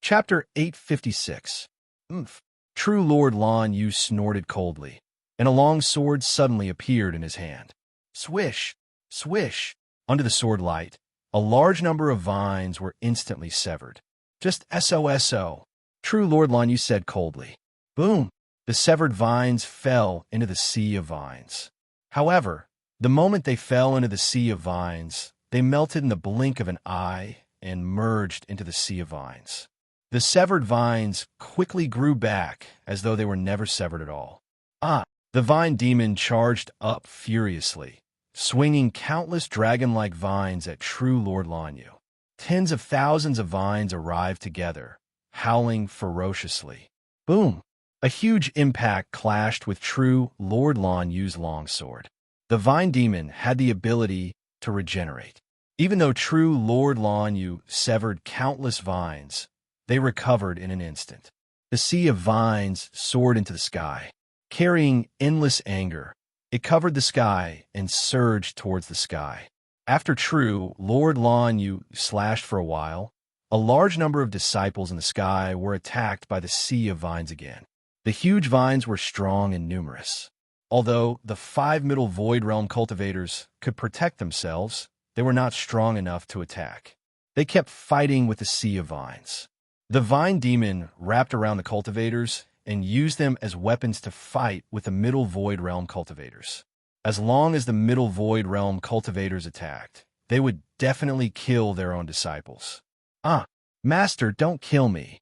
Chapter 856. Oomph. True Lord Lan Yu snorted coldly, and a long sword suddenly appeared in his hand. Swish! Swish! Under the sword light, a large number of vines were instantly severed. Just SOSO, True Lord Lan Yu said coldly. Boom! The severed vines fell into the sea of vines. However, the moment they fell into the sea of vines, they melted in the blink of an eye and merged into the sea of vines. The severed vines quickly grew back as though they were never severed at all. The vine demon charged up furiously, swinging countless dragon-like vines at True Lord Lan Yu. Tens of thousands of vines arrived together, howling ferociously. Boom! A huge impact clashed with True Lord Lan Yu's longsword. The vine demon had the ability to regenerate. Even though True Lord Lan Yu severed countless vines, they recovered in an instant. The sea of vines soared into the sky, carrying endless anger. It covered the sky and surged towards the sky. After True Lord Lan Yu slashed for a while, a large number of disciples in the sky were attacked by the sea of vines again. The huge vines were strong and numerous. Although the 5 Middle Void Realm cultivators could protect themselves, they were not strong enough to attack. They kept fighting with the sea of vines. The vine demon wrapped around the cultivators and used them as weapons to fight with the Middle Void Realm cultivators. As long as the Middle Void Realm cultivators attacked, they would definitely kill their own disciples. Master, don't kill me.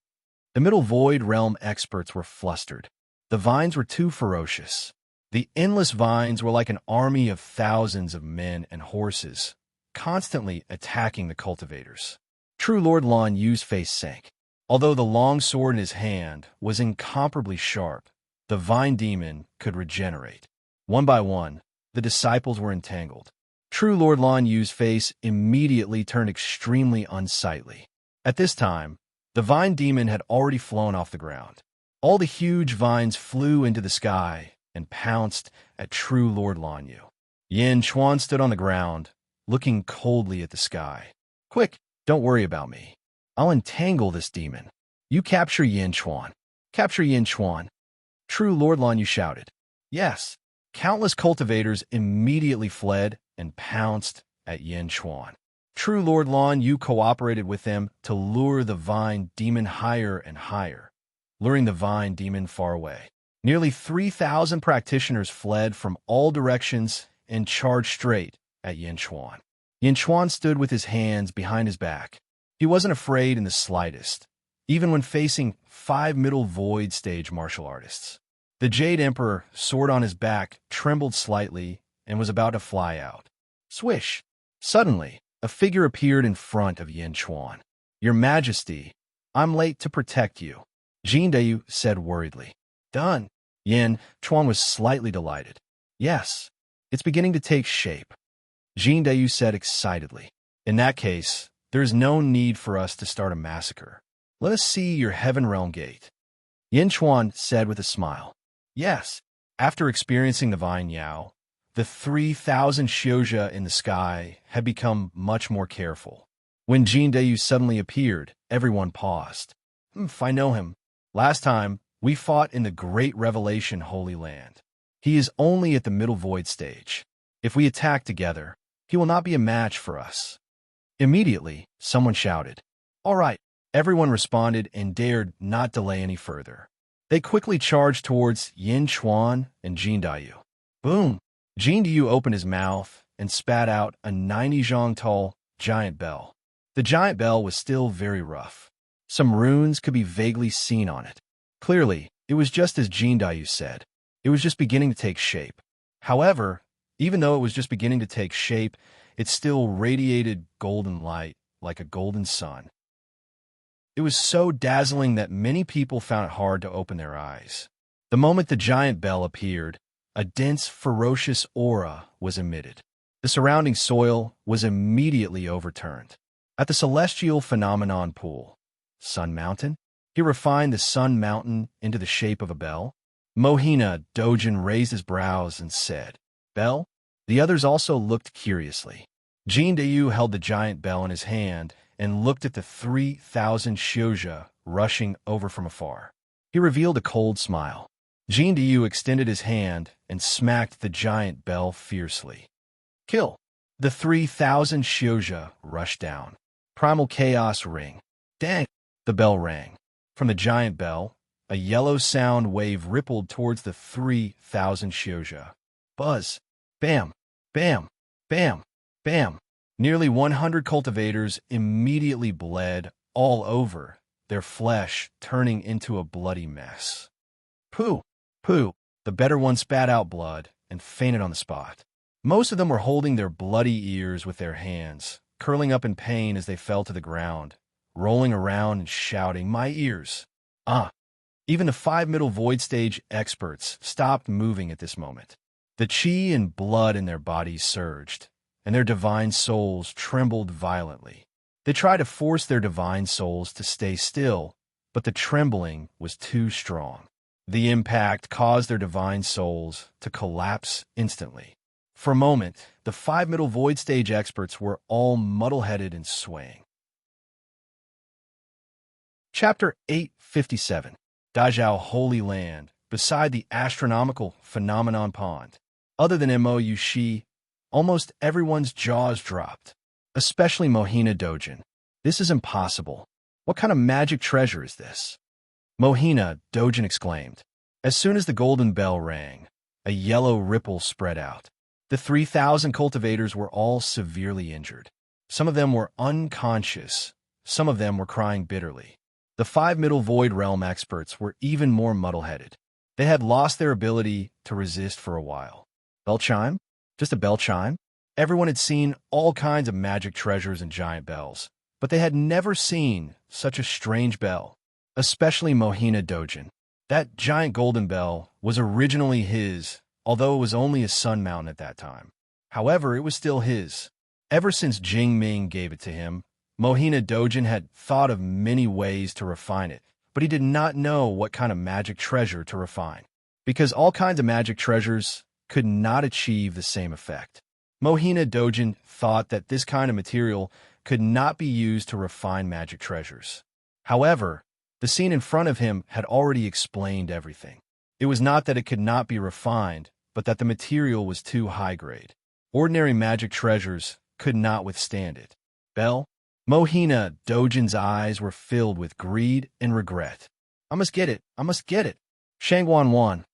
The Middle Void Realm experts were flustered. The vines were too ferocious. The endless vines were like an army of thousands of men and horses, constantly attacking the cultivators. True Lord Lan Yu's face sank. Although the long sword in his hand was incomparably sharp, the vine demon could regenerate. One by one, the disciples were entangled. True Lord Lan Yu's face immediately turned extremely unsightly. At this time, the vine demon had already flown off the ground. All the huge vines flew into the sky and pounced at True Lord Lan Yu. Yin Chuan stood on the ground, looking coldly at the sky. Quick, don't worry about me. I'll entangle this demon. You capture Yin Chuan. Capture Yin Chuan. True Lord Lan Yu shouted. Yes. Countless cultivators immediately fled and pounced at Yin Chuan. True Lord Lan Yu cooperated with them to lure the vine demon higher and higher, luring the vine demon far away. Nearly 3,000 practitioners fled from all directions and charged straight at Yin Chuan. Yin Chuan stood with his hands behind his back. He wasn't afraid in the slightest, even when facing 5 Middle Void stage martial artists. The Jade Emperor, sword on his back, trembled slightly and was about to fly out. Swish! Suddenly, a figure appeared in front of Yin Chuan. Your Majesty, I'm late to protect you, Jindayu said worriedly. Done. Yin Chuan was slightly delighted. Yes, it's beginning to take shape, Jindayu said excitedly. In that case, there is no need for us to start a massacre. Let us see your Heaven Realm Gate, Yin Chuan said with a smile. Yes. After experiencing the Vine Yao, the 3,000 Xiozha in the sky had become much more careful. When Jindayu suddenly appeared, everyone paused. I know him. Last time, we fought in the Great Revelation Holy Land. He is only at the Middle Void stage. If we attack together, he will not be a match for us. Immediately, someone shouted. All right. Everyone responded and dared not delay any further. They quickly charged towards Yin Chuan and Jindayu. Boom! Jindayu opened his mouth and spat out a 90-zhang tall giant bell. The giant bell was still very rough. Some runes could be vaguely seen on it. Clearly, it was just as Jindayu said. It was just beginning to take shape. However, even though it was just beginning to take shape, it still radiated golden light like a golden sun. It was so dazzling that many people found it hard to open their eyes. The moment the giant bell appeared, a dense, ferocious aura was emitted. The surrounding soil was immediately overturned. At the celestial phenomenon pool, Sun Mountain, he refined the Sun Mountain into the shape of a bell. Mohina Dojin raised his brows and said, Bell? The others also looked curiously. Jindayu held the giant bell in his hand and looked at the 3,000 Xiuzhe rushing over from afar. He revealed a cold smile. Jin Diyu extended his hand and smacked the giant bell fiercely. Kill! The 3,000 Xiuzhe rushed down. Primal chaos ring. Dang! The bell rang. From the giant bell, a yellow sound wave rippled towards the 3,000 Xiuzhe. Buzz! Bam! Bam! Bam! Bam! Nearly 100 cultivators immediately bled all over, their flesh turning into a bloody mess. Pooh! Pooh! The better one spat out blood and fainted on the spot. Most of them were holding their bloody ears with their hands, curling up in pain as they fell to the ground, rolling around and shouting, "My ears!" Ah! Even the 5 middle void stage experts stopped moving at this moment. The chi and blood in their bodies surged, and their divine souls trembled violently. They tried to force their divine souls to stay still, but the trembling was too strong. The impact caused their divine souls to collapse instantly. For a moment, the 5 middle void stage experts were all muddle-headed and swaying. Chapter 857. Dazhao Holy Land, beside the astronomical phenomenon pond. Other than Mo Yushi, almost everyone's jaws dropped, especially Mohina Dojin. This is impossible. What kind of magic treasure is this? Mohina Dojin exclaimed. As soon as the golden bell rang, a yellow ripple spread out. The 3,000 cultivators were all severely injured. Some of them were unconscious. Some of them were crying bitterly. The 5 middle void realm experts were even more muddle-headed. They had lost their ability to resist for a while. Bell chime? Just a bell chime? Everyone had seen all kinds of magic treasures and giant bells, but they had never seen such a strange bell, especially Mohina Dojin. That giant golden bell was originally his, although it was only a sun mountain at that time. However, it was still his. Ever since Jing Ming gave it to him, Mohina Dojin had thought of many ways to refine it, but he did not know what kind of magic treasure to refine, because all kinds of magic treasures could not achieve the same effect. Mohina Dojin thought that this kind of material could not be used to refine magic treasures. However, the scene in front of him had already explained everything. It was not that it could not be refined, but that the material was too high grade. Ordinary magic treasures could not withstand it. Bell? Mohina Dojin's eyes were filled with greed and regret. I must get it. I must get it. Shangwan Wan.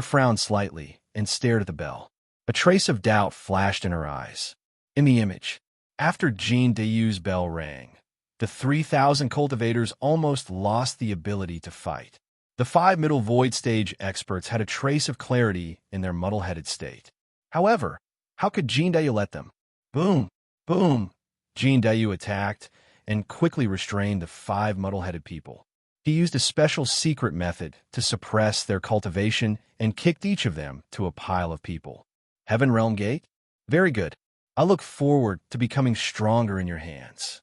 Frowned slightly and stared at the bell. A trace of doubt flashed in her eyes. In the image, after Jin Dayu's bell rang, the 3,000 cultivators almost lost the ability to fight. The 5 middle void stage experts had a trace of clarity in their muddle-headed state. However, how could Jin Dayu let them? Boom! Boom! Jin Dayu attacked and quickly restrained the 5 muddle-headed people. He used a special secret method to suppress their cultivation and kicked each of them to a pile of people. Heaven Realm Gate? Very good. I look forward to becoming stronger in your hands.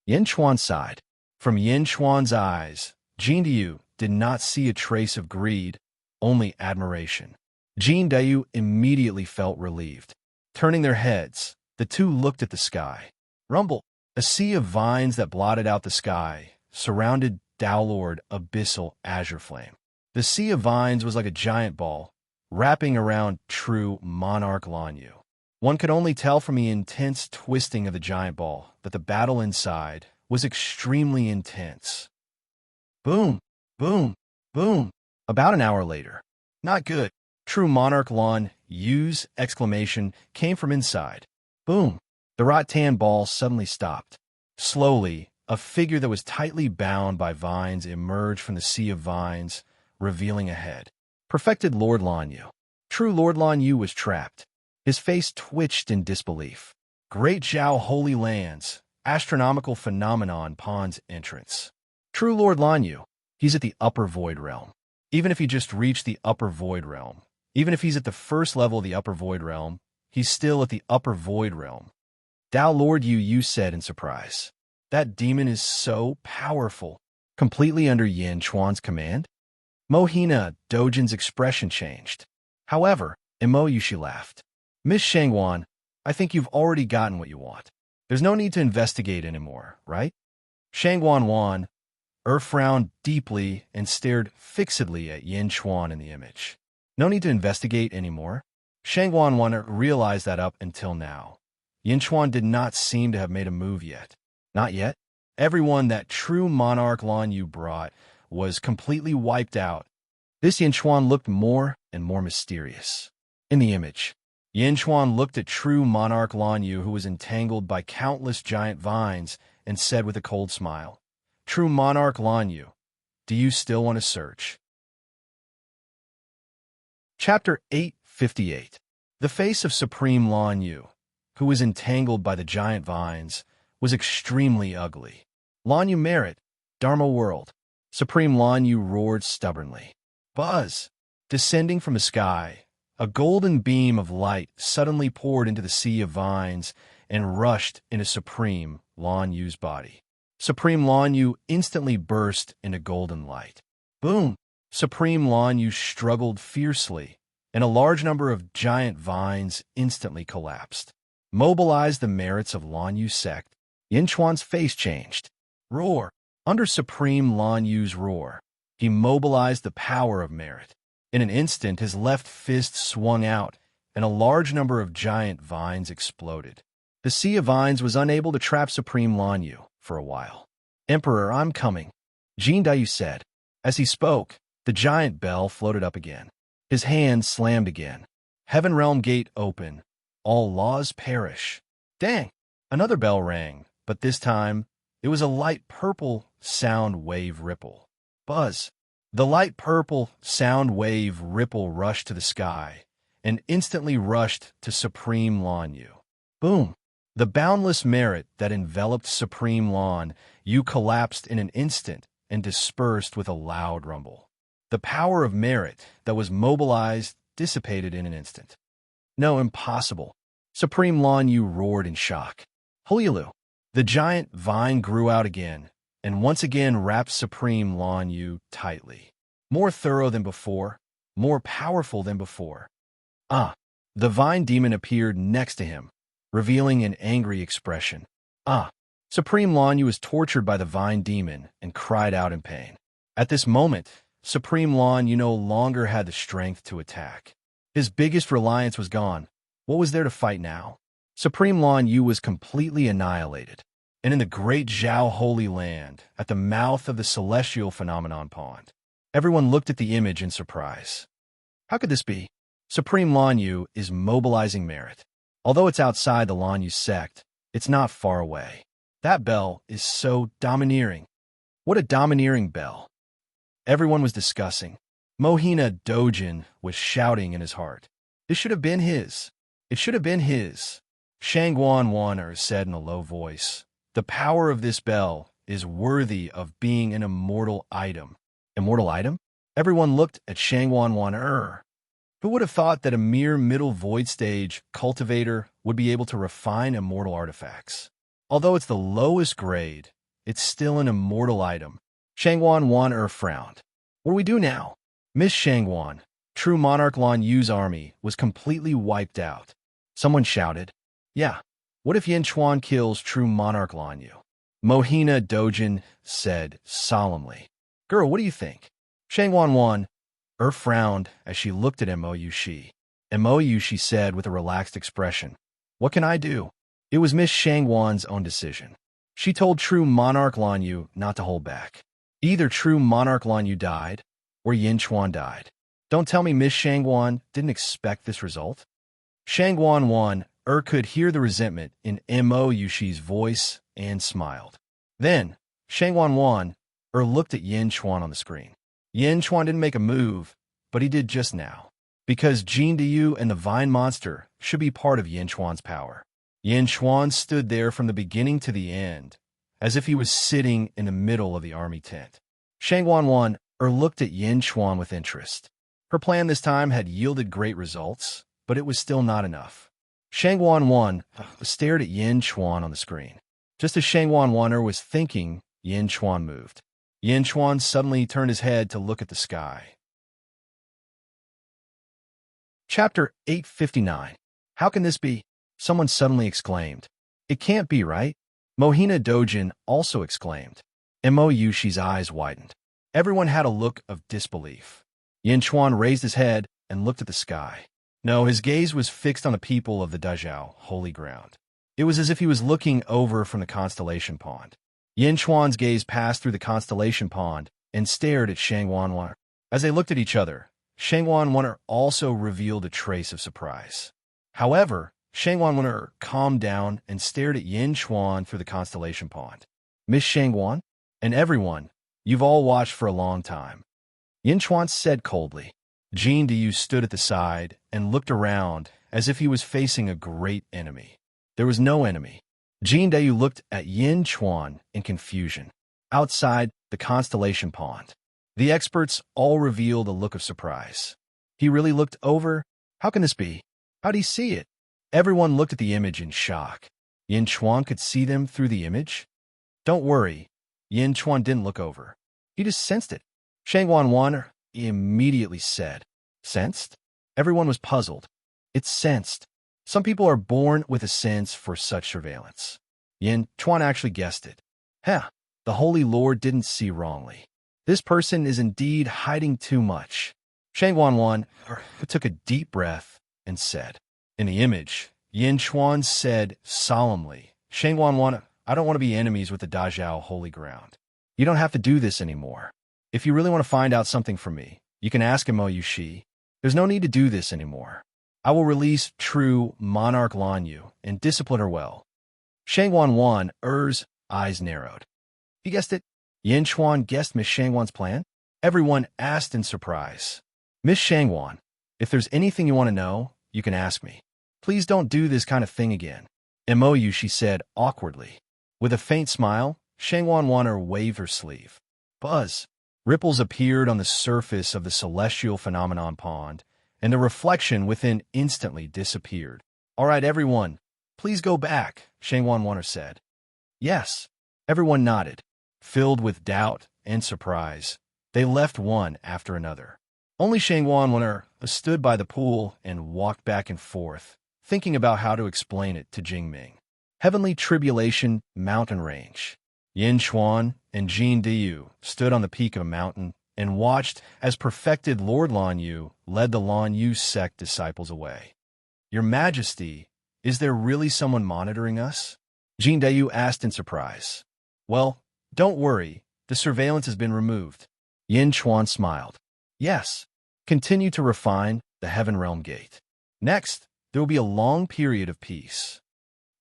Yin Chuan sighed. From Yin Chuan's eyes, Jin Dayu did not see a trace of greed, only admiration. Jin Dayu immediately felt relieved. Turning their heads, the two looked at the sky. Rumble, a sea of vines that blotted out the sky, surrounded Tao Lord Abyssal Azure Flame. The sea of vines was like a giant ball, wrapping around true Monarch Lan Yu. One could only tell from the intense twisting of the giant ball that the battle inside was extremely intense. Boom, boom, boom. About an hour later. Not good. True Monarch Lan Yu's exclamation came from inside. Boom. The rattan ball suddenly stopped. Slowly, a figure that was tightly bound by vines emerged from the sea of vines, revealing a head. Perfected Lord Lan Yu. True Lord Lan Yu was trapped. His face twitched in disbelief. Great Zhao Holy Lands, astronomical phenomenon pond's entrance. True Lord Lan Yu. He's at the upper void realm. Even if he just reached the upper void realm, even if he's at the first level of the upper void realm, he's still at the upper void realm. Tao Lord Yu said in surprise. That demon is so powerful. Completely under Yin Chuan's command? Mohina Dojin's expression changed. However, Imo Yushi laughed. Miss Shangwan, I think you've already gotten what you want. There's no need to investigate anymore, right? Shangguan frowned deeply and stared fixedly at Yin Chuan in the image. No need to investigate anymore. Shangguan realized that up until now, Yin Chuan did not seem to have made a move yet. Not yet. Everyone that true monarch Lan Yu brought was completely wiped out. This Yin Chuan looked more and more mysterious. In the image, Yin Chuan looked at true monarch Lan Yu, who was entangled by countless giant vines, and said with a cold smile, "True monarch Lan Yu, do you still want to search?" Chapter 858. The face of Supreme Lan Yu, who was entangled by the giant vines, was extremely ugly. "Lan Yu merit, Dharma world." Supreme Lan Yu roared stubbornly. Buzz! Descending from the sky, a golden beam of light suddenly poured into the sea of vines and rushed into Supreme Lan Yu's body. Supreme Lan Yu instantly burst into golden light. Boom! Supreme Lan Yu struggled fiercely, and a large number of giant vines instantly collapsed. Mobilize the merits of Lan Yu's sect. Yin Chuan's face changed. Roar! Under Supreme Lan Yu's roar, he mobilized the power of merit. In an instant, his left fist swung out, and a large number of giant vines exploded. The sea of vines was unable to trap Supreme Lan Yu for a while. "Emperor, I'm coming," Jin Dayu said. As he spoke, the giant bell floated up again. His hand slammed again. Heaven Realm Gate open. All laws perish. Dang! Another bell rang, but this time, it was a light purple sound wave ripple. Buzz! The light purple sound wave ripple rushed to the sky and instantly rushed to Supreme Lan Yu. Boom! The boundless merit that enveloped Supreme Lan Yu collapsed in an instant and dispersed with a loud rumble. The power of merit that was mobilized dissipated in an instant. No, impossible. Supreme Lan Yu roared in shock. Hululu! The giant vine grew out again, and once again wrapped Supreme Lan Yu tightly. More thorough than before, more powerful than before. The vine demon appeared next to him, revealing an angry expression. Supreme Lan Yu was tortured by the vine demon and cried out in pain. At this moment, Supreme Lan Yu no longer had the strength to attack. His biggest reliance was gone. What was there to fight now? Supreme Lan Yu was completely annihilated. And in the great Zhao Holy Land, at the mouth of the celestial phenomenon pond, everyone looked at the image in surprise. How could this be? Supreme Lan Yu is mobilizing merit. Although it's outside the Lan Yu sect, it's not far away. That bell is so domineering. What a domineering bell. Everyone was discussing. Mohina Dojin was shouting in his heart. This should have been his. It should have been his. Shangguan said in a low voice, "The power of this bell is worthy of being an immortal item." Immortal item? Everyone looked at Shangguan. Who would have thought that a mere middle void stage cultivator would be able to refine immortal artifacts? Although it's the lowest grade, it's still an immortal item. Shangguan frowned. What do we do now? Miss Shangguan, true monarch Lan Yu's army was completely wiped out. Someone shouted. Yeah, what if Yin Chuan kills true monarch Lan Yu? Mohina Dojin said solemnly. Girl, what do you think? Shangguan frowned as she looked at Mo Yushi. Mo Yushi said with a relaxed expression, "What can I do?" It was Miss Shangguan's own decision. She told true monarch Lan Yu not to hold back. Either true monarch Lan Yu died, or Yin Chuan died. Don't tell me Miss Shangguan didn't expect this result? Shangguan could hear the resentment in Mo Yushi's voice and smiled. Then, Shangguan looked at Yin Chuan on the screen. Yin Chuan didn't make a move, but he did just now. Because Jin Dayu and the Vine Monster should be part of Yin Chuan's power. Yin Chuan stood there from the beginning to the end, as if he was sitting in the middle of the army tent. Shangguan looked at Yin Chuan with interest. Her plan this time had yielded great results, but it was still not enough. Shangguan stared at Yin Chuan on the screen. Just as Shangguan was thinking, Yin Chuan moved. Yin Chuan suddenly turned his head to look at the sky. Chapter 859. How can this be? Someone suddenly exclaimed. It can't be, right? Mohina Dojin also exclaimed. Mo Yushi's eyes widened. Everyone had a look of disbelief. Yin Chuan raised his head and looked at the sky. No, his gaze was fixed on the people of the Dazhao, holy ground. It was as if he was looking over from the constellation pond. Yin Chuan's gaze passed through the constellation pond and stared at Shang Wanwan. As they looked at each other, Shang Wanwan also revealed a trace of surprise. However, Shang Wanwan calmed down and stared at Yin Chuan through the constellation pond. Miss Shang Wan? And everyone, you've all watched for a long time. Yin Chuan said coldly. Jin Diyu stood at the side and looked around as if he was facing a great enemy. There was no enemy. Jin Diyu looked at Yin Chuan in confusion. Outside the constellation pond, the experts all revealed a look of surprise. He really looked over? How can this be? How'd he see it? Everyone looked at the image in shock. Yin Chuan could see them through the image? Don't worry. Yin Chuan didn't look over. He just sensed it. Shang Wanwan immediately said. Sensed? Everyone was puzzled. It's sensed. Some people are born with a sense for such surveillance. Yin Chuan actually guessed it. The Holy Lord didn't see wrongly. This person is indeed hiding too much. Shang Wanwan took a deep breath and said. In the image, Yin Chuan said solemnly, Shang Wanwan, I don't want to be enemies with the Dazhao holy ground. You don't have to do this anymore. If you really want to find out something from me, you can ask Mo Yushi. There's no need to do this anymore. I will release true Monarch Lan Yu and discipline her well. Shang Wanwan's eyes narrowed. You guessed it. Yin Chuan guessed Miss Shang Wan's plan. Everyone asked in surprise. Miss Shang Wan, if there's anything you want to know, you can ask me. Please don't do this kind of thing again. Mo Yushi said awkwardly. With a faint smile, Shang Wanwan waved her sleeve. Buzz. Ripples appeared on the surface of the celestial phenomenon pond, and the reflection within instantly disappeared. All right, everyone, please go back, Shang Wanwan said. Yes. Everyone nodded. Filled with doubt and surprise, they left one after another. Only Shang Wanwan stood by the pool and walked back and forth, thinking about how to explain it to Jingming. Heavenly Tribulation Mountain Range. Yin Chuan and Jin Diyu stood on the peak of a mountain and watched as perfected Lord Lan Yu led the Lan Yu sect disciples away. Your Majesty, is there really someone monitoring us? Jin Diyu asked in surprise. Well, don't worry, the surveillance has been removed. Yin Chuan smiled. Yes, continue to refine the Heaven Realm Gate. Next, there will be a long period of peace.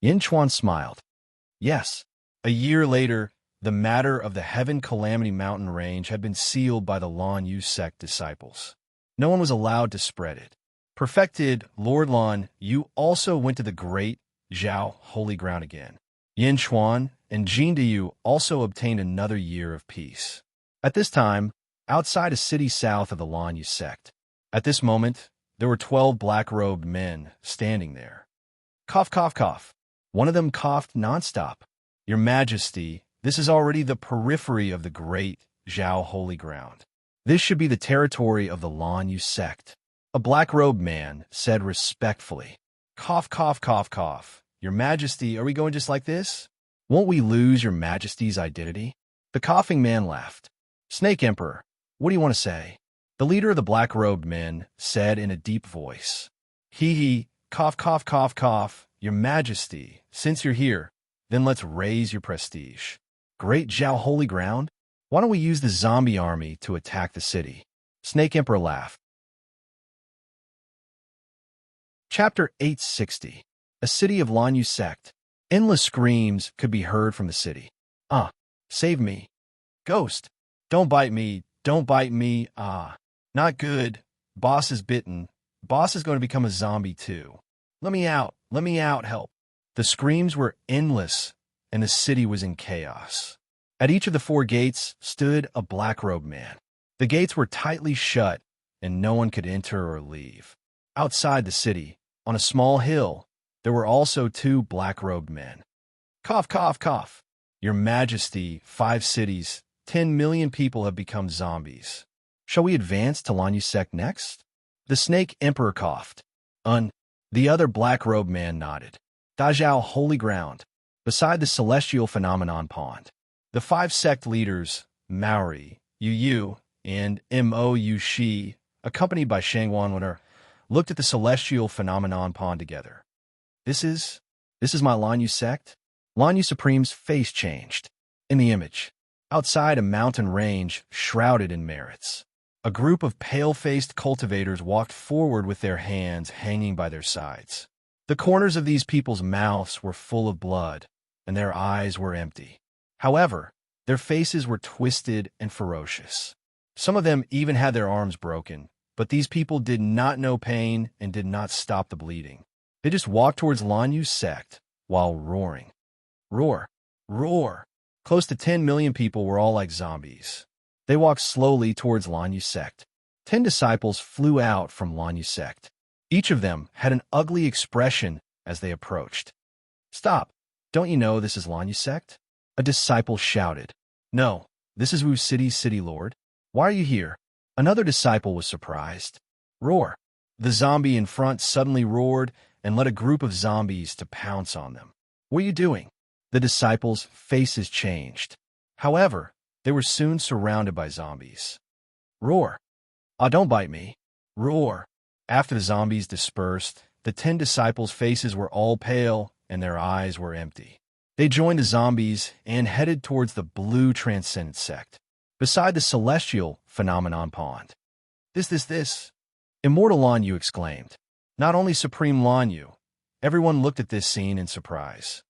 Yin Chuan smiled. Yes. A year later, the matter of the Heaven Calamity Mountain Range had been sealed by the Lan Yu sect disciples. No one was allowed to spread it. Perfected Lord Lan Yu also went to the great Zhao holy ground again. Yin Chuan and Jin Diyu also obtained another year of peace. At this time, outside a city south of the Lan Yu sect, at this moment, there were 12 black-robed men standing there. Cough, cough, cough. One of them coughed nonstop. Your Majesty, this is already the periphery of the great Zhao holy ground. This should be the territory of the Lan Yu sect. A black-robed man said respectfully. Cough, cough, cough, cough. Your Majesty, are we going just like this? Won't we lose Your Majesty's identity? The coughing man laughed. Snake Emperor, what do you want to say? The leader of the black-robed men said in a deep voice. Hee, cough, cough, cough, cough. Your Majesty, since you're here, then let's raise your prestige. Great Zhao holy ground? Why don't we use the zombie army to attack the city? Snake Emperor laughed. Chapter 860. A city of Lan Yu sect. Endless screams could be heard from the city. Save me. Ghost. Don't bite me. Don't bite me. Not good. Boss is bitten. Boss is going to become a zombie too. Let me out. Let me out. Help. The screams were endless, and the city was in chaos. At each of the 4 gates stood a black-robed man. The gates were tightly shut, and no one could enter or leave. Outside the city, on a small hill, there were also 2 black-robed men. Cough, cough, cough. Your Majesty, 5 cities, 10 million people have become zombies. Shall we advance to Lan Yu sect next? The Snake Emperor coughed. The other black-robed man nodded. Dazhao holy ground. beside the celestial phenomenon pond. The 5 sect leaders, Maori, Yu, and Mo Shi, accompanied by Shangwan, looked at the celestial phenomenon pond together. This is my Lanyu sect? Lanyu Supreme's face changed. In the image, outside a mountain range shrouded in merits, a group of pale-faced cultivators walked forward with their hands hanging by their sides. The corners of these people's mouths were full of blood, and their eyes were empty. However, their faces were twisted and ferocious. Some of them even had their arms broken, but these people did not know pain and did not stop the bleeding. They just walked towards Lanyu's sect while roaring. Roar, roar. Close to 10 million people were all like zombies. They walked slowly towards Lanyu's sect. 10 disciples flew out from Lanyu's sect. Each of them had an ugly expression as they approached. Stop! Don't you know this is Lanyu's sect? A disciple shouted. No, this is Wu City's city lord. Why are you here? Another disciple was surprised. Roar! The zombie in front suddenly roared and led a group of zombies to pounce on them. What are you doing? The disciples' faces changed. However, they were soon surrounded by zombies. Roar! Ah, don't bite me. Roar! After the zombies dispersed, the 10 disciples' faces were all pale and their eyes were empty. They joined the zombies and headed towards the blue transcendent sect, beside the celestial phenomenon pond. This. Immortal Lanyu exclaimed. Not only Supreme Lanyu. Everyone looked at this scene in surprise.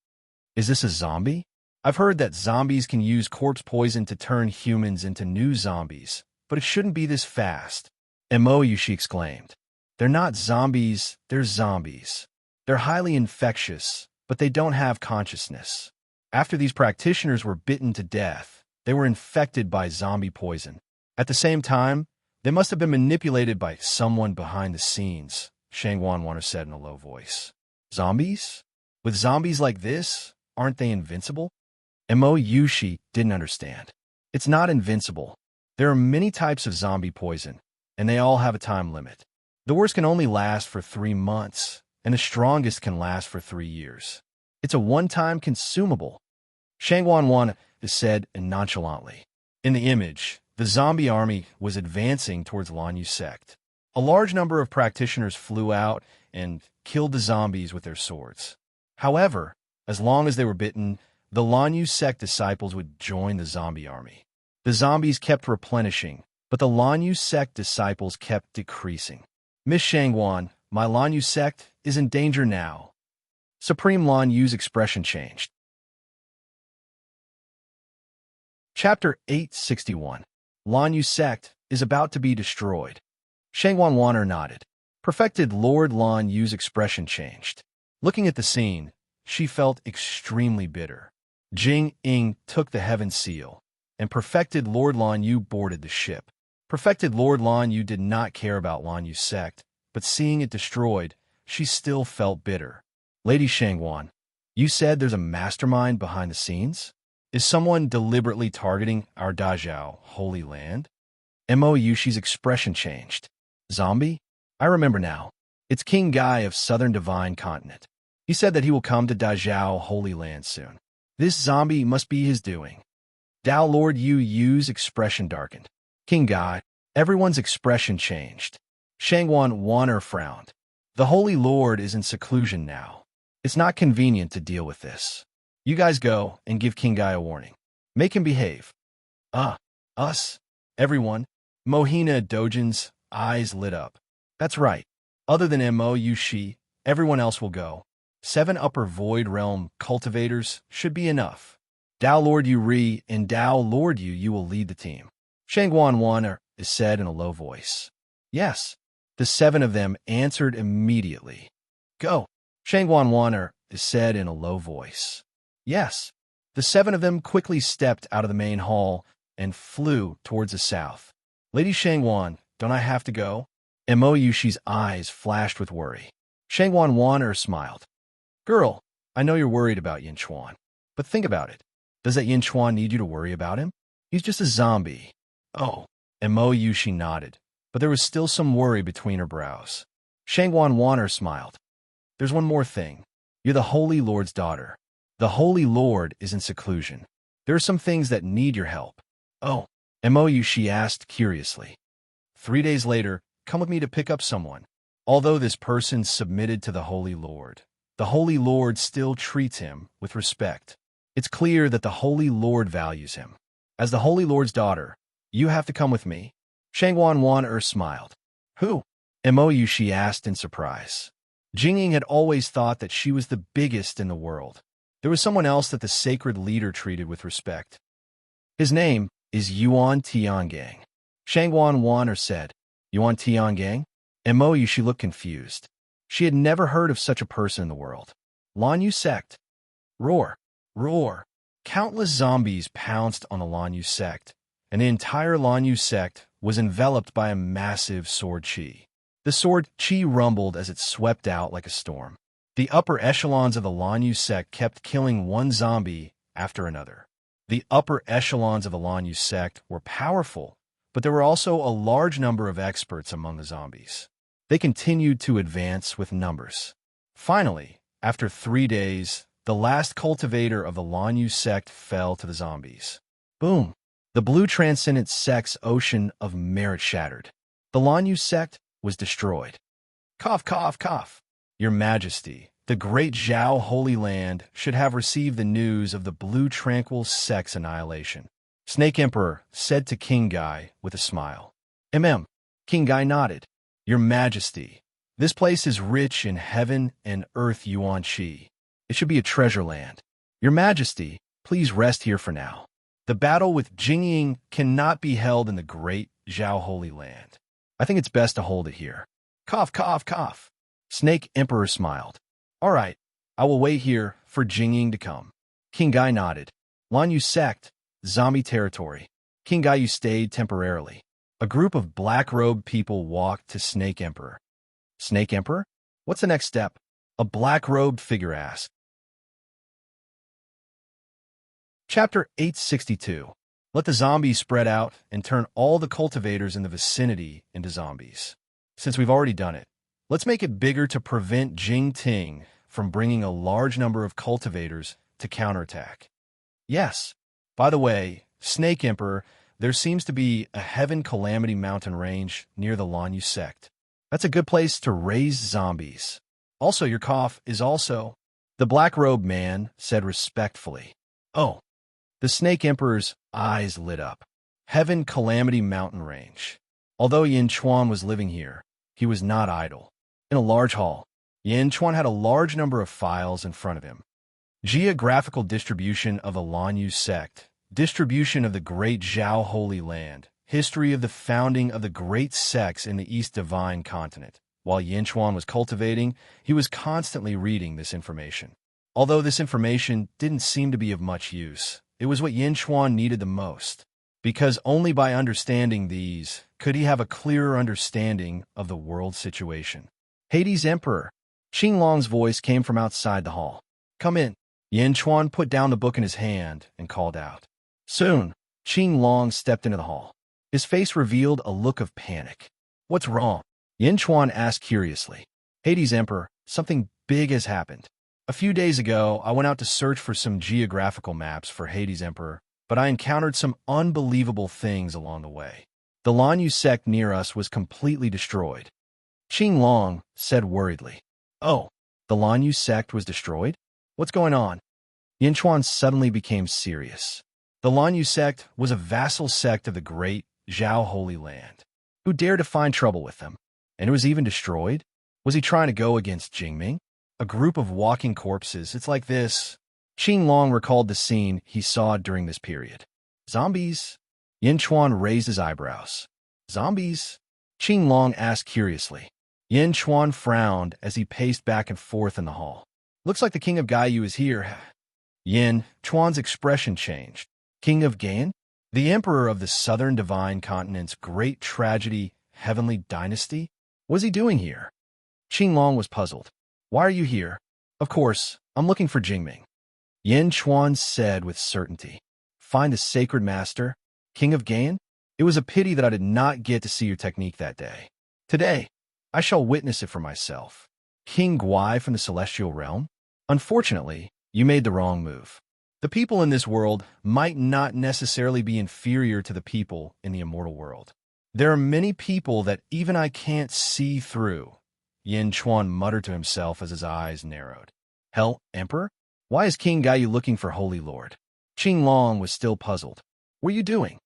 Is this a zombie? I've heard that zombies can use corpse poison to turn humans into new zombies, but it shouldn't be this fast. Mo Yushi exclaimed. They're not zombies, they're zombies. They're highly infectious, but they don't have consciousness. After these practitioners were bitten to death, they were infected by zombie poison. At the same time, they must have been manipulated by someone behind the scenes, Shangwan said in a low voice. Zombies? With zombies like this, aren't they invincible? Mo Yushi didn't understand. It's not invincible. There are many types of zombie poison, and they all have a time limit. The worst can only last for 3 months, and the strongest can last for 3 years. It's a one-time consumable. Shangwan said nonchalantly. In the image, the zombie army was advancing towards Lanyu's sect. A large number of practitioners flew out and killed the zombies with their swords. However, as long as they were bitten, the Lanyu sect disciples would join the zombie army. The zombies kept replenishing, but the Lanyu sect disciples kept decreasing. Miss Shangwan, my Lanyu sect is in danger now. Supreme Lanyu's expression changed. Chapter 861. Lanyu sect is about to be destroyed. Shangwan nodded. Perfected Lord Lanyu's expression changed. Looking at the scene, she felt extremely bitter. Jing Ying took the heaven seal, and Perfected Lord Lanyu boarded the ship. Perfected Lord Lanyu did not care about Lanyu's sect, but seeing it destroyed, she still felt bitter. Lady Shangwan, you said there's a mastermind behind the scenes? Is someone deliberately targeting our Dazhao, Holy Land? Mo Yushi's expression changed. Zombie? I remember now. It's King Guy of Southern Divine Continent. He said that he will come to Dazhao, Holy Land soon. This zombie must be his doing. Dao Lord Yu's expression darkened. King Guy, everyone's expression changed. Shangwan frowned. The Holy Lord is in seclusion now. It's not convenient to deal with this. You guys go and give King Guy a warning. Make him behave. Us? Everyone? Mohina Dojin's eyes lit up. That's right. Other than Mo Yushi, everyone else will go. 7 Upper Void Realm cultivators should be enough. Dao Lord Yu and Dao Lord Yu will lead the team. Shangwan is said in a low voice. Yes. The 7 of them answered immediately. Go. Shangwan is said in a low voice. Yes. The 7 of them quickly stepped out of the main hall and flew towards the south. Lady Shangwan, don't I have to go? Mo Yushi's eyes flashed with worry. Shangwan smiled. Girl, I know you're worried about Yin Chuan, but think about it. Does that Yin Chuan need you to worry about him? He's just a zombie. Oh, Mo Yushi nodded, but there was still some worry between her brows. Shangwan smiled. There's one more thing. You're the Holy Lord's daughter. The Holy Lord is in seclusion. There are some things that need your help. Oh, MOU, she asked curiously. 3 days later, come with me to pick up someone. Although this person submitted to the Holy Lord still treats him with respect. It's clear that the Holy Lord values him. As the Holy Lord's daughter, you have to come with me. Shangwan smiled. Who? MOU, she asked in surprise. Jingying had always thought that she was the biggest in the world. There was someone else that the sacred leader treated with respect. His name is Yuan Tiangang. Shangwan said. Yuan Tiangang? MOU, she looked confused. She had never heard of such a person in the world. Lanyu sect. Roar. Roar. Countless zombies pounced on the Lanyu sect, and the entire Lanyu sect was enveloped by a massive sword chi. The sword chi rumbled as it swept out like a storm. The upper echelons of the Lanyu sect kept killing one zombie after another. The upper echelons of the Lanyu sect were powerful, but there were also a large number of experts among the zombies. They continued to advance with numbers. Finally, after 3 days, the last cultivator of the Lanyu sect fell to the zombies. Boom! The blue transcendent sect's ocean of merit shattered. The Lanyu sect was destroyed. Cough, cough, cough. Your Majesty, the great Zhao Holy Land should have received the news of the blue tranquil sect's annihilation. Snake Emperor said to King Gai with a smile. King Gai nodded. Your Majesty, this place is rich in heaven and earth Yuan Qi. It should be a treasure land. Your Majesty, please rest here for now. The battle with Jingying cannot be held in the great Zhao Holy Land. I think it's best to hold it here. Cough, cough, cough. Snake Emperor smiled. All right, I will wait here for Jingying to come. King Gai nodded. Lanyu sect, zombie territory. King Gai stayed temporarily. A group of black-robed people walked to Snake Emperor. Snake Emperor? What's the next step? A black-robed figure asked. Chapter 862. Let the zombies spread out and turn all the cultivators in the vicinity into zombies. Since we've already done it, let's make it bigger to prevent Jing Ting from bringing a large number of cultivators to counterattack. Yes. By the way, Snake Emperor, there seems to be a Heaven Calamity mountain range near the Lanyu sect. That's a good place to raise zombies. Also, your cough is also... The black-robed man said respectfully. Oh. The Snake Emperor's eyes lit up. Heaven Calamity mountain range. Although Yin Chuan was living here, he was not idle. In a large hall, Yin Chuan had a large number of files in front of him. Geographical distribution of the Lanyu sect. Distribution of the Great Zhao Holy Land. History of the founding of the great sects in the East Divine Continent. While Yin Chuan was cultivating, he was constantly reading this information. Although this information didn't seem to be of much use, it was what Yin Chuan needed the most. Because only by understanding these could he have a clearer understanding of the world situation. Hades Emperor. Qinglong's voice came from outside the hall. Come in. Yin Chuan put down the book in his hand and called out. Soon, Qinglong stepped into the hall. His face revealed a look of panic. What's wrong? Yin Chuan asked curiously. Hades Emperor, something big has happened. A few days ago, I went out to search for some geographical maps for Hades Emperor, but I encountered some unbelievable things along the way. The Lanyu sect near us was completely destroyed. Qinglong said worriedly. Oh, the Lanyu sect was destroyed? What's going on? Yin Chuan suddenly became serious. The Lanyu sect was a vassal sect of the great Zhao Holy Land. Who dared to find trouble with them? And it was even destroyed? Was he trying to go against Jingming? A group of walking corpses, it's like this. Qinglong recalled the scene he saw during this period. Zombies? Yin Chuan raised his eyebrows. Zombies? Qinglong asked curiously. Yin Chuan frowned as he paced back and forth in the hall. Looks like the King of Gaiyu is here. Yin Chuan's expression changed. King of Gan? The Emperor of the Southern Divine Continent's great tragedy, Heavenly Dynasty? What is he doing here? Qinglong was puzzled. Why are you here? Of course, I'm looking for Jingming. Yin Chuan said with certainty. Find the sacred master, King of Gan? It was a pity that I did not get to see your technique that day. Today, I shall witness it for myself. King Guai from the Celestial Realm? Unfortunately, You made the wrong move. The people in this world might not necessarily be inferior to the people in the immortal world. There are many people that even I can't see through, Yin Chuan muttered to himself as his eyes narrowed. Hell, Emperor? Why is King Gai Yu looking for Holy Lord? Qing Long was still puzzled. What are you doing?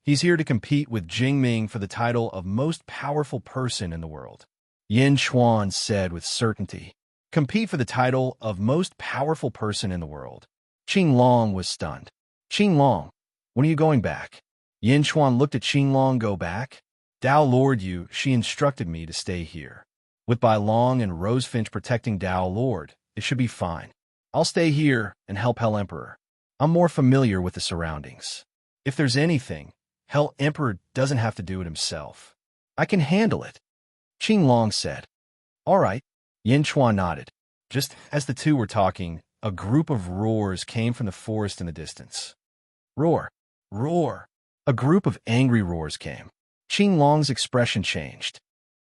He's here to compete with Jing Ming for the title of most powerful person in the world. Yin Chuan said with certainty. Compete for the title of most powerful person in the world. Qing Long was stunned. Qing Long, when are you going back? Yin Chuan looked at Qing Long. Go back? Dao Lord Yu, she instructed me to stay here. With Bai Long and Rosefinch protecting Dao Lord, it should be fine. I'll stay here and help Hell Emperor. I'm more familiar with the surroundings. If there's anything, Hell Emperor doesn't have to do it himself. I can handle it. Qing Long said. All right. Yin Chuan nodded. Just as the two were talking, a group of roars came from the forest in the distance. Roar! Roar! A group of angry roars came. Qing Long's expression changed.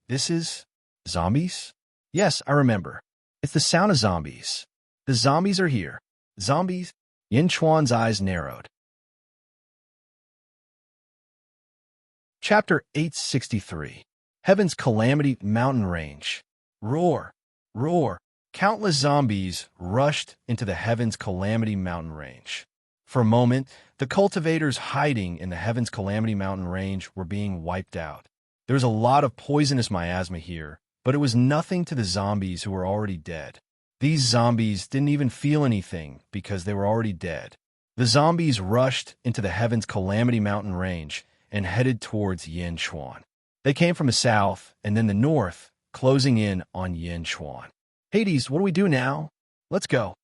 This is zombies? Yes, I remember. It's the sound of zombies. The zombies are here. Zombies? Yin Chuan's eyes narrowed. Chapter 863. Heaven's Calamity Mountain Range. Roar! Roar! Countless zombies rushed into the Heaven's Calamity Mountain Range. For a moment, the cultivators hiding in the Heaven's Calamity Mountain Range were being wiped out. There was a lot of poisonous miasma here, but it was nothing to the zombies who were already dead. These zombies didn't even feel anything because they were already dead. The zombies rushed into the Heaven's Calamity Mountain Range and headed towards Yin Chuan. They came from the south and then the north, closing in on Yin Chuan. Hades, what do we do now? Let's go.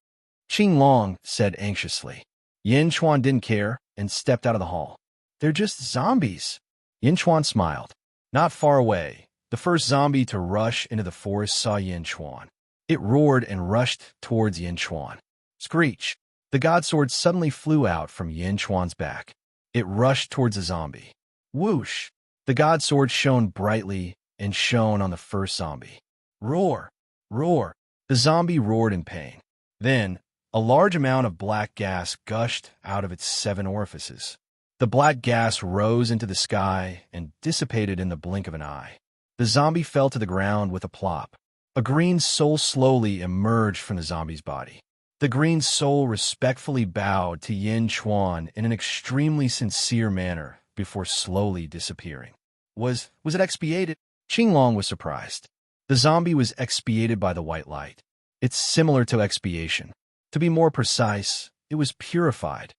Qing Long said anxiously. Yin Chuan didn't care and stepped out of the hall. They're just zombies. Yin Chuan smiled. Not far away, the first zombie to rush into the forest saw Yin Chuan. It roared and rushed towards Yin Chuan. Screech! The god sword suddenly flew out from Yin Chuan's back. It rushed towards the zombie. Whoosh! The god sword shone brightly and shone on the first zombie. Roar! Roar! The zombie roared in pain. Then, a large amount of black gas gushed out of its 7 orifices. The black gas rose into the sky and dissipated in the blink of an eye. The zombie fell to the ground with a plop. A green soul slowly emerged from the zombie's body. The green soul respectfully bowed to Yin Chuan in an extremely sincere manner before slowly disappearing. Was it expiated? Qing Long was surprised. The zombie was expiated by the white light. It's similar to expiation. To be more precise, it was purified.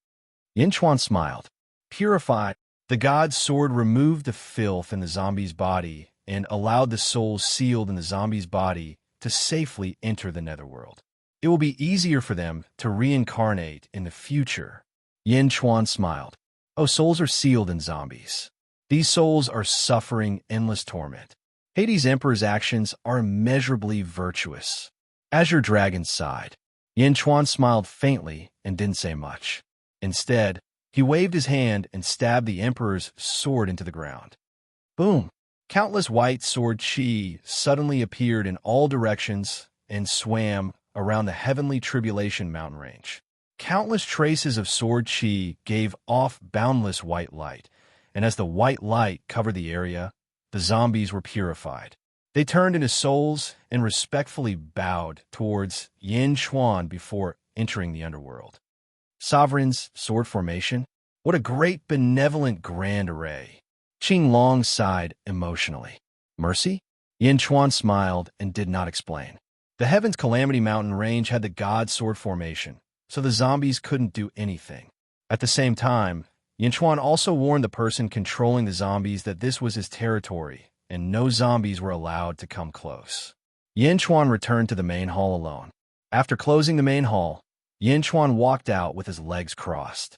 Yin Chuan smiled. Purified. The god's sword removed the filth in the zombie's body and allowed the souls sealed in the zombie's body to safely enter the netherworld. It will be easier for them to reincarnate in the future. Yin Chuan smiled. Oh, souls are sealed in zombies. These souls are suffering endless torment. Hades' Emperor's actions are immeasurably virtuous. Azure Dragon sighed. Yin Chuan smiled faintly and didn't say much. Instead, he waved his hand and stabbed the Emperor's sword into the ground. Boom! Countless white sword chi suddenly appeared in all directions and swam around the heavenly tribulation mountain range. Countless traces of sword chi gave off boundless white light, and as the white light covered the area, the zombies were purified. They turned into souls and respectfully bowed towards Yin Chuan before entering the underworld. Sovereign's sword formation? What a great benevolent grand array. Qing Long sighed emotionally. Mercy? Yin Chuan smiled and did not explain. The Heaven's Calamity Mountain Range had the god sword formation, so the zombies couldn't do anything. At the same time, Yin Chuan also warned the person controlling the zombies that this was his territory, and no zombies were allowed to come close. Yin Chuan returned to the main hall alone. After closing the main hall, Yin Chuan walked out with his legs crossed.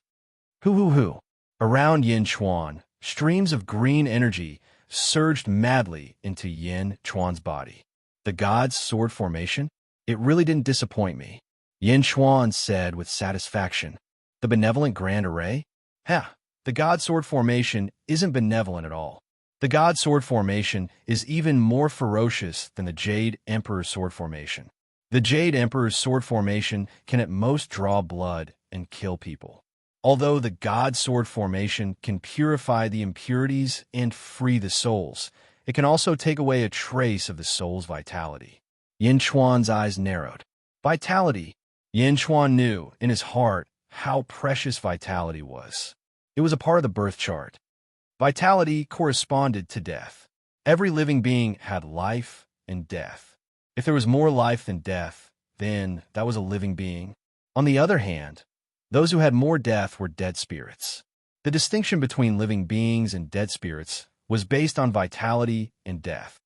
Hoo. Around Yin Chuan, streams of green energy surged madly into Yin Chuan's body. The god's sword formation? It really didn't disappoint me. Yin Chuan said with satisfaction. The benevolent grand array? The god sword formation isn't benevolent at all. The god sword formation is even more ferocious than the Jade Emperor sword formation. The Jade Emperor's sword formation can at most draw blood and kill people. Although the God Sword formation can purify the impurities and free the souls, it can also take away a trace of the soul's vitality. Yin Chuan's eyes narrowed. Vitality. Yin Chuan knew, in his heart, how precious vitality was. It was a part of the birth chart. Vitality corresponded to death. Every living being had life and death. If there was more life than death, then that was a living being. On the other hand, those who had more death were dead spirits. The distinction between living beings and dead spirits was based on vitality and death.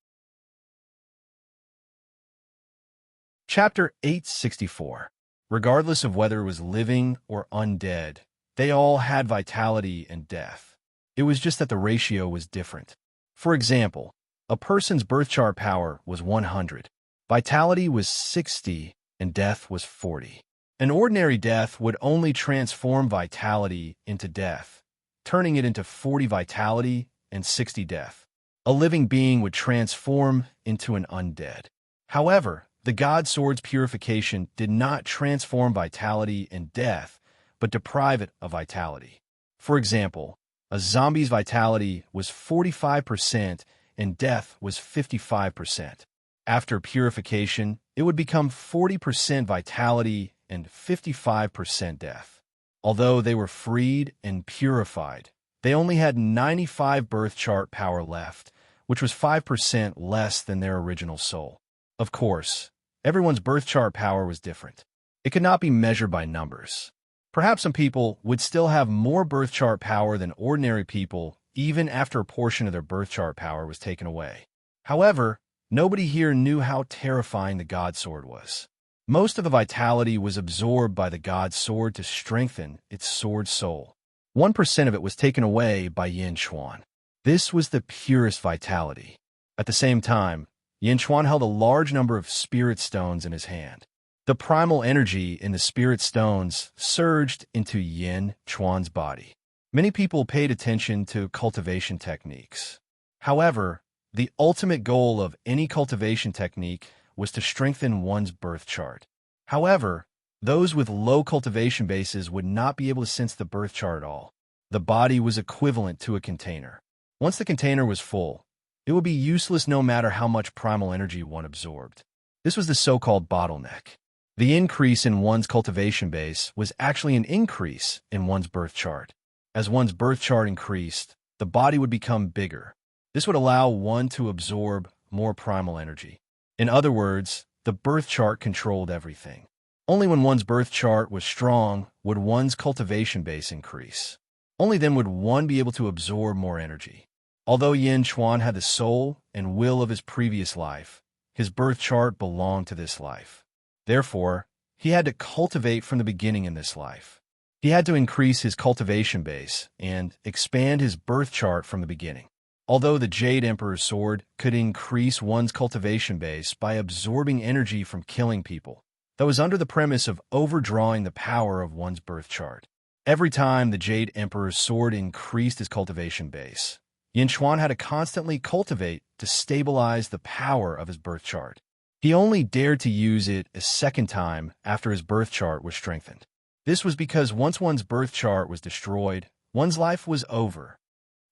Chapter 864. Regardless of whether it was living or undead, they all had vitality and death. It was just that the ratio was different. For example, a person's birth chart power was 100, vitality was 60, and death was 40. An ordinary death would only transform vitality into death, turning it into 40 vitality and 60 death. A living being would transform into an undead. However, the God Sword's purification did not transform vitality and death, but deprive it of vitality. For example, a zombie's vitality was 45% and death was 55%. After purification, it would become 40% vitality and 55% death. Although they were freed and purified, they only had 95 birth chart power left, which was 5% less than their original soul. Of course, everyone's birth chart power was different. It could not be measured by numbers. Perhaps some people would still have more birth chart power than ordinary people even after a portion of their birth chart power was taken away. However, nobody here knew how terrifying the God Sword was. Most of the vitality was absorbed by the God Sword to strengthen its sword soul. 1% of it was taken away by Yin Chuan. This was the purest vitality. At the same time, Yin Chuan held a large number of spirit stones in his hand. The primal energy in the spirit stones surged into Yin Chuan's body. Many people paid attention to cultivation techniques. However, the ultimate goal of any cultivation technique was to strengthen one's birth chart. However, those with low cultivation bases would not be able to sense the birth chart at all. The body was equivalent to a container. Once the container was full, it would be useless no matter how much primal energy one absorbed. This was the so-called bottleneck. The increase in one's cultivation base was actually an increase in one's birth chart. As one's birth chart increased, the body would become bigger. This would allow one to absorb more primal energy. In other words, the birth chart controlled everything. Only when one's birth chart was strong would one's cultivation base increase. Only then would one be able to absorb more energy. Although Yin Chuan had the soul and will of his previous life, his birth chart belonged to this life. Therefore, he had to cultivate from the beginning in this life. He had to increase his cultivation base and expand his birth chart from the beginning. Although the Jade Emperor's sword could increase one's cultivation base by absorbing energy from killing people, that was under the premise of overdrawing the power of one's birth chart. Every time the Jade Emperor's sword increased his cultivation base, Yin Chuan had to constantly cultivate to stabilize the power of his birth chart. He only dared to use it a second time after his birth chart was strengthened. This was because once one's birth chart was destroyed, one's life was over.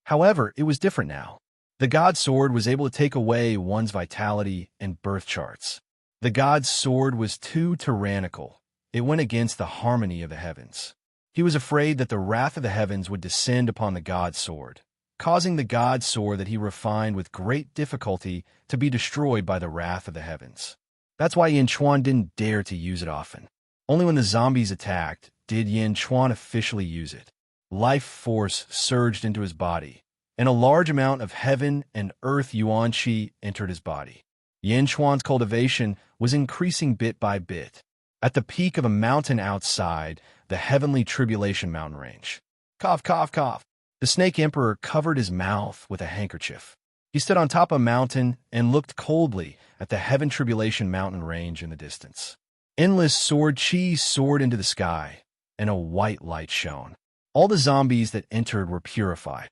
However, it was different now. The God Sword was able to take away one's vitality and birth charts. The God Sword was too tyrannical. It went against the harmony of the heavens. He was afraid that the wrath of the heavens would descend upon the God Sword, causing the God Sword that he refined with great difficulty to be destroyed by the wrath of the heavens. That's why Yin Chuan didn't dare to use it often. Only when the zombies attacked did Yin Chuan officially use it. Life force surged into his body, and a large amount of heaven and earth yuan qi entered his body. Yin Chuan's cultivation was increasing bit by bit. At the peak of a mountain outside, the heavenly tribulation mountain range. Cough, cough, cough. The Snake Emperor covered his mouth with a handkerchief. He stood on top of a mountain and looked coldly at the heaven tribulation mountain range in the distance. Endless sword chi soared into the sky, and a white light shone. All the zombies that entered were purified.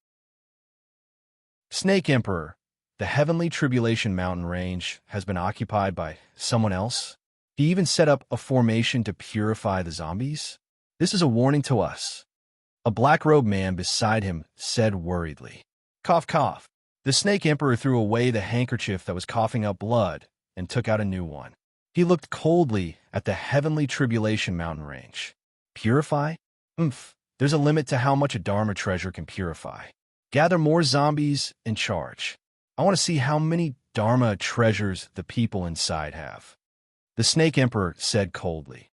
Snake Emperor, the heavenly tribulation mountain range has been occupied by someone else? He even set up a formation to purify the zombies. This is a warning to us. A black-robed man beside him said worriedly. Cough, cough. The Snake Emperor threw away the handkerchief that was coughing up blood and took out a new one. He looked coldly at the heavenly tribulation mountain range. Purify? There's a limit to how much a Dharma treasure can purify. Gather more zombies and charge. I want to see how many Dharma treasures the people inside have. The Snake Emperor said coldly.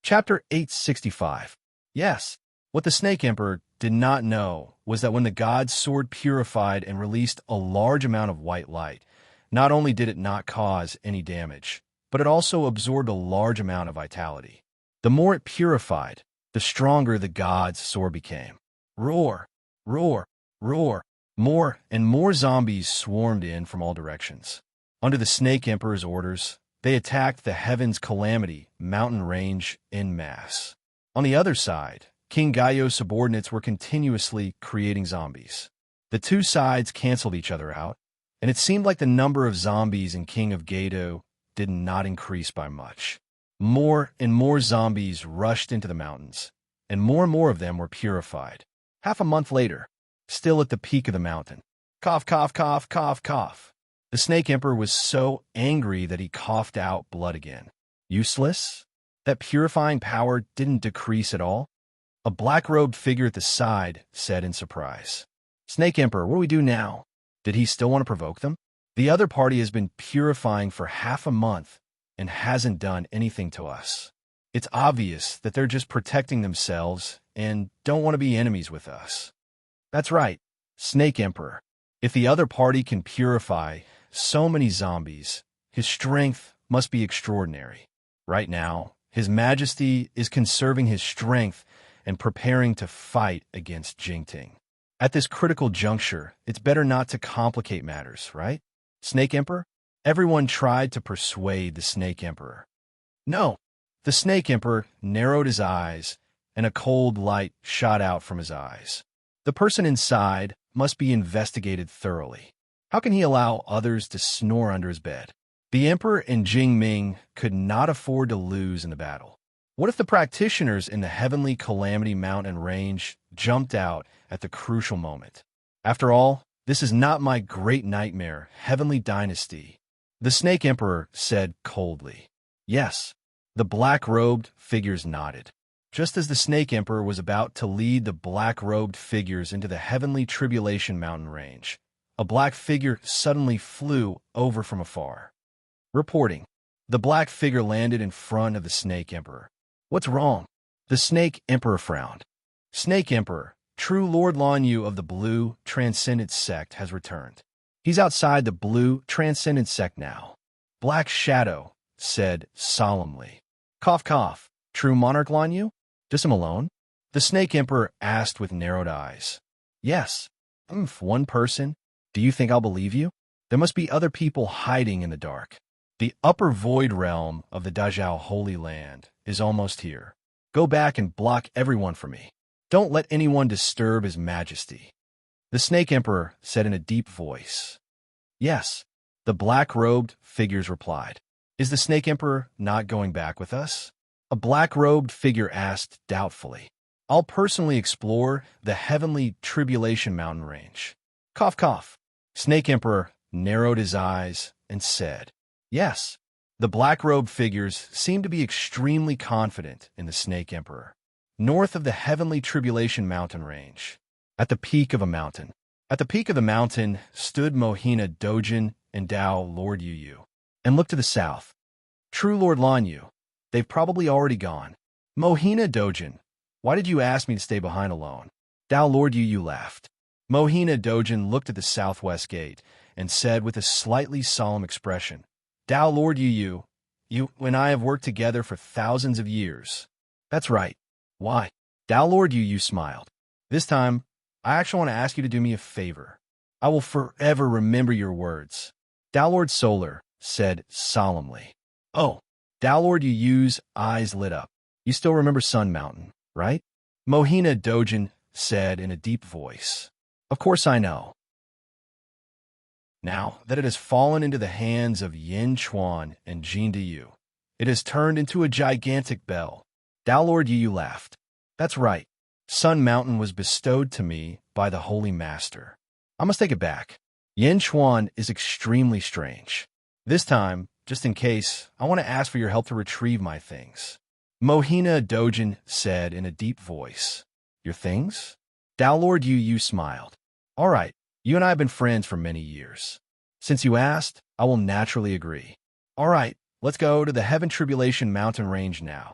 Chapter 865. Yes, what the Snake Emperor did not know was that when the god's sword purified and released a large amount of white light, not only did it not cause any damage, but it also absorbed a large amount of vitality. The more it purified, the stronger the god's sword became. Roar, roar, roar. More and more zombies swarmed in from all directions. Under the Snake Emperor's orders, they attacked the Heaven's Calamity mountain range en masse. On the other side, King Gaio's subordinates were continuously creating zombies. The two sides canceled each other out, and it seemed like the number of zombies in King of Gado did not increase by much. More and more zombies rushed into the mountains, and more of them were purified. Half a month later, still at the peak of the mountain. Cough, cough, cough, cough, cough. The Snake Emperor was so angry that he coughed out blood again. Useless? That purifying power didn't decrease at all? A black-robed figure at the side said in surprise. Snake Emperor, what do we do now? Did he still want to provoke them? The other party has been purifying for half a month and hasn't done anything to us. It's obvious that they're just protecting themselves and don't want to be enemies with us. That's right, Snake Emperor. If the other party can purify so many zombies, his strength must be extraordinary. Right now, His Majesty is conserving his strength and preparing to fight against Jingting. At this critical juncture, it's better not to complicate matters, right? Snake Emperor? Everyone tried to persuade the Snake Emperor. No. The Snake Emperor narrowed his eyes, and a cold light shot out from his eyes. The person inside must be investigated thoroughly. How can he allow others to snore under his bed? The Emperor and Jing Ming could not afford to lose in the battle. What if the practitioners in the Heavenly Calamity Mountain Range jumped out at the crucial moment? After all, this is not my great nightmare, Heavenly Dynasty. The Snake Emperor said coldly. Yes, the black-robed figures nodded. Just as the Snake Emperor was about to lead the black-robed figures into the Heavenly Tribulation Mountain Range, a black figure suddenly flew over from afar. Reporting. The black figure landed in front of the Snake Emperor. What's wrong? The Snake Emperor frowned. Snake Emperor, true Lord Lan Yu of the Blue Transcendent Sect has returned. He's outside the Blue Transcendent Sect now. Black Shadow said solemnly. Cough, cough. True Monarch Lan Yu? Just him alone? The Snake Emperor asked with narrowed eyes. Yes. One person? Do you think I'll believe you? There must be other people hiding in the dark. The upper void realm of the Dazhao Holy Land is almost here. Go back and block everyone for me. Don't let anyone disturb His Majesty. The Snake Emperor said in a deep voice. Yes, the black-robed figures replied. Is the Snake Emperor not going back with us? A black-robed figure asked doubtfully. I'll personally explore the Heavenly Tribulation Mountain Range. Cough, cough. Snake Emperor narrowed his eyes and said, yes. The black-robed figures seemed to be extremely confident in the Snake Emperor. North of the Heavenly Tribulation Mountain Range, at the peak of a mountain. At the peak of the mountain stood Mohina Dojin and Dao Lord Yu, and looked to the south. True Lord Lan Yu, they've probably already gone. Mohina Dojin, why did you ask me to stay behind alone? Dao Lord Yu laughed. Mohina Dojin looked at the southwest gate and said with a slightly solemn expression, Dao Lord Yu, you and I have worked together for thousands of years. That's right. Why? Dao Lord Yu smiled. This time, I actually want to ask you to do me a favor. I will forever remember your words. Dao Lord Solar said solemnly. Oh, Dao Lord Yu's eyes lit up. You still remember Sun Mountain, right? Mohina Dojin said in a deep voice. Of course I know. Now that it has fallen into the hands of Yin Chuan and Jin Yu, it has turned into a gigantic bell. Tao Lord Yu laughed. That's right. Sun Mountain was bestowed to me by the Holy Master. I must take it back. Yin Chuan is extremely strange. This time, just in case, I want to ask for your help to retrieve my things. Mohina Dojin said in a deep voice. Your things? Tao Lord Yu smiled. All right, you and I have been friends for many years. Since you asked, I will naturally agree. All right, let's go to the Heaven Tribulation Mountain Range now.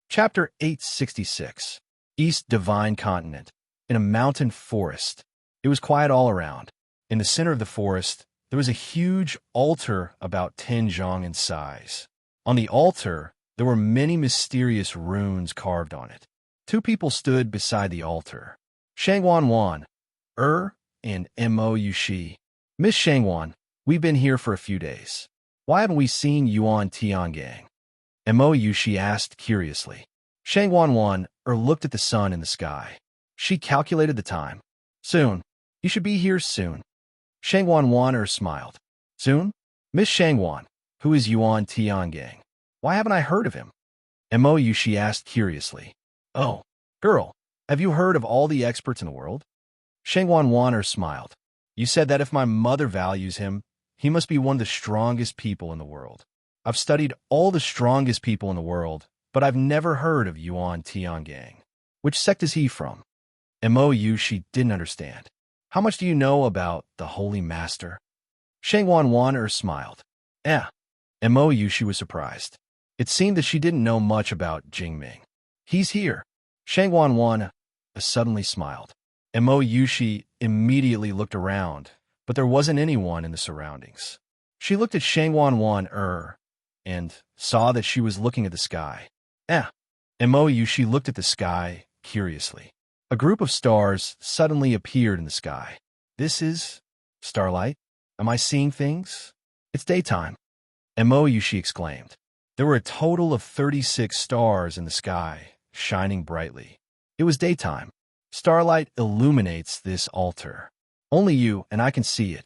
Chapter 866. East Divine Continent. In a mountain forest. It was quiet all around. In the center of the forest, there was a huge altar about 10 zhang in size. On the altar, there were many mysterious runes carved on it. Two people stood beside the altar. Shangwan Wan, and Mo Yushi. Miss Shangwan, we've been here for a few days. Why haven't we seen Yuan Tiangang? Mo Yushi asked curiously. Shangwan Wan looked at the sun in the sky. She calculated the time. Soon. You should be here soon. Shangwan Wan smiled. Soon? Miss Shangwan, who is Yuan Tiangang? Why haven't I heard of him? Mo Yushi asked curiously. Oh, girl, have you heard of all the experts in the world? Shangwan Wan smiled. You said that if my mother values him, he must be one of the strongest people in the world. I've studied all the strongest people in the world, but I've never heard of Yuan Tiangang. Which sect is he from? Mo Yushi didn't understand. How much do you know about the Holy Master? Shangwan Wan smiled. Mo Yushi was surprised. It seemed that she didn't know much about Jingming. He's here. Shangwan Wan suddenly smiled. Mo Yushi immediately looked around, but there wasn't anyone in the surroundings. She looked at Shangwan Wan and saw that she was looking at the sky. Mo Yushi looked at the sky curiously. A group of stars suddenly appeared in the sky. This is starlight? Am I seeing things? It's daytime. Mo Yushi exclaimed. There were a total of 36 stars in the sky, shining brightly. It was daytime. Starlight illuminates this altar. Only you and I can see it.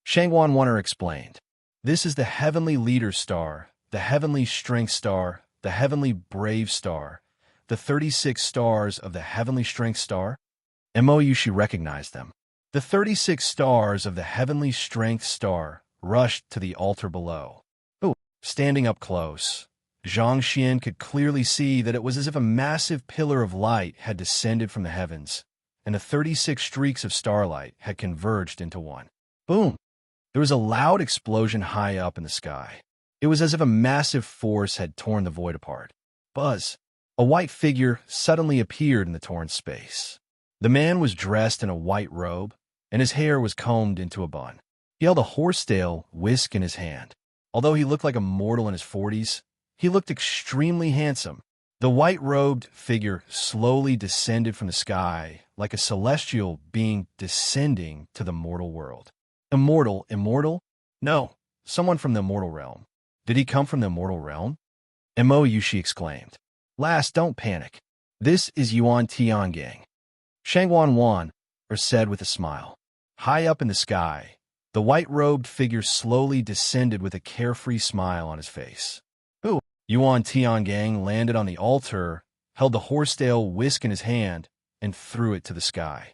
Shangwan Wan explained. This is the heavenly leader star, the heavenly strength star, the heavenly brave star, the 36 stars of the heavenly strength star. Mo Yushi recognized them. The 36 stars of the heavenly strength star rushed to the altar below. Standing up close, Zhang Xian could clearly see that it was as if a massive pillar of light had descended from the heavens, and the 36 streaks of starlight had converged into one. Boom! There was a loud explosion high up in the sky. It was as if a massive force had torn the void apart. Buzz! A white figure suddenly appeared in the torn space. The man was dressed in a white robe, and his hair was combed into a bun. He held a horsetail whisk in his hand. Although he looked like a mortal in his 40s, he looked extremely handsome. The white-robed figure slowly descended from the sky like a celestial being descending to the mortal world. Immortal? No, someone from the immortal realm. Did he come from the immortal realm? Mo Yushi exclaimed. Last, don't panic. This is Yuan Tiangang. Shangwan Wan said with a smile. High up in the sky, the white-robed figure slowly descended with a carefree smile on his face. Yuan Tiangang landed on the altar, held the horsetail whisk in his hand, and threw it to the sky.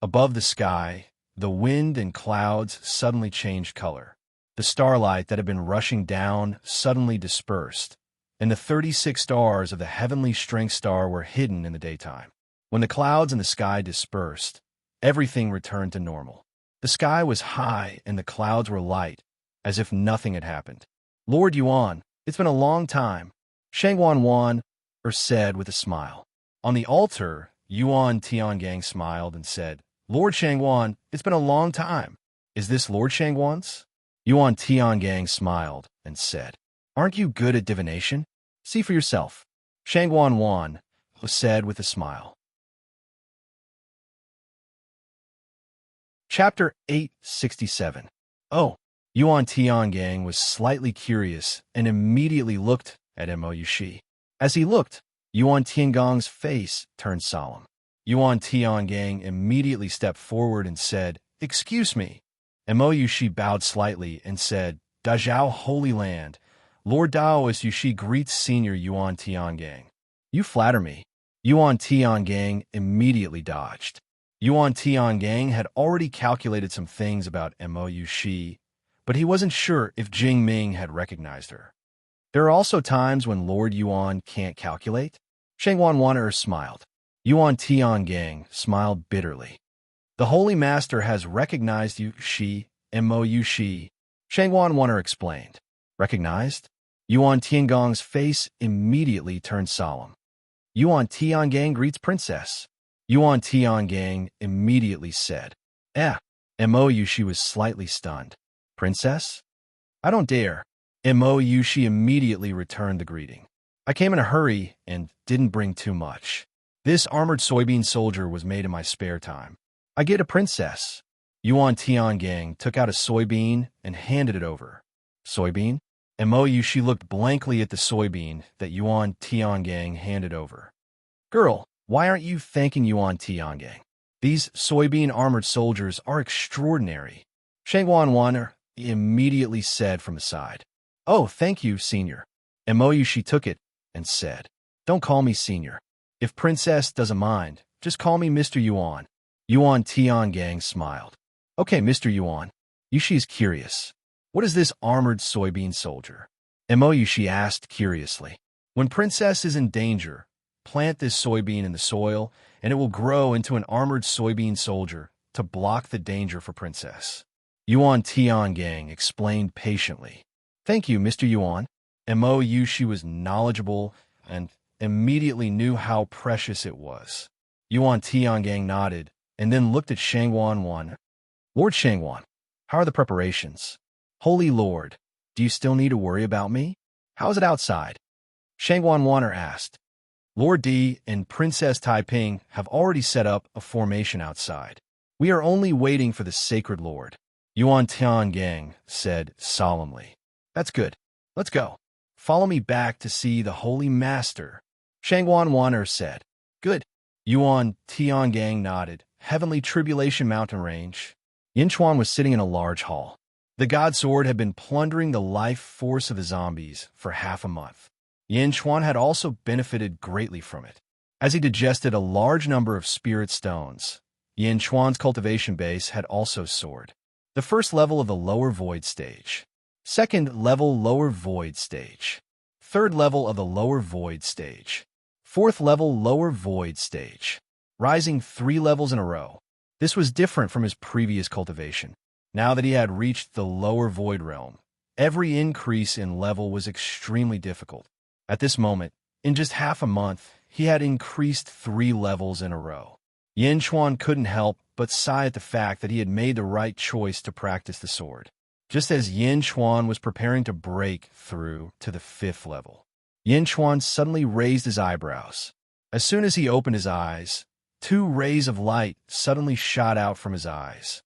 Above the sky, the wind and clouds suddenly changed color. The starlight that had been rushing down suddenly dispersed, and the 36 stars of the heavenly strength star were hidden in the daytime. When the clouds in the sky dispersed, everything returned to normal. The sky was high and the clouds were light, as if nothing had happened. Lord Yuan, it's been a long time, Shangwan Wan said with a smile. On the altar, Yuan Tiangang smiled and said, Lord Shangwan, it's been a long time. Is this Lord Shangwan's? Yuan Tiangang smiled and said, Aren't you good at divination? See for yourself. Shangwan Wan said with a smile. Chapter 867. Yuan Tiangang was slightly curious and immediately looked at Mo Yushi. As he looked, Yuan Tiangang's face turned solemn. Yuan Tiangang immediately stepped forward and said, "Excuse me." Mo Yushi bowed slightly and said, "Dazhao Holy Land, Lord Daoist Yushi greets Senior Yuan Tiangang." "You flatter me." Yuan Tiangang immediately dodged. Yuan Tiangang had already calculated some things about Mo Yushi, but he wasn't sure if Jing Ming had recognized her. There are also times when Lord Yuan can't calculate. Shang Wanwaner smiled. Yuan Tiangang smiled bitterly. "The Holy Master has recognized you, Shi, Mo Yushi," Shang Wanwaner explained. "Recognized?" Yuan Tiangong's face immediately turned solemn. "Yuan Tiangang greets Princess." Yuan Tiangang immediately said. Mo Yushi was slightly stunned. "Princess? I don't dare." Mo Yushi immediately returned the greeting. "I came in a hurry and didn't bring too much. This armored soybean soldier was made in my spare time. I get a princess." Yuan Tiangang took out a soybean and handed it over. "Soybean?" Mo Yushi looked blankly at the soybean that Yuan Tiangang handed over. "Girl, why aren't you thanking Yuan Tiangang? These soybean armored soldiers are extraordinary," Shang Wanwaner immediately said from the side. "Oh, thank you, Senior." Mo Yushi took it and said, "Don't call me Senior. If Princess doesn't mind, just call me Mr. Yuan." Yuan Tiangang smiled. "Okay, Mr. Yuan." Yushi is curious. "What is this armored soybean soldier?" Mo Yushi asked curiously. "When Princess is in danger, plant this soybean in the soil, and it will grow into an armored soybean soldier to block the danger for Princess." Yuan Tiangang explained patiently. "Thank you, Mr. Yuan." Mo Yushi was knowledgeable and immediately knew how precious it was. Yuan Tiangang nodded and then looked at Shang Wanwan. "Lord Shangwan, how are the preparations?" "Holy Lord, do you still need to worry about me? How is it outside?" Shang Wanwaner asked. "Lord Di and Princess Taiping have already set up a formation outside. We are only waiting for the sacred Lord," Yuan Tiangang said solemnly. "That's good. Let's go. Follow me back to see the Holy Master," Shang Wanwaner said. "Good." Yuan Tiangang nodded. Heavenly Tribulation Mountain Range. Yinchuan was sitting in a large hall. The God Sword had been plundering the life force of the zombies for half a month. Yinchuan had also benefited greatly from it. As he digested a large number of spirit stones, Yinchuan's cultivation base had also soared. The first level of the lower void stage. Second level lower void stage. Third level of the lower void stage. Fourth level lower void stage. Rising 3 levels in a row. This was different from his previous cultivation. Now that he had reached the lower void realm, every increase in level was extremely difficult. At this moment, in just half a month, he had increased 3 levels in a row. Yinchuan couldn't help but sigh at the fact that he had made the right choice to practice the sword. Just as Yinchuan was preparing to break through to the 5th level, Yinchuan suddenly raised his eyebrows. As soon as he opened his eyes, 2 rays of light suddenly shot out from his eyes.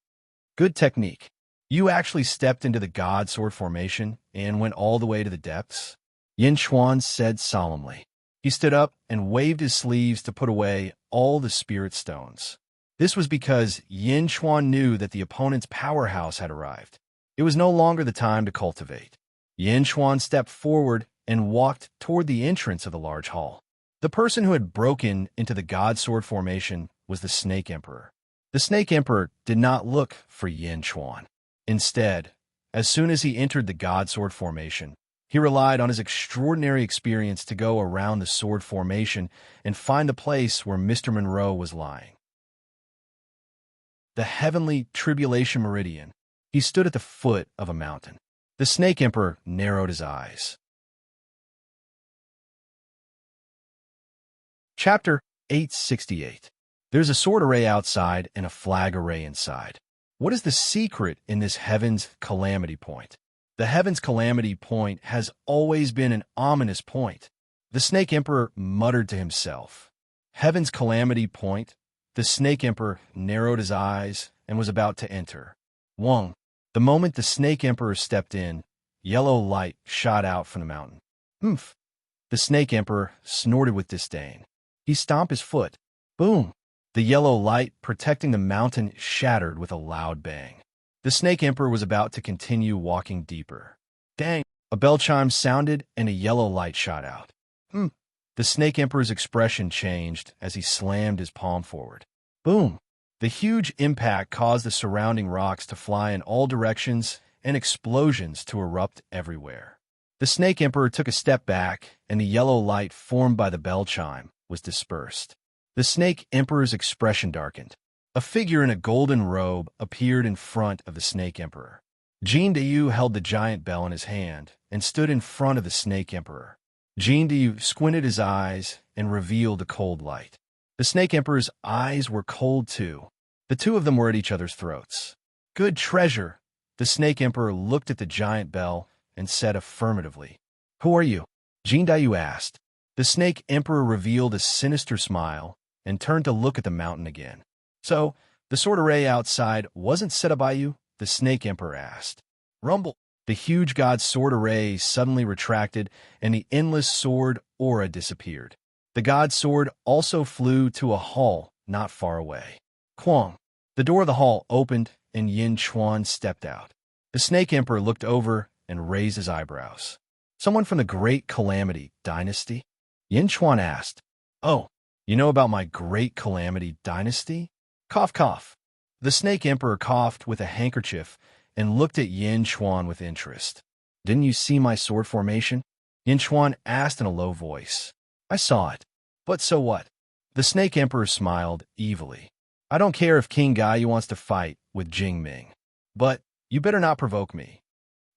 "Good technique. You actually stepped into the God Sword formation and went all the way to the depths," Yinchuan said solemnly. He stood up and waved his sleeves to put away all the spirit stones. This was because Yinchuan knew that the opponent's powerhouse had arrived. It was no longer the time to cultivate. Yinchuan stepped forward and walked toward the entrance of the large hall. The person who had broken into the God Sword formation was the Snake Emperor. The Snake Emperor did not look for Yinchuan. Instead, as soon as he entered the God Sword formation, he relied on his extraordinary experience to go around the sword formation and find the place where Mr. Monroe was lying. The Heavenly Tribulation Meridian. He stood at the foot of a mountain. The Snake Emperor narrowed his eyes. Chapter 868. There's a sword array outside and a flag array inside. What is the secret in this Heaven's Calamity Point? The Heaven's Calamity Point has always been an ominous point. The Snake Emperor muttered to himself. Heaven's Calamity Point. The Snake Emperor narrowed his eyes and was about to enter. Wong. The moment the Snake Emperor stepped in, yellow light shot out from the mountain. Oomph. The Snake Emperor snorted with disdain. He stomped his foot. Boom. The yellow light protecting the mountain shattered with a loud bang. The Snake Emperor was about to continue walking deeper. Dang! A bell chime sounded and a yellow light shot out. The Snake Emperor's expression changed as he slammed his palm forward. Boom! The huge impact caused the surrounding rocks to fly in all directions and explosions to erupt everywhere. The Snake Emperor took a step back, and the yellow light formed by the bell chime was dispersed. The Snake Emperor's expression darkened. A figure in a golden robe appeared in front of the Snake Emperor. Rendezvous held the giant bell in his hand and stood in front of the Snake Emperor. Rendezvous squinted his eyes and revealed a cold light. The Snake Emperor's eyes were cold too. The two of them were at each other's throats. Good treasure! The Snake Emperor looked at the giant bell and said affirmatively. Who are you? Rendezvous asked. The Snake Emperor revealed a sinister smile and turned to look at the mountain again. So, the sword array outside wasn't set up by you? The Snake Emperor asked. Rumble! The huge god's sword array suddenly retracted, and the endless sword aura disappeared. The god's sword also flew to a hall not far away. Quang! The door of the hall opened, and Yin Chuan stepped out. The Snake Emperor looked over and raised his eyebrows. Someone from the Great Calamity Dynasty? Yin Chuan asked. Oh, you know about my Great Calamity Dynasty? Cough, cough. The Snake Emperor coughed with a handkerchief and looked at Yin Chuan with interest. Didn't you see my sword formation? Yin Chuan asked in a low voice. I saw it. But so what? The Snake Emperor smiled evilly. I don't care if King Gaiyu wants to fight with Jing Ming. But you better not provoke me.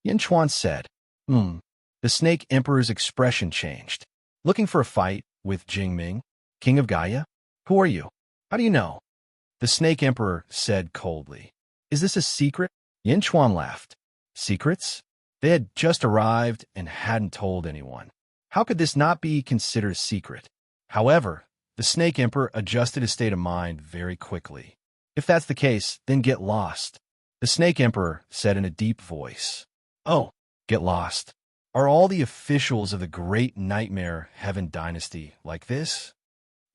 Yin Chuan said. The Snake Emperor's expression changed. Looking for a fight with Jing Ming, King of Gaia? Who are you? How do you know? The Snake Emperor said coldly. Is this a secret? Yin Chuan laughed. Secrets? They had just arrived and hadn't told anyone. How could this not be considered a secret? However, the Snake Emperor adjusted his state of mind very quickly. If that's the case, then get lost. The Snake Emperor said in a deep voice. Oh, get lost. Are all the officials of the Great Nightmare Heaven Dynasty like this?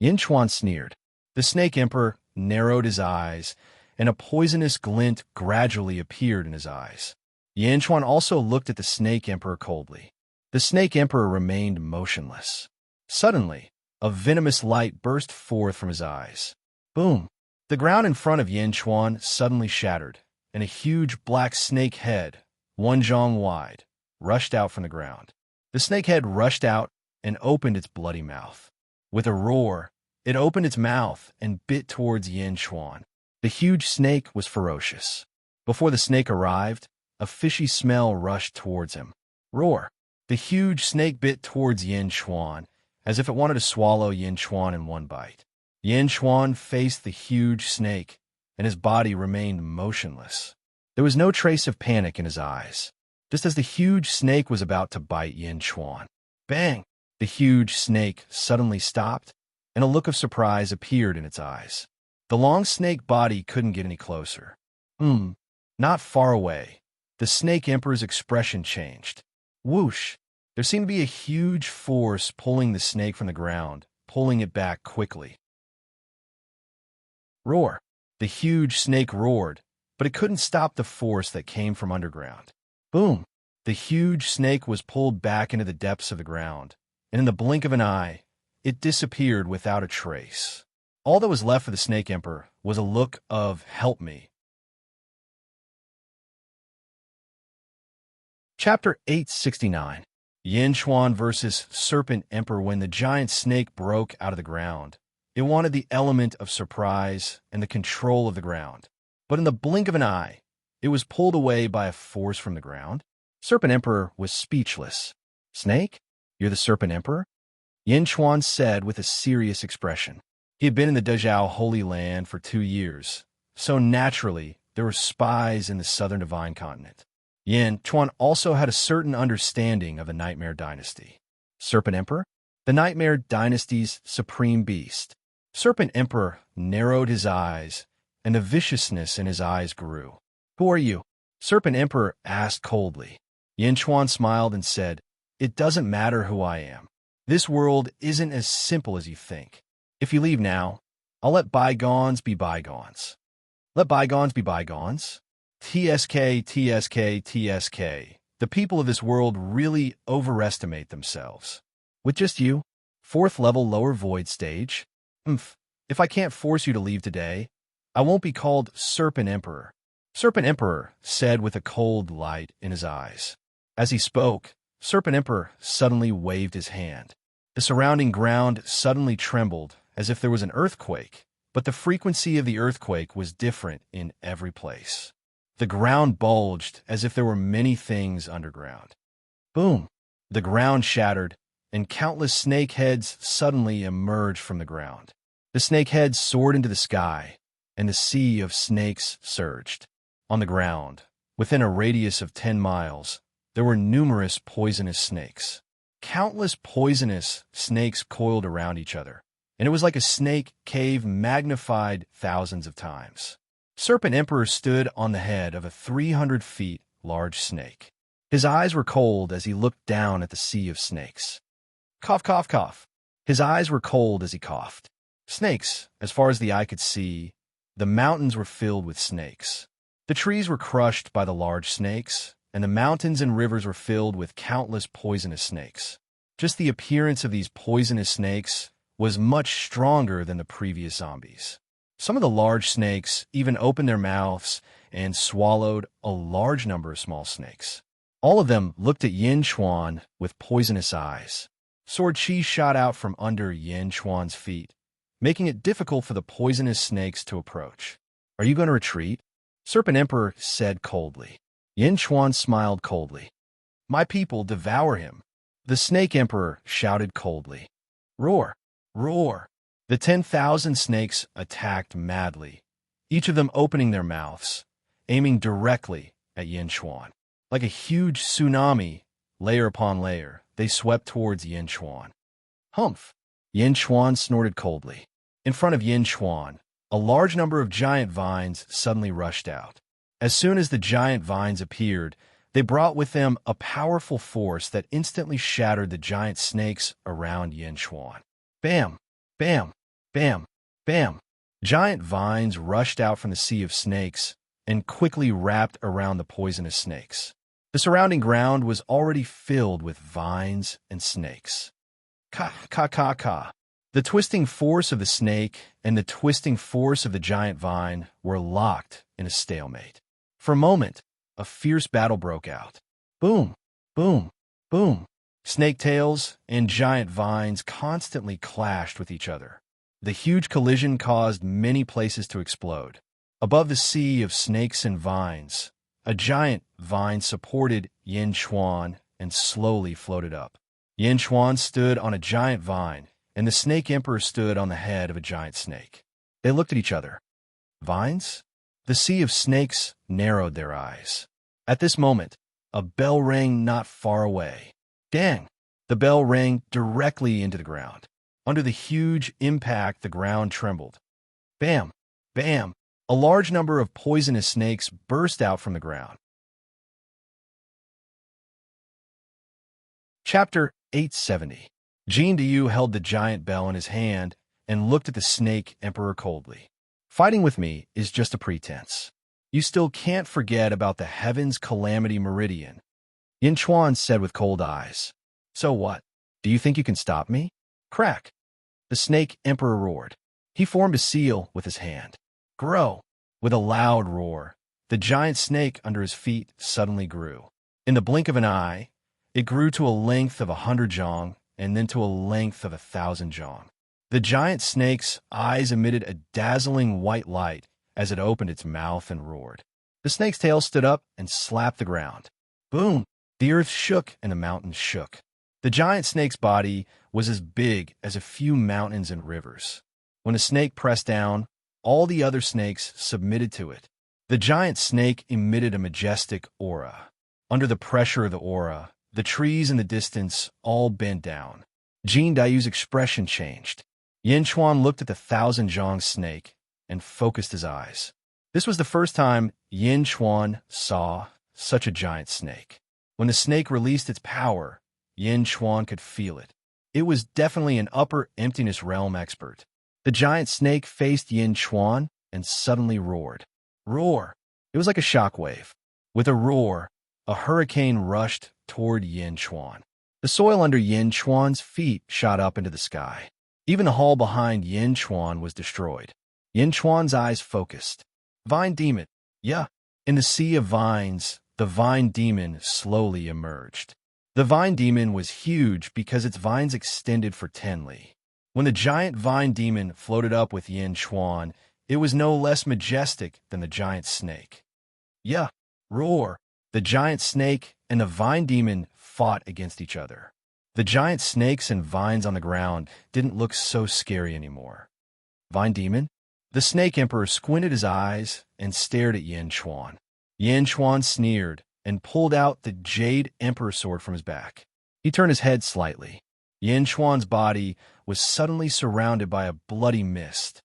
Yin Chuan sneered. The Snake Emperor narrowed his eyes, and a poisonous glint gradually appeared in his eyes. Yin Chuan also looked at the Snake Emperor coldly. The Snake Emperor remained motionless. Suddenly, a venomous light burst forth from his eyes. Boom! The ground in front of Yin Chuan suddenly shattered, and a huge black snake head, 1 zhong wide, rushed out from the ground. The snake head rushed out and opened its bloody mouth. With a roar, it opened its mouth and bit towards Yin Chuan. The huge snake was ferocious. Before the snake arrived, a fishy smell rushed towards him. Roar! The huge snake bit towards Yin Chuan, as if it wanted to swallow Yin Chuan in one bite. Yin Chuan faced the huge snake, and his body remained motionless. There was no trace of panic in his eyes, just as the huge snake was about to bite Yin Chuan. Bang! The huge snake suddenly stopped, and a look of surprise appeared in its eyes. The long snake body couldn't get any closer. Not far away. The Snake Emperor's expression changed. Whoosh! There seemed to be a huge force pulling the snake from the ground, pulling it back quickly. Roar! The huge snake roared, but it couldn't stop the force that came from underground. Boom! The huge snake was pulled back into the depths of the ground, and in the blink of an eye, it disappeared without a trace. All that was left for the Snake Emperor was a look of "Help me." Chapter 869. Yin Chuan versus Serpent Emperor. When the giant snake broke out of the ground, it wanted the element of surprise and the control of the ground. But in the blink of an eye, it was pulled away by a force from the ground. Serpent Emperor was speechless. Snake? You're the Serpent Emperor? Yin Chuan said with a serious expression. He had been in the Dezhou Holy Land for 2 years, so naturally there were spies in the southern Divine Continent. Yin Chuan also had a certain understanding of the Nightmare Dynasty. Serpent Emperor? The Nightmare Dynasty's supreme beast. Serpent Emperor narrowed his eyes, and the viciousness in his eyes grew. Who are you? Serpent Emperor asked coldly. Yin Chuan smiled and said, It doesn't matter who I am. This world isn't as simple as you think. If you leave now, I'll let bygones be bygones. Let bygones be bygones. TSK, TSK, TSK. The people of this world really overestimate themselves. With just you, 4th level lower void stage. If I can't force you to leave today, I won't be called Serpent Emperor. Serpent Emperor said with a cold light in his eyes. As he spoke, Serpent Emperor suddenly waved his hand. The surrounding ground suddenly trembled as if there was an earthquake, but the frequency of the earthquake was different in every place. The ground bulged as if there were many things underground. Boom! The ground shattered, and countless snake heads suddenly emerged from the ground. The snake heads soared into the sky, and the sea of snakes surged. On the ground, within a radius of 10 miles, there were numerous poisonous snakes. Countless poisonous snakes coiled around each other, and it was like a snake cave magnified thousands of times. Serpent Emperor stood on the head of a 300 feet large snake. His eyes were cold as he looked down at the sea of snakes. Cough, cough, cough. His eyes were cold as he coughed. Snakes, as far as the eye could see, the mountains were filled with snakes. The trees were crushed by the large snakes, and the mountains and rivers were filled with countless poisonous snakes. Just the appearance of these poisonous snakes was much stronger than the previous zombies. Some of the large snakes even opened their mouths and swallowed a large number of small snakes. All of them looked at Yin Chuan with poisonous eyes. Sword chi shot out from under Yin Chuan's feet, making it difficult for the poisonous snakes to approach. Are you going to retreat? Serpent Emperor said coldly. Yin Chuan smiled coldly. My people devour him. The Snake Emperor shouted coldly. Roar! Roar! The 10,000 snakes attacked madly, each of them opening their mouths, aiming directly at Yin Chuan. Like a huge tsunami, layer upon layer, they swept towards Yin Chuan. Humph! Yin Chuan snorted coldly. In front of Yin Chuan, a large number of giant vines suddenly rushed out. As soon as the giant vines appeared, they brought with them a powerful force that instantly shattered the giant snakes around Yin Chuan. Bam! Bam! Bam! Bam! Giant vines rushed out from the sea of snakes and quickly wrapped around the poisonous snakes. The surrounding ground was already filled with vines and snakes. Ka, ka, ka, ka. The twisting force of the snake and the twisting force of the giant vine were locked in a stalemate. For a moment, a fierce battle broke out. Boom, boom, boom. Snake tails and giant vines constantly clashed with each other. The huge collision caused many places to explode. Above the sea of snakes and vines, a giant vine supported Yin Chuan and slowly floated up. Yin Chuan stood on a giant vine, and the Snake Emperor stood on the head of a giant snake. They looked at each other. Vines? The sea of snakes narrowed their eyes. At this moment, a bell rang not far away. Dang! The bell rang directly into the ground. Under the huge impact, the ground trembled. Bam! Bam! A large number of poisonous snakes burst out from the ground. Chapter 870. Jin Diyu held the giant bell in his hand and looked at the Snake Emperor coldly. Fighting with me is just a pretense. You still can't forget about the Heaven's Calamity Meridian. Yin Chuan said with cold eyes. So what? Do you think you can stop me? Crack! The Snake Emperor roared. He formed a seal with his hand. Grow! With a loud roar, the giant snake under his feet suddenly grew. In the blink of an eye, it grew to a length of 100 zhong and then to a length of 1,000 zhong. The giant snake's eyes emitted a dazzling white light as it opened its mouth and roared. The snake's tail stood up and slapped the ground. Boom! The earth shook and the mountains shook. The giant snake's body was as big as a few mountains and rivers. When the snake pressed down, all the other snakes submitted to it. The giant snake emitted a majestic aura. Under the pressure of the aura, the trees in the distance all bent down. Jin Dayu's expression changed. Yin Chuan looked at the 1,000 zhong snake and focused his eyes. This was the first time Yin Chuan saw such a giant snake. When the snake released its power, Yin Chuan could feel it. It was definitely an upper emptiness realm expert. The giant snake faced Yin Chuan and suddenly roared. Roar! It was like a shockwave. With a roar, a hurricane rushed toward Yin Chuan. The soil under Yin Chuan's feet shot up into the sky. Even the hall behind Yin Chuan was destroyed. Yin Chuan's eyes focused. Vine demon. Yeah. In the sea of vines, the vine demon slowly emerged. The vine demon was huge because its vines extended for 10 li. When the giant vine demon floated up with Yin Chuan, it was no less majestic than the giant snake. Yeah. Roar! The giant snake and the vine demon fought against each other. The giant snakes and vines on the ground didn't look so scary anymore. Vine demon? The snake emperor squinted his eyes and stared at Yin Chuan. Yin Chuan sneered and pulled out the jade emperor sword from his back. He turned his head slightly. Yin Chuan's body was suddenly surrounded by a bloody mist.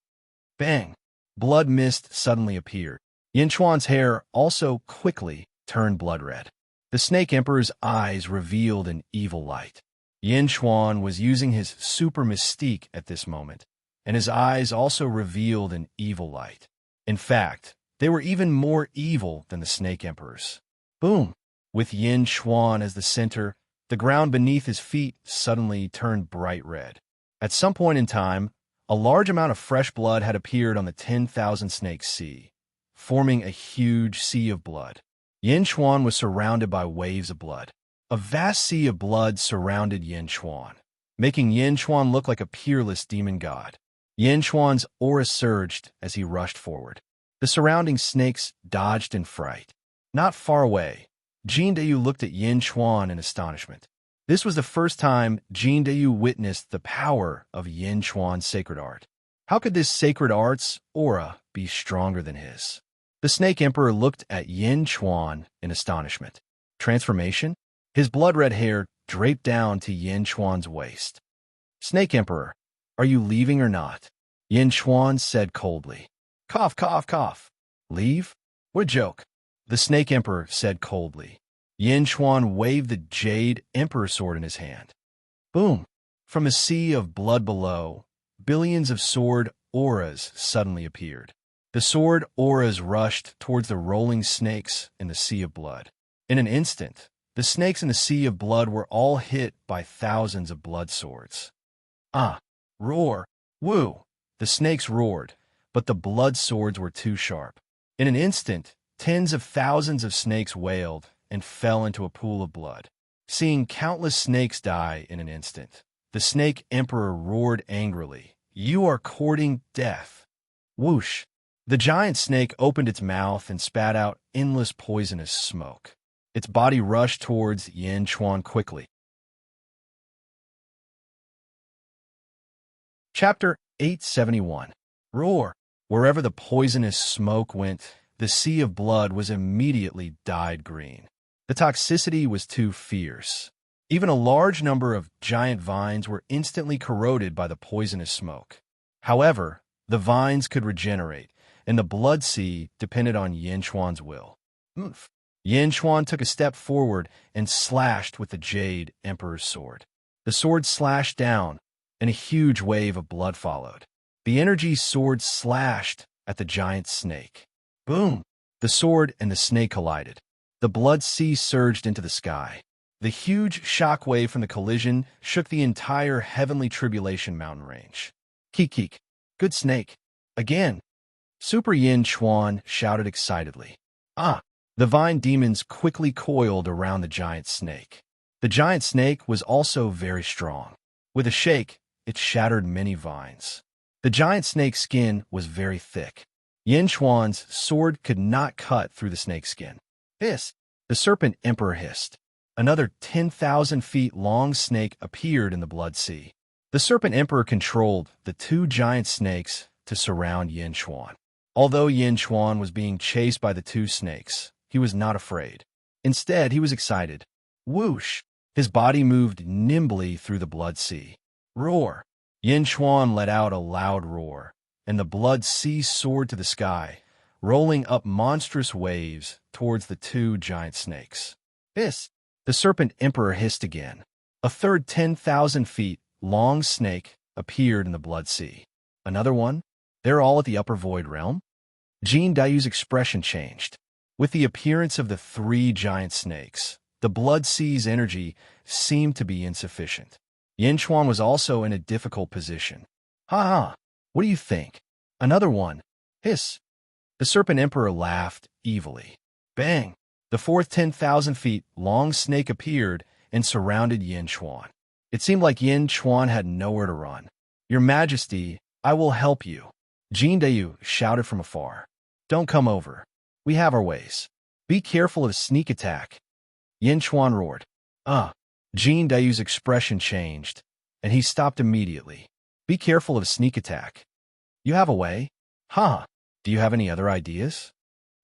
Bang! Blood mist suddenly appeared. Yin Chuan's hair also quickly turned blood red. The snake emperor's eyes revealed an evil light. Yin Chuan was using his super mystique at this moment, and his eyes also revealed an evil light. In fact, they were even more evil than the snake emperor's. Boom! With Yin Chuan as the center, the ground beneath his feet suddenly turned bright red. At some point in time, a large amount of fresh blood had appeared on the 10,000 Snake Sea, forming a huge sea of blood. Yin Chuan was surrounded by waves of blood. A vast sea of blood surrounded Yin Chuan, making Yin Chuan look like a peerless demon god. Yin Chuan's aura surged as he rushed forward. The surrounding snakes dodged in fright. Not far away, Jin Dayu looked at Yin Chuan in astonishment. This was the first time Jin Dayu witnessed the power of Yin Chuan's sacred art. How could this sacred art's aura be stronger than his? The Snake Emperor looked at Yin Chuan in astonishment. Transformation? His blood-red hair draped down to Yin Chuan's waist. Snake Emperor, are you leaving or not? Yin Chuan said coldly. Cough, cough, cough. Leave? What a joke. The Snake Emperor said coldly. Yin Chuan waved the Jade Emperor sword in his hand. Boom! From a sea of blood below, billions of sword auras suddenly appeared. The sword auras rushed towards the rolling snakes in the sea of blood. In an instant, the snakes in the sea of blood were all hit by thousands of blood swords. Ah! Roar! Woo! The snakes roared, but the blood swords were too sharp. In an instant, tens of thousands of snakes wailed and fell into a pool of blood. Seeing countless snakes die in an instant, the Snake Emperor roared angrily, "You are courting death." Whoosh! The giant snake opened its mouth and spat out endless poisonous smoke. Its body rushed towards Yin Chuan quickly. Chapter 871. Roar! Wherever the poisonous smoke went, the sea of blood was immediately dyed green. The toxicity was too fierce. Even a large number of giant vines were instantly corroded by the poisonous smoke. However, the vines could regenerate, and the blood sea depended on Yin Chuan's will. Oomph! Yin Chuan took a step forward and slashed with the Jade Emperor's sword. The sword slashed down, and a huge wave of blood followed. The energy sword slashed at the giant snake. Boom! The sword and the snake collided. The blood sea surged into the sky. The huge shock wave from the collision shook the entire Heavenly Tribulation mountain range. Keek keek. Good snake. Again. Super Yin Chuan shouted excitedly. Ah! The vine demons quickly coiled around the giant snake. The giant snake was also very strong. With a shake, it shattered many vines. The giant snake's skin was very thick. Yin Chuan's sword could not cut through the snake's skin. Hiss! The Serpent Emperor hissed. Another 10,000 feet long snake appeared in the blood sea. The Serpent Emperor controlled the two giant snakes to surround Yin Chuan. Although Yin Chuan was being chased by the two snakes, he was not afraid. Instead, he was excited. Whoosh! His body moved nimbly through the blood sea. Roar! Yin Chuan let out a loud roar, and the blood sea soared to the sky, rolling up monstrous waves towards the two giant snakes. Hiss! The Serpent Emperor hissed again. A third 10,000 feet long snake appeared in the blood sea. Another one? They're all at the upper void realm? Jin Dayu's expression changed. With the appearance of the three giant snakes, the Blood Sea's energy seemed to be insufficient. Yin Chuan was also in a difficult position. Ha ha! What do you think? Another one. Hiss! The Serpent Emperor laughed evilly. Bang! The fourth 10,000 feet long snake appeared and surrounded Yin Chuan. It seemed like Yin Chuan had nowhere to run. Your Majesty, I will help you. Jin Dayu shouted from afar. Don't come over. We have our ways. Be careful of sneak attack. Yin Chuan roared. Jin Dayu's expression changed, and he stopped immediately. Be careful of sneak attack. You have a way? Huh. Do you have any other ideas?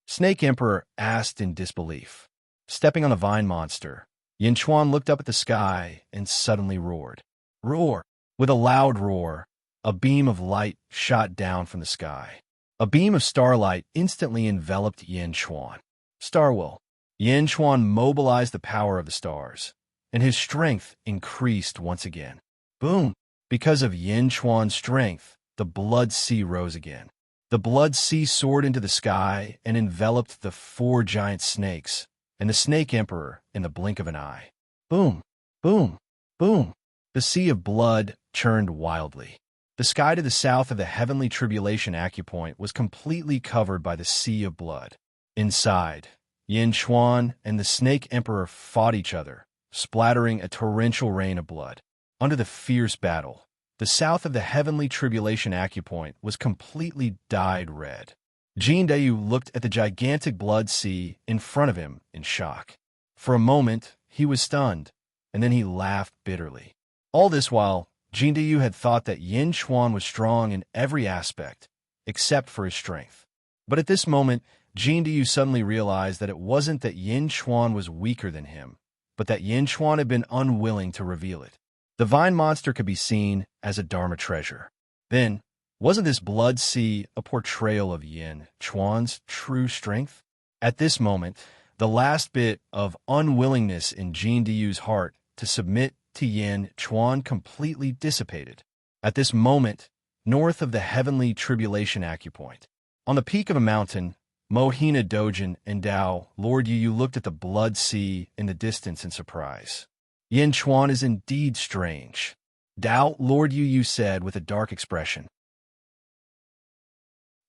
Snake Emperor asked in disbelief. Stepping on a vine monster, Yin Chuan looked up at the sky and suddenly roared. Roar! With a loud roar, a beam of light shot down from the sky. A beam of starlight instantly enveloped Yin Chuan. Starwill. Yin Chuan mobilized the power of the stars, and his strength increased once again. Boom! Because of Yin Chuan's strength, the Blood Sea rose again. The Blood Sea soared into the sky and enveloped the four giant snakes and the Snake Emperor in the blink of an eye. Boom! Boom! Boom! The sea of blood churned wildly. The sky to the south of the heavenly tribulation acupoint was completely covered by the sea of blood. Inside, Yin Chuan and the Snake Emperor fought each other, splattering a torrential rain of blood. Under the fierce battle, the south of the heavenly tribulation acupoint was completely dyed red. Jin Dayu looked at the gigantic blood sea in front of him in shock. For a moment, he was stunned, and then he laughed bitterly. All this while, Jin Dayu had thought that Yin Chuan was strong in every aspect, except for his strength. But at this moment, Jin Dayu suddenly realized that it wasn't that Yin Chuan was weaker than him, but that Yin Chuan had been unwilling to reveal it. The vine monster could be seen as a Dharma treasure. Then, wasn't this blood sea a portrayal of Yin Chuan's true strength? At this moment, the last bit of unwillingness in Jin Dayu's heart to submit to Yin Chuan completely dissipated. At this moment, north of the heavenly tribulation acupoint, on the peak of a mountain, Mohina Dojin and Dao, Lord Yu looked at the blood sea in the distance in surprise. Yin Chuan is indeed strange, Dao, Lord Yu said with a dark expression.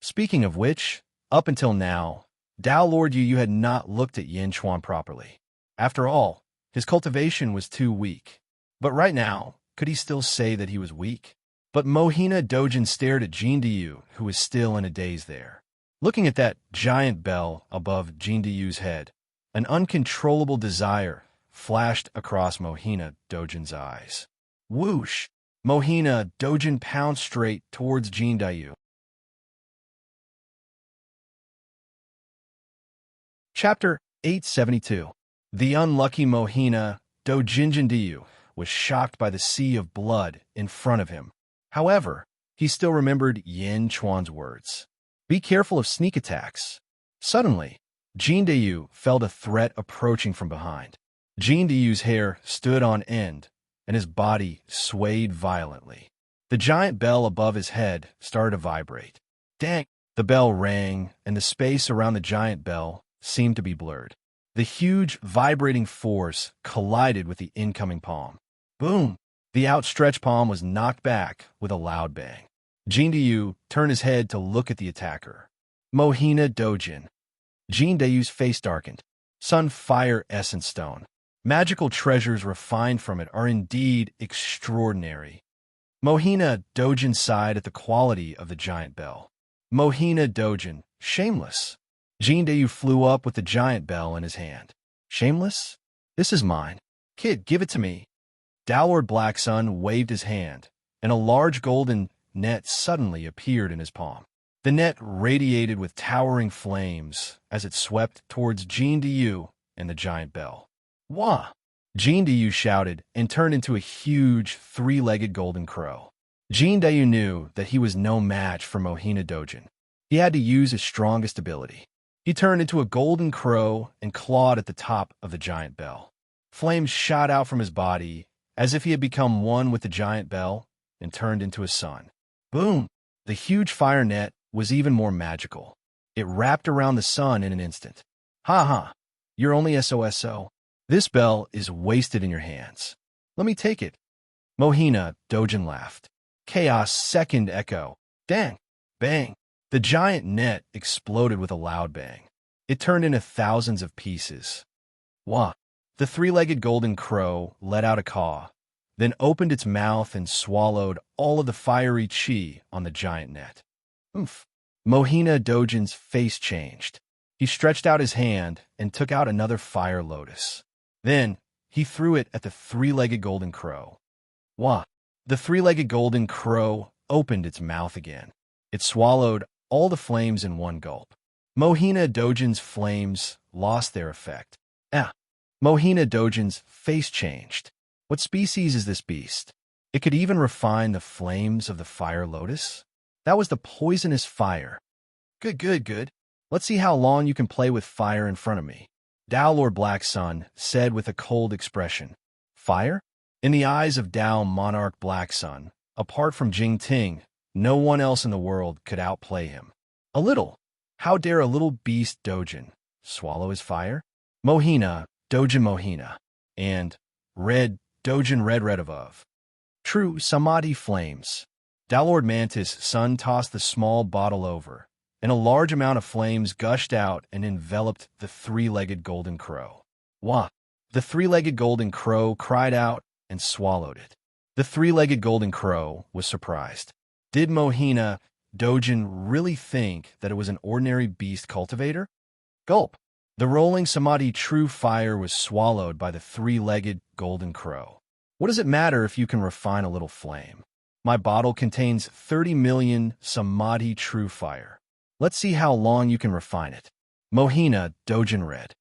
Speaking of which, up until now, Dao Lord Yu had not looked at Yin Chuan properly. After all, his cultivation was too weak. But right now, could he still say that he was weak? But Mohina Dojin stared at Jin Dayu, who was still in a daze there. Looking at that giant bell above Jin Dayu's head, an uncontrollable desire flashed across Mohina Dojin's eyes. Whoosh! Mohina Dojin pounced straight towards Jin Dayu. Chapter 872. The unlucky Mohina Dojin Dayu was shocked by the sea of blood in front of him. However, he still remembered Yin Chuan's words. Be careful of sneak attacks. Suddenly, Jin Dayu felt a threat approaching from behind. Jin Dayu's hair stood on end, and his body swayed violently. The giant bell above his head started to vibrate. Dang! The bell rang, and the space around the giant bell seemed to be blurred. The huge, vibrating force collided with the incoming palm. Boom! The outstretched palm was knocked back with a loud bang. Jin Dayu turned his head to look at the attacker. Mohina Dojin. Jin Dayu's face darkened. Sun Fire Essence Stone. Magical treasures refined from it are indeed extraordinary. Mohina Dojin sighed at the quality of the giant bell. Mohina Dojin, shameless. Jin Dayu flew up with the giant bell in his hand. Shameless? This is mine. Kid, give it to me. Dowlord Black Sun waved his hand, and a large golden net suddenly appeared in his palm. The net radiated with towering flames as it swept towards Jin Dayu and the giant bell. Wah! Jin Dayu shouted and turned into a huge, three-legged golden crow. Jin Dayu knew that he was no match for Mohina Dojin. He had to use his strongest ability. He turned into a golden crow and clawed at the top of the giant bell. Flames shot out from his body as if he had become one with the giant bell and turned into a sun. Boom! The huge fire net was even more magical. It wrapped around the sun in an instant. Ha ha, you're only SOSO. This bell is wasted in your hands. Let me take it. Mohina Dojin laughed. Chaos second echo. Dang! Bang! The giant net exploded with a loud bang. It turned into thousands of pieces. Wah! The three-legged golden crow let out a caw, then opened its mouth and swallowed all of the fiery chi on the giant net. Oomph! Mohina Dojin's face changed. He stretched out his hand and took out another fire lotus. Then he threw it at the three-legged golden crow. Wah! The three-legged golden crow opened its mouth again. It swallowed all the flames in one gulp. Mohina Dojin's flames lost their effect. Mohina Dojin's face changed. What species is this beast? It could even refine the flames of the fire lotus? That was the poisonous fire. Good. Let's see how long you can play with fire in front of me. Dao Lord Black Sun said with a cold expression. Fire? In the eyes of Dao Monarch Black Sun, apart from Jing Ting, no one else in the world could outplay him. A little. How dare a little beast Dojin swallow his fire? Mohina, Dojin Mohina, and Red Dojin Red above. True Samadhi flames. Dao Lord Mantis Sun tossed the small bottle over, and a large amount of flames gushed out and enveloped the three-legged golden crow. Wah! The three-legged golden crow cried out and swallowed it. The three-legged golden crow was surprised. Did Mohina Dojin really think that it was an ordinary beast cultivator? Gulp! The rolling Samadhi true fire was swallowed by the three-legged golden crow. What does it matter if you can refine a little flame? My bottle contains 30 million Samadhi true fire. Let's see how long you can refine it. Mohina Dojin Red.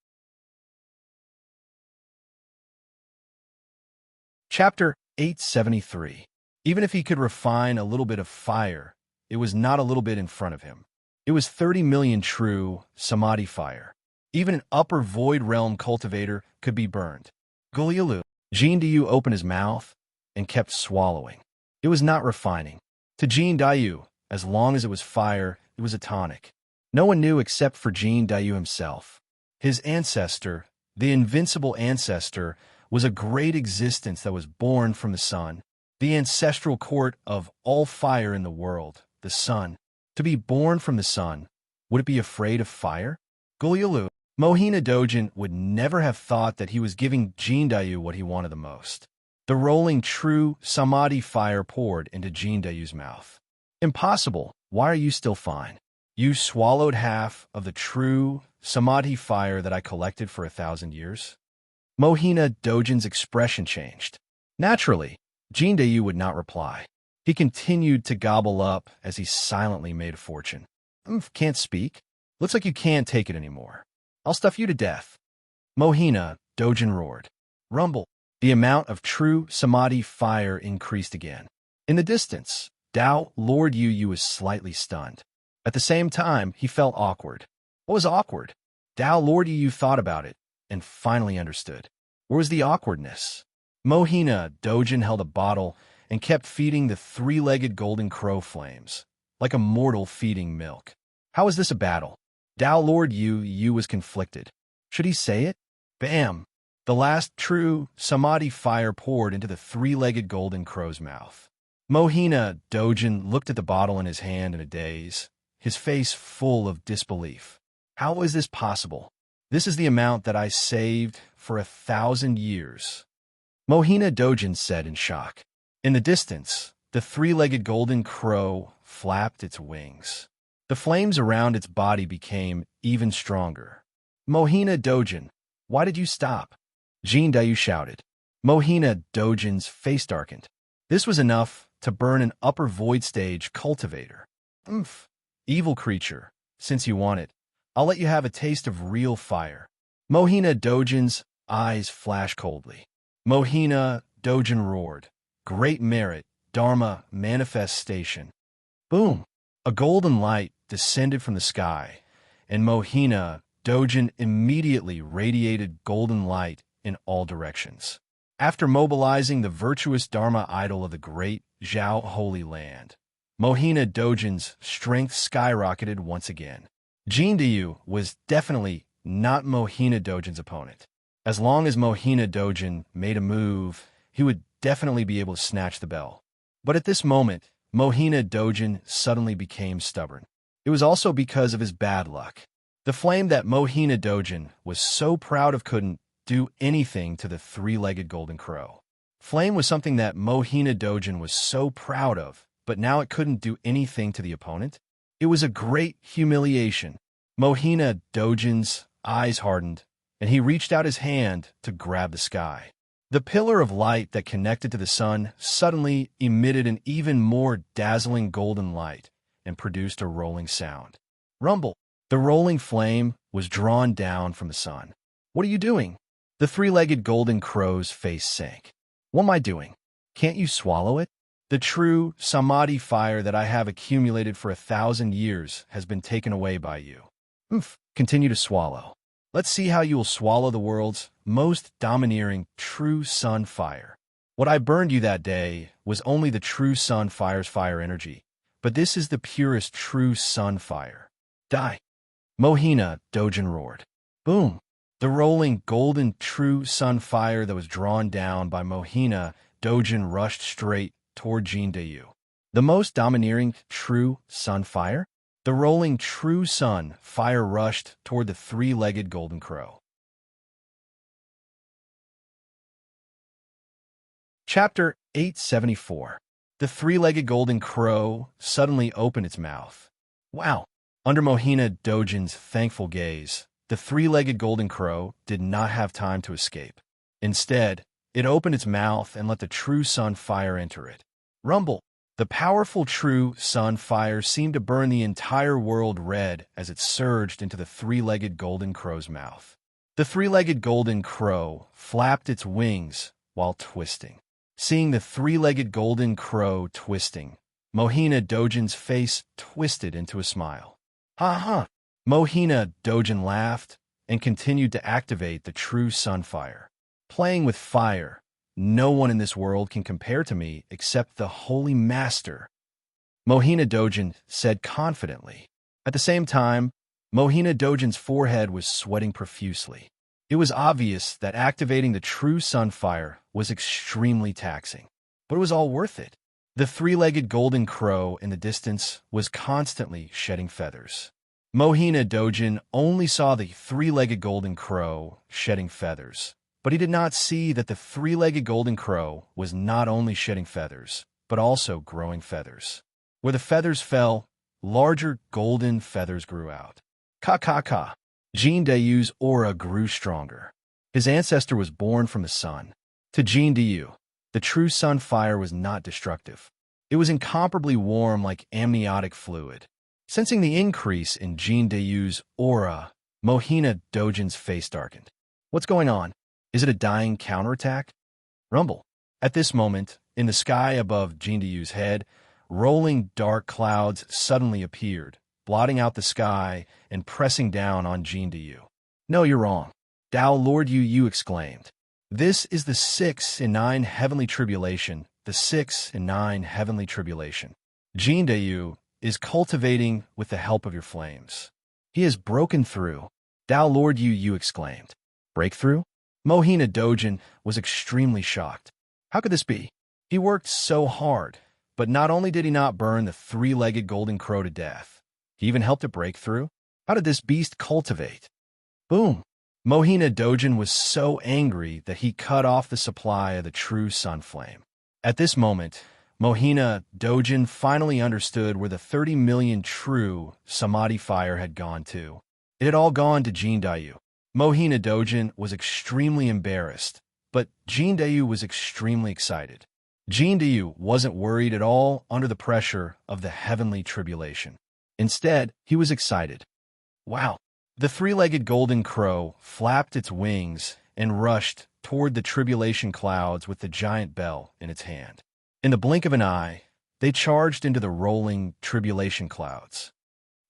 Chapter 873. Even if he could refine a little bit of fire, it was not a little bit in front of him. It was 30 million true Samadhi fire. Even an upper void realm cultivator could be burned. Gulialu. Jin Dayu opened his mouth and kept swallowing. It was not refining. To Jin Dayu, as long as it was fire, it was a tonic. No one knew except for Jin Dayu himself. His ancestor, the invincible ancestor, was a great existence that was born from the sun, the ancestral court of all fire in the world, the sun. To be born from the sun, would it be afraid of fire? Gulialu. Mohina Dojin would never have thought that he was giving Jin Dayu what he wanted the most. The rolling true Samadhi fire poured into Jin Dayu's mouth. Impossible. Why are you still fine? You swallowed half of the true Samadhi fire that I collected for 1,000 years? Mohina Dojin's expression changed. Naturally, Jin Dayu would not reply. He continued to gobble up as he silently made a fortune. Can't speak? Looks like you can't take it anymore. I'll stuff you to death. Mohina Dojin roared. Rumble. The amount of true Samadhi fire increased again. In the distance, Dao Lord Yu was slightly stunned. At the same time, he felt awkward. What was awkward? Dao Lord Yu thought about it and finally understood. Where was the awkwardness? Mohina Dojin held a bottle and kept feeding the three-legged golden crow flames, like a mortal feeding milk. How is this a battle? Dao Lord Yu was conflicted. Should he say it? Bam! The last true Samadhi fire poured into the three-legged golden crow's mouth. Mohina Dojin looked at the bottle in his hand in a daze, his face full of disbelief. How is this possible? This is the amount that I saved for 1,000 years. Mohina Dojin said in shock. In the distance, the three-legged golden crow flapped its wings. The flames around its body became even stronger. Mohina Dojin, why did you stop? Jin Dayu shouted. Mohina Dojin's face darkened. This was enough to burn an upper void stage cultivator. Evil creature, since you want it, I'll let you have a taste of real fire. Mohina Dojin's eyes flashed coldly. Mohina Dojin roared. Great merit, Dharma manifestation. Boom! A golden light descended from the sky, and Mohina Dojin immediately radiated golden light in all directions. After mobilizing the virtuous Dharma idol of the great Zhao Holy Land, Mohina Dojin's strength skyrocketed once again. Jindayu was definitely not Mohina Dojin's opponent. As long as Mohina Dojin made a move, he would definitely be able to snatch the bell. But at this moment, Mohina Dojin suddenly became stubborn. It was also because of his bad luck. The flame that Mohina Dojin was so proud of couldn't do anything to the three-legged golden crow. Flame was something that Mohina Dojin was so proud of, but now it couldn't do anything to the opponent? It was a great humiliation. Mohina Dojin's eyes hardened, and he reached out his hand to grab the sky. The pillar of light that connected to the sun suddenly emitted an even more dazzling golden light and produced a rolling sound. Rumble! The rolling flame was drawn down from the sun. What are you doing? The three-legged golden crow's face sank. What am I doing? Can't you swallow it? The true samadhi fire that I have accumulated for 1,000 years has been taken away by you. Continue to swallow. Let's see how you will swallow the world's most domineering true sun fire. What I burned you that day was only the true sun fire's fire energy, but this is the purest true sun fire. Die! Mohina Dojin roared. Boom! The rolling golden true sun fire that was drawn down by Mohina Dojin rushed straight toward Jindayu. The most domineering true sun fire? The rolling true sun fire rushed toward the three-legged golden crow. Chapter 874. The three-legged golden crow suddenly opened its mouth. Wow! Under Mohina Dojin's thankful gaze, the three-legged golden crow did not have time to escape. Instead, it opened its mouth and let the true sun fire enter it. Rumble! The powerful true sun fire seemed to burn the entire world red as it surged into the three-legged golden crow's mouth. The three-legged golden crow flapped its wings while twisting. Seeing the three-legged golden crow twisting, Mohina Dojin's face twisted into a smile. Ha ha! Mohina Dojin laughed and continued to activate the true sun fire. Playing with fire. No one in this world can compare to me except the Holy Master, Mohina Dojin said confidently. At the same time, Mohina Dojin's forehead was sweating profusely. It was obvious that activating the true sun fire was extremely taxing, but it was all worth it. The three-legged golden crow in the distance was constantly shedding feathers. Mohina Dojin only saw the three-legged golden crow shedding feathers. But he did not see that the three-legged golden crow was not only shedding feathers, but also growing feathers. Where the feathers fell, larger golden feathers grew out. Ka. Jindayu's aura grew stronger. His ancestor was born from the sun. To Jindayu, the true sun fire was not destructive. It was incomparably warm like amniotic fluid. Sensing the increase in Jindayu's aura, Mohina Dojin's face darkened. What's going on? Is it a dying counterattack? Rumble. At this moment, in the sky above Jindayu's head, rolling dark clouds suddenly appeared, blotting out the sky and pressing down on Jindayu. No, you're wrong. Tao Lord Yu exclaimed. This is the 6 in 9 heavenly tribulation, the 6 in 9 heavenly tribulation. Jindayu is cultivating with the help of your flames. He has broken through. Tao Lord Yu exclaimed. Breakthrough? Mohina Dojin was extremely shocked. How could this be? He worked so hard, but not only did he not burn the three-legged golden crow to death, he even helped it break through? How did this beast cultivate? Boom! Mohina Dojin was so angry that he cut off the supply of the true sun flame. At this moment, Mohina Dojin finally understood where the 30 million true samadhi fire had gone to. It had all gone to Jindayu. Mohina Dojin was extremely embarrassed, but Jindayu was extremely excited. Jindayu wasn't worried at all under the pressure of the heavenly tribulation. Instead, he was excited. Wow! The three-legged golden crow flapped its wings and rushed toward the tribulation clouds with the giant bell in its hand. In the blink of an eye, they charged into the rolling tribulation clouds.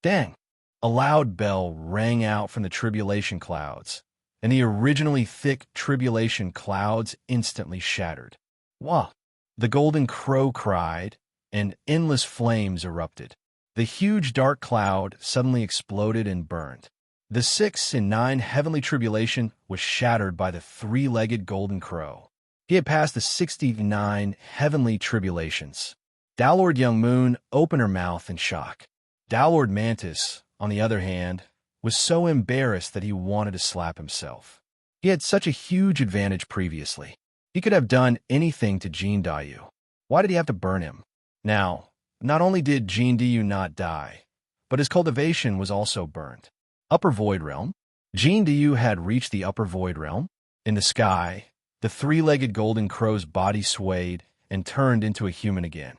Dang! A loud bell rang out from the tribulation clouds, and the originally thick tribulation clouds instantly shattered. Wah! The golden crow cried, and endless flames erupted. The huge dark cloud suddenly exploded and burned. The 6 in 9 heavenly tribulation was shattered by the three-legged golden crow. He had passed the 69 heavenly tribulations. Downlord Young Moon opened her mouth in shock. Downlord Mantis, on the other hand, was so embarrassed that he wanted to slap himself. He had such a huge advantage previously. He could have done anything to Jean Dayu. Why did he have to burn him? Now, not only did Jean Dayu not die, but his cultivation was also burned. Upper Void Realm. Jean Dayu had reached the Upper Void Realm. In the sky, the three-legged golden crow's body swayed and turned into a human again.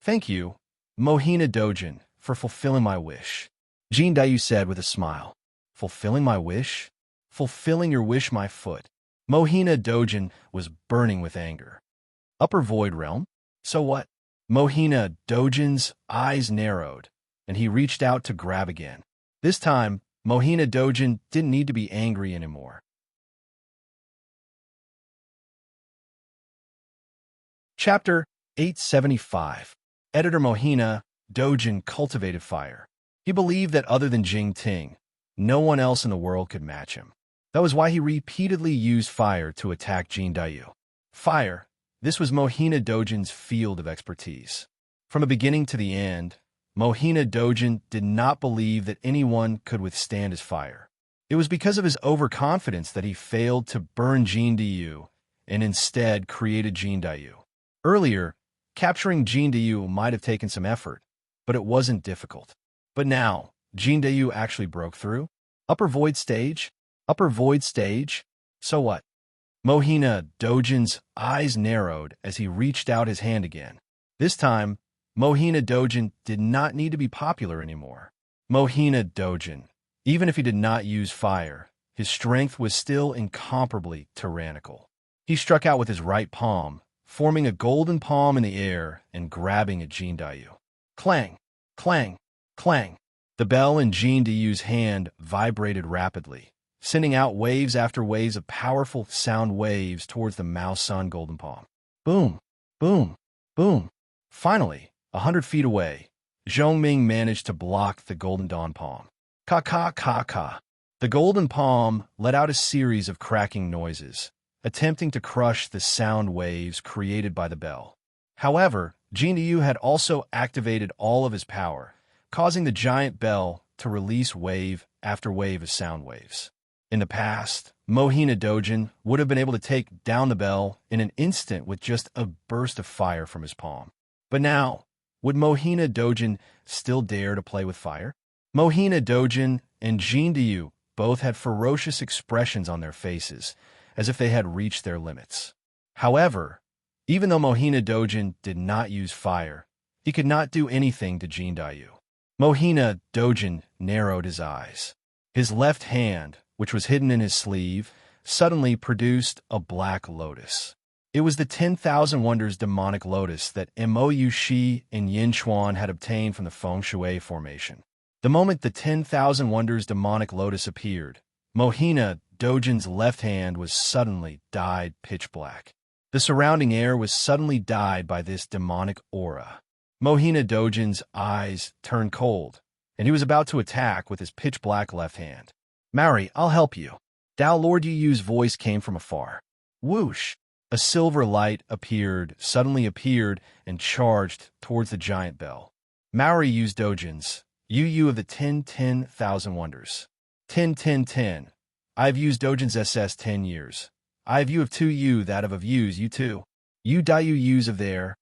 Thank you, Mohina Dojin, for fulfilling my wish, Jean Dayu said with a smile. Fulfilling my wish? Fulfilling your wish, my foot. Mohina Dojin was burning with anger. Upper Void Realm? So what? Mohina Dojin's eyes narrowed, and he reached out to grab again. This time, Mohina Dojin didn't need to be angry anymore. Chapter 875. Editor Mohina Dojin cultivated fire. He believed that other than Jing Ting, no one else in the world could match him. That was why he repeatedly used fire to attack Jean Dayu. Fire, this was Mohina Dojin's field of expertise. From the beginning to the end, Mohina Dojin did not believe that anyone could withstand his fire. It was because of his overconfidence that he failed to burn Jean Dayu and instead created Jean Dayu. Earlier, capturing Jean Dayu might have taken some effort, but it wasn't difficult. But now, Jean Dayu actually broke through. Upper Void Stage? Upper Void Stage? So what? Mohina Dojin's eyes narrowed as he reached out his hand again. This time, Mohina Dojin did not need to be popular anymore. Mohina Dojin, even if he did not use fire, his strength was still incomparably tyrannical. He struck out with his right palm, forming a golden palm in the air and grabbing at Jean Dayu. Clang! Clang! Clang! The bell in Jean Dayu's hand vibrated rapidly, sending out waves after waves of powerful sound waves towards the Mouse Sun golden palm. Boom! Boom! Boom! Finally, 100 feet away, Zhongming managed to block the golden dawn palm. Ka-ka-ka-ka! The golden palm let out a series of cracking noises, attempting to crush the sound waves created by the bell. However, Jean Dayu had also activated all of his power, causing the giant bell to release wave after wave of sound waves. In the past, Mohina Dojin would have been able to take down the bell in an instant with just a burst of fire from his palm. But now, would Mohina Dojin still dare to play with fire? Mohina Dojin and Jean Dayu both had ferocious expressions on their faces, as if they had reached their limits. However, even though Mohina Dojin did not use fire, he could not do anything to Jean Dayu. Mohina Dojin narrowed his eyes. His left hand, which was hidden in his sleeve, suddenly produced a black lotus. It was the 10,000 Wonders demonic lotus that Mou Shi and Yin Chuan had obtained from the Feng Shui formation. The moment the 10,000 Wonders demonic lotus appeared, Mohina Dojin's left hand was suddenly dyed pitch black. The surrounding air was suddenly dyed by this demonic aura. Mohina Dojin's eyes turned cold, and he was about to attack with his pitch-black left hand. Maori, I'll help you. Dao Lord Yu's voice came from afar. Whoosh! A silver light suddenly appeared and charged towards the giant bell. Maori used Dojin's, Yu of the 10,000 Wonders. 10. I've used Dojin's SS 10 years. I have you of 2 that of U's you 2. You Dayu U's of there.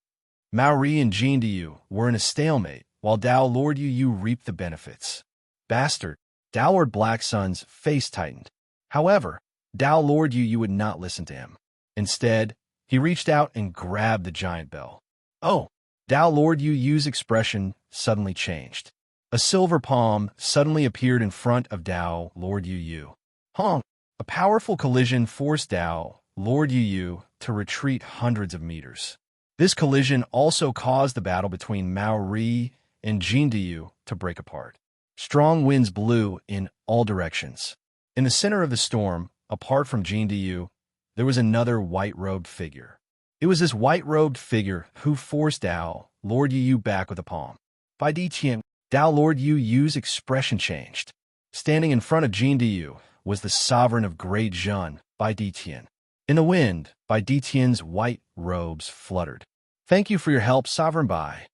Maori and Jean Dayu were in a stalemate, while Dao Lord Yu reaped the benefits. Bastard! Dao Lord Black Sun's face tightened. However, Dao Lord Yu would not listen to him. Instead, he reached out and grabbed the giant bell. Oh! Dao Lord Yu's expression suddenly changed. A silver palm suddenly appeared in front of Dao Lord Yu. Honk! A powerful collision forced Dao Lord Yu to retreat hundreds of meters. This collision also caused the battle between Maori and Jean Dayu to break apart. Strong winds blew in all directions. In the center of the storm, apart from Jean Dayu, there was another white-robed figure. It was this white-robed figure who forced Dao Lord Yu back with a palm. Bai Ditian, Dao Lord Yu's expression changed. Standing in front of Jin Yu was the sovereign of Great Zhun, Bai Ditian. In the wind, Bai Ditian's white robes fluttered. Thank you for your help, Sovereign Bai.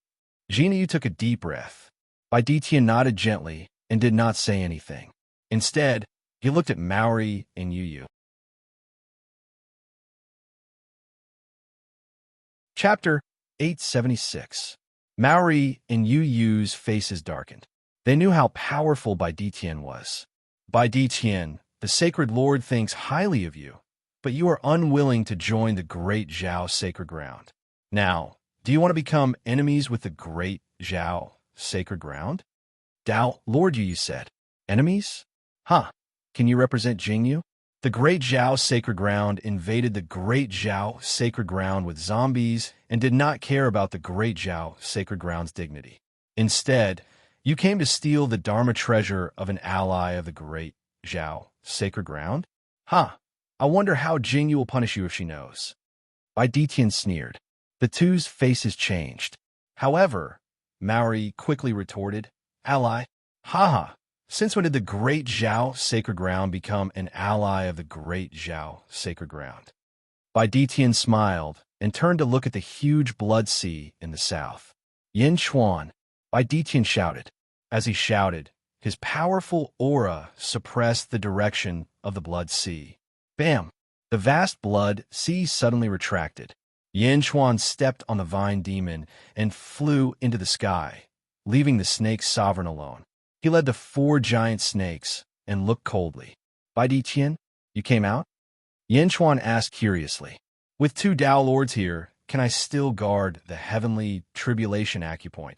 Jin Yu took a deep breath. Bai Ditian nodded gently and did not say anything. Instead, he looked at Maori and Yu. Chapter 876. Maori and Yu's faces darkened. They knew how powerful Bai Ditian was. Bai Ditian, the sacred lord thinks highly of you, but you are unwilling to join the great Zhao sacred ground. Now, do you want to become enemies with the great Zhao sacred ground? Dao Lord Yu said. Enemies? Huh. Can you represent Jingyu? The Great Zhao Sacred Ground invaded the Great Zhao Sacred Ground with zombies and did not care about the Great Zhao Sacred Ground's dignity. Instead, you came to steal the Dharma treasure of an ally of the Great Zhao Sacred Ground? Huh. I wonder how Jingyu will punish you if she knows. Bai Ditian sneered. The two's faces changed. However, Maori quickly retorted, Ally? Haha. Since when did the Great Zhao Sacred Ground become an ally of the Great Zhao Sacred Ground? Bai Ditian smiled and turned to look at the huge blood sea in the south. Yin Chuan, Bai Ditian shouted. As he shouted, his powerful aura suppressed the direction of the blood sea. Bam! The vast blood sea suddenly retracted. Yin Chuan stepped on the vine demon and flew into the sky, leaving the snake sovereign alone. He led the 4 giant snakes and looked coldly. Bai Ditian, you came out? Yin Chuan asked curiously. With 2 Dao Lords here, can I still guard the heavenly tribulation acupoint?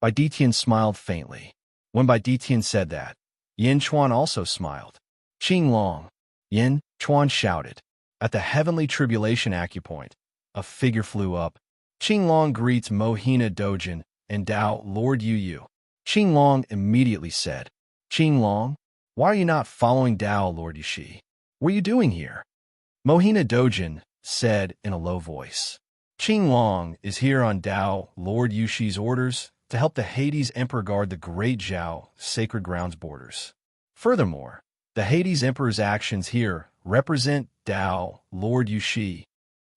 Bai Ditian smiled faintly. When Bai Ditian said that, Yin Chuan also smiled. Qing Long, Yin Chuan shouted. At the heavenly tribulation acupoint, a figure flew up. Qing Long greets Mohina Dojin and Dao Lord Yu. Qing Long immediately said, Qing Long, why are you not following Dao Lord Yushi? What are you doing here? Mohina Dojin said in a low voice. Qing Long is here on Dao Lord Yushi's orders to help the Hades Emperor guard the Great Zhao Sacred Grounds borders. Furthermore, the Hades Emperor's actions here represent Dao Lord Yushi.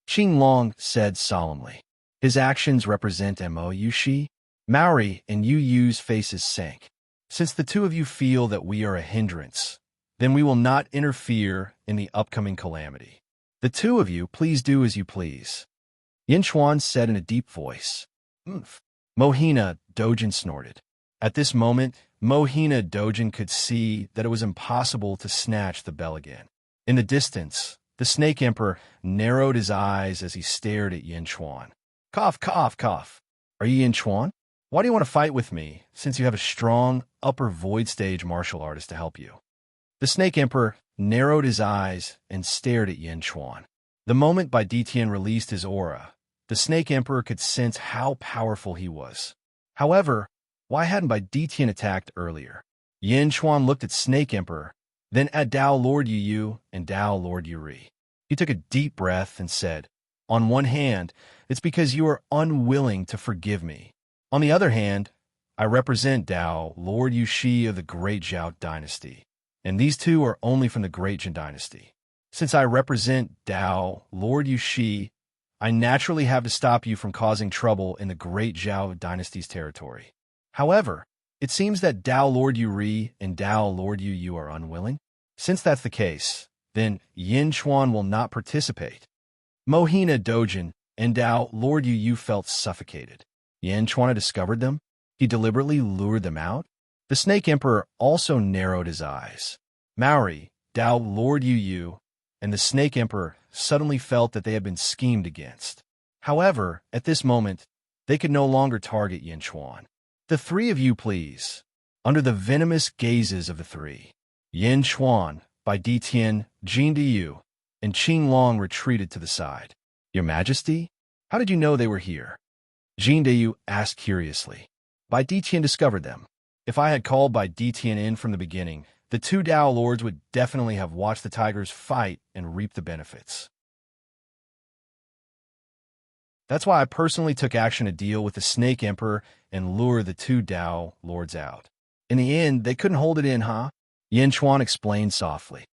Qing Long said solemnly. His actions represent Mo Yushi? Maori and Yu's faces sank. Since the 2 of you feel that we are a hindrance, then we will not interfere in the upcoming calamity. The 2 of you, please do as you please. Yin Chuan said in a deep voice. Mohina Dojin snorted. At this moment, Mohina Dojin could see that it was impossible to snatch the bell again. In the distance, the Snake Emperor narrowed his eyes as he stared at Yin Chuan. Cough, cough, cough. Are you Yin Chuan? Why do you want to fight with me, since you have a strong, upper void stage martial artist to help you? The Snake Emperor narrowed his eyes and stared at Yin Chuan. The moment Bai Ditian released his aura, the Snake Emperor could sense how powerful he was. However, why hadn't Bai Ditian attacked earlier? Yin Chuan looked at Snake Emperor, then at Dao Lord Yu and Dao Lord Yuri. He took a deep breath and said, On one hand, it's because you are unwilling to forgive me. On the other hand, I represent Dao Lord Yushi of the Great Zhao dynasty, and these 2 are only from the Great Jin dynasty. Since I represent Dao Lord Yushi, I naturally have to stop you from causing trouble in the Great Zhao dynasty's territory. However, it seems that Dao Lord Yuri and Dao Lord Yu are unwilling. Since that's the case, then Yin Chuan will not participate. Mohina Dojin and Dao Lord Yu felt suffocated. Yin Chuan had discovered them. He deliberately lured them out. The Snake Emperor also narrowed his eyes. Maori, Dao Lord Yu, and the Snake Emperor suddenly felt that they had been schemed against. However, at this moment, they could no longer target Yin Chuan. The 3 of you, please. Under the venomous gazes of the 3, Yin Chuan, Bai Ditian, Jin Yu, and Qing Long retreated to the side. Your Majesty? How did you know they were here? Jin Yu asked curiously. Bai Ditian discovered them. If I had called Bai Ditian in from the beginning, the 2 Dao Lords would definitely have watched the tigers fight and reap the benefits. That's why I personally took action to deal with the Snake Emperor and lure the two Tao lords out. In the end, they couldn't hold it in, huh? Yin Chuan explained softly.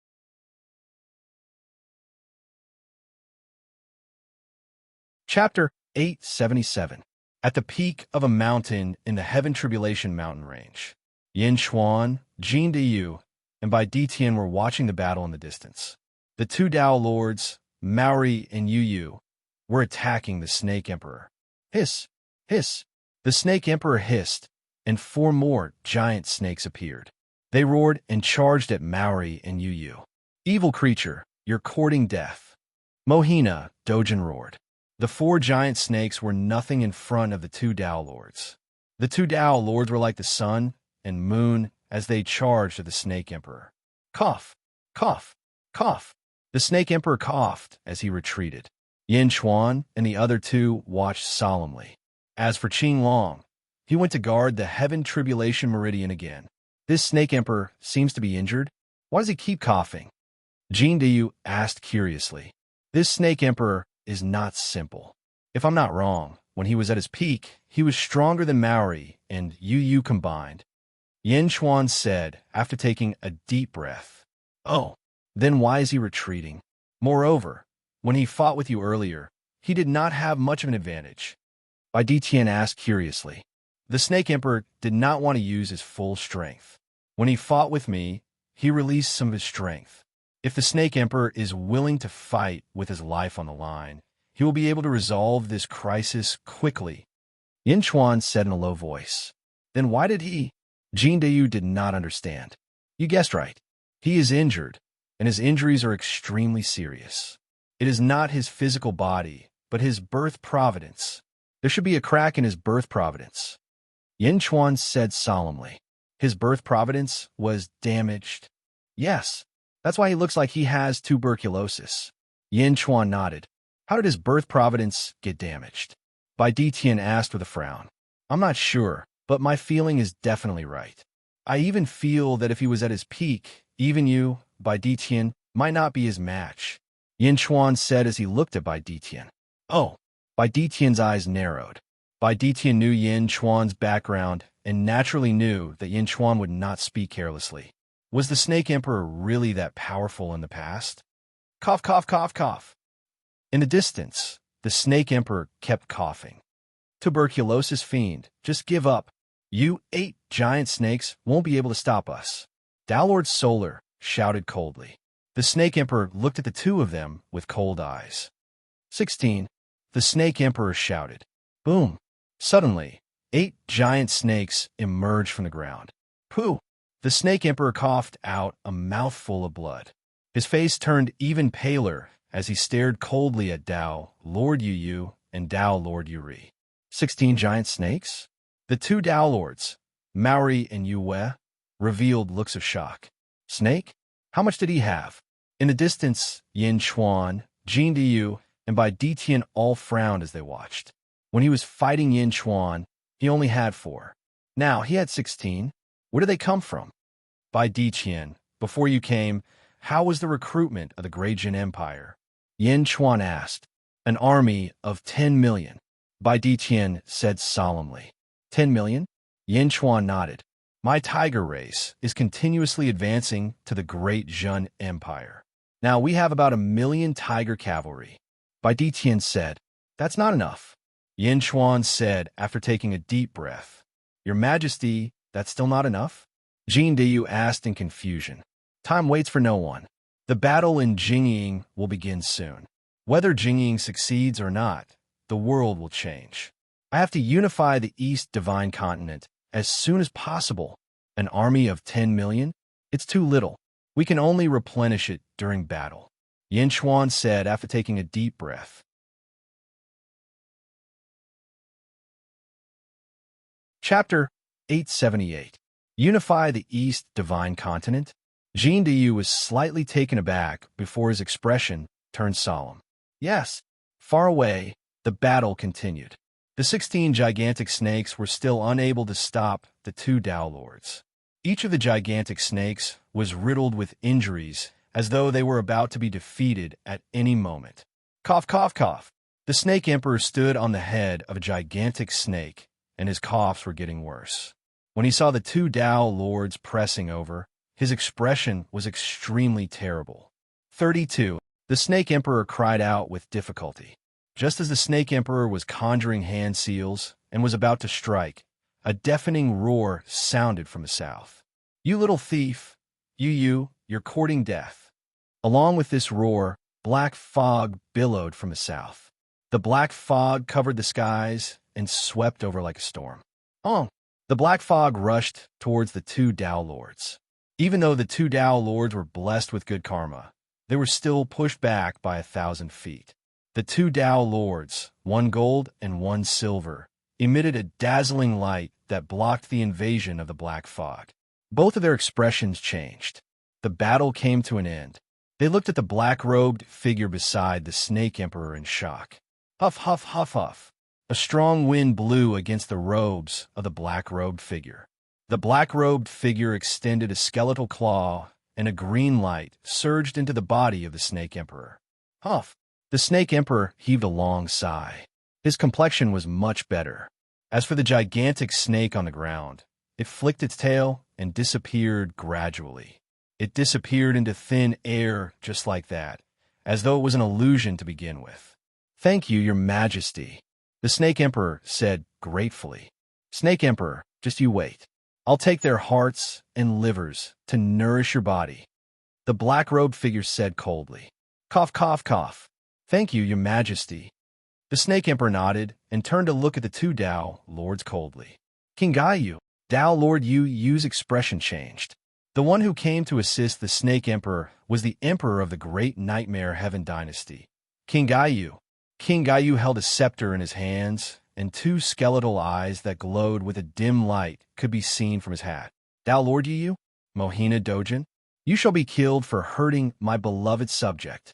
Chapter 877. At the peak of a mountain in the Heaven Tribulation mountain range, Yin Chuan, Jin Diyu, and Bai Ditian were watching the battle in the distance. The two Tao lords, Maori and Yu Yu, were attacking the Snake Emperor. Hiss! Hiss! The Snake Emperor hissed, and 4 more giant snakes appeared. They roared and charged at Maori and Yu Yu. Evil creature, you're courting death. Mohina, Dojin roared. The 4 giant snakes were nothing in front of the two Tao lords. The two Tao lords were like the sun and moon as they charged at the Snake Emperor. Cough! Cough! Cough! The Snake Emperor coughed as he retreated. Yin Chuan and the other two watched solemnly. As for Qing Long, he went to guard the Heaven Tribulation Meridian again. This Snake Emperor seems to be injured. Why does he keep coughing? Jin Diyu asked curiously. This Snake Emperor is not simple. If I'm not wrong, when he was at his peak, he was stronger than Maori and Yu Yu combined. Yin Chuan said after taking a deep breath. Oh, then why is he retreating? Moreover, when he fought with you earlier, he did not have much of an advantage. Bai Ditian asked curiously. The Snake Emperor did not want to use his full strength. When he fought with me, he released some of his strength. If the Snake Emperor is willing to fight with his life on the line, he will be able to resolve this crisis quickly. Yin Chuan said in a low voice. Then why did he? Jin Diyu did not understand. You guessed right. He is injured, and his injuries are extremely serious. It is not his physical body, but his birth providence. There should be a crack in his birth providence. Yin Chuan said solemnly. His birth providence was damaged. Yes, that's why he looks like he has tuberculosis. Yin Chuan nodded. How did his birth providence get damaged? Bai Ditian asked with a frown. I'm not sure, but my feeling is definitely right. I even feel that if he was at his peak, even you, Bai Ditian, might not be his match. Yin Chuan said as he looked at Bai Ditian. Oh, Bai Ditian's eyes narrowed. Bai Ditian knew Yin Chuan's background and naturally knew that Yin Chuan would not speak carelessly. Was the Snake Emperor really that powerful in the past? Cough, cough, cough, cough. In the distance, the Snake Emperor kept coughing. Tuberculosis fiend, just give up. You 8 giant snakes won't be able to stop us. Tao Lord Solar shouted coldly. The Snake Emperor looked at the two of them with cold eyes. 16. The Snake Emperor shouted. Boom. Suddenly, 8 giant snakes emerged from the ground. Pooh! The Snake Emperor coughed out a mouthful of blood. His face turned even paler as he stared coldly at Tao Lord Yu Yu and Tao Lord Yuri. 16 giant snakes? The two Tao lords, Maori and Yu Wei, revealed looks of shock. Snake? How much did he have? In the distance, Yin Chuan, Jin Diyu, and Bai Ditian all frowned as they watched. When he was fighting Yin Chuan, he only had 4. Now he had 16. Where did they come from? Bai Ditian, before you came, how was the recruitment of the Great Jin Empire? Yin Chuan asked. An army of 10 million. Bai Ditian said solemnly. 10 million? Yin Chuan nodded. My tiger race is continuously advancing to the Great Jin Empire. Now we have about 1 million tiger cavalry. Bai Ditian said. That's not enough. Yin Chuan said after taking a deep breath. Your Majesty, that's still not enough? Jin Diyu asked in confusion. Time waits for no one. The battle in Jingying will begin soon. Whether Jingying succeeds or not, the world will change. I have to unify the East Divine Continent as soon as possible. An army of 10 million? It's too little. We can only replenish it during battle. Yin Chuan said after taking a deep breath. Chapter 878. Unify the East Divine Continent? Jin Diyu was slightly taken aback before his expression turned solemn. Yes, far away, the battle continued. The 16 gigantic snakes were still unable to stop the two Tao lords. Each of the gigantic snakes was riddled with injuries as though they were about to be defeated at any moment. Cough, cough, cough. The Snake Emperor stood on the head of a gigantic snake, and his coughs were getting worse. When he saw the two Tao lords pressing over, his expression was extremely terrible. 32. The Snake Emperor cried out with difficulty. Just as the Snake Emperor was conjuring hand seals and was about to strike, a deafening roar sounded from the south. "You little thief! You're courting death." Along with this roar, black fog billowed from the south. The black fog covered the skies and swept over like a storm. The black fog rushed towards the two Tao lords. Even though the two Tao lords were blessed with good karma, they were still pushed back by 1,000 feet. The two Tao lords, one gold and one silver, emitted a dazzling light that blocked the invasion of the black fog. Both of their expressions changed. The battle came to an end. They looked at the black-robed figure beside the Snake Emperor in shock. Huff, huff, huff, huff. A strong wind blew against the robes of the black-robed figure. The black-robed figure extended a skeletal claw, and a green light surged into the body of the Snake Emperor. Huff! The Snake Emperor heaved a long sigh. His complexion was much better. As for the gigantic snake on the ground, it flicked its tail and disappeared gradually. It disappeared into thin air just like that, as though it was an illusion to begin with. "Thank you, Your Majesty," the Snake Emperor said gratefully. "Snake Emperor, just you wait. I'll take their hearts and livers to nourish your body," the black-robed figure said coldly. Cough, cough, cough. "Thank you, Your Majesty." The Snake Emperor nodded and turned to look at the two Tao lords coldly. "King Gaiyu." Tao Lord Yu's expression changed. The one who came to assist the Snake Emperor was the Emperor of the Great Nightmare Heaven Dynasty, King Gaiyu. King Gaiyu held a scepter in his hands, and two skeletal eyes that glowed with a dim light could be seen from his hat. "Tao Lord Yu, Mohina Dojin, you shall be killed for hurting my beloved subject,"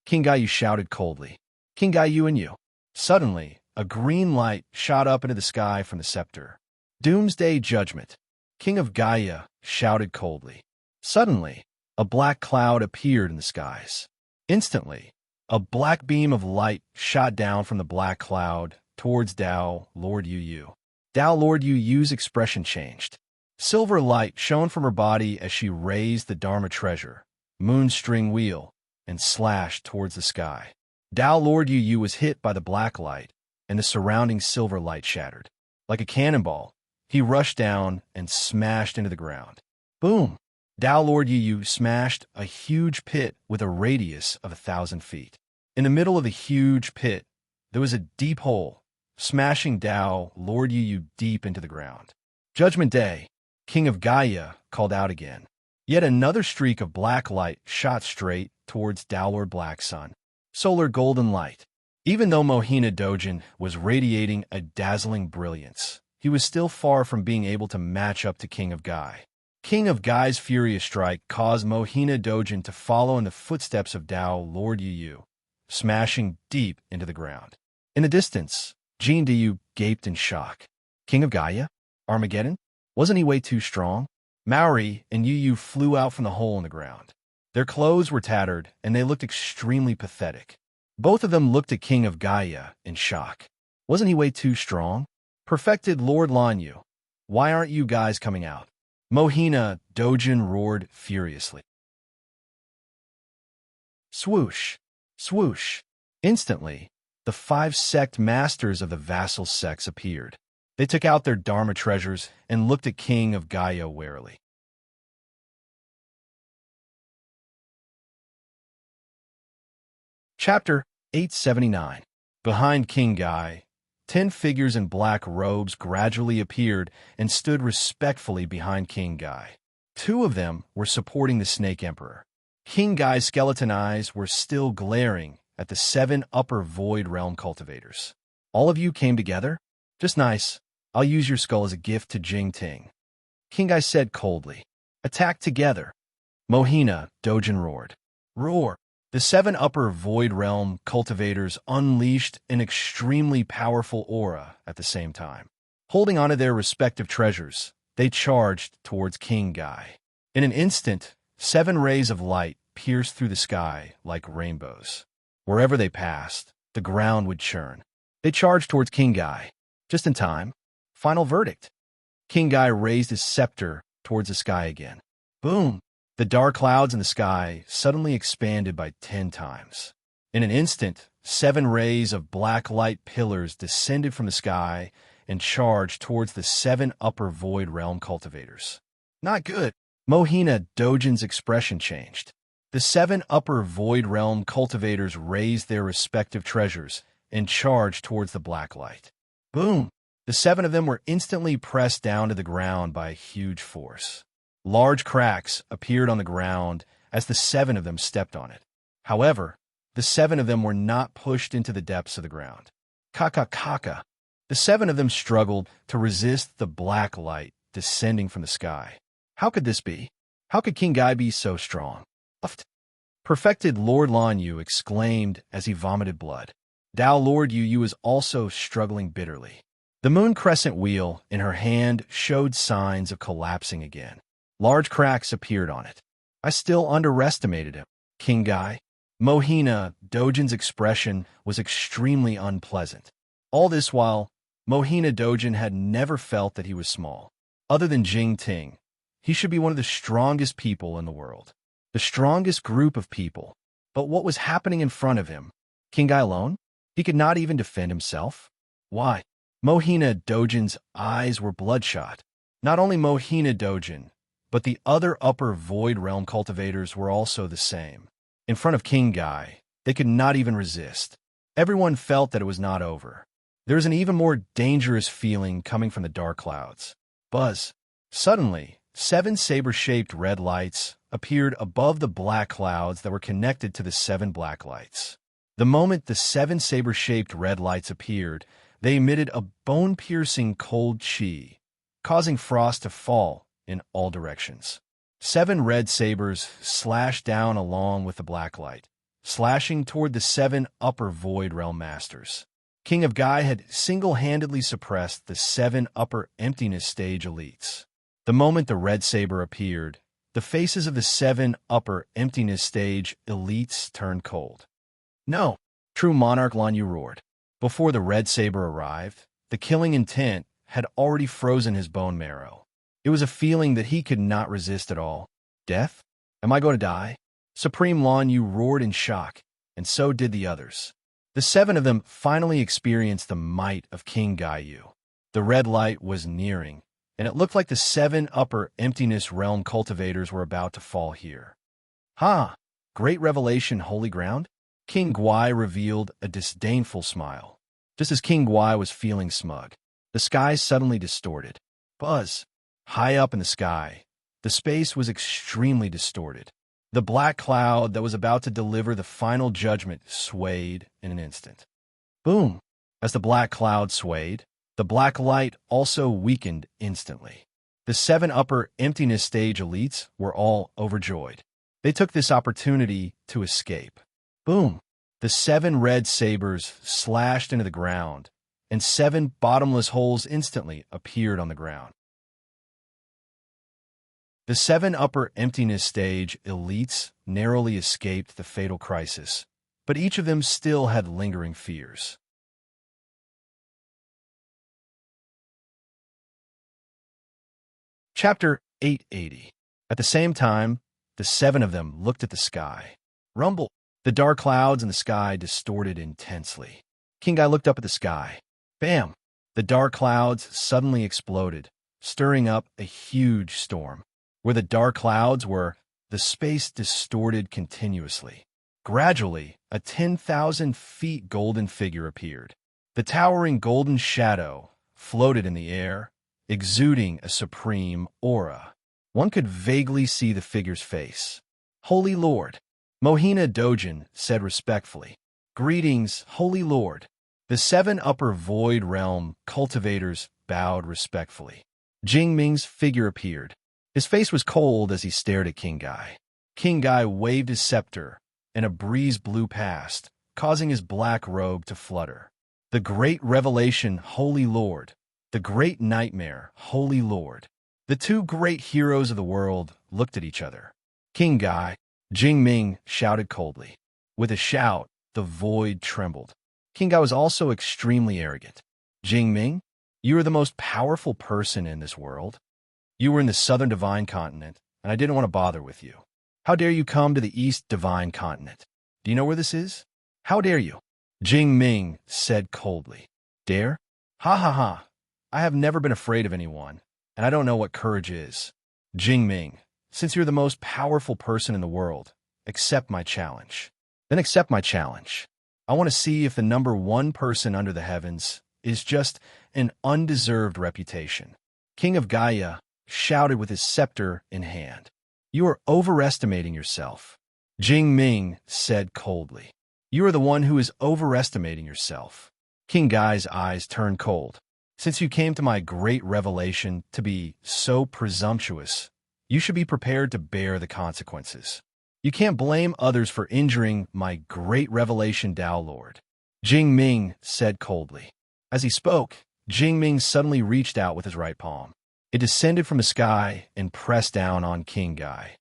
King Gaiyu shouted coldly. "King Gaiyu and you." Suddenly, a green light shot up into the sky from the scepter. "Doomsday Judgment," King of Gaia shouted coldly. Suddenly, a black cloud appeared in the skies. Instantly, a black beam of light shot down from the black cloud towards Tao Lord Yu. Tao Lord Yu's expression changed. Silver light shone from her body as she raised the Dharma treasure, Moonstring Wheel, and slashed towards the sky. Tao Lord Yu was hit by the black light, and the surrounding silver light shattered. Like a cannonball, he rushed down and smashed into the ground. Boom! Tao Lord Yu smashed a huge pit with a radius of 1,000 feet. In the middle of the huge pit, there was a deep hole, smashing Tao Lord Yu deep into the ground. "Judgment Day," King of Gaia called out again. Yet another streak of black light shot straight towards Tao Lord Black Sun. Solar golden light. Even though Mohina Dojin was radiating a dazzling brilliance, he was still far from being able to match up to King of Gai. King of Gai's furious strike caused Mohina Dojin to follow in the footsteps of Tao Lord Yu, smashing deep into the ground. In the distance, Jin Diyu gaped in shock. King of Gaia? Armageddon? Wasn't he way too strong? Maori and Yu flew out from the hole in the ground. Their clothes were tattered, and they looked extremely pathetic. Both of them looked at King of Gaia in shock. Wasn't he way too strong? Perfected Lord Lanyu. Why aren't you guys coming out? Mohina Dojin roared furiously. Swoosh! Swoosh! Instantly, the 5 sect masters of the vassal sects appeared. They took out their Dharma treasures and looked at King of Gaia warily. Chapter 879. Behind King Gai, 10 figures in black robes gradually appeared and stood respectfully behind King Gai. 2 of them were supporting the Snake Emperor. King Gai's skeleton eyes were still glaring at the 7 upper void realm cultivators. "All of you came together? Just nice. I'll use your skull as a gift to Jing Ting," King Gai said coldly. "Attack together." Mohina Dojin roared. Roar! The 7 upper void realm cultivators unleashed an extremely powerful aura at the same time. Holding onto their respective treasures, they charged towards King Gai. In an instant, 7 rays of light pierced through the sky like rainbows. Wherever they passed, the ground would churn. They charged towards King Guy. Just in time. Final verdict. King Guy raised his scepter towards the sky again. Boom! The dark clouds in the sky suddenly expanded by 10 times. In an instant, 7 rays of black light pillars descended from the sky and charged towards the 7 upper void realm cultivators. Not good. Mohina Dojin's expression changed. The 7 upper void realm cultivators raised their respective treasures and charged towards the black light. Boom! The 7 of them were instantly pressed down to the ground by a huge force. Large cracks appeared on the ground as the 7 of them stepped on it. However, the 7 of them were not pushed into the depths of the ground. Kaka. The 7 of them struggled to resist the black light descending from the sky. How could this be? How could King Guy be so strong? Perfected Lord Lan Yu exclaimed as he vomited blood. Dao Lord Yu was also struggling bitterly. The moon crescent wheel in her hand showed signs of collapsing again. Large cracks appeared on it. I still underestimated him. King Guy. Mohina Dojin's expression was extremely unpleasant. All this while, Mohina Dojin had never felt that he was small. Other than Jing Ting, he should be one of the strongest people in the world. The strongest group of people. But what was happening in front of him? King Guy alone? He could not even defend himself? Why? Mohina Dojin's eyes were bloodshot. Not only Mohina Dojin, but the other upper void realm cultivators were also the same. In front of King Guy, they could not even resist. Everyone felt that it was not over. There was an even more dangerous feeling coming from the dark clouds. Buzz. Suddenly, 7 saber-shaped red lights appeared above the black clouds that were connected to the 7 black lights. The moment the 7 saber-shaped red lights appeared, they emitted a bone-piercing cold chi, causing frost to fall in all directions. 7 red sabers slashed down along with the black light, slashing toward the 7 upper void realm masters. King of Guy had single-handedly suppressed the 7 upper emptiness stage elites. The moment the red saber appeared, the faces of the 7 upper emptiness stage elites turned cold. No! True Monarch Lan Yu roared. Before the red saber arrived, the killing intent had already frozen his bone marrow. It was a feeling that he could not resist at all. Death? Am I going to die? Supreme Lan Yu roared in shock, and so did the others. The 7 of them finally experienced the might of King Guy Yu. The red light was nearing, and it looked like the 7 upper emptiness realm cultivators were about to fall here. Ha! Great revelation, holy ground? King Guai revealed a disdainful smile. Just as King Guai was feeling smug, the sky suddenly distorted. Buzz! High up in the sky, the space was extremely distorted. The black cloud that was about to deliver the final judgment swayed in an instant. Boom! As the black cloud swayed, the black light also weakened instantly. The 7 upper emptiness stage elites were all overjoyed. They took this opportunity to escape. Boom! The 7 red sabers slashed into the ground, and 7 bottomless holes instantly appeared on the ground. The 7 upper emptiness stage elites narrowly escaped the fatal crisis, but each of them still had lingering fears. Chapter 880. At the same time, the 7 of them looked at the sky. Rumble! The dark clouds in the sky distorted intensely. King Guy looked up at the sky. Bam! The dark clouds suddenly exploded, stirring up a huge storm. Where the dark clouds were, the space distorted continuously. Gradually, a 10,000 feet golden figure appeared. The towering golden shadow floated in the air, exuding a supreme aura. One could vaguely see the figure's face. Holy Lord! Mohina Dojin said respectfully. Greetings, Holy Lord. The 7 upper void realm cultivators bowed respectfully. Jing Ming's figure appeared. His face was cold as he stared at King Guy. King Guy waved his scepter, and a breeze blew past, causing his black robe to flutter. The great revelation, Holy Lord. The great nightmare, Holy Lord. The 2 great heroes of the world looked at each other. King Guy, Jing Ming shouted coldly. With a shout, the void trembled. King Gaia was also extremely arrogant. Jingming, you are the most powerful person in this world. You were in the southern divine continent, and I didn't want to bother with you. How dare you come to the east divine continent? Do you know where this is? How dare you? Jingming said coldly. Dare? Ha ha ha. I have never been afraid of anyone, and I don't know what courage is. Jingming, since you're the most powerful person in the world, accept my challenge. Then accept my challenge. I want to see if the number one person under the heavens is just an undeserved reputation. King of Gaia shouted with his scepter in hand. You are overestimating yourself. Jingming said coldly. You are the one who is overestimating yourself. King Gaia's eyes turned cold. Since you came to my great revelation to be so presumptuous, you should be prepared to bear the consequences. You can't blame others for injuring my great revelation, Tao Lord. Jingming said coldly. As he spoke, Jingming suddenly reached out with his right palm. It descended from the sky and pressed down on King Gaia.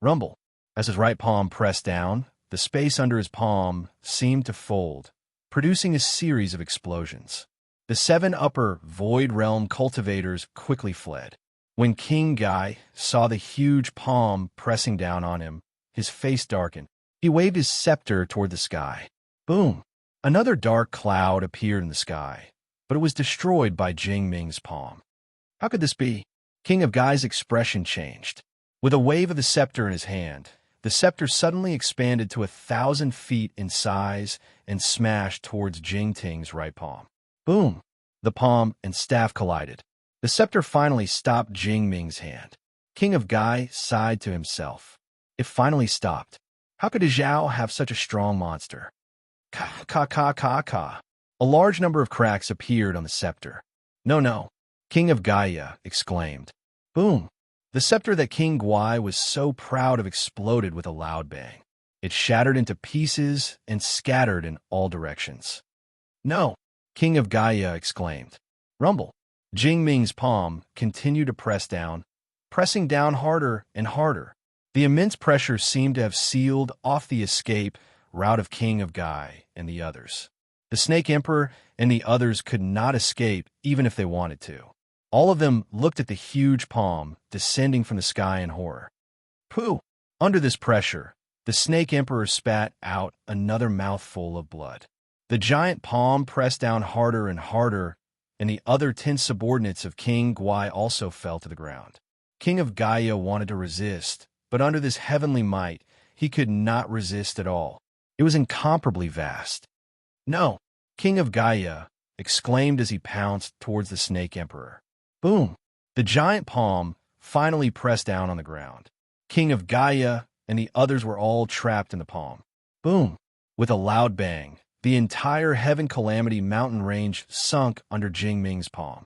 Rumble. As his right palm pressed down, the space under his palm seemed to fold, producing a series of explosions. The 7 upper Void Realm cultivators quickly fled. When King Gaia saw the huge palm pressing down on him, his face darkened. He waved his scepter toward the sky. Boom! Another dark cloud appeared in the sky, but it was destroyed by Jingming's palm. How could this be? King of Gaia's expression changed. With a wave of the scepter in his hand, the scepter suddenly expanded to 1,000 feet in size and smashed towards Jingting's right palm. Boom! The palm and staff collided. The scepter finally stopped Jingming's hand. King of Gaia sighed to himself. It finally stopped. How could a Zhao have such a strong monster? Ka, ka, ka, ka, ka. A large number of cracks appeared on the scepter. No, no. King of Gaia exclaimed. Boom! The scepter that King Guai was so proud of exploded with a loud bang. It shattered into pieces and scattered in all directions. No! King of Gaia exclaimed. Rumble! Jingming's palm continued to press down, pressing down harder and harder. The immense pressure seemed to have sealed off the escape route of King of Gaia and the others. The Snake Emperor and the others could not escape even if they wanted to. All of them looked at the huge palm descending from the sky in horror. Pooh! Under this pressure, the Snake Emperor spat out another mouthful of blood. The giant palm pressed down harder and harder, and the other 10 subordinates of King Guai also fell to the ground. King of Gaia wanted to resist, but under this heavenly might, he could not resist at all. It was incomparably vast. No! King of Gaia exclaimed as he pounced towards the Snake Emperor. Boom! The giant palm finally pressed down on the ground. King of Gaia and the others were all trapped in the palm. Boom! With a loud bang, the entire Heaven Calamity mountain range sunk under Jingming's palm.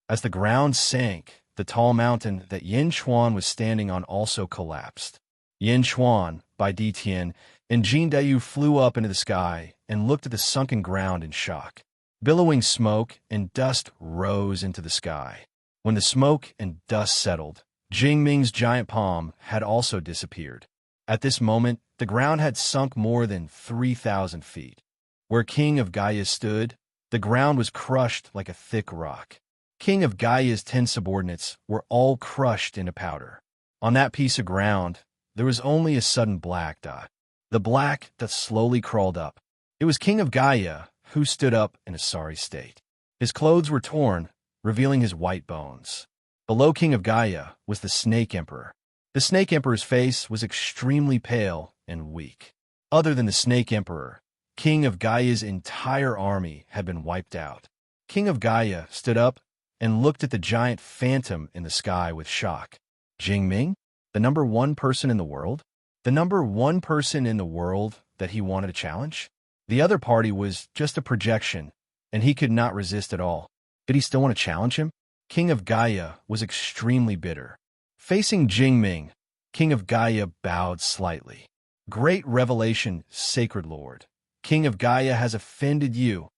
As the ground sank, the tall mountain that Yin Chuan was standing on also collapsed. Yin Chuan, Bai Ditian, and Jin Dayu flew up into the sky and looked at the sunken ground in shock. Billowing smoke and dust rose into the sky. When the smoke and dust settled, Jingming's giant palm had also disappeared. At this moment, the ground had sunk more than 3,000 feet. Where King of Gaia stood, the ground was crushed like a thick rock. King of Gaia's 10 subordinates were all crushed into powder. On that piece of ground, there was only a sudden black dot. The black dot slowly crawled up. It was King of Gaia, who stood up in a sorry state. His clothes were torn, revealing his white bones. Below King of Gaia was the Snake Emperor. The Snake Emperor's face was extremely pale and weak. Other than the Snake Emperor, King of Gaia's entire army had been wiped out. King of Gaia stood up and looked at the giant phantom in the sky with shock. Jingming? The number one person in the world? The number one person in the world that he wanted to challenge? The other party was just a projection, and he could not resist at all. Did he still want to challenge him? King of Gaia was extremely bitter. Facing Jingming, King of Gaia bowed slightly. Great revelation, Sacred Lord. King of Gaia has offended you.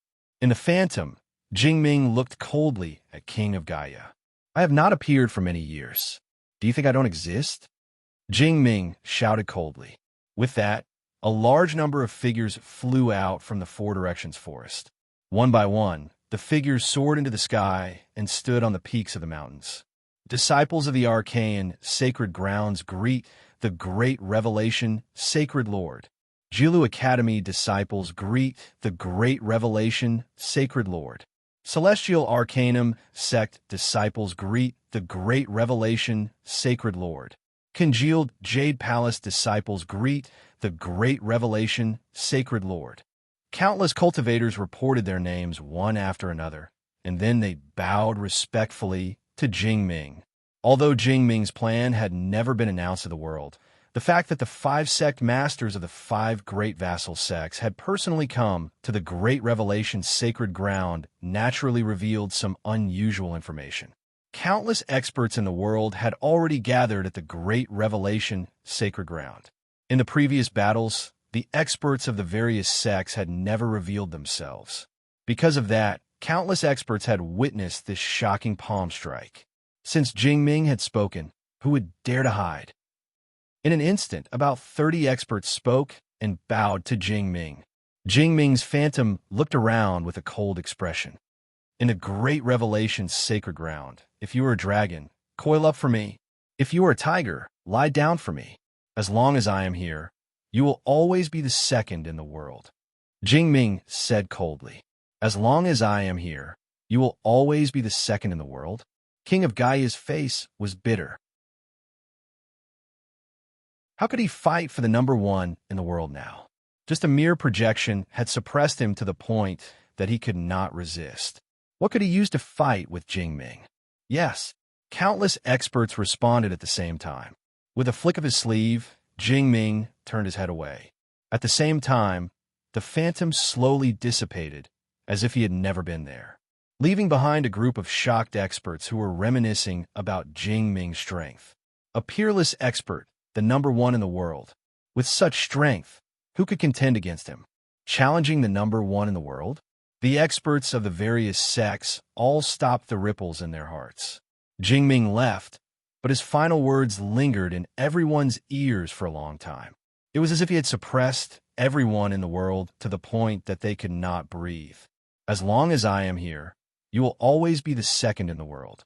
In the phantom, Jingming looked coldly at King of Gaia. I have not appeared for many years. Do you think I don't exist? Jingming shouted coldly. With that, A large number of figures flew out from the four directions forest. One by one, the figures soared into the sky and stood on the peaks of the mountains. Disciples of the arcane, sacred grounds greet the great revelation, sacred Lord. Jilu Academy disciples greet the great revelation, sacred Lord. Celestial Arcanum sect disciples greet the great revelation, sacred Lord. Congealed Jade Palace disciples greet the great revelation, sacred Lord. Countless cultivators reported their names one after another, and then they bowed respectfully to Jingming. Although Jingming's plan had never been announced to the world, the fact that the 5 sect masters of the 5 great vassal sects had personally come to the Great Revelation sacred ground naturally revealed some unusual information. Countless experts in the world had already gathered at the Great Revelation sacred ground. In the previous battles, the experts of the various sects had never revealed themselves. Because of that, countless experts had witnessed this shocking palm strike. Since Jingming had spoken, who would dare to hide? In an instant, about 30 experts spoke and bowed to Jingming. Jingming's phantom looked around with a cold expression. In the Great Revelation's sacred ground, if you are a dragon, coil up for me. If you are a tiger, lie down for me. As long as I am here, you will always be the second in the world. Jingming said coldly. As long as I am here, you will always be the second in the world. King of Gaia's face was bitter. How could he fight for the number 1 in the world now? Just a mere projection had suppressed him to the point that he could not resist. What could he use to fight with Jingming? Yes, countless experts responded at the same time. With a flick of his sleeve, Jingming turned his head away. At the same time, the phantom slowly dissipated, as if he had never been there, leaving behind a group of shocked experts who were reminiscing about Jingming's strength. A peerless expert, the number 1 in the world. With such strength, who could contend against him? Challenging the number 1 in the world? The experts of the various sects all stopped the ripples in their hearts. Jingming left, but his final words lingered in everyone's ears for a long time. It was as if he had suppressed everyone in the world to the point that they could not breathe. As long as I am here, you will always be the second in the world.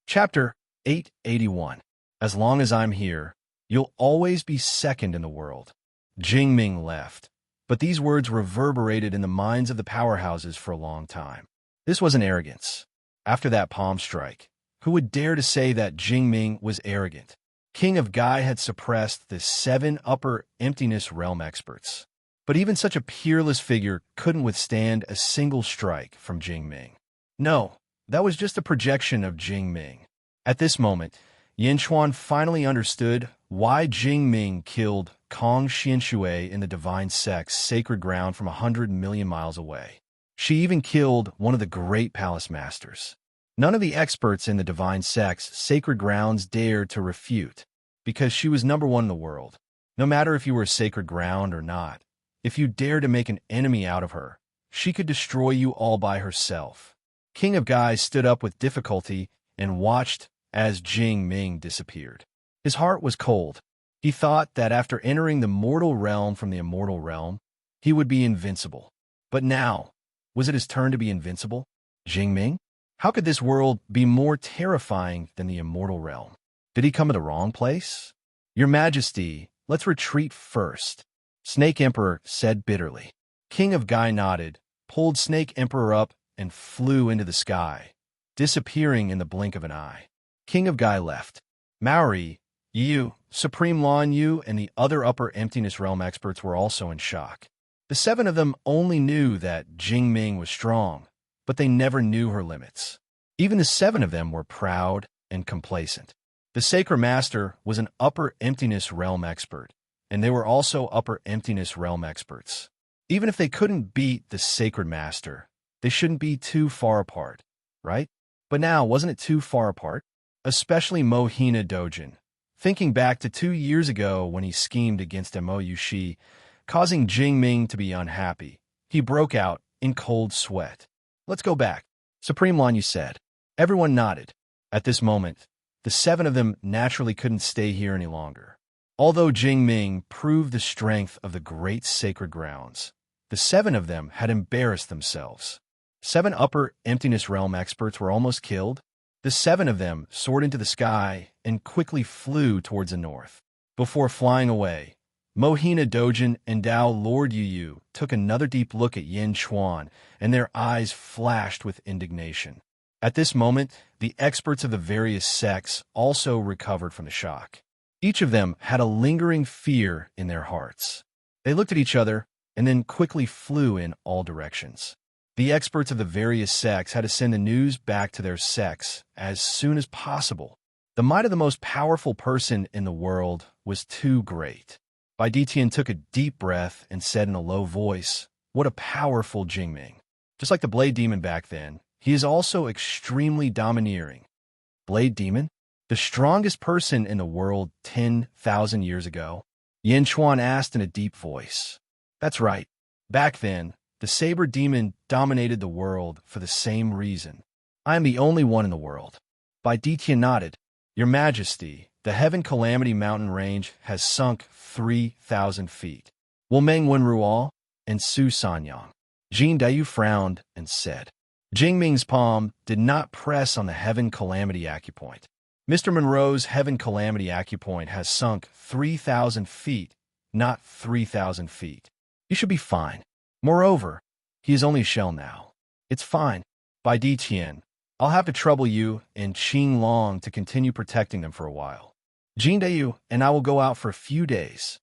Chapter 881. As long as I'm here, you'll always be second in the world. Jingming left, but these words reverberated in the minds of the powerhouses for a long time. This wasn't arrogance. After that palm strike, who would dare to say that Jingming was arrogant? King of Gai had suppressed the 7 upper emptiness realm experts. But even such a peerless figure couldn't withstand a single strike from Jingming. No, that was just a projection of Jingming. At this moment, Yanchuan finally understood why Jingming killed Kong Xianshui in the Divine Sect's sacred ground from 100 million miles away. She even killed one of the great palace masters. None of the experts in the Divine Sect's sacred grounds dared to refute, because she was number 1 in the world. No matter if you were a sacred ground or not, if you dared to make an enemy out of her, she could destroy you all by herself. King of Gai stood up with difficulty and watched as Jingming disappeared. His heart was cold. He thought that after entering the mortal realm from the immortal realm, he would be invincible. But now, was it his turn to be invincible? Jingming? How could this world be more terrifying than the immortal realm? Did he come to the wrong place? Your Majesty, let's retreat first, Snake Emperor said bitterly. King of Gai nodded, pulled Snake Emperor up, and flew into the sky, disappearing in the blink of an eye. King of Gai left. Maori, Yu, Supreme Lan Yu, and the other upper emptiness realm experts were also in shock. The 7 of them only knew that Jingming was strong, but they never knew her limits. Even the 7 of them were proud and complacent. The Sacred Master was an upper emptiness realm expert, and they were also upper emptiness realm experts. Even if they couldn't beat the Sacred Master, they shouldn't be too far apart, right? But now, wasn't it too far apart? Especially Mohina Dojin. Thinking back to 2 years ago when he schemed against Mo Yushi, causing Jingming to be unhappy, he broke out in cold sweat. Let's go back, Supreme Lan Yu said. Everyone nodded. At this moment, the 7 of them naturally couldn't stay here any longer. Although Jingming proved the strength of the great sacred grounds, the 7 of them had embarrassed themselves. 7 upper emptiness realm experts were almost killed. The 7 of them soared into the sky and quickly flew towards the north. Before flying away, Mohina Dojin and Dao Lord Yu took another deep look at Yin Chuan, and their eyes flashed with indignation. At this moment, the experts of the various sects also recovered from the shock. Each of them had a lingering fear in their hearts. They looked at each other and then quickly flew in all directions. The experts of the various sects had to send the news back to their sects as soon as possible. The might of the most powerful person in the world was too great. Bai Ditian took a deep breath and said in a low voice, "What a powerful Jingming. Just like the Blade Demon back then, he is also extremely domineering." Blade Demon? The strongest person in the world 10,000 years ago? Yin Chuan asked in a deep voice. That's right. Back then, the Saber Demon dominated the world for the same reason. I am the only one in the world. Bai Ditian nodded. Your Majesty, the Heaven Calamity mountain range has sunk 3,000 feet. Wu Meng Wenruo and Su Sanyang. Jin Dayu frowned and said. Jingming's palm did not press on the Heaven Calamity acupoint. Mr. Monroe's Heaven Calamity acupoint has sunk 3,000 feet, not 3,000 feet. You should be fine. Moreover, he is only a shell now. It's fine. Bai Ditian, I'll have to trouble you and Qing Long to continue protecting them for a while. Jin Dayu and I will go out for a few days.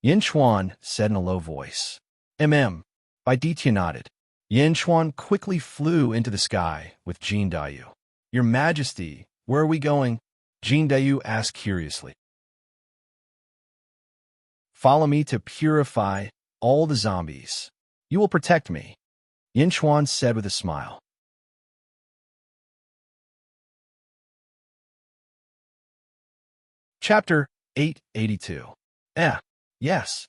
Yin Chuan said in a low voice. Bai Ditian nodded. Yin Chuan quickly flew into the sky with Jin Dayu. Your Majesty, where are we going? Jin Dayu asked curiously. Follow me to purify all the zombies. You will protect me, Yin Chuan said with a smile. Chapter 882. Yes.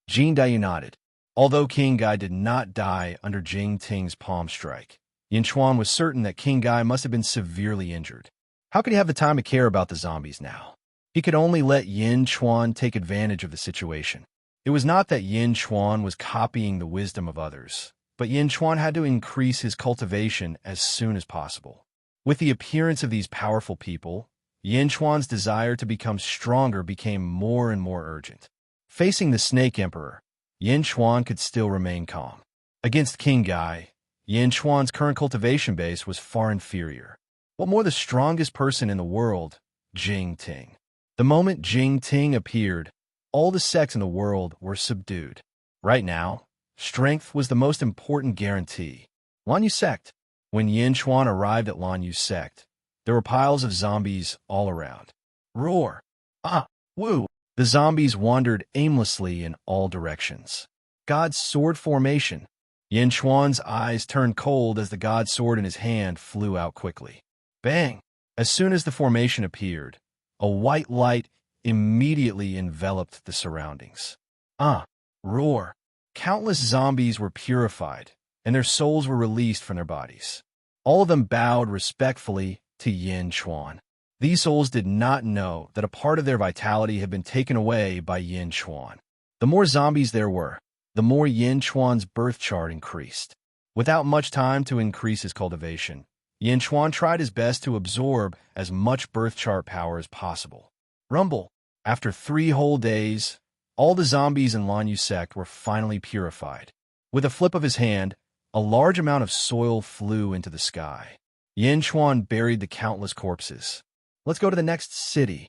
Jin Dayu nodded. Although King Gai did not die under Jing Ting's palm strike, Yin Chuan was certain that King Gai must have been severely injured. How could he have the time to care about the zombies now? He could only let Yin Chuan take advantage of the situation. It was not that Yin Chuan was copying the wisdom of others, but Yin Chuan had to increase his cultivation as soon as possible. With the appearance of these powerful people, Yin Chuan's desire to become stronger became more and more urgent. Facing the Snake Emperor, Yin Chuan could still remain calm. Against King Gai, Yin Chuan's current cultivation base was far inferior. What more, the strongest person in the world, Jing Ting. The moment Jing Ting appeared, all the sects in the world were subdued. Right now, strength was the most important guarantee. Lanyu sect. When Yin Chuan arrived at Lanyu sect, there were piles of zombies all around. Roar! Ah! Woo! The zombies wandered aimlessly in all directions. God's sword formation. Yin Chuan's eyes turned cold as the God's sword in his hand flew out quickly. Bang! As soon as the formation appeared, a white light immediately enveloped the surroundings. Ah! Roar! Countless zombies were purified, and their souls were released from their bodies. All of them bowed respectfully to Yin Chuan. These souls did not know that a part of their vitality had been taken away by Yin Chuan. The more zombies there were, the more Yin Chuan's birth chart increased. Without much time to increase his cultivation, Yin Chuan tried his best to absorb as much birth chart power as possible. Rumble! After 3 whole days, all the zombies in Lanyu sect were finally purified. With a flip of his hand, a large amount of soil flew into the sky. Yin Chuan buried the countless corpses. Let's go to the next city,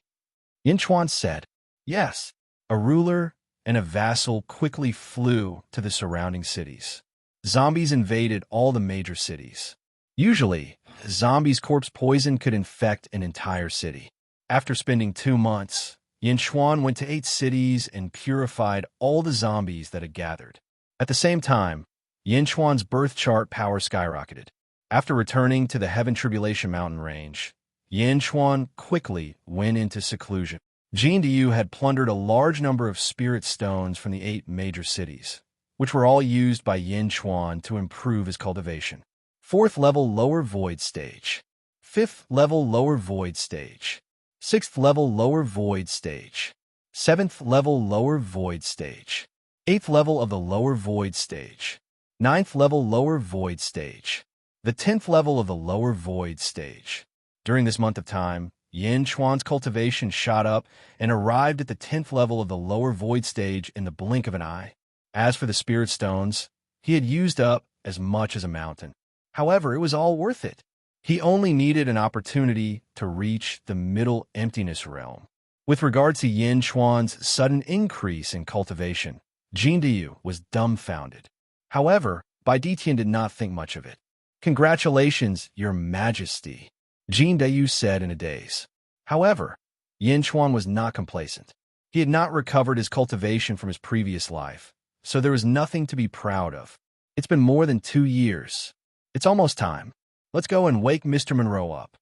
Yin Chuan said. Yes. A ruler and a vassal quickly flew to the surrounding cities. Zombies invaded all the major cities. Usually, zombies' corpse poison could infect an entire city. After spending 2 months, Yin Chuan went to 8 cities and purified all the zombies that had gathered. At the same time, Yin Chuan's birth chart power skyrocketed. After returning to the Heaven Tribulation mountain range, Yin Chuan quickly went into seclusion. Jin Dayu had plundered a large number of spirit stones from the 8 major cities, which were all used by Yin Chuan to improve his cultivation. 4th level lower void stage. 5th level lower void stage. 6th level lower void stage. 7th level lower void stage. 8th level of the lower void stage. 9th level lower void stage. The 10th level of the lower void stage. During this month of time, Yin Chuan's cultivation shot up and arrived at the 10th level of the lower void stage in the blink of an eye. As for the spirit stones, he had used up as much as a mountain. However, it was all worth it. He only needed an opportunity to reach the middle emptiness realm. With regards to Yin Chuan's sudden increase in cultivation, Jin Diyu was dumbfounded. However, Bai Ditian did not think much of it. "Congratulations, Your Majesty," Jin Diyu said in a daze. However, Yin Chuan was not complacent. He had not recovered his cultivation from his previous life, so there was nothing to be proud of. It's been more than 2 years. It's almost time. Let's go and wake Mr. Monroe up,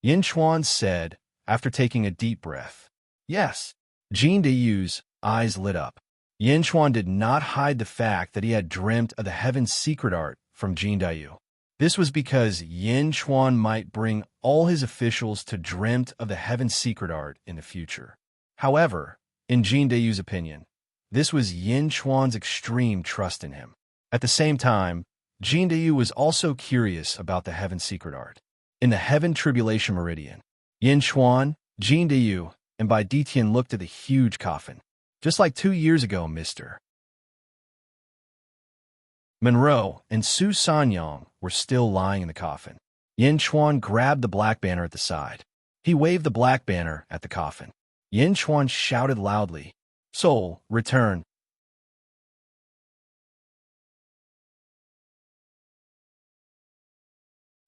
Yin Chuan said after taking a deep breath. Yes. Jin Diyu's eyes lit up. Yin Chuan did not hide the fact that he had dreamt of the Heaven's secret art from Jin Diyu. This was because Yin Chuan might bring all his officials to dreamt of the Heaven's secret art in the future. However, in Jin Diyu's opinion, this was Yin Chuan's extreme trust in him. At the same time, Jin Diyu was also curious about the Heaven's secret art. In the Heaven Tribulation Meridian, Yin Chuan, Jin Diyu, and Bai Ditian looked at the huge coffin. Just like 2 years ago, Mr. Monroe and Su Sanyang were still lying in the coffin. Yin Chuan grabbed the black banner at the side. He waved the black banner at the coffin. Yin Chuan shouted loudly, "Soul, return."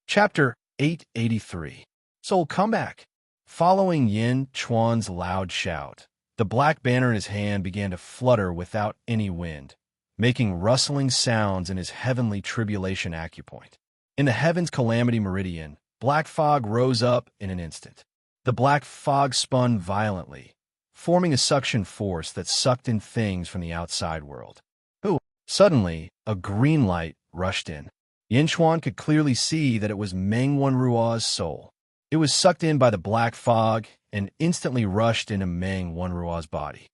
Chapter 883. Soul, come back. Following Yin Chuan's loud shout, the black banner in his hand began to flutter without any wind, making rustling sounds in his heavenly tribulation acupoint. In the heaven's calamity meridian, black fog rose up in an instant. The black fog spun violently, forming a suction force that sucked in things from the outside world. Suddenly, a green light rushed in. Yin Chuan could clearly see that it was Meng Wenruo's soul. It was sucked in by the black fog and instantly rushed into Meng Wenruo's body.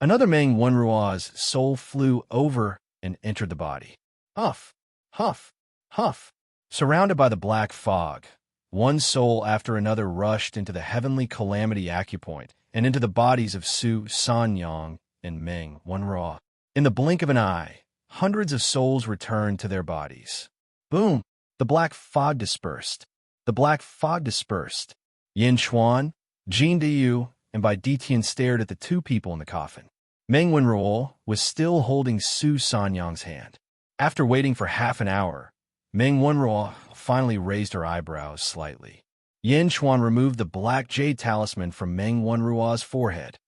Another Meng Wenruo's soul flew over and entered the body. Huff, huff, huff. Surrounded by the black fog, one soul after another rushed into the heavenly calamity acupoint and into the bodies of Su Sanyang and Meng Wenruo. In the blink of an eye, hundreds of souls returned to their bodies. Boom! The black fog dispersed. The black fog dispersed. Yin Chuan, Jin Diyu, and Bai Ditian stared at the 2 people in the coffin. Meng Wenruo was still holding Su Sanyang's hand. After waiting for half an hour, Meng Wenruo finally raised her eyebrows slightly. Yin Chuan removed the black jade talisman from Meng Wenruo's forehead.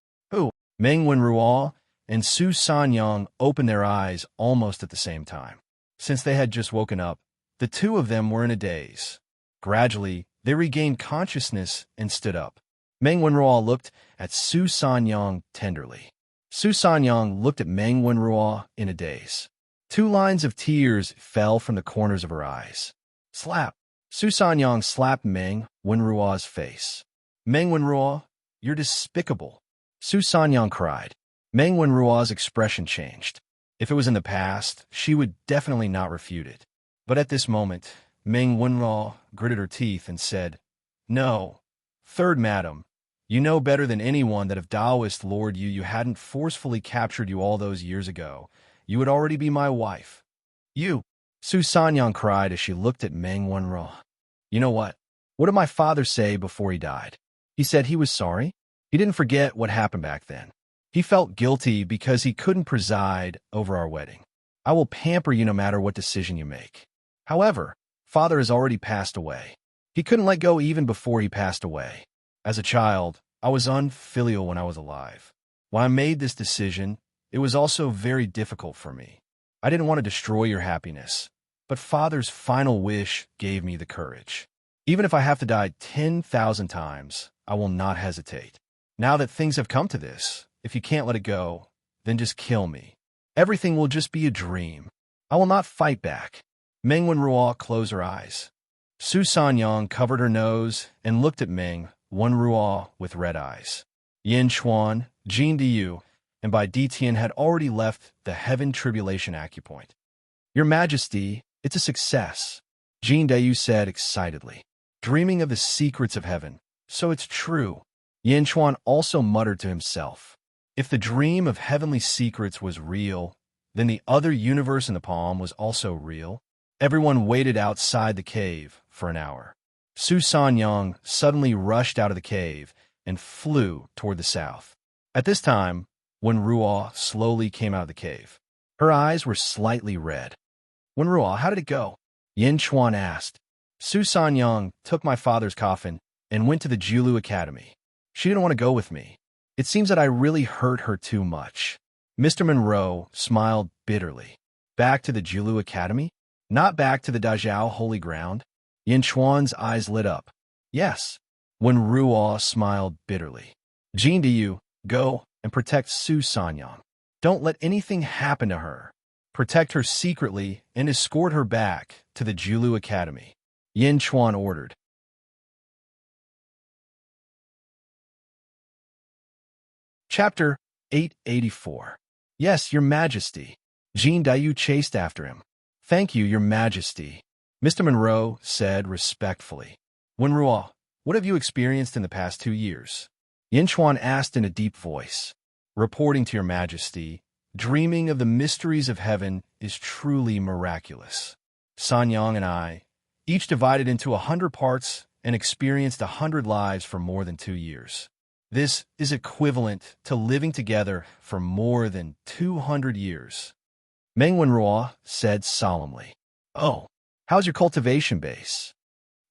Meng Wenruo and Su Sanyang opened their eyes almost at the same time. Since they had just woken up, the 2 of them were in a daze. Gradually, they regained consciousness and stood up. Meng Wenruo looked at Su Sanyang tenderly. Su Sanyang looked at Meng Wenruo in a daze. 2 lines of tears fell from the corners of her eyes. Slap! Su Sanyang slapped Meng Wenruo's face. Meng Wenruo, you're despicable. Su Sanyang cried. Meng Wenruo's expression changed. If it was in the past, she would definitely not refute it. But at this moment, Meng Wenruo gritted her teeth and said, "No. Third madam, you know better than anyone that if Taoist Lord Yu hadn't forcefully captured you all those years ago, you would already be my wife." "You!" Su Sanyang cried as she looked at Meng Wenruo. "You know what? What did my father say before he died? He said he was sorry. He didn't forget what happened back then. He felt guilty because he couldn't preside over our wedding. I will pamper you no matter what decision you make. However, father has already passed away. He couldn't let go even before he passed away. As a child, I was unfilial when I was alive. When I made this decision, it was also very difficult for me. I didn't want to destroy your happiness, but father's final wish gave me the courage. Even if I have to die 10,000 times, I will not hesitate. Now that things have come to this, if you can't let it go, then just kill me. Everything will just be a dream. I will not fight back." Meng Wenruo closed her eyes. Su Sanyang covered her nose and looked at Meng Wen Ruo with red eyes. Yin Chuan, Jin Diyu, and Bai Ditian had already left the Heaven Tribulation Acupoint. Your Majesty, it's a success, Jin Diyu said excitedly. Dreaming of the secrets of heaven. So it's true. Yin Chuan also muttered to himself. If the dream of heavenly secrets was real, then the other universe in the palm was also real. Everyone waited outside the cave for an hour. Su Sanyang suddenly rushed out of the cave and flew toward the south. At this time, Wen Ruo slowly came out of the cave. Her eyes were slightly red. Wen Ruo, how did it go? Yin Chuan asked. Su Sanyang took my father's coffin and went to the Julu Academy. She didn't want to go with me. It seems that I really hurt her too much. Mr. Monroe smiled bitterly. Back to the Julu Academy? Not back to the Dazhao Holy Ground? Yin Chuan's eyes lit up. Yes. Wen Ruo smiled bitterly. Jin Diyu, go and protect Su Sanyang. Don't let anything happen to her. Protect her secretly and escort her back to the Julu Academy. Yin Chuan ordered. Chapter 884. Yes, Your Majesty. Jin Diyu chased after him. Thank you, Your Majesty, Mr. Monroe said respectfully. Wen Ruo, what have you experienced in the past 2 years? Yin Chuan asked in a deep voice. Reporting to Your Majesty, dreaming of the mysteries of heaven is truly miraculous. Sanyang and I, each divided into 100 parts and experienced 100 lives for more than 2 years. This is equivalent to living together for more than 200 years. Meng Wenruo said solemnly. Oh, how's your cultivation base?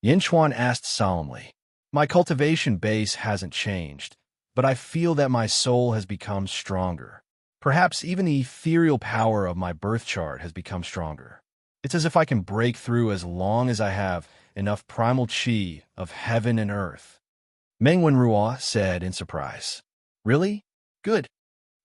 Yin Chuan asked solemnly. My cultivation base hasn't changed, but I feel that my soul has become stronger. Perhaps even the ethereal power of my birth chart has become stronger. It's as if I can break through as long as I have enough primal chi of heaven and earth. Meng Wenruo said in surprise. Really? Good.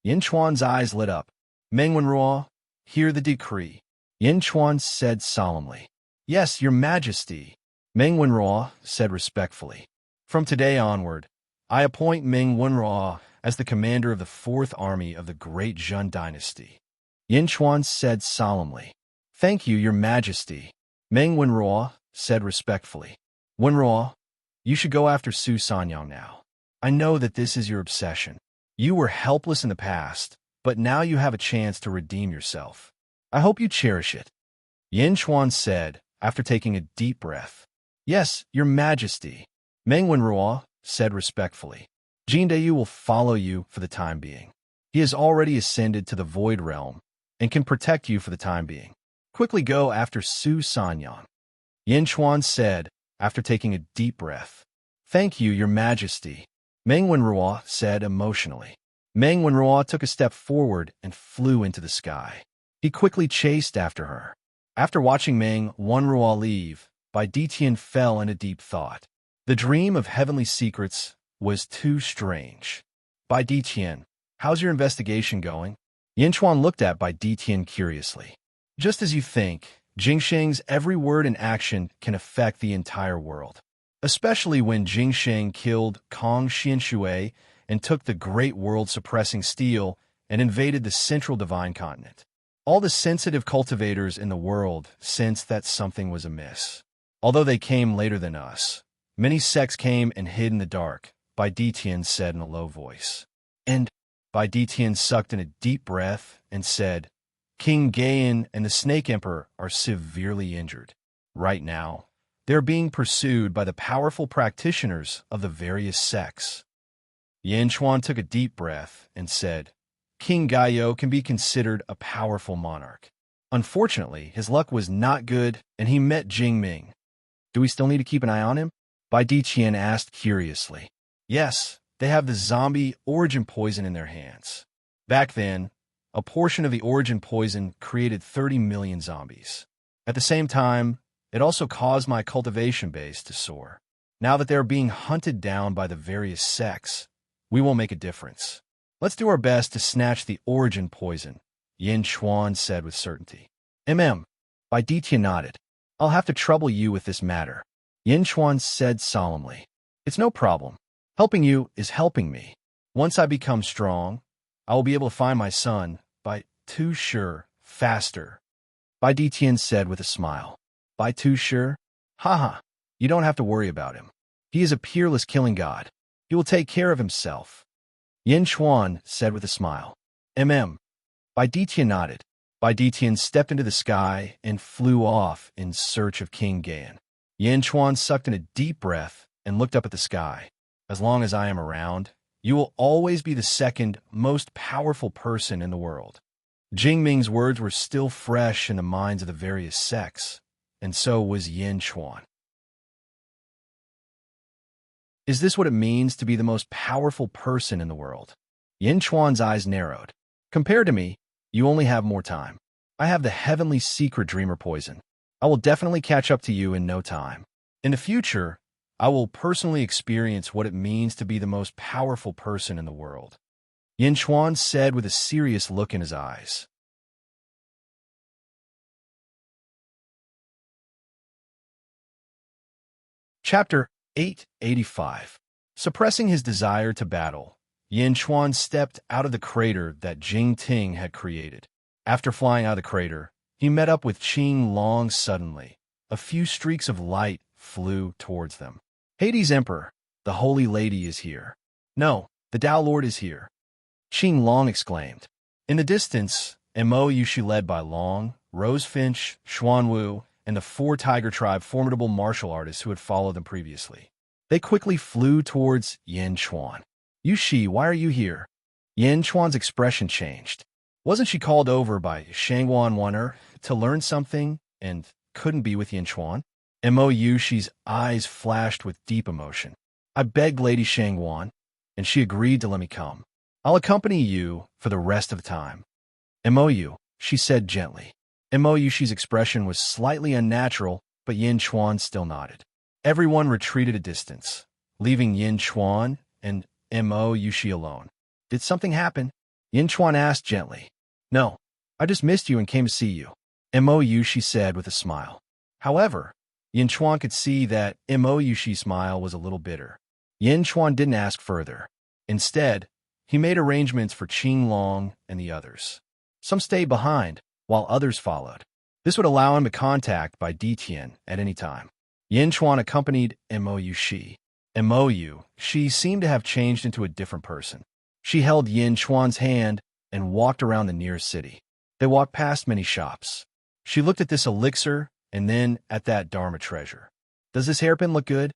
Yin Chuan's eyes lit up. Meng Wenruo, hear the decree. Yin Chuan said solemnly. Yes, Your Majesty. Meng Wenruo said respectfully. From today onward, I appoint Meng Wenruo as the commander of the 4th Army of the Great Zhen Dynasty. Yin Chuan said solemnly. Thank you, Your Majesty. Meng Wenruo said respectfully. Wenruo, you should go after Su Sanyang now. I know that this is your obsession. You were helpless in the past, but now you have a chance to redeem yourself. I hope you cherish it. Yin Chuan said, after taking a deep breath. Yes, Your Majesty. Meng Wenruo said respectfully. Jin Dayu will follow you for the time being. He has already ascended to the Void Realm and can protect you for the time being. Quickly go after Su Sanyang. Yin Chuan said, after taking a deep breath. Thank you, Your Majesty. Meng Wenruo said emotionally. Meng Wenruo took a step forward and flew into the sky. He quickly chased after her. After watching Meng Wenruo leave, Bai Ditian fell into deep thought. The dream of heavenly secrets was too strange. Bai Ditian, how's your investigation going? Yin Chuan looked at Bai Ditian curiously. Just as you think, Jingsheng's every word and action can affect the entire world. Especially when Jingsheng killed Kong Xianshui and took the great world-suppressing steel and invaded the central divine continent. All the sensitive cultivators in the world sensed that something was amiss. Although they came later than us, many sects came and hid in the dark, Bai Ditian said in a low voice. And Bai Ditian sucked in a deep breath and said, King Gaian and the Snake Emperor are severely injured. Right now, they're being pursued by the powerful practitioners of the various sects. Yin Chuan took a deep breath and said, King Gaio can be considered a powerful monarch. Unfortunately, his luck was not good and he met Jing Ming. Do we still need to keep an eye on him? Bai Ditian asked curiously. Yes, they have the zombie origin poison in their hands. Back then, a portion of the origin poison created 30 million zombies. At the same time, it also caused my cultivation base to soar. Now that they are being hunted down by the various sects, we will make a difference. Let's do our best to snatch the origin poison, Yin Chuan said with certainty. Bai Ditian nodded. I'll have to trouble you with this matter. Yin Chuan said solemnly. It's no problem. Helping you is helping me. Once I become strong, I will be able to find my son by too sure, faster. Bai Tian said with a smile. By too sure? Haha, you don't have to worry about him. He is a peerless killing god. He will take care of himself. Yin Chuan said with a smile. Bai Tian nodded. Bai Tian stepped into the sky and flew off in search of King Gan. Yin Chuan sucked in a deep breath and looked up at the sky. As long as I am around, you will always be the second most powerful person in the world. Jingming's words were still fresh in the minds of the various sects, and so was Yin Chuan. Is this what it means to be the most powerful person in the world? Yin Chuan's eyes narrowed. Compared to me, you only have more time. I have the heavenly secret dreamer poison. I will definitely catch up to you in no time. In the future, I will personally experience what it means to be the most powerful person in the world. Yin Chuan said with a serious look in his eyes. Chapter 885. Suppressing his desire to battle, Yin Chuan stepped out of the crater that Jing Ting had created. After flying out of the crater, he met up with Qing Long suddenly. A few streaks of light flew towards them. Hades Emperor, the Holy Lady is here. No, the Tao Lord is here. Qing Long exclaimed. In the distance, Mo Yushi led by Long, Rosefinch, Xuanwu, and the 4 Tiger Tribe formidable martial artists who had followed them previously. They quickly flew towards Yin Chuan. Yushi, why are you here? Yin Chuan's expression changed. Wasn't she called over by Shangguan Wan'er to learn something and couldn't be with Yin Chuan? Mo Yushi's eyes flashed with deep emotion. I begged Lady Shangguan, and she agreed to let me come. I'll accompany you for the rest of the time. Mo, she said gently. Mo Yushi's expression was slightly unnatural, but Yin Chuan still nodded. Everyone retreated a distance, leaving Yin Chuan and Mo Yushi alone. Did something happen? Yin Chuan asked gently. No, I just missed you and came to see you. Mo Yushi said with a smile. However, Yin Chuan could see that Mo Yushi's smile was a little bitter. Yin Chuan didn't ask further. Instead, he made arrangements for Qing Long and the others. Some stayed behind, while others followed. This would allow him to contact Bai Tian at any time. Yin Chuan accompanied Mo Yushi. Mo Yushi seemed to have changed into a different person. She held Yin Chuan's hand and walked around the nearest city. They walked past many shops. She looked at this elixir and then at that Dharma treasure. Does this hairpin look good?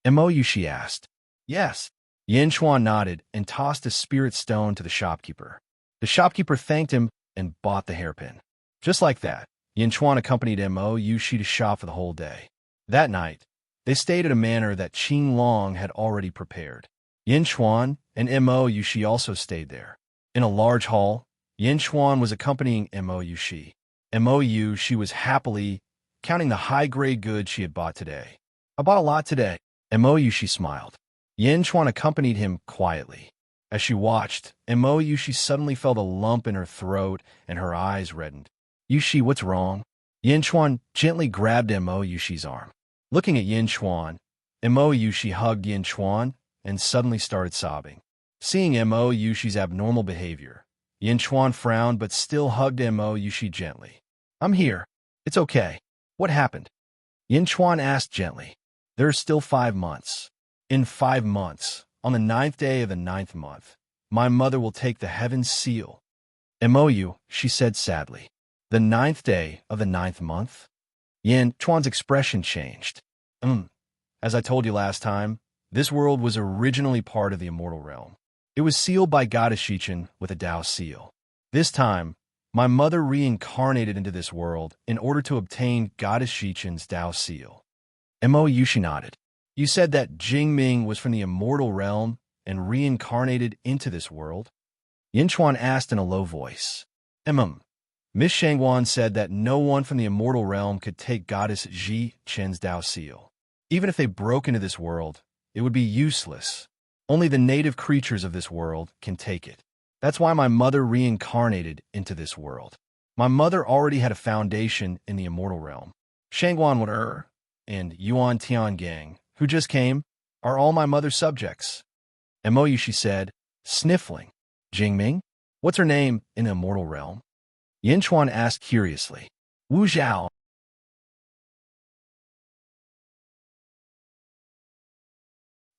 Mo Yushi asked. Yes. Yin Chuan nodded and tossed a spirit stone to the shopkeeper. The shopkeeper thanked him and bought the hairpin. Just like that, Yin Chuan accompanied Mo Yushi to shop for the whole day. That night, they stayed at a manor that Qing Long had already prepared. Yin Chuan and Mo Yushi also stayed there. In a large hall, Yin Chuan was accompanying Mo Yushi. Mo Yushi was happily counting the high-grade goods she had bought today. I bought a lot today. Mo Yushi smiled. Yin Chuan accompanied him quietly. As she watched, Mo Yushi suddenly felt a lump in her throat and her eyes reddened. Yushi, what's wrong? Yin Chuan gently grabbed Mo Yushi's arm. Looking at Yin Chuan, Mo Yushi hugged Yin Chuan and suddenly started sobbing. Seeing Mo Yushi's abnormal behavior, Yin Chuan frowned but still hugged Mo Yushi gently. I'm here. It's okay. What happened? Yin Chuan asked gently. There are still 5 months. In 5 months, on the 9th day of the 9th month, my mother will take the heaven's seal. Mo, she said sadly. The 9th day of the 9th month? Yin Chuan's expression changed. As I told you last time, this world was originally part of the immortal realm. It was sealed by Goddess Shichen with a Tao seal. This time, my mother reincarnated into this world in order to obtain Goddess Shichen's Tao seal. Mo Yushi nodded. You said that Jingming was from the immortal realm and reincarnated into this world? Yin Chuan asked in a low voice. Miss Shangguan said that no one from the immortal realm could take Goddess Ji Chen's Tao seal. Even if they broke into this world, it would be useless. Only the native creatures of this world can take it. That's why my mother reincarnated into this world. My mother already had a foundation in the immortal realm. Shangguan Wan'er and Yuan Tiangang, who just came, are all my mother's subjects. "Mou," she said, sniffling. "Jingming? What's her name in the immortal realm?" Yin Chuan asked curiously. "Wu Zhao."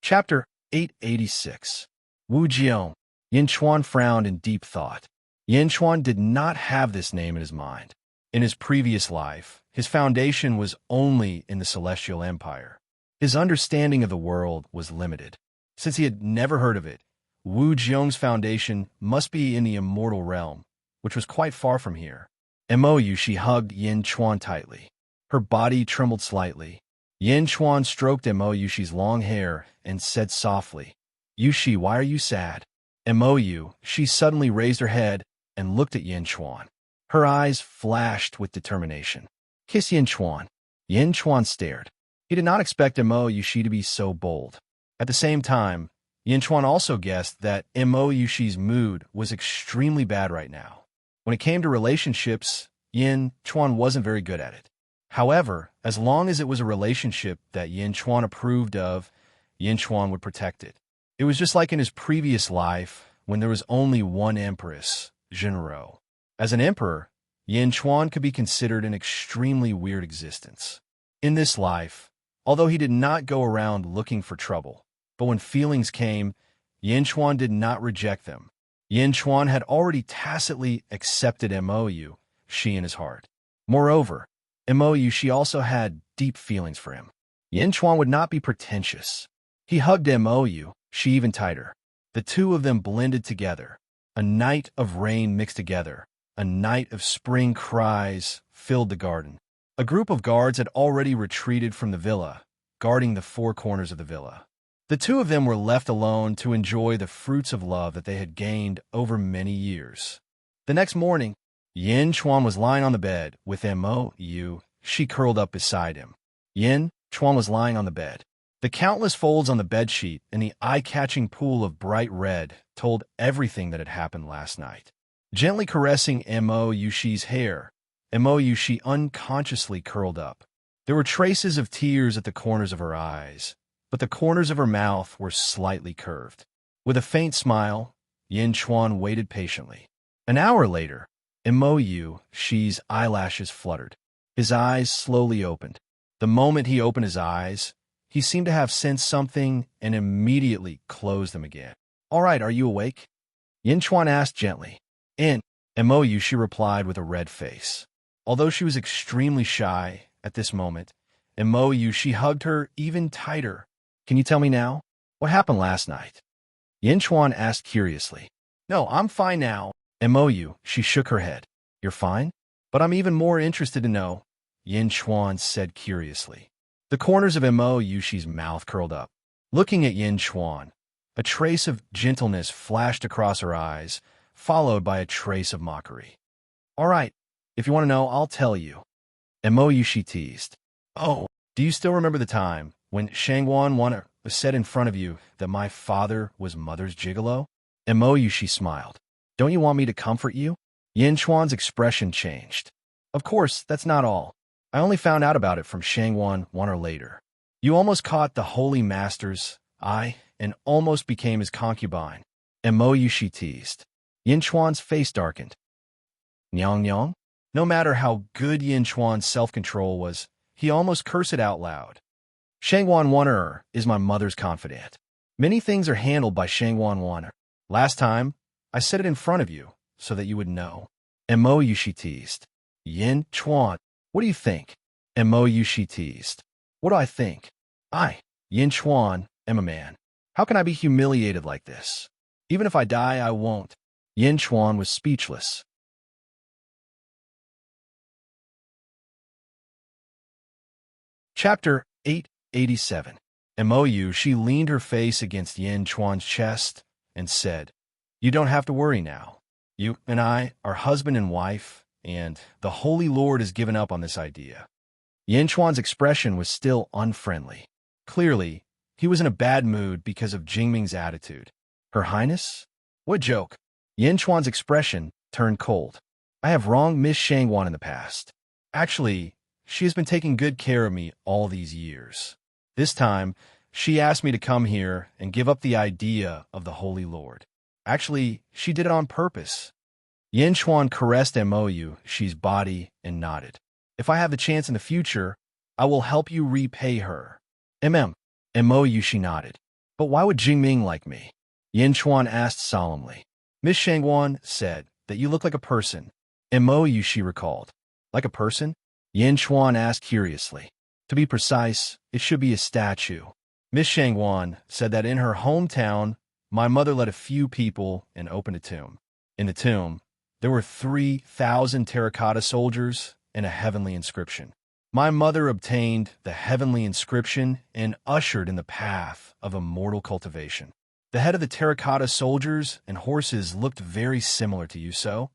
Chapter 886. Wu Jiong. Yin Chuan frowned in deep thought. Yin Chuan did not have this name in his mind. In his previous life, his foundation was only in the Celestial Empire. His understanding of the world was limited. Since he had never heard of it, Wu Jiong's foundation must be in the immortal realm, which was quite far from here. Mou, she hugged Yin Chuan tightly. Her body trembled slightly. Yin Chuan stroked Mou-Yushi's long hair and said softly, "Yushi, why are you sad?" Mou, she suddenly raised her head and looked at Yin Chuan. Her eyes flashed with determination. "Kiss Yin Chuan." Yin Chuan stared. He did not expect Mou-Yushi to be so bold. At the same time, Yin Chuan also guessed that Mou-Yushi's mood was extremely bad right now. When it came to relationships, Yin Chuan wasn't very good at it. However, as long as it was a relationship that Yin Chuan approved of, Yin Chuan would protect it. It was just like in his previous life, when there was only one empress, Jinro. As an emperor, Yin Chuan could be considered an extremely weird existence. In this life, although he did not go around looking for trouble, but when feelings came, Yin Chuan did not reject them. Yin Chuan had already tacitly accepted Mou, she in his heart. Moreover, Mou, she also had deep feelings for him. Yin Chuan would not be pretentious. He hugged Mou, she even tighter. The two of them blended together. A night of rain mixed together. A night of spring cries filled the garden. A group of guards had already retreated from the villa, guarding the four corners of the villa. The two of them were left alone to enjoy the fruits of love that they had gained over many years. The next morning, Yin Chuan was lying on the bed with Mou, she curled up beside him. Yin Chuan was lying on the bed. The countless folds on the bedsheet and the eye-catching pool of bright red told everything that had happened last night. Gently caressing Mou-Yushi's hair, Mou-Yushi unconsciously curled up. There were traces of tears at the corners of her eyes, but the corners of her mouth were slightly curved. With a faint smile, Yin Chuan waited patiently. An hour later, Mou-Yushi's eyelashes fluttered. His eyes slowly opened. The moment he opened his eyes, he seemed to have sensed something and immediately closed them again. "All right, are you awake?" Yin Chuan asked gently. "In." Mou, she replied with a red face. Although she was extremely shy at this moment, Mou, she hugged her even tighter. "Can you tell me now? What happened last night?" Yin Chuan asked curiously. "No, I'm fine now." Mou, she shook her head. "You're fine? But I'm even more interested to know," Yin Chuan said curiously. The corners of Mou-Yushi's mouth curled up. Looking at Yin Chuan, a trace of gentleness flashed across her eyes, followed by a trace of mockery. "All right, if you want to know, I'll tell you." Mou-Yushi teased. "Oh, do you still remember the time when Shangwan Wan said in front of you that my father was mother's gigolo?" Mou-Yushi smiled. "Don't you want me to comfort you?" Yin Chuan's expression changed. "Of course, that's not all. I only found out about it from Shangwan Wan later. You almost caught the Holy Master's eye and almost became his concubine." Mou-Yushi teased. Yin Chuan's face darkened. "Nyang Nyang?" No matter how good Yin Chuan's self-control was, he almost cursed it out loud. "Shangwan Wan is my mother's confidant. Many things are handled by Shangwan Wan. Last time, I said it in front of you, so that you would know." Mou-Yushi teased. "Yin Chuan, what do you think?" Mou-Yushi teased. "What do I think? I, Yin Chuan, am a man. How can I be humiliated like this? Even if I die, I won't." Yin Chuan was speechless. Chapter 887. Mou, she leaned her face against Yin Chuan's chest and said, "You don't have to worry now. You and I are husband and wife, and the Holy Lord has given up on this idea." Yin Chuan's expression was still unfriendly. Clearly, he was in a bad mood because of Jingming's attitude. "Her Highness? What joke?" Yin Chuan's expression turned cold. "I have wronged Miss Shangwan in the past. Actually, she has been taking good care of me all these years. This time, She asked me to come here and give up the idea of the Holy Lord. Actually, she did it on purpose. Yin Chuan caressed Mo Yuxi's body and nodded. If I have the chance in the future, I will help you repay her. Mo Yuxi nodded. But why would Jingming like me? Yin Chuan asked solemnly. Miss Shangguan said that you look like a person. Mo Yuxi recalled. Like a person? Yin Chuan asked curiously. To be precise, it should be a statue. Miss Shangguan said that in her hometown, my mother led a few people and opened a tomb. In the tomb, there were 3,000 terracotta soldiers and a heavenly inscription. My mother obtained the heavenly inscription and ushered in the path of immortal cultivation. The head of the terracotta soldiers and horses looked very similar to you, so?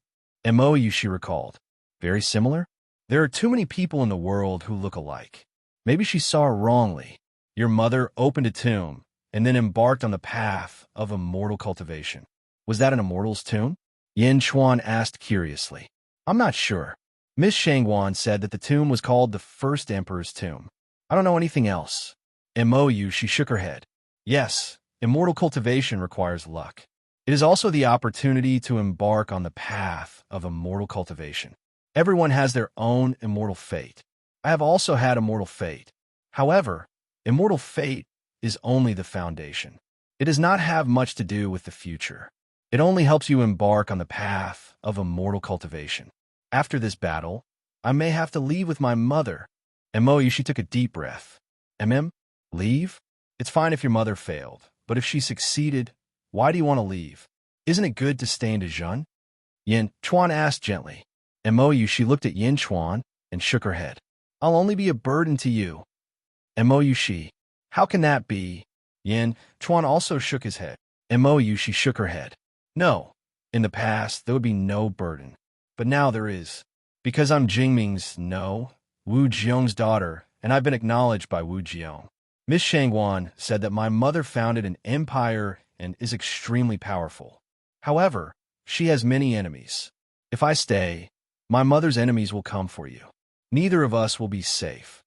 Mo Yuxi recalled. Very similar? There are too many people in the world who look alike. Maybe she saw it wrongly. Your mother opened a tomb and then embarked on the path of immortal cultivation. Was that an immortal's tomb? Yin Chuan asked curiously. I'm not sure. Miss Shangguan said that the tomb was called the First Emperor's Tomb. I don't know anything else. Mo Yuxi shook her head. Yes, immortal cultivation requires luck. It is also the opportunity to embark on the path of immortal cultivation. Everyone has their own immortal fate. I have also had immortal fate. However, immortal fate is only the foundation. It does not have much to do with the future. It only helps you embark on the path of immortal cultivation. After this battle, I may have to leave with my mother. Mo Yuxi took a deep breath. Leave? It's fine if your mother failed, but if she succeeded, why do you want to leave? Isn't it good to stay in Dijon? Yin Chuan asked gently. Mo Yuxi looked at Yin Chuan and shook her head. I'll only be a burden to you. Mo Yuxi, how can that be? Yin Chuan also shook his head. Mo Yuxi shook her head. No, in the past there would be no burden, but now there is. Because I'm Jingming's Wu Jiong's daughter, and I've been acknowledged by Wu Jiong. Miss Shangguan said that my mother founded an empire and is extremely powerful. However, she has many enemies. If I stay, my mother's enemies will come for you. Neither of us will be safe.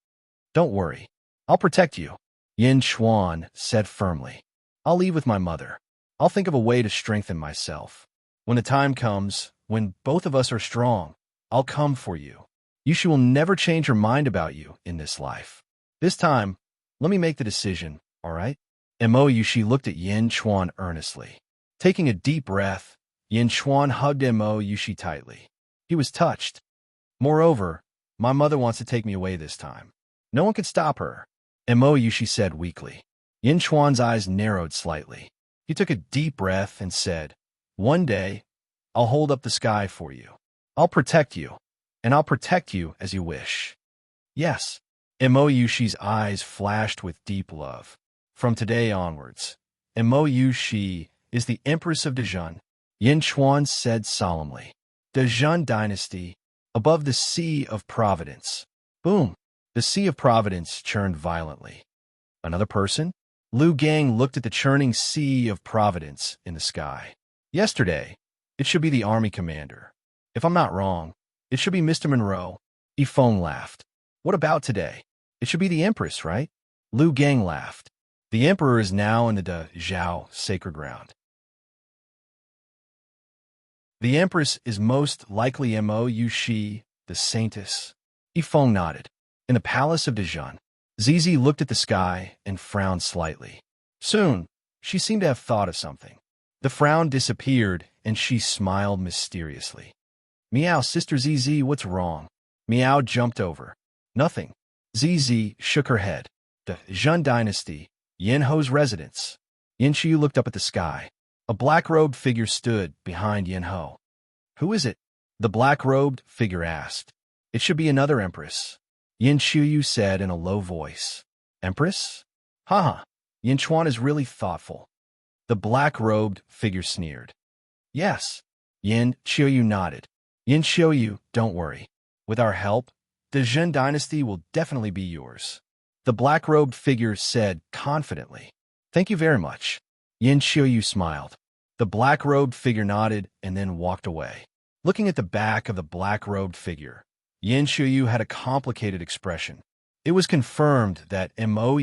Don't worry. I'll protect you, Yin Chuan said firmly. I'll leave with my mother. I'll think of a way to strengthen myself. When the time comes, when both of us are strong, I'll come for you. Yuxi will never change her mind about you in this life. This time, let me make the decision, all right? Mo Yuxi looked at Yin Chuan earnestly. Taking a deep breath, Yin Chuan hugged Mo Yuxi tightly. He was touched. Moreover, my mother wants to take me away this time. No one could stop her, Mo Yuxi said weakly. Yin Chuan's eyes narrowed slightly. He took a deep breath and said, One day, I'll hold up the sky for you. I'll protect you, and I'll protect you as you wish. Yes. Mo Yuxi's eyes flashed with deep love. From today onwards, Mo Yuxi is the Empress of Dijon, Yin Chuan said solemnly. Dijon dynasty, above the Sea of Providence. Boom! The Sea of Providence churned violently. Another person? Lu Gang looked at the churning Sea of Providence in the sky. Yesterday, it should be the army commander. If I'm not wrong, it should be Mr. Monroe. Yifeng laughed. What about today? It should be the Empress, right? Lu Gang laughed. The Emperor is now in the De Zhao sacred ground. The Empress is most likely Mo Yuxi, the Saintess. Yifeng nodded. In the palace of Dijon. Zizi looked at the sky and frowned slightly. Soon, she seemed to have thought of something. The frown disappeared, and she smiled mysteriously. Meow, Sister Zizi, what's wrong? Meow jumped over. Nothing. Zizi shook her head. The Zhun dynasty, Yin Ho's residence. Yin Xiu looked up at the sky. A black-robed figure stood behind Yin Ho. Who is it? The black-robed figure asked. It should be another empress. Yin Xiu said in a low voice. Empress? Haha, Yin Chuan is really thoughtful. The black-robed figure sneered. Yes. Yin Xiu nodded. Yin Xiu, don't worry. With our help, the Zhen dynasty will definitely be yours. The black-robed figure said confidently. Thank you very much. Yin Xiu smiled. The black-robed figure nodded and then walked away. Looking at the back of the black-robed figure, Yin Xiu had a complicated expression. It was confirmed that Mou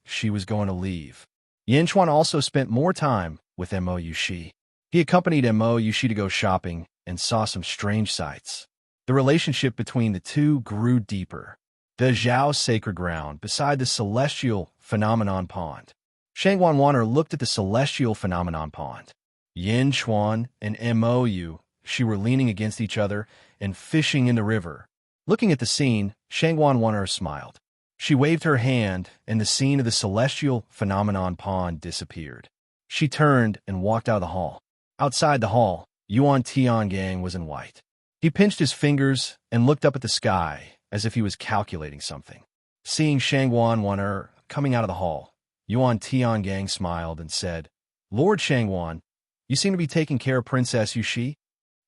Shi was going to leave. Yin Chuan also spent more time with Mou Shi. He accompanied Mou Shi to go shopping and saw some strange sights. The relationship between the two grew deeper. The Zhao sacred ground beside the celestial phenomenon pond. Shangguan Wan'er looked at the celestial phenomenon pond. Yin Chuan and Mou Shi were leaning against each other and fishing in the river. Looking at the scene, Shangguan Wan'er smiled. She waved her hand, and the scene of the celestial phenomenon pond disappeared. She turned and walked out of the hall. Outside the hall, Yuan Tiangang was in white. He pinched his fingers and looked up at the sky as if he was calculating something. Seeing Shangguan Wan'er coming out of the hall, Yuan Tiangang smiled and said, "Lord Shangguan, you seem to be taking care of Princess Yushi.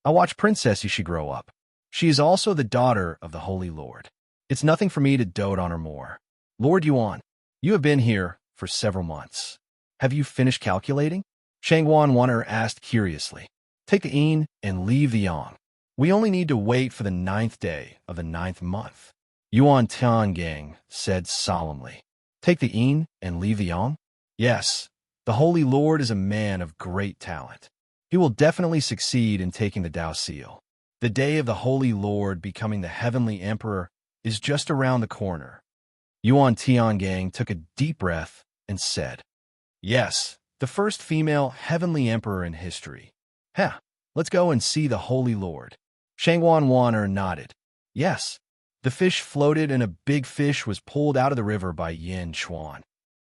I watched Princess Yushi grow up. She is also the daughter of the Holy Lord. It's nothing for me to dote on her more. Lord Yuan, you have been here for several months. Have you finished calculating?" Shangguan Wan'er asked curiously. "Take the yin and leave the yang. We only need to wait for the 9th day of the 9th month." Yuan Tiangang said solemnly. "Take the yin and leave the yang?" "Yes, the Holy Lord is a man of great talent. He will definitely succeed in taking the Tao seal. The day of the Holy Lord becoming the Heavenly Emperor is just around the corner." Yuan Tiangang took a deep breath and said, "Yes, the first female Heavenly Emperor in history. Heh, let's go and see the Holy Lord." Shangguan Wan'er nodded. Yes. The fish floated and a big fish was pulled out of the river by Yin Chuan.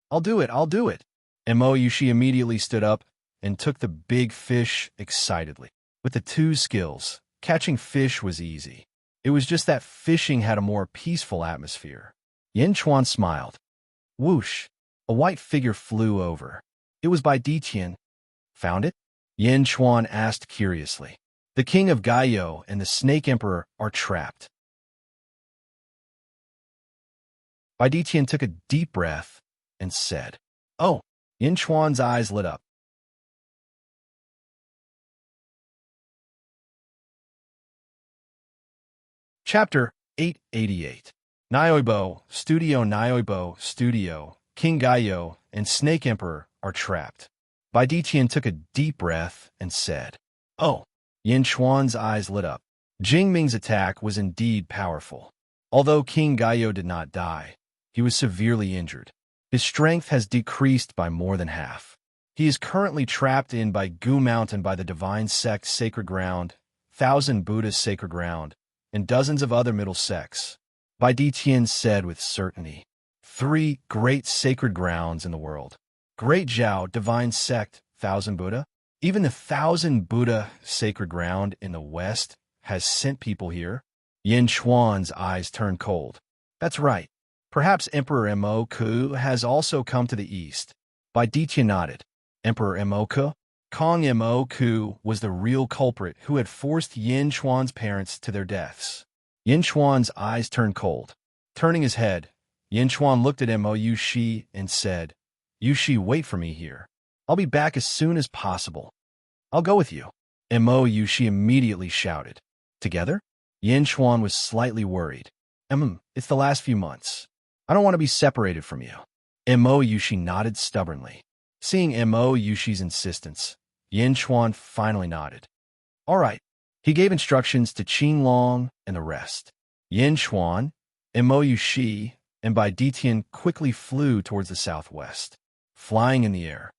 I'll do it. Mou Shi immediately stood up and took the big fish excitedly. With the two skills, catching fish was easy. It was just that fishing had a more peaceful atmosphere. Yin Chuan smiled. Whoosh! A white figure flew over. It was Bai Diqian. Found it? Yin Chuan asked curiously. The king of Gaio and the Snake Emperor are trapped. Bai Diqian took a deep breath and said, "Oh." Yin Chuan's eyes lit up. Chapter 888. Nioibo Studio, King Gaio, and Snake Emperor are trapped. Bai Diqian took a deep breath and said, "Oh." Yin Chuan's eyes lit up. Jing Ming's attack was indeed powerful. Although King Gaio did not die, he was severely injured. His strength has decreased by more than half. He is currently trapped in Baigu Mountain by the Divine Sect Sacred Ground, 1,000 Buddha's Sacred Ground, and dozens of other middle sects. Bai Diqian said with certainty, 3 great sacred grounds in the world. Great Zhao, Divine Sect, 1,000 Buddha. Even the 1,000 Buddha sacred ground in the West has sent people here. Yin Chuan's eyes turned cold. That's right. Perhaps Emperor Mo Ku has also come to the East. Bai Diqian nodded. Emperor Mo Ku? Kong Mo Ku was the real culprit who had forced Yin Chuan's parents to their deaths. Yin Chuan's eyes turned cold. Turning his head, Yin Chuan looked at Mou Shi and said, "You Shi, wait for me here. I'll be back as soon as possible." "I'll go with you." Mou Shi immediately shouted. Together? Yin Chuan was slightly worried. It's the last few months. I don't want to be separated from you." Mou Shi nodded stubbornly. Seeing Mou Shi's insistence, Yin Chuan finally nodded. All right. He gave instructions to Qin Long and the rest. Yin Chuan, Mou Shi, and Bai Diqian quickly flew towards the southwest, flying in the air.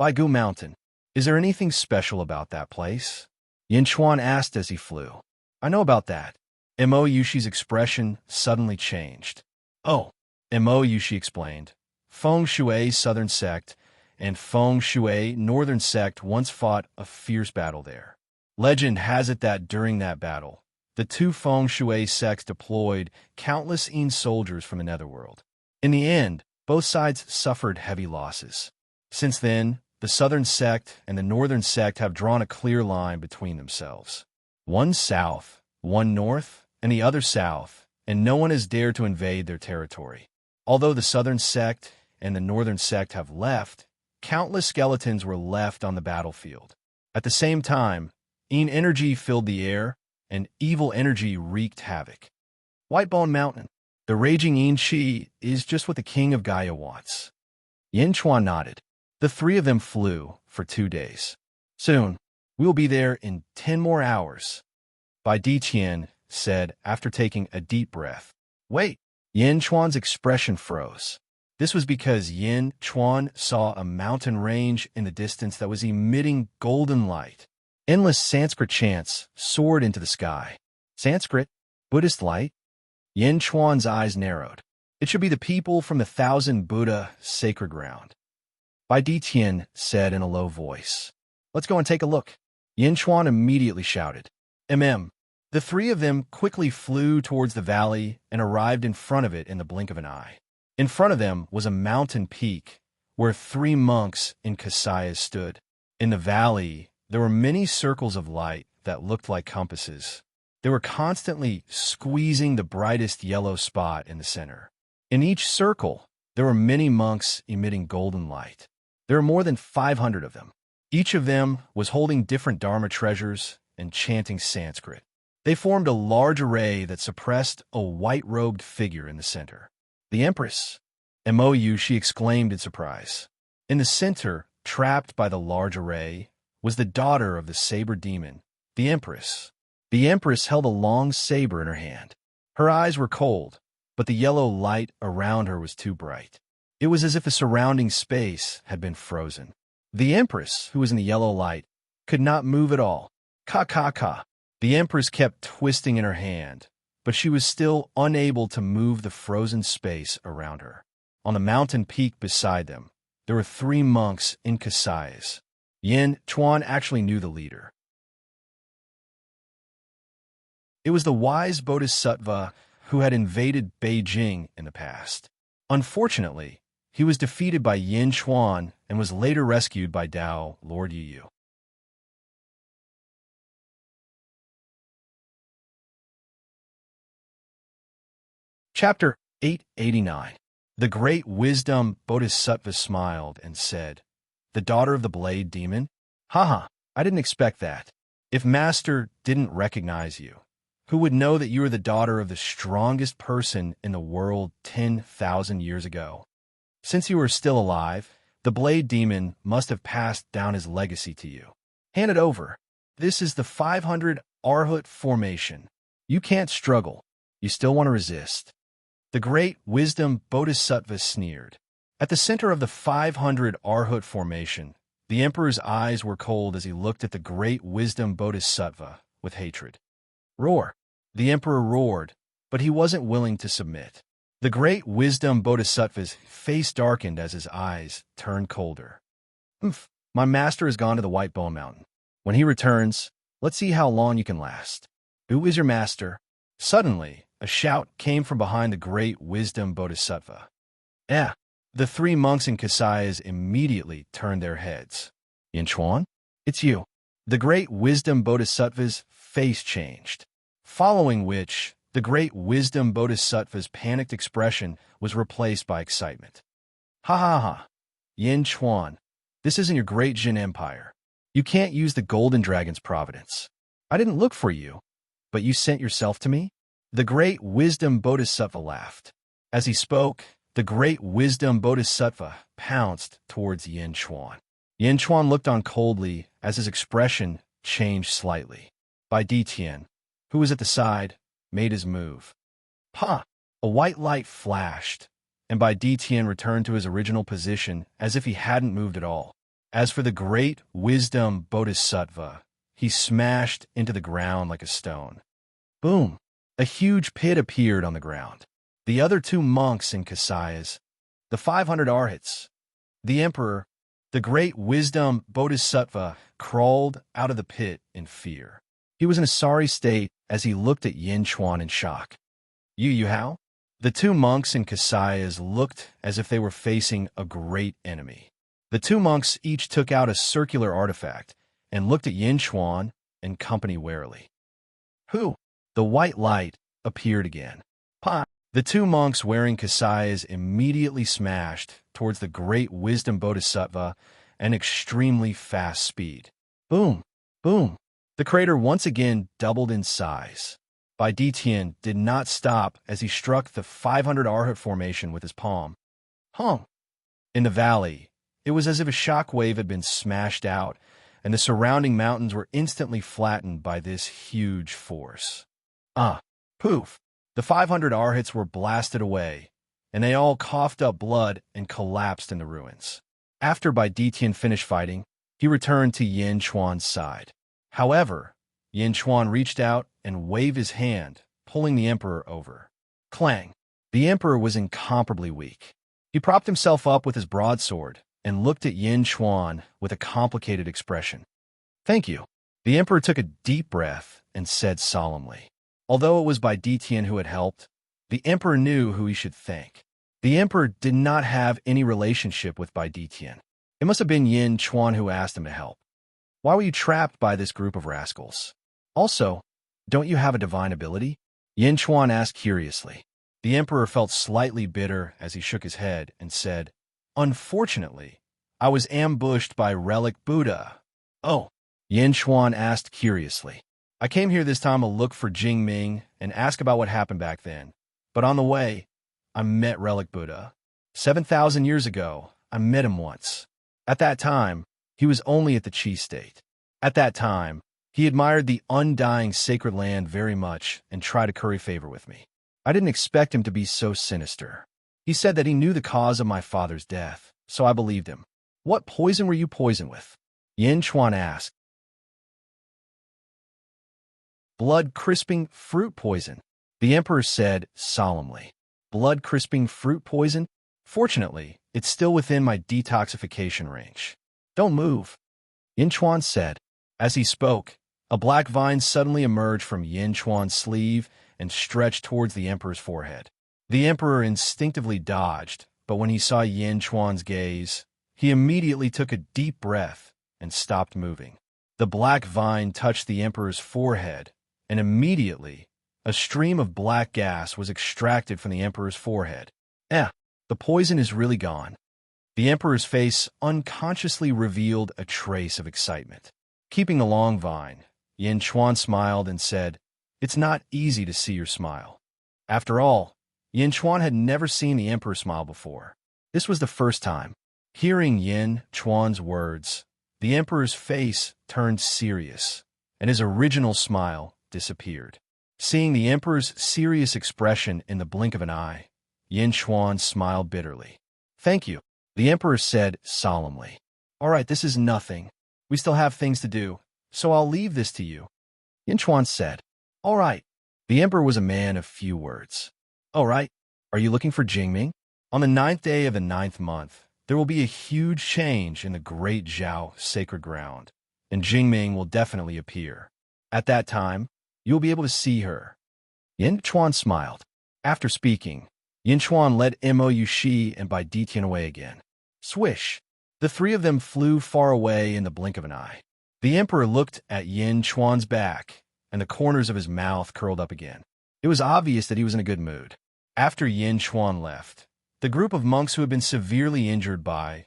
Baigu Mountain. Is there anything special about that place? Yin Chuan asked as he flew. I know about that. Mou Shi's expression suddenly changed. Oh, Mou Shi explained. Feng Shui Southern Sect and Feng Shui Northern Sect once fought a fierce battle there. Legend has it that during that battle, the two Feng Shui sects deployed countless Yin soldiers from the netherworld. In the end, both sides suffered heavy losses. Since then, the Southern Sect and the Northern Sect have drawn a clear line between themselves. One south, one north, and the other south, and no one has dared to invade their territory. Although the Southern Sect and the Northern Sect have left, countless skeletons were left on the battlefield. At the same time, Yin energy filled the air, and evil energy wreaked havoc. Whitebone Mountain. The raging Yin Chi is just what the king of Gaia wants. Yin Chuan nodded. The three of them flew for 2 days. Soon, we will be there in 10 more hours. Bai Diqian said after taking a deep breath. Wait, Yin Chuan's expression froze. This was because Yin Chuan saw a mountain range in the distance that was emitting golden light. Endless Sanskrit chants soared into the sky. Sanskrit? Buddhist light? Yin Chuan's eyes narrowed. It should be the people from the 1,000 Buddha sacred ground. Bai Diqian said in a low voice. Let's go and take a look. Yin Chuan immediately shouted. The three of them quickly flew towards the valley and arrived in front of it in the blink of an eye. In front of them was a mountain peak where 3 monks in Kasayas stood. In the valley, there were many circles of light that looked like compasses. They were constantly squeezing the brightest yellow spot in the center. In each circle, there were many monks emitting golden light. There were more than 500 of them. Each of them was holding different Dharma treasures and chanting Sanskrit. They formed a large array that suppressed a white-robed figure in the center. The Empress! Mou, she exclaimed in surprise. In the center, trapped by the large array, was the daughter of the saber demon, the Empress. The Empress held a long saber in her hand. Her eyes were cold, but the yellow light around her was too bright. It was as if the surrounding space had been frozen. The Empress, who was in the yellow light, could not move at all. Ka. The Empress kept twisting in her hand, but she was still unable to move the frozen space around her. On the mountain peak beside them, there were 3 monks in Kasayas. Yin Chuan actually knew the leader. It was the wise Bodhisattva who had invaded Beijing in the past. Unfortunately, he was defeated by Yin Chuan and was later rescued by Dao Lord Yu. Chapter 889. The great wisdom Bodhisattva smiled and said, The daughter of the blade demon? Haha, I didn't expect that. If Master didn't recognize you, who would know that you are the daughter of the strongest person in the world 10,000 years ago? Since you are still alive, the blade demon must have passed down his legacy to you. Hand it over. This is the 500 Arhat formation. You can't struggle. You still want to resist. The great wisdom Bodhisattva sneered. At the center of the 500 Arhat formation, the emperor's eyes were cold as he looked at the great wisdom Bodhisattva with hatred. Roar! The emperor roared, but he wasn't willing to submit. The great wisdom Bodhisattva's face darkened as his eyes turned colder. My master has gone to the White Bone Mountain. When he returns, let's see how long you can last. Who is your master? Suddenly, a shout came from behind the great wisdom Bodhisattva. The 3 monks in Kasayas immediately turned their heads. Yin Chuan? It's you. The great wisdom Bodhisattva's face changed, following which the great wisdom Bodhisattva's panicked expression was replaced by excitement. Ha. Yin Chuan, this isn't your great Jin Empire. You can't use the Golden Dragon's providence. I didn't look for you, but you sent yourself to me? The great wisdom Bodhisattva laughed. As he spoke, the great wisdom Bodhisattva pounced towards Yin Chuan. Yin Chuan looked on coldly as his expression changed slightly. Bai Diqian, who was at the side, made his move. A white light flashed, and Bai Diqian returned to his original position as if he hadn't moved at all. As for the great wisdom Bodhisattva, he smashed into the ground like a stone. Boom! A huge pit appeared on the ground. The other 2 monks in Kasayas, the 500 Arhats, the emperor, the great wisdom Bodhisattva crawled out of the pit in fear. He was in a sorry state as he looked at Yin Chuan in shock. You how? The 2 monks in Kasayas looked as if they were facing a great enemy. The 2 monks each took out a circular artifact and looked at Yin Chuan and company warily. Who? The white light appeared again. The 2 monks wearing Kasayas immediately smashed towards the great wisdom Bodhisattva at an extremely fast speed. Boom! The crater once again doubled in size. Bai Tian did not stop as he struck the 500 Arhat formation with his palm. Hung! In the valley, it was as if a shock wave had been smashed out, and the surrounding mountains were instantly flattened by this huge force. Poof! The 500 Arhats were blasted away, and they all coughed up blood and collapsed in the ruins. After Bai Tian finished fighting, he returned to Yin Chuan's side. However, Yin Chuan reached out and waved his hand, pulling the emperor over. Clang! The emperor was incomparably weak. He propped himself up with his broadsword and looked at Yin Chuan with a complicated expression. Thank you. The emperor took a deep breath and said solemnly. Although it was Bai Tian who had helped, the emperor knew who he should thank. The emperor did not have any relationship with Bai Tian. It must have been Yin Chuan who asked him to help. Why were you trapped by this group of rascals? Also, don't you have a divine ability? Yin Chuan asked curiously. The emperor felt slightly bitter as he shook his head and said, Unfortunately, I was ambushed by Relic Buddha. Oh, Yin Chuan asked curiously. I came here this time to look for Jing Ming and ask about what happened back then. But on the way, I met Relic Buddha. 7,000 years ago, I met him once. At that time, he was only at the Qi state. At that time, he admired the Undying sacred land very much and tried to curry favor with me. I didn't expect him to be so sinister. He said that he knew the cause of my father's death, so I believed him. What poison were you poisoned with? Yin Chuan asked. Blood-crisping fruit poison, the emperor said solemnly. Blood-crisping fruit poison? Fortunately, it's still within my detoxification range. Don't move, Yin Chuan said. As he spoke, a black vine suddenly emerged from Yin Chuan's sleeve and stretched towards the emperor's forehead. The emperor instinctively dodged, but when he saw Yin Chuan's gaze, he immediately took a deep breath and stopped moving. The black vine touched the emperor's forehead, and immediately, a stream of black gas was extracted from the emperor's forehead. The poison is really gone. The emperor's face unconsciously revealed a trace of excitement. Keeping the long vine, Yin Chuan smiled and said, It's not easy to see your smile. After all, Yin Chuan had never seen the emperor smile before. This was the first time. Hearing Yin Chuan's words, the emperor's face turned serious, and his original smile disappeared. Seeing the emperor's serious expression in the blink of an eye, Yin Chuan smiled bitterly. Thank you, the emperor said solemnly. All right, this is nothing. We still have things to do, so I'll leave this to you. Yin Chuan said. All right. The emperor was a man of few words. All right. Are you looking for Jingming? On the 9th day of the 9th month, there will be a huge change in the Great Zhao sacred ground, and Jingming will definitely appear. At that time, you'll be able to see her. Yin Chuan smiled. After speaking, Yin Chuan led Mo Yushi and Bai Tian away again. Swish! The three of them flew far away in the blink of an eye. The emperor looked at Yin Chuan's back, and the corners of his mouth curled up again. It was obvious that he was in a good mood. After Yin Chuan left, the group of monks who had been severely injured by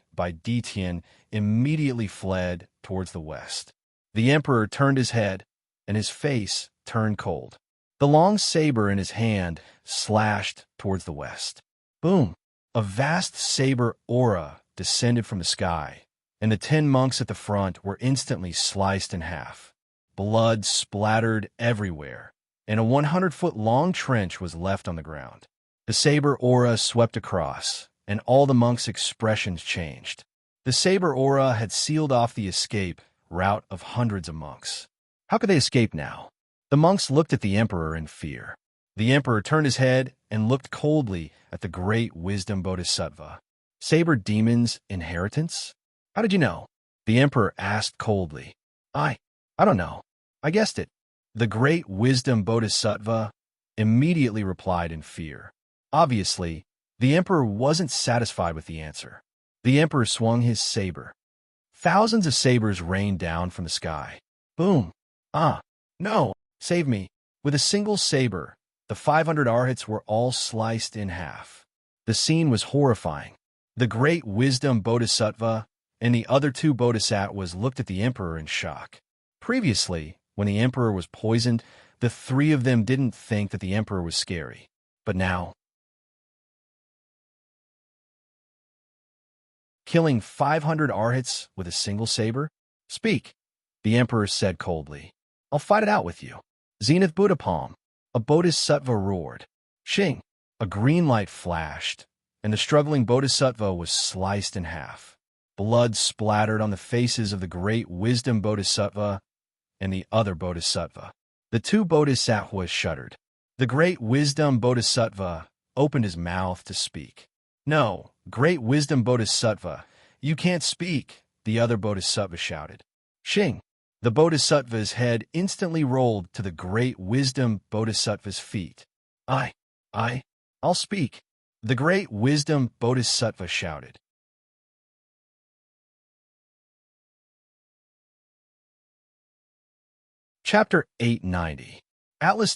Tian immediately fled towards the west. The emperor turned his head, and his face turned cold. The long saber in his hand slashed towards the west. Boom! A vast saber aura descended from the sky, and the 10 monks at the front were instantly sliced in half. Blood splattered everywhere, and a 100-foot-long trench was left on the ground. The saber aura swept across, and all the monks' expressions changed. The saber aura had sealed off the escape route of hundreds of monks. How could they escape now? The monks looked at the emperor in fear. The emperor turned his head and looked coldly at the great wisdom bodhisattva. Saber demon's inheritance? How did you know? The emperor asked coldly. I don't know. I guessed it. The great wisdom bodhisattva immediately replied in fear. Obviously, the emperor wasn't satisfied with the answer. The emperor swung his saber. Thousands of sabers rained down from the sky. Boom! No! Save me! With a single saber, the 500 arhats were all sliced in half. The scene was horrifying. The great wisdom bodhisattva and the other 2 bodhisattvas looked at the emperor in shock. Previously, when the emperor was poisoned The three of them didn't think that the emperor was scary. But now, killing 500 Arhats with a single saber? Speak, the emperor said coldly. I'll fight it out with you. Zenith Buddha Palm, a bodhisattva roared. Shing, a green light flashed, and the struggling bodhisattva was sliced in half. Blood splattered on the faces of the great wisdom bodhisattva and the other bodhisattva. The two bodhisattvas shuddered. The great wisdom bodhisattva opened his mouth to speak. No, great wisdom bodhisattva, you can't speak, the other bodhisattva shouted. Shing, the bodhisattva's head instantly rolled to the great wisdom bodhisattva's feet. I'll speak, the great wisdom bodhisattva shouted. Chapter 890. Atlas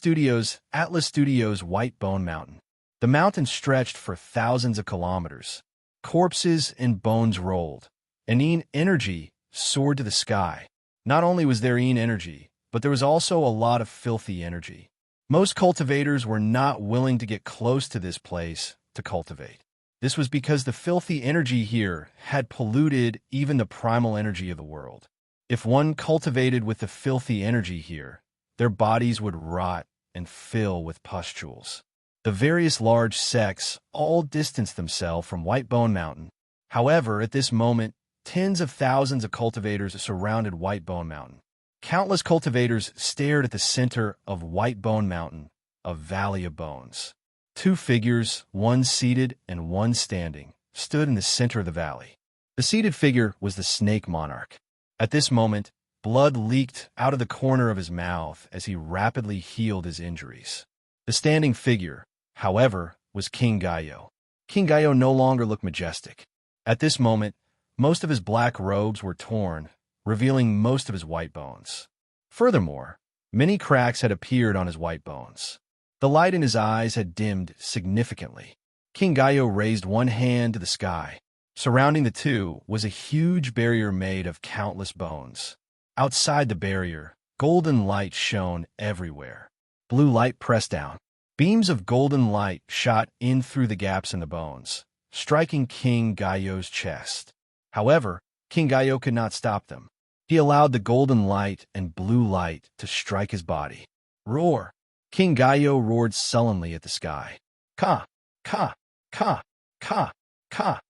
Studios White Bone Mountain. The mountain stretched for thousands of kilometers. Corpses and bones rolled. And energy soared to the sky. Not only was there energy, but there was also a lot of filthy energy. Most cultivators were not willing to get close to this place to cultivate. This was because the filthy energy here had polluted even the primal energy of the world. If one cultivated with the filthy energy here, their bodies would rot and fill with pustules. The various large sects all distanced themselves from White Bone Mountain. However, at this moment, tens of thousands of cultivators surrounded White Bone Mountain. Countless cultivators stared at the center of White Bone Mountain, a valley of bones. Two figures, one seated and one standing, stood in the center of the valley. The seated figure was the snake monarch. At this moment, blood leaked out of the corner of his mouth as he rapidly healed his injuries. The standing figure, however, was King Gaio. King Gaio no longer looked majestic. At this moment, most of his black robes were torn, revealing most of his white bones. Furthermore, many cracks had appeared on his white bones. The light in his eyes had dimmed significantly. King Gaio raised one hand to the sky. Surrounding the two was a huge barrier made of countless bones. Outside the barrier, golden light shone everywhere. Blue light pressed down. Beams of golden light shot in through the gaps in the bones, striking King Gaio's chest. However, King Gaio could not stop them. He allowed the golden light and blue light to strike his body. Roar! King Gaio roared sullenly at the sky. Ka! Ka! Ka! Ka! Ka!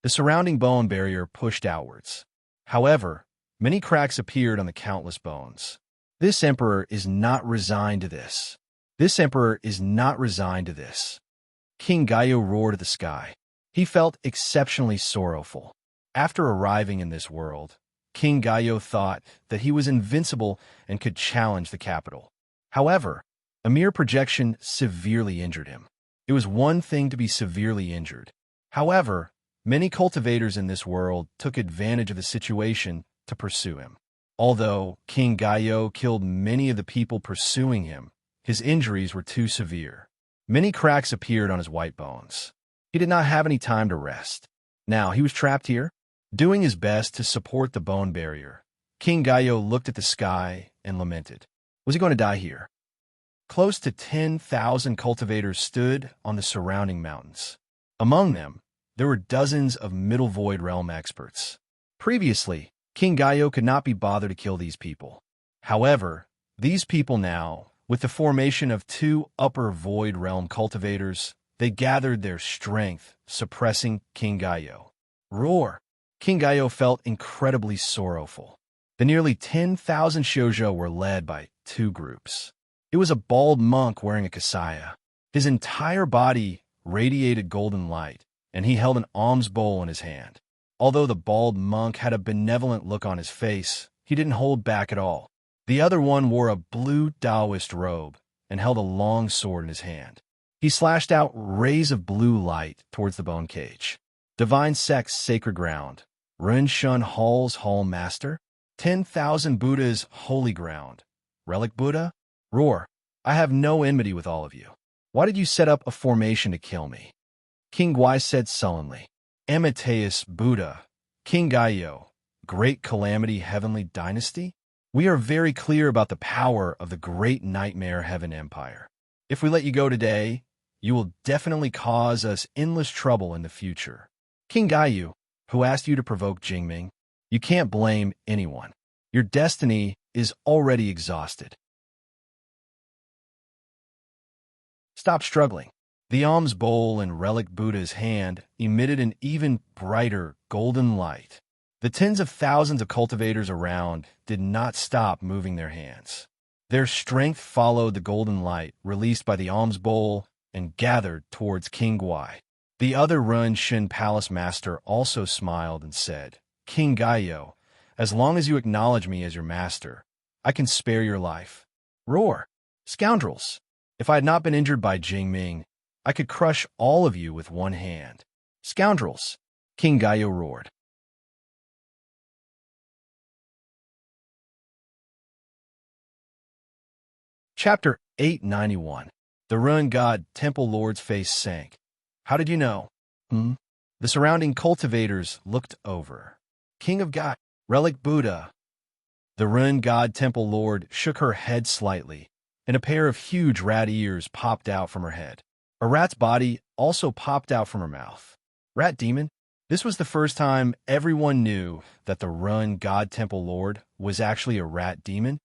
The surrounding bone barrier pushed outwards. However, many cracks appeared on the countless bones. This emperor is not resigned to this. This emperor is not resigned to this. King Gaio roared at the sky. He felt exceptionally sorrowful. After arriving in this world, King Gaio thought that he was invincible and could challenge the capital. However, a mere projection severely injured him. It was one thing to be severely injured. However, many cultivators in this world took advantage of the situation to pursue him. Although King Gaio killed many of the people pursuing him, his injuries were too severe. Many cracks appeared on his white bones. He did not have any time to rest. Now he was trapped here, doing his best to support the bone barrier. King Gaio looked at the sky and lamented. Was he going to die here? Close to 10,000 cultivators stood on the surrounding mountains. Among them, there were dozens of Middle Void Realm experts. Previously, King Gaio could not be bothered to kill these people. However, these people now, with the formation of two Upper Void Realm cultivators, they gathered their strength, suppressing King Gaio. Roar! King Gaio felt incredibly sorrowful. The nearly 10,000 shoujo were led by two groups. It was a bald monk wearing a kasaya. His entire body radiated golden light, and he held an alms bowl in his hand. Although the bald monk had a benevolent look on his face, he didn't hold back at all. The other one wore a blue Taoist robe and held a long sword in his hand. He slashed out rays of blue light towards the bone cage. Divine Sect's sacred ground. Ren Shun Hall's Hall Master. 10,000 Buddha's holy ground. Relic Buddha? Roar! I have no enmity with all of you. Why did you set up a formation to kill me? King Guai said sullenly. Amateus Buddha, King Gaio, Great Calamity Heavenly Dynasty? We are very clear about the power of the great nightmare Heaven Empire. If we let you go today, you will definitely cause us endless trouble in the future. King Gaiyu, who asked you to provoke Jingming, you can't blame anyone. Your destiny is already exhausted. Stop struggling. The alms bowl in Relic Buddha's hand emitted an even brighter golden light. The tens of thousands of cultivators around did not stop moving their hands. Their strength followed the golden light released by the alms bowl and gathered towards King Guai. The other Run Shin Palace Master also smiled and said, King Gaiyo, as long as you acknowledge me as your master, I can spare your life. Roar! Scoundrels! If I had not been injured by Jingming, I could crush all of you with one hand. Scoundrels! King Gaiyo roared. Chapter 891. The Run God Temple Lord's face sank. How did you know? The surrounding cultivators looked over. King of God, Relic Buddha. The Run God Temple Lord shook her head slightly, and a pair of huge rat ears popped out from her head. A rat's body also popped out from her mouth. Rat demon? This was the first time everyone knew that the Run God Temple Lord was actually a rat demon.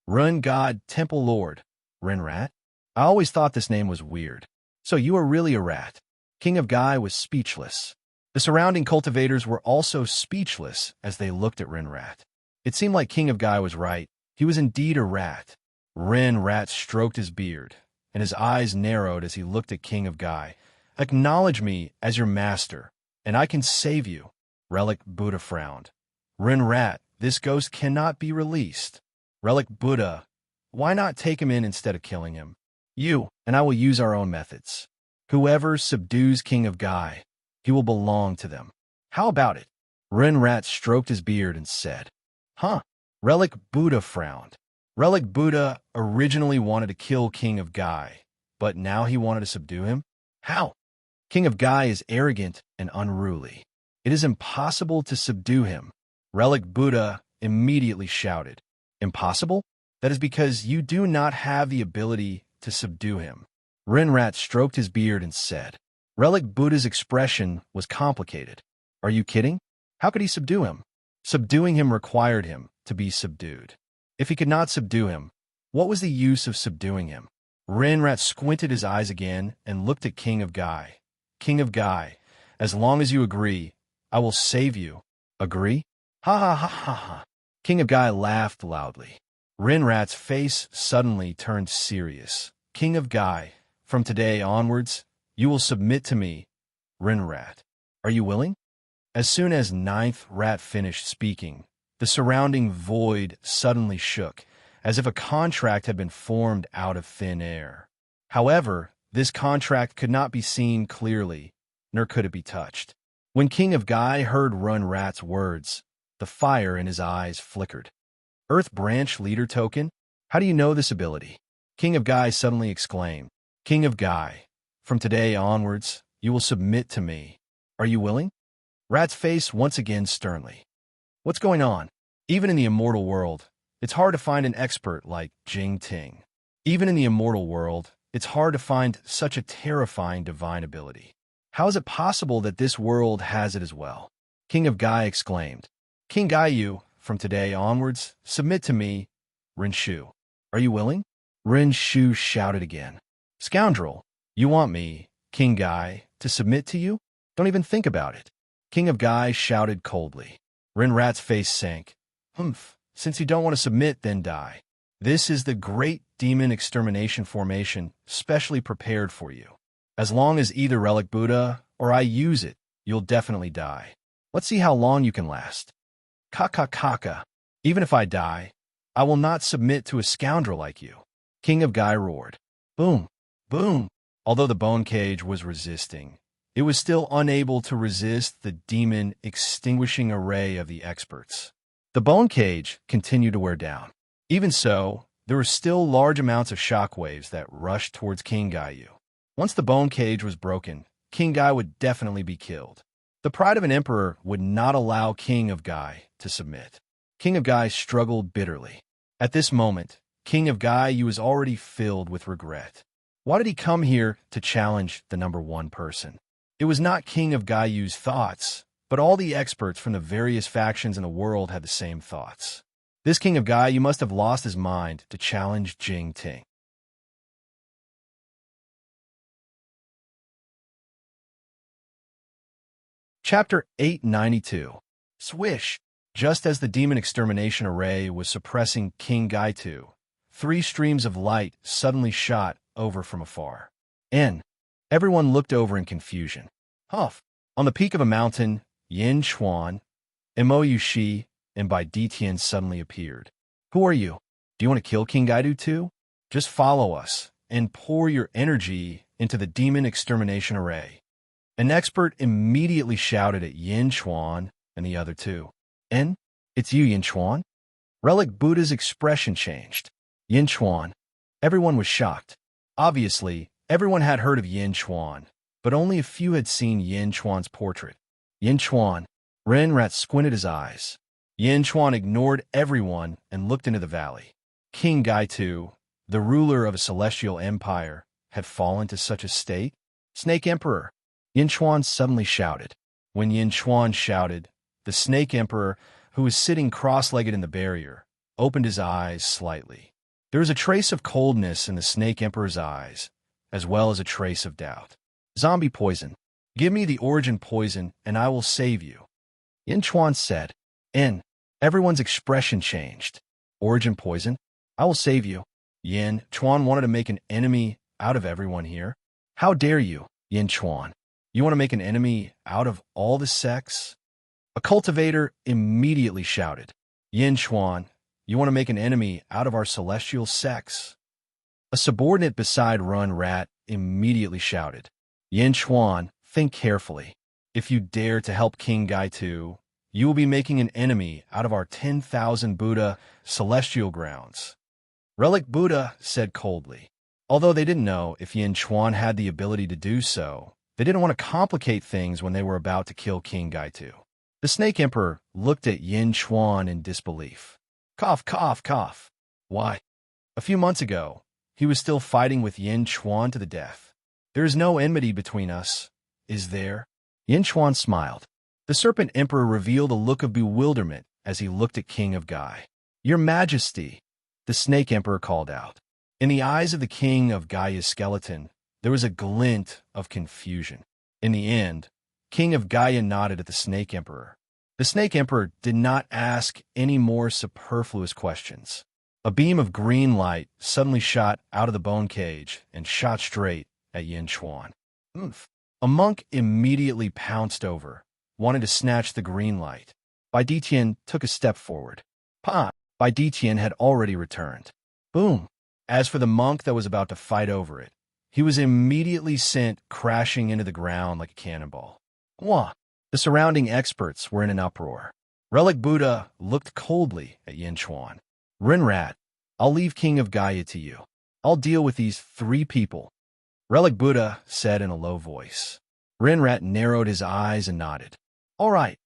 Run God Temple Lord, Ren Rat? I always thought this name was weird. So you are really a rat. King of Gai was speechless. The surrounding cultivators were also speechless as they looked at Ren Rat. It seemed like King of Gai was right. He was indeed a rat. Ren Rat stroked his beard, and his eyes narrowed as he looked at King of Gai. Acknowledge me as your master, and I can save you. Relic Buddha frowned. Ren Rat, this ghost cannot be released. Relic Buddha, why not take him in instead of killing him? You and I will use our own methods. Whoever subdues King of Gai, he will belong to them. How about it? Ren Rat stroked his beard and said, Relic Buddha frowned. Relic Buddha originally wanted to kill King of Gai, but now he wanted to subdue him? How? King of Gai is arrogant and unruly. It is impossible to subdue him. Relic Buddha immediately shouted. Impossible? That is because you do not have the ability to subdue him. Ren Rat stroked his beard and said, Relic Buddha's expression was complicated. Are you kidding? How could he subdue him? Subduing him required him to be subdued. If he could not subdue him, what was the use of subduing him? Ren Rat squinted his eyes again and looked at King of Gai. King of Gai, as long as you agree, I will save you. Agree? Ha ha ha ha ha. King of Gai laughed loudly. Ren Rat's face suddenly turned serious. King of Gai, from today onwards, you will submit to me. Ren Rat, are you willing? As soon as Ninth Rat finished speaking, the surrounding void suddenly shook, as if a contract had been formed out of thin air. However, this contract could not be seen clearly, nor could it be touched. When King of Gai heard Run Rat's words, the fire in his eyes flickered. Earth Branch Leader Token? How do you know this ability? King of Gai suddenly exclaimed. King of Gai, from today onwards, you will submit to me. Are you willing? Rat's face once again sternly. What's going on? Even in the immortal world, it's hard to find an expert like Jing Ting. Even in the immortal world, it's hard to find such a terrifying divine ability. How is it possible that this world has it as well? King of Gai exclaimed. King Gaiyu, from today onwards, submit to me. Ren Shu. Are you willing? Ren Shu shouted again. Scoundrel, you want me, King Gai, to submit to you? Don't even think about it. King of Gai shouted coldly. Ren Rat's face sank. Since you don't want to submit, then die. This is the great demon extermination formation specially prepared for you. As long as either Relic Buddha or I use it, you'll definitely die. Let's see how long you can last. Kaka. Even if I die, I will not submit to a scoundrel like you. King of Gai roared. Boom, boom. Although the bone cage was resisting, it was still unable to resist the demon extinguishing array of the experts. The bone cage continued to wear down. Even so, there were still large amounts of shockwaves that rushed towards King Gaiyu. Once the bone cage was broken, King Gai would definitely be killed. The pride of an emperor would not allow King of Gai to submit. King of Gai struggled bitterly. At this moment, King of Gaia was already filled with regret. Why did he come here to challenge the number one person? It was not King of Gaia's thoughts, but all the experts from the various factions in the world had the same thoughts. This King of Gaia must have lost his mind to challenge Jing Ting. Chapter 892. Swish! Just as the demon extermination array was suppressing King Gaitu, 3 streams of light suddenly shot over from afar. Everyone looked over in confusion. Huff! On the peak of a mountain, Yin Chuan, Mo Yushi, and Bai Ditian suddenly appeared. Who are you? Do you want to kill King Gaidu too? Just follow us and pour your energy into the demon extermination array. An expert immediately shouted at Yin Chuan and the other two. It's you, Yin Chuan? Relic Buddha's expression changed. Yin Chuan. Everyone was shocked. Obviously, everyone had heard of Yin Chuan, but only a few had seen Yin Chuan's portrait. Yin Chuan. Renrat squinted his eyes. Yin Chuan ignored everyone and looked into the valley. King Gaitu, the ruler of a celestial empire, had fallen to such a state? Snake Emperor! Yin Chuan suddenly shouted. When Yin Chuan shouted, the Snake Emperor, who was sitting cross-legged in the barrier, opened his eyes slightly. There was a trace of coldness in the Snake Emperor's eyes, as well as a trace of doubt. Zombie poison. Give me the origin poison, and I will save you. Yin Chuan said. Everyone's expression changed. Origin poison? I will save you. Yin Chuan wanted to make an enemy out of everyone here. How dare you, Yin Chuan? You want to make an enemy out of all the sects? A cultivator immediately shouted. Yin Chuan, you want to make an enemy out of our celestial sects? A subordinate beside Run Rat immediately shouted. Yin Chuan, think carefully. If you dare to help King Gaitu, you will be making an enemy out of our 10,000 Buddha celestial grounds. Relic Buddha said coldly. Although they didn't know if Yin Chuan had the ability to do so, they didn't want to complicate things when they were about to kill King Gaitu. The Snake Emperor looked at Yin Chuan in disbelief. Cough, cough, cough. Why? A few months ago, he was still fighting with Yin Chuan to the death. There is no enmity between us, is there? Yin Chuan smiled. The Serpent Emperor revealed a look of bewilderment as he looked at King of Gai. Your Majesty, the Snake Emperor called out. In the eyes of the King of Gaia's skeleton, there was a glint of confusion. In the end, King of Gaia nodded at the Snake Emperor. The Snake Emperor did not ask any more superfluous questions. A beam of green light suddenly shot out of the bone cage and shot straight at Yin Chuan. A monk immediately pounced over, wanted to snatch the green light. Bai Ditian took a step forward. Bai Ditian had already returned. Boom! As for the monk that was about to fight over it, he was immediately sent crashing into the ground like a cannonball. Wah! The surrounding experts were in an uproar. Relic Buddha looked coldly at Yin Chuan. Rinrat, I'll leave King of Gaia to you. I'll deal with these 3 people. Relic Buddha said in a low voice. Rinrat narrowed his eyes and nodded. All right.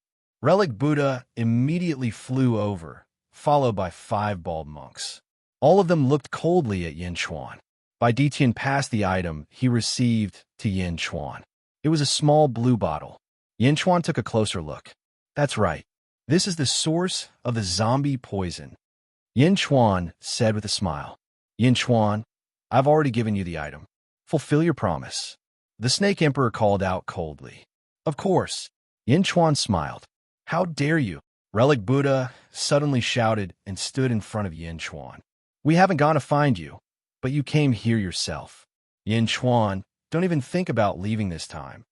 Relic Buddha immediately flew over, followed by 5 bald monks. All of them looked coldly at Yin Chuan. Bai Ditian passed the item he received to Yin Chuan. It was a small blue bottle. Yin Chuan took a closer look. That's right. This is the source of the zombie poison. Yin Chuan said with a smile. Yin Chuan, I've already given you the item. Fulfill your promise. The Snake Emperor called out coldly. Of course. Yin Chuan smiled. How dare you? Relic Buddha suddenly shouted and stood in front of Yin Chuan. We haven't gone to find you, but you came here yourself. Yin Chuan, don't even think about leaving this time.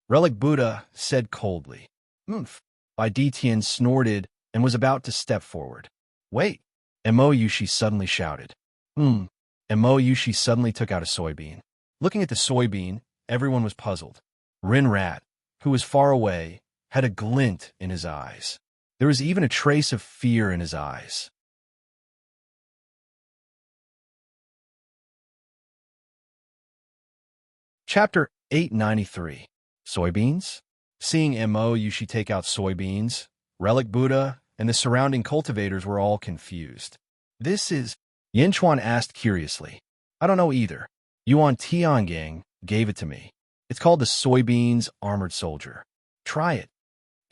Relic Buddha said coldly. Bai Ditian snorted and was about to step forward. Wait! Mo Yushi suddenly shouted. Mo Yushi suddenly took out a soybean. Looking at the soybean, everyone was puzzled. Rinrat, who was far away, had a glint in his eyes. There was even a trace of fear in his eyes. Chapter 893. Soybeans? Seeing Mo Yushi take out soybeans, Relic Buddha and the surrounding cultivators were all confused. This is... Yin Chuan asked curiously. I don't know either. Yuan Tiangang gave it to me. It's called the Soybeans Armored Soldier. Try it.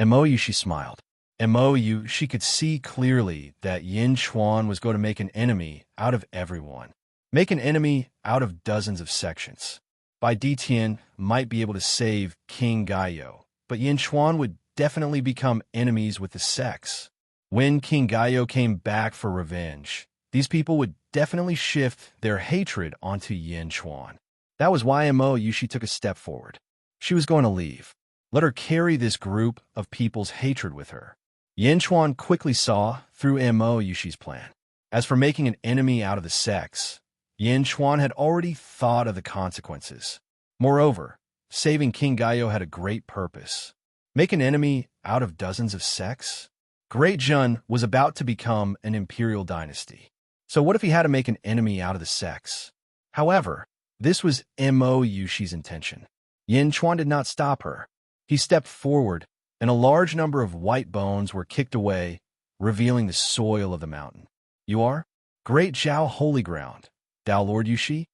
Mo, she smiled. Mo, she could see clearly that Yin Chuan was going to make an enemy out of everyone. Make an enemy out of dozens of sections. Bai Ditian might be able to save King Gaio, but Yin Chuan would definitely become enemies with the sects. When King Gaio came back for revenge, these people would definitely shift their hatred onto Yin Chuan. That was why Mo, she took a step forward. She was going to leave. Let her carry this group of people's hatred with her. Yin Chuan quickly saw through Mo, she's plan. As for making an enemy out of the sects, Yin Chuan had already thought of the consequences. Moreover, saving King Gaio had a great purpose. Make an enemy out of dozens of sects? Great Jun was about to become an imperial dynasty. So what if he had to make an enemy out of the sects? However, this was Mo, she's intention. Yin Chuan did not stop her. He stepped forward, and a large number of white bones were kicked away, revealing the soil of the mountain. You are? Great Zhao Holy Ground. Tao Lord Yushi?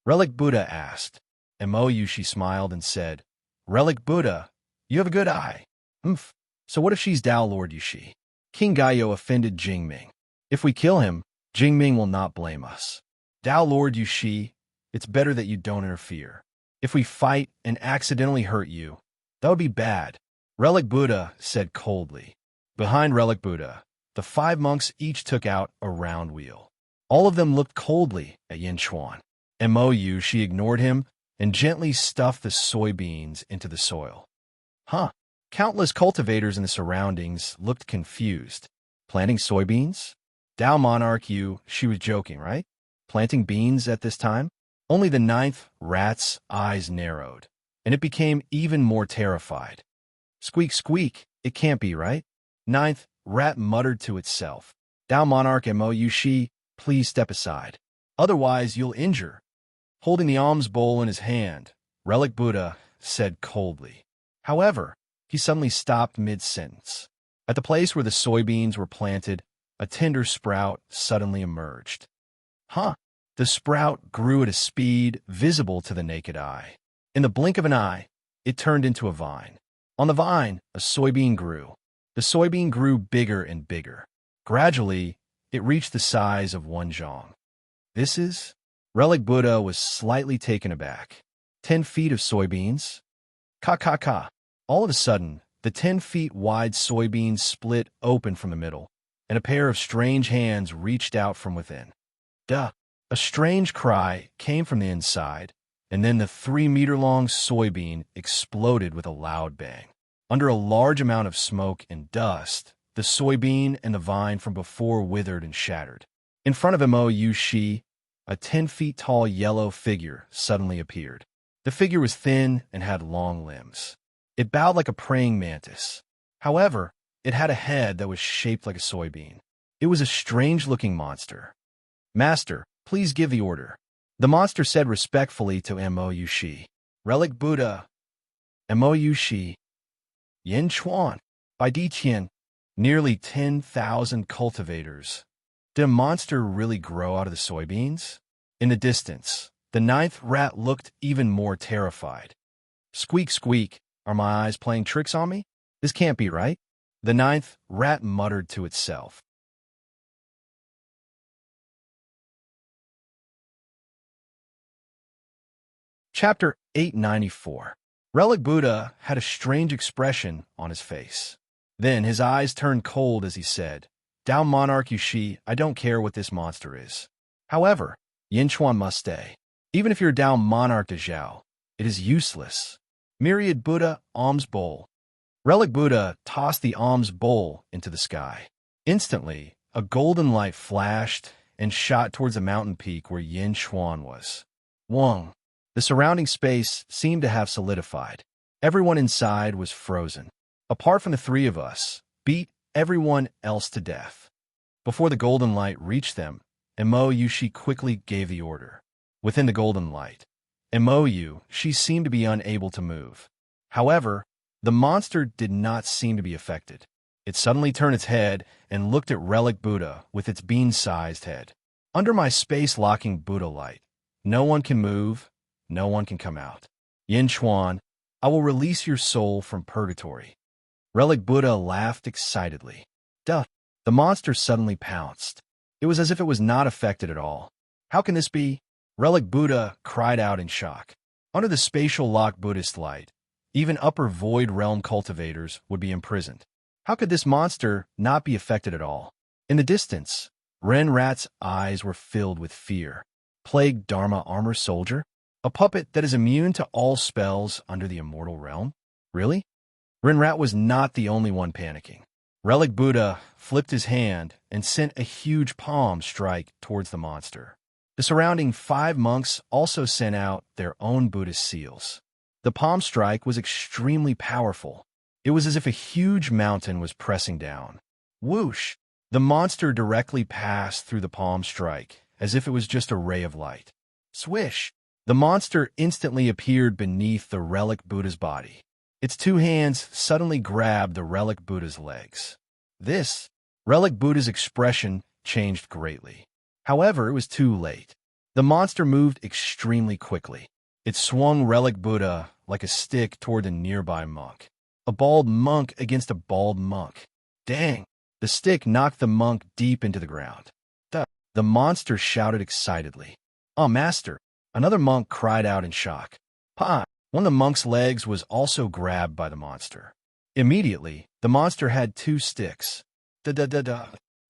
Relic Buddha asked. Mo, she smiled and said, Relic Buddha, you have a good eye. So what if she's Tao Lord Yushi? King Gaio offended Jingming. If we kill him, Jingming will not blame us. Tao Lord Yushi, it's better that you don't interfere. If we fight and accidentally hurt you, that would be bad. Relic Buddha said coldly. Behind Relic Buddha, the 5 monks each took out a round wheel. All of them looked coldly at Yin Chuan. Mo, she ignored him and gently stuffed the soybeans into the soil. Countless cultivators in the surroundings looked confused. Planting soybeans? Tao Monarch, she was joking, right? Planting beans at this time? Only the 9th rat's eyes narrowed, and it became even more terrified. Squeak, squeak, it can't be, right? 9th rat muttered to itself. Tao Monarch Mo, she, please step aside. Otherwise, you'll injure. Holding the alms bowl in his hand, Relic Buddha said coldly. However, he suddenly stopped mid-sentence. At the place where the soybeans were planted, a tender sprout suddenly emerged. The sprout grew at a speed visible to the naked eye. In the blink of an eye, it turned into a vine. On the vine, a soybean grew. The soybean grew bigger and bigger. Gradually, it reached the size of 1 zhong. This is... Relic Buddha was slightly taken aback. 10 feet of soybeans? Ka. All of a sudden, the 10 feet wide soybeans split open from the middle, and a pair of strange hands reached out from within. Duh! A strange cry came from the inside, and then the 3-meter-long soybean exploded with a loud bang. Under a large amount of smoke and dust, the soybean and the vine from before withered and shattered. In front of Mo, she, a 10-feet-tall yellow figure suddenly appeared. The figure was thin and had long limbs. It bowed like a praying mantis. However, it had a head that was shaped like a soybean. It was a strange-looking monster. Master, please give the order. The monster said respectfully to Mo, she. Relic Buddha. Mo, she. Yin Chuan. Bai Ditian. Nearly 10,000 cultivators. Did a monster really grow out of the soybeans? In the distance, the 9th rat looked even more terrified. Squeak, squeak, are my eyes playing tricks on me? This can't be right. The 9th rat muttered to itself. Chapter 894. Relic Buddha had a strange expression on his face. Then his eyes turned cold as he said, Tao Monarch Yushi, I don't care what this monster is. However, Yin Chuan must stay. Even if you're Tao Monarch de Zhao, it is useless. Myriad Buddha alms bowl. Relic Buddha tossed the alms bowl into the sky. Instantly, a golden light flashed and shot towards a mountain peak where Yin Chuan was. Wong. The surrounding space seemed to have solidified. Everyone inside was frozen. Apart from the 3 of us, beat everyone else to death. Before the golden light reached them, Mo, she quickly gave the order. Within the golden light, Mo, she seemed to be unable to move. However, the monster did not seem to be affected. It suddenly turned its head and looked at Relic Buddha with its bean-sized head. Under my space-locking Buddha light, no one can move, no one can come out. Yin Chuan, I will release your soul from purgatory. Relic Buddha laughed excitedly. Duh! The monster suddenly pounced. It was as if it was not affected at all. How can this be? Relic Buddha cried out in shock. Under the spatial lock Buddhist light, even upper void realm cultivators would be imprisoned. How could this monster not be affected at all? In the distance, Ren Rat's eyes were filled with fear. Plague Dharma armor soldier? A puppet that is immune to all spells under the immortal realm? Really? Ren Rat was not the only one panicking. Relic Buddha flipped his hand and sent a huge palm strike towards the monster. The surrounding 5 monks also sent out their own Buddhist seals. The palm strike was extremely powerful. It was as if a huge mountain was pressing down. Whoosh! The monster directly passed through the palm strike, as if it was just a ray of light. Swish! The monster instantly appeared beneath the Relic Buddha's body. Its 2 hands suddenly grabbed the Relic Buddha's legs. Relic Buddha's expression changed greatly. However, it was too late. The monster moved extremely quickly. It swung Relic Buddha like a stick toward a nearby monk. A bald monk against a bald monk. Dang! The stick knocked the monk deep into the ground. The monster shouted excitedly. "Oh, master!" Another monk cried out in shock. "Pa!" One of the monk's legs was also grabbed by the monster. Immediately, the monster had 2 sticks. Da-da-da-da.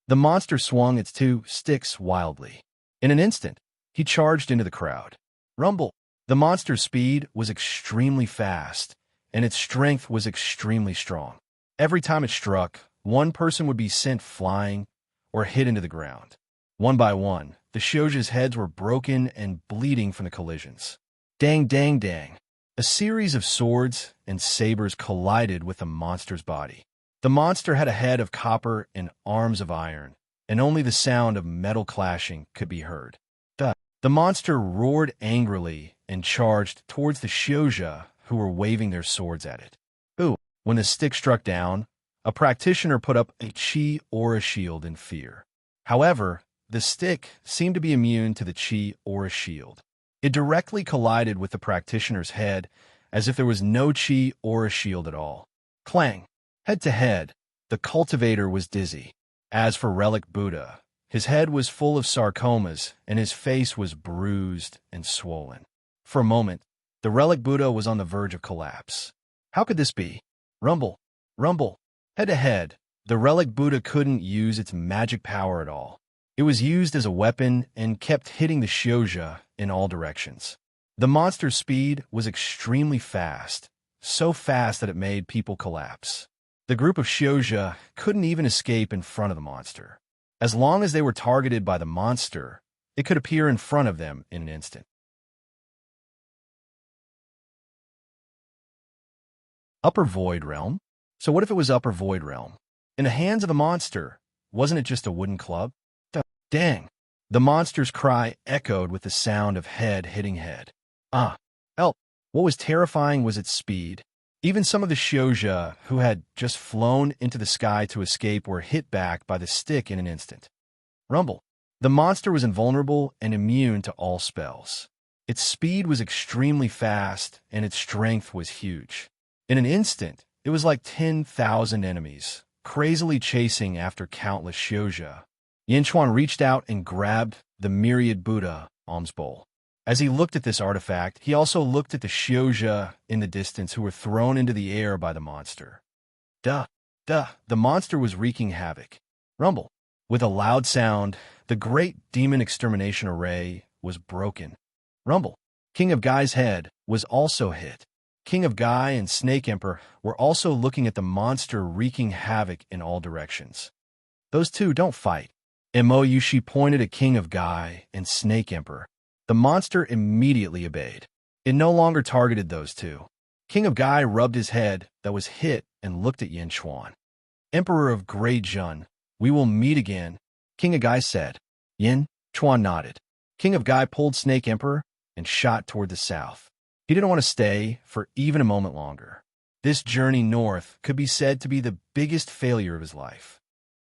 The monster swung its 2 sticks wildly. In an instant, he charged into the crowd. Rumble! The monster's speed was extremely fast, and its strength was extremely strong. Every time it struck, one person would be sent flying or hit into the ground. One by one, the Shouja's heads were broken and bleeding from the collisions. Dang, dang, dang. A series of swords and sabers collided with the monster's body. The monster had a head of copper and arms of iron, and only the sound of metal clashing could be heard. The monster roared angrily and charged towards the Shouja who were waving their swords at it. Ooh! When the stick struck down, a practitioner put up a Chi aura shield in fear. However, the stick seemed to be immune to the Chi aura shield. It directly collided with the practitioner's head as if there was no Chi aura shield at all. Clang! Head to head, the cultivator was dizzy. As for Relic Buddha, his head was full of sarcomas and his face was bruised and swollen. For a moment, the Relic Buddha was on the verge of collapse. How could this be? Rumble! Rumble! Head to head, the Relic Buddha couldn't use its magic power at all. It was used as a weapon and kept hitting the Shouja in all directions. The monster's speed was extremely fast, so fast that it made people collapse. The group of Shouja couldn't even escape in front of the monster. As long as they were targeted by the monster, it could appear in front of them in an instant. Upper Void Realm? So what if it was Upper Void Realm? In the hands of the monster, wasn't it just a wooden club? Dang! The monster's cry echoed with the sound of head hitting head. Help! What was terrifying was its speed. Even some of the Shouja who had just flown into the sky to escape were hit back by the stick in an instant. Rumble! The monster was invulnerable and immune to all spells. Its speed was extremely fast and its strength was huge. In an instant, it was like 10,000 enemies, crazily chasing after countless Shouja. Yin Chuan reached out and grabbed the myriad Buddha alms bowl. As he looked at this artifact, he also looked at the Shouja in the distance who were thrown into the air by the monster. The monster was wreaking havoc. Rumble! With a loud sound, the great demon extermination array was broken. Rumble! King of Gai's head was also hit. King of Gai and Snake Emperor were also looking at the monster wreaking havoc in all directions. Those two don't fight. She pointed at King of Gai and Snake Emperor. The monster immediately obeyed. It no longer targeted those two. King of Gai rubbed his head that was hit and looked at Yin Chuan. Emperor of Grey Jun, we will meet again, King of Gai said. Yin Chuan nodded. King of Gai pulled Snake Emperor and shot toward the south. He didn't want to stay for even a moment longer. This journey north could be said to be the biggest failure of his life.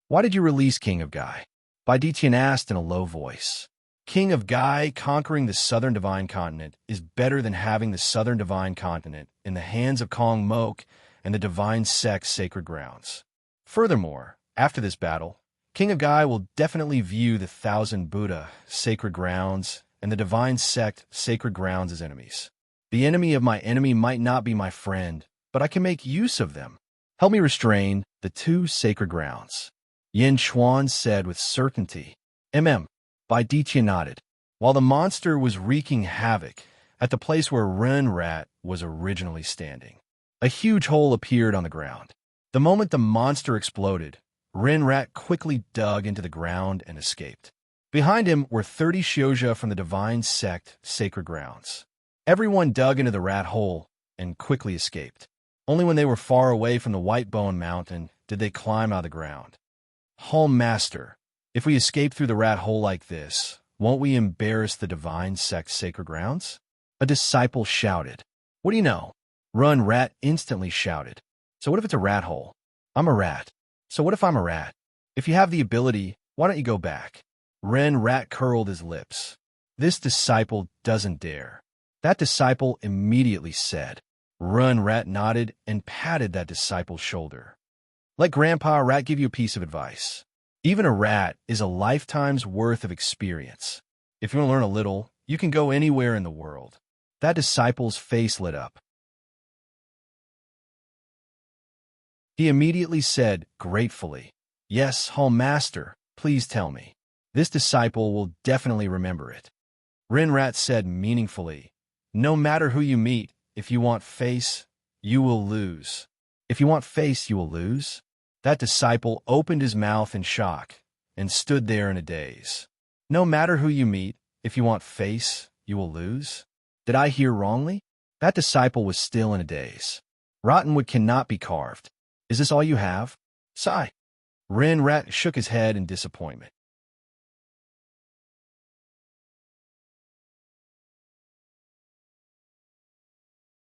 Why did you release King of Gai? Baiditian asked in a low voice. King of Gai conquering the southern divine continent is better than having the southern divine continent in the hands of Kong Mok and the divine sect's sacred grounds. Furthermore, after this battle, King of Gai will definitely view the Thousand Buddha sacred grounds and the divine sect sacred grounds as enemies. The enemy of my enemy might not be my friend, but I can make use of them. Help me restrain the two sacred grounds. Yin Chuan said with certainty. Baiditian nodded. While the monster was wreaking havoc at the place where Ren Rat was originally standing, a huge hole appeared on the ground. The moment the monster exploded, Ren Rat quickly dug into the ground and escaped. Behind him were 30 Shioja from the divine sect sacred grounds. Everyone dug into the rat hole and quickly escaped. Only when they were far away from the White Bone Mountain did they climb out of the ground. Home Master, if we escape through the rat hole like this, won't we embarrass the divine sect's sacred grounds? A disciple shouted. What do you know? Run Rat instantly shouted. So what if it's a rat hole? I'm a rat. So what if I'm a rat? If you have the ability, why don't you go back? Ren Rat curled his lips. This disciple doesn't dare. That disciple immediately said. Run Rat nodded and patted that disciple's shoulder. Let Grandpa Rat give you a piece of advice. Even a rat is a lifetime's worth of experience. If you want to learn a little, you can go anywhere in the world. That disciple's face lit up. He immediately said, gratefully, Yes, Home Master, please tell me. This disciple will definitely remember it. Ren Rat said meaningfully, No matter who you meet, if you want face, you will lose. If you want face, you will lose? That disciple opened his mouth in shock and stood there in a daze. No matter who you meet, if you want face, you will lose? Did I hear wrongly? That disciple was still in a daze. Rottenwood cannot be carved. Is this all you have? Sigh. Ren Rat shook his head in disappointment.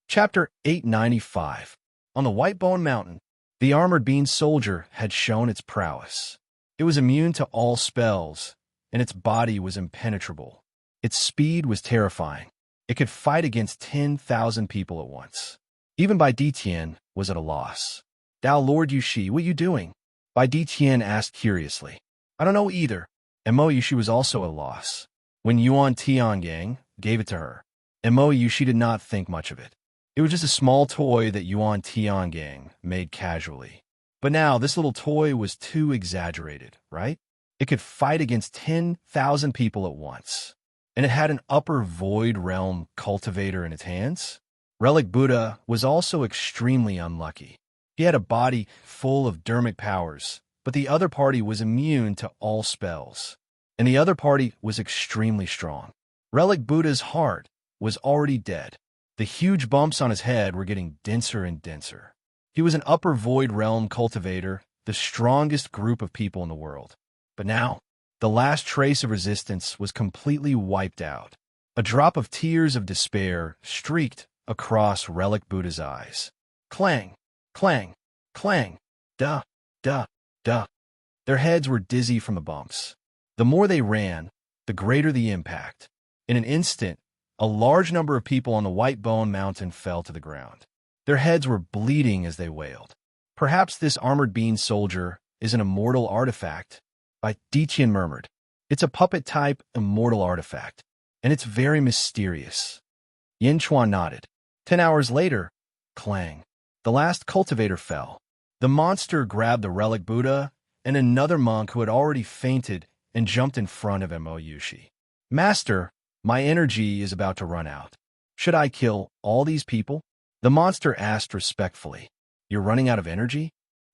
Chapter 895. On the White Bone Mountain, the armored bean soldier had shown its prowess. It was immune to all spells, and its body was impenetrable. Its speed was terrifying. It could fight against 10,000 people at once. Even Baiditian was at a loss. Thou Lord Yushi, what are you doing? Baiditian asked curiously. I don't know either. Mo Yushi was also at a loss. When Yuan Tiangang gave it to her, Mo Yushi did not think much of it. It was just a small toy that Yuan Tiangang made casually. But now, this little toy was too exaggerated, right? It could fight against 10,000 people at once. And it had an upper void realm cultivator in its hands. Relic Buddha was also extremely unlucky. He had a body full of dermic powers, but the other party was immune to all spells. And the other party was extremely strong. Relic Buddha's heart was already dead. The huge bumps on his head were getting denser and denser. He was an upper void realm cultivator, the strongest group of people in the world. But now, the last trace of resistance was completely wiped out. A drop of tears of despair streaked across Relic Buddha's eyes. Clang, clang, clang, duh, duh, duh. Their heads were dizzy from the bumps. The more they ran, the greater the impact. In an instant, a large number of people on the White Bone Mountain fell to the ground. Their heads were bleeding as they wailed. Perhaps this armored bean soldier is an immortal artifact, Baiditian murmured. It's a puppet-type immortal artifact, and it's very mysterious. Yin Chuan nodded. 10 hours later, clang. The last cultivator fell. The monster grabbed the relic Buddha and another monk who had already fainted and jumped in front of Mo Yushi. Master, my energy is about to run out. Should I kill all these people? The monster asked respectfully. You're running out of energy?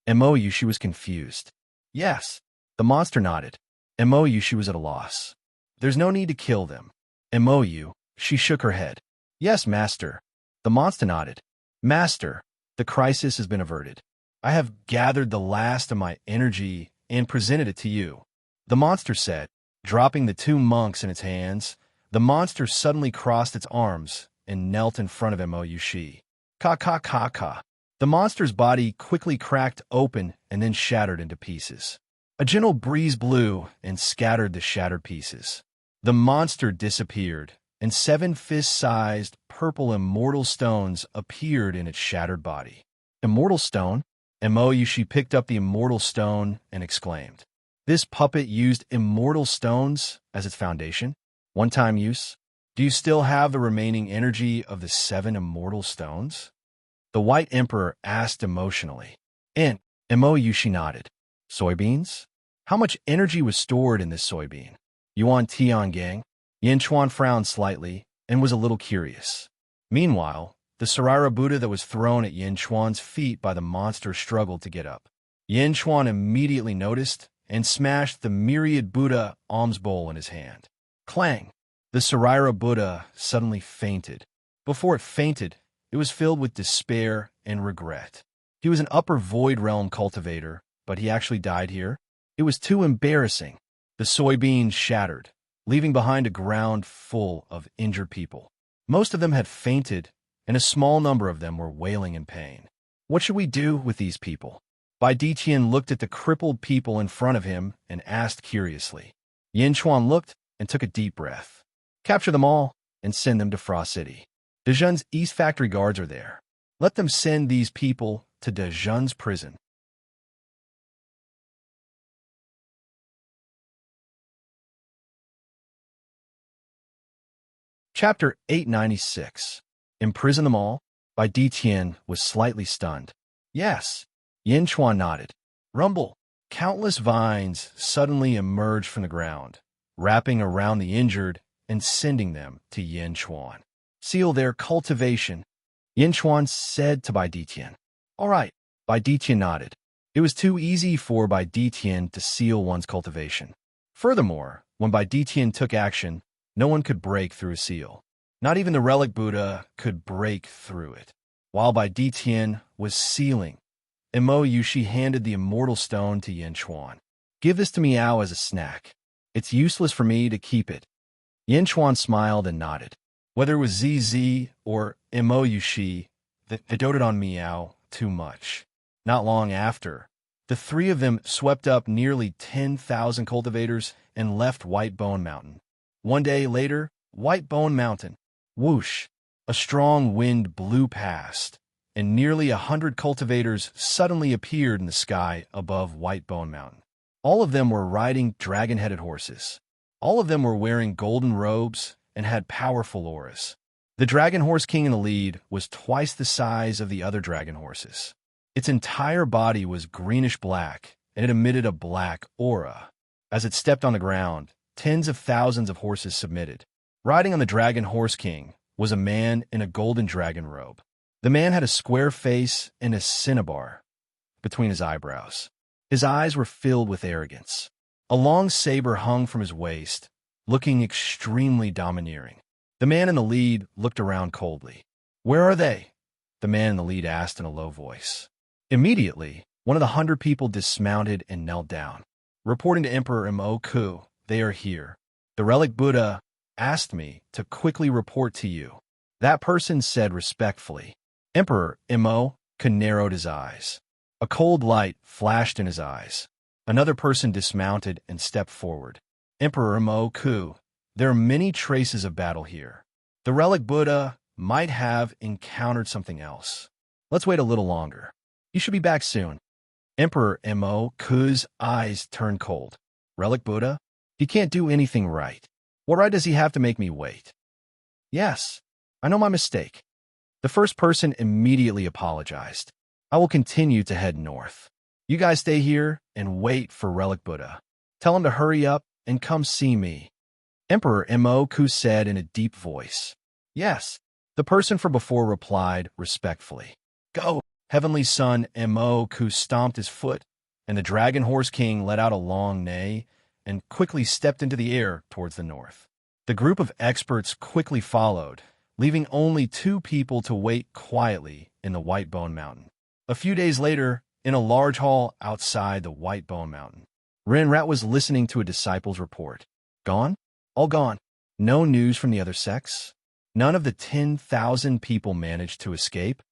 Mo Yushi was confused. Yes. The monster nodded. Mo Yushi was at a loss. There's no need to kill them. Mo Yu, she shook her head. Yes, Master. The monster nodded. Master, the crisis has been averted. I have gathered the last of my energy and presented it to you. The monster said, dropping the two monks in its hands. The monster suddenly crossed its arms and knelt in front of Mo Yushi. Ka ka ka ka. The monster's body quickly cracked open and then shattered into pieces. A gentle breeze blew and scattered the shattered pieces. The monster disappeared, and 7 fist-sized, purple immortal stones appeared in its shattered body. Immortal stone? She picked up the immortal stone and exclaimed. This puppet used immortal stones as its foundation? One-time use? Do you still have the remaining energy of the 7 immortal stones? The White Emperor asked emotionally. And she nodded. Soybeans? How much energy was stored in this soybean? Yuan Tian Gang? Yin Chuan frowned slightly and was a little curious. Meanwhile, the Sarira Buddha that was thrown at Yin Chuan's feet by the monster struggled to get up. Yin Chuan immediately noticed and smashed the myriad Buddha alms bowl in his hand. Clang! The Sarira Buddha suddenly fainted. Before it fainted, it was filled with despair and regret. He was an upper void realm cultivator, but he actually died here. It was too embarrassing. The soybeans shattered, leaving behind a ground full of injured people. Most of them had fainted, and a small number of them were wailing in pain. What should we do with these people? Bai Diqian looked at the crippled people in front of him and asked curiously. Yin Chuan looked and took a deep breath. Capture them all and send them to Fra City. Dezhun's East Factory guards are there. Let them send these people to Dezhun's prison. Chapter 896. Imprison them all? Bai Diqian was slightly stunned. Yes. Yin Chuan nodded. Rumble. Countless vines suddenly emerged from the ground, wrapping around the injured and sending them to Yin Chuan. Seal their cultivation, Yin Chuan said to Bai Diqian. All right, Bai Diqian nodded. It was too easy for Bai Diqian to seal one's cultivation. Furthermore, when Bai Diqian took action, no one could break through a seal. Not even the relic Buddha could break through it. While Bai Diqian was sealing, Yushi handed the immortal stone to Yin Chuan. Give this to Miao as a snack. It's useless for me to keep it. Yin Chuan smiled and nodded. Whether it was ZZ or Yushi, they doted on Miao too much. Not long after, the 3 of them swept up nearly 10,000 cultivators and left White Bone Mountain. One day later, White Bone Mountain. Whoosh! A strong wind blew past, and nearly 100 cultivators suddenly appeared in the sky above White Bone Mountain. All of them were riding dragon-headed horses. All of them were wearing golden robes and had powerful auras. The Dragon Horse King in the lead was twice the size of the other dragon horses. Its entire body was greenish-black, and it emitted a black aura. As it stepped on the ground, tens of thousands of horses submitted. Riding on the Dragon Horse King was a man in a golden dragon robe. The man had a square face and a cinnabar between his eyebrows. His eyes were filled with arrogance. A long saber hung from his waist, looking extremely domineering. The man in the lead looked around coldly. Where are they? The man in the lead asked in a low voice. Immediately, one of the 100 people dismounted and knelt down. Reporting to Emperor Ku, they are here. The relic Buddha asked me to quickly report to you. That person said respectfully. Emperor Ku narrowed his eyes. A cold light flashed in his eyes. Another person dismounted and stepped forward. Emperor Ku, there are many traces of battle here. The relic Buddha might have encountered something else. Let's wait a little longer. You should be back soon. Emperor Ku's eyes turned cold. Relic Buddha? He can't do anything right. What right does he have to make me wait? Yes, I know my mistake. The first person immediately apologized. I will continue to head north. You guys stay here and wait for Relic Buddha. Tell him to hurry up and come see me. Emperor Ku said in a deep voice. Yes, the person from before replied respectfully. Go! Heavenly Son Ku stomped his foot, and the Dragon Horse King let out a long neigh and quickly stepped into the air towards the north. The group of experts quickly followed, leaving only 2 people to wait quietly in the White Bone Mountain. A few days later, in a large hall outside the White Bone Mountain, Ren Rat was listening to a disciple's report. Gone? All gone. No news from the other sects? None of the 10,000 people managed to escape?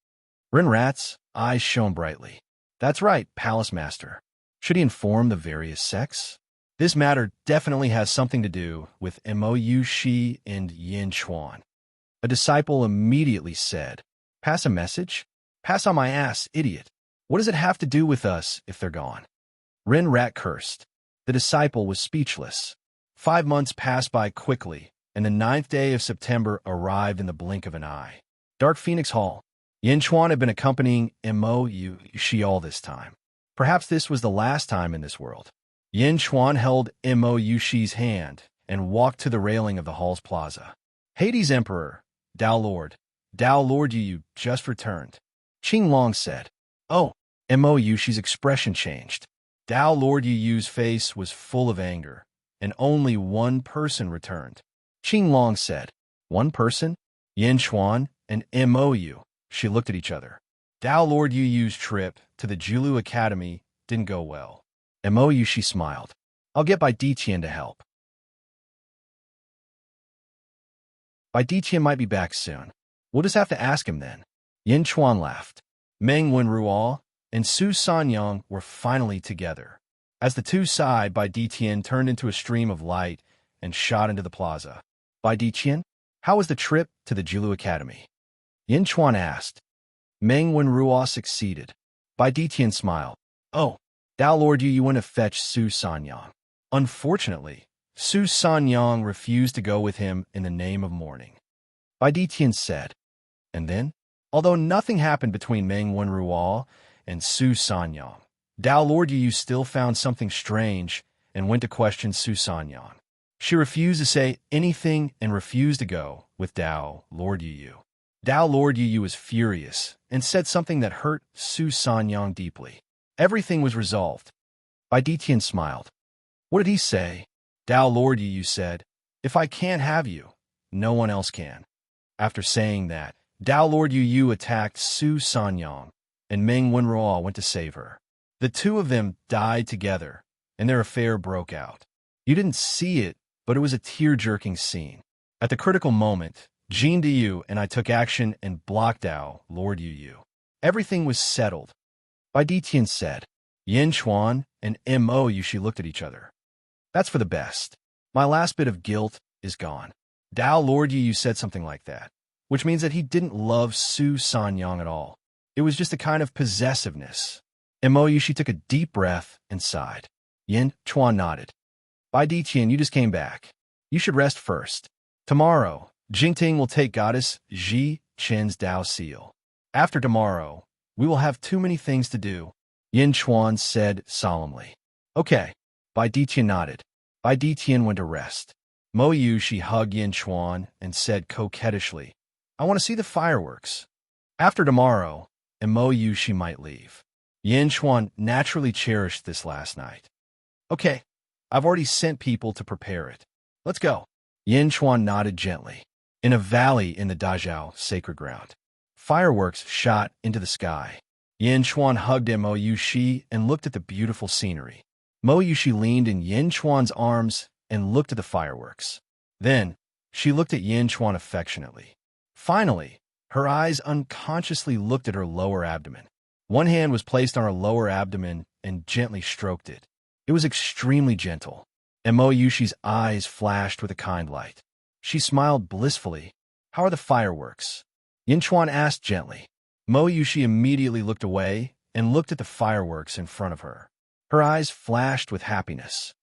Ren Rats, eyes shone brightly. That's right, Palace Master. Should he inform the various sects? This matter definitely has something to do with Mou Shi and Yin Chuan. A disciple immediately said, Pass a message? Pass on my ass, idiot. What does it have to do with us if they're gone? Ren Rat cursed. The disciple was speechless. 5 months passed by quickly, and the 9th day of September arrived in the blink of an eye. Dark Phoenix Hall. Yin Chuan had been accompanying Mou Shi all this time. Perhaps this was the last time in this world. Yin Chuan held Mou Shi's hand and walked to the railing of the hall's plaza. Hades Emperor, Dao Lord Yu just returned. Qing Long said. Oh, Mou Shi's expression changed. Dao Lord Yu's face was full of anger, and only one person returned. Qing Long said, One person? Yin Chuan and Mou. She looked at each other. Dao Lord Yu's trip to the Julu Academy didn't go well. Mou Shi smiled. I'll get Bai Diqian to help. Bai Diqian might be back soon. We'll just have to ask him then. Yin Chuan laughed. Meng Wenruo and Su Sanyang were finally together. As the two sighed, Bai Diqian turned into a stream of light and shot into the plaza. Bai Diqian, how was the trip to the Julu Academy? Yin Chuan asked. Meng Wenruo succeeded. Bai Diqian smiled. Oh, Dao Lord Yu went to fetch Su Sanyang. Unfortunately, Su Sanyang refused to go with him in the name of mourning. Bai Diqian said. And then, although nothing happened between Meng Wenruo and Su Sanyang, Dao Lord Yu still found something strange and went to question Su Sanyang. She refused to say anything and refused to go with Dao Lord Yu. Dao Lord Yu was furious and said something that hurt Su Sanyang deeply. Everything was resolved. Bai Diqian smiled. What did he say? Dao Lord Yu said, If I can't have you, no one else can. After saying that, Dao Lord Yu attacked Su Sanyang, and Meng Wenruo went to save her. The two of them died together, and their affair broke out. You didn't see it, but it was a tear-jerking scene. At the critical moment, Jin Diyu and I took action and blocked Dao Lord Yu. Everything was settled. Bai Diqian said. Yin Chuan and Mou Shi looked at each other. That's for the best. My last bit of guilt is gone. Dao Lord Yu said something like that, which means that he didn't love Su Sanyang at all. It was just a kind of possessiveness. Mou Shi took a deep breath and sighed. Yin Chuan nodded. Bai Diqian, you just came back. You should rest first. Tomorrow, Jingting will take Goddess Ji Qin's Dao seal. After tomorrow, we will have too many things to do, Yin Chuan said solemnly. Okay. Bai Diqian nodded. Bai Diqian went to rest. Mou Shi hugged Yin Chuan and said coquettishly, I want to see the fireworks. After tomorrow, Mou Shi might leave. Yin Chuan naturally cherished this last night. Okay, I've already sent people to prepare it. Let's go. Yin Chuan nodded gently. In a valley in the Dazhao sacred ground, fireworks shot into the sky. Yin Chuan hugged Mou Shi and looked at the beautiful scenery. Mou Shi leaned in Yin Chuan's arms and looked at the fireworks. Then, she looked at Yin Chuan affectionately. Finally, her eyes unconsciously looked at her lower abdomen. One hand was placed on her lower abdomen and gently stroked it. It was extremely gentle, and Mou Shi's eyes flashed with a kind light. She smiled blissfully. How are the fireworks? Yin Chuan asked gently. Mou Shi immediately looked away and looked at the fireworks in front of her. Her eyes flashed with happiness.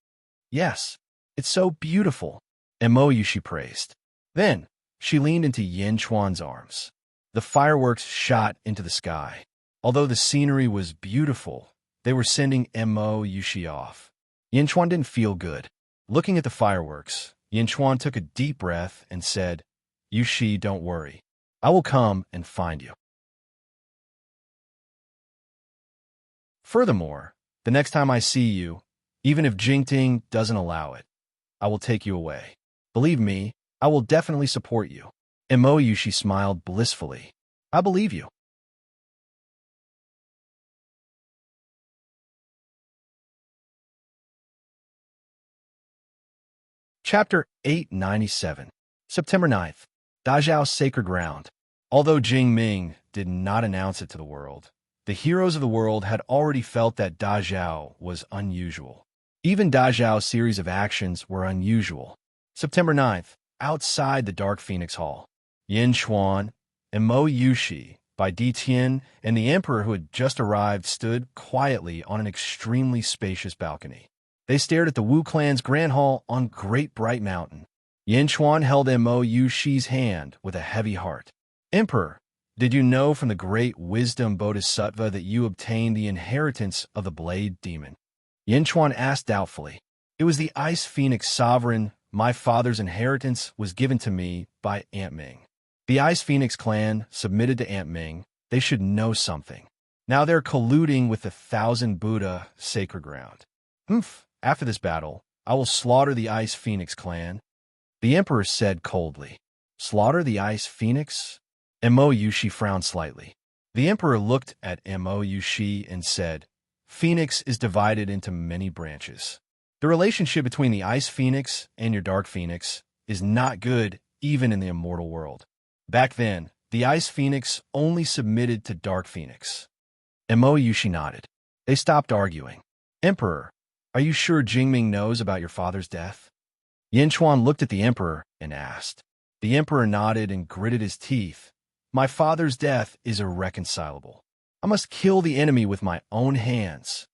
Yes, it's so beautiful, and Mou Shi praised. Then, she leaned into Yin Chuan's arms. The fireworks shot into the sky. Although the scenery was beautiful, they were sending Mou Shi off. Yin Chuan didn't feel good. Looking at the fireworks, Yin Chuan took a deep breath and said, Yu Shi, don't worry. I will come and find you. Furthermore, the next time I see you, even if Jingting doesn't allow it, I will take you away. Believe me, I will definitely support you. And Mou Shi smiled blissfully. I believe you. Chapter 897, September 9th, Dazhao Sacred Ground. Although Jing Ming did not announce it to the world, The heroes of the world had already felt that Da Zhao was unusual. Even Da Zhao's series of actions were unusual. September 9th, outside the Dark Phoenix Hall, Yin Xuan and Mo Yushi by Di Tian and the emperor who had just arrived stood quietly on an extremely spacious balcony. They stared at the Wu clan's grand hall on Great Bright Mountain. Yin Xuan held Mo Yushi's hand with a heavy heart. Emperor, did you know from the great wisdom Bodhisattva that you obtained the inheritance of the Blade Demon? Yin Xuan asked doubtfully. It was the Ice Phoenix Sovereign. My father's inheritance was given to me by Ant Ming. The Ice Phoenix clan submitted to Ant Ming. They should know something. Now they're colluding with the Thousand Buddha sacred ground. After this battle, I will slaughter the Ice Phoenix clan. The emperor said coldly. Slaughter the Ice Phoenix? Mo Yushi frowned slightly. The emperor looked at Mo Yushi and said, Phoenix is divided into many branches. The relationship between the Ice Phoenix and your Dark Phoenix is not good even in the immortal world. Back then, the Ice Phoenix only submitted to Dark Phoenix. Mo Yushi nodded. They stopped arguing. Emperor, are you sure Jingming knows about your father's death? Yin Xuan looked at the emperor and asked. The emperor nodded and gritted his teeth. My father's death is irreconcilable. I must kill the enemy with my own hands.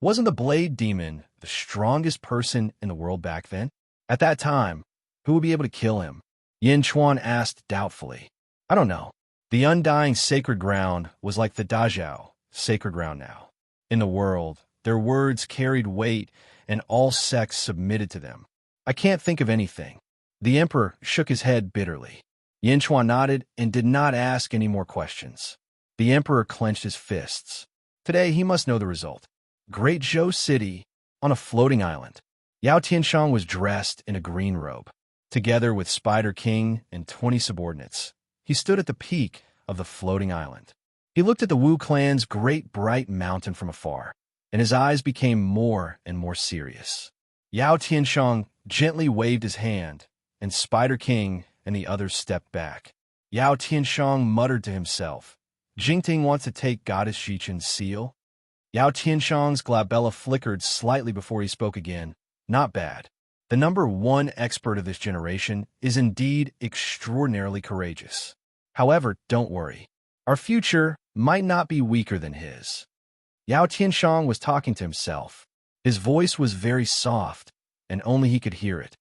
Wasn't the Blade Demon the strongest person in the world back then? At that time, who would be able to kill him? Yin Xuan asked doubtfully. I don't know. The Undying sacred ground was like the Da Zhao sacred ground now. In the world, their words carried weight and all sects submitted to them. I can't think of anything. The emperor shook his head bitterly. Yin Xuan nodded and did not ask any more questions. The emperor clenched his fists. Today he must know the result. Great Zhou City, on a floating island. Yao Tianshang was dressed in a green robe. Together with Spider King and 20 subordinates, he stood at the peak of the floating island. He looked at the Wu clan's great bright mountain from afar, and his eyes became more and more serious. Yao Tianshang gently waved his hand, and Spider King and the others stepped back. Yao Tianshang muttered to himself, Jingting wants to take Goddess Xichen's seal? Yao Tianshang's glabella flickered slightly before he spoke again. Not bad. The number one expert of this generation is indeed extraordinarily courageous. However, don't worry. Our future might not be weaker than his. Yao Tianshang was talking to himself. His voice was very soft, and only he could hear it.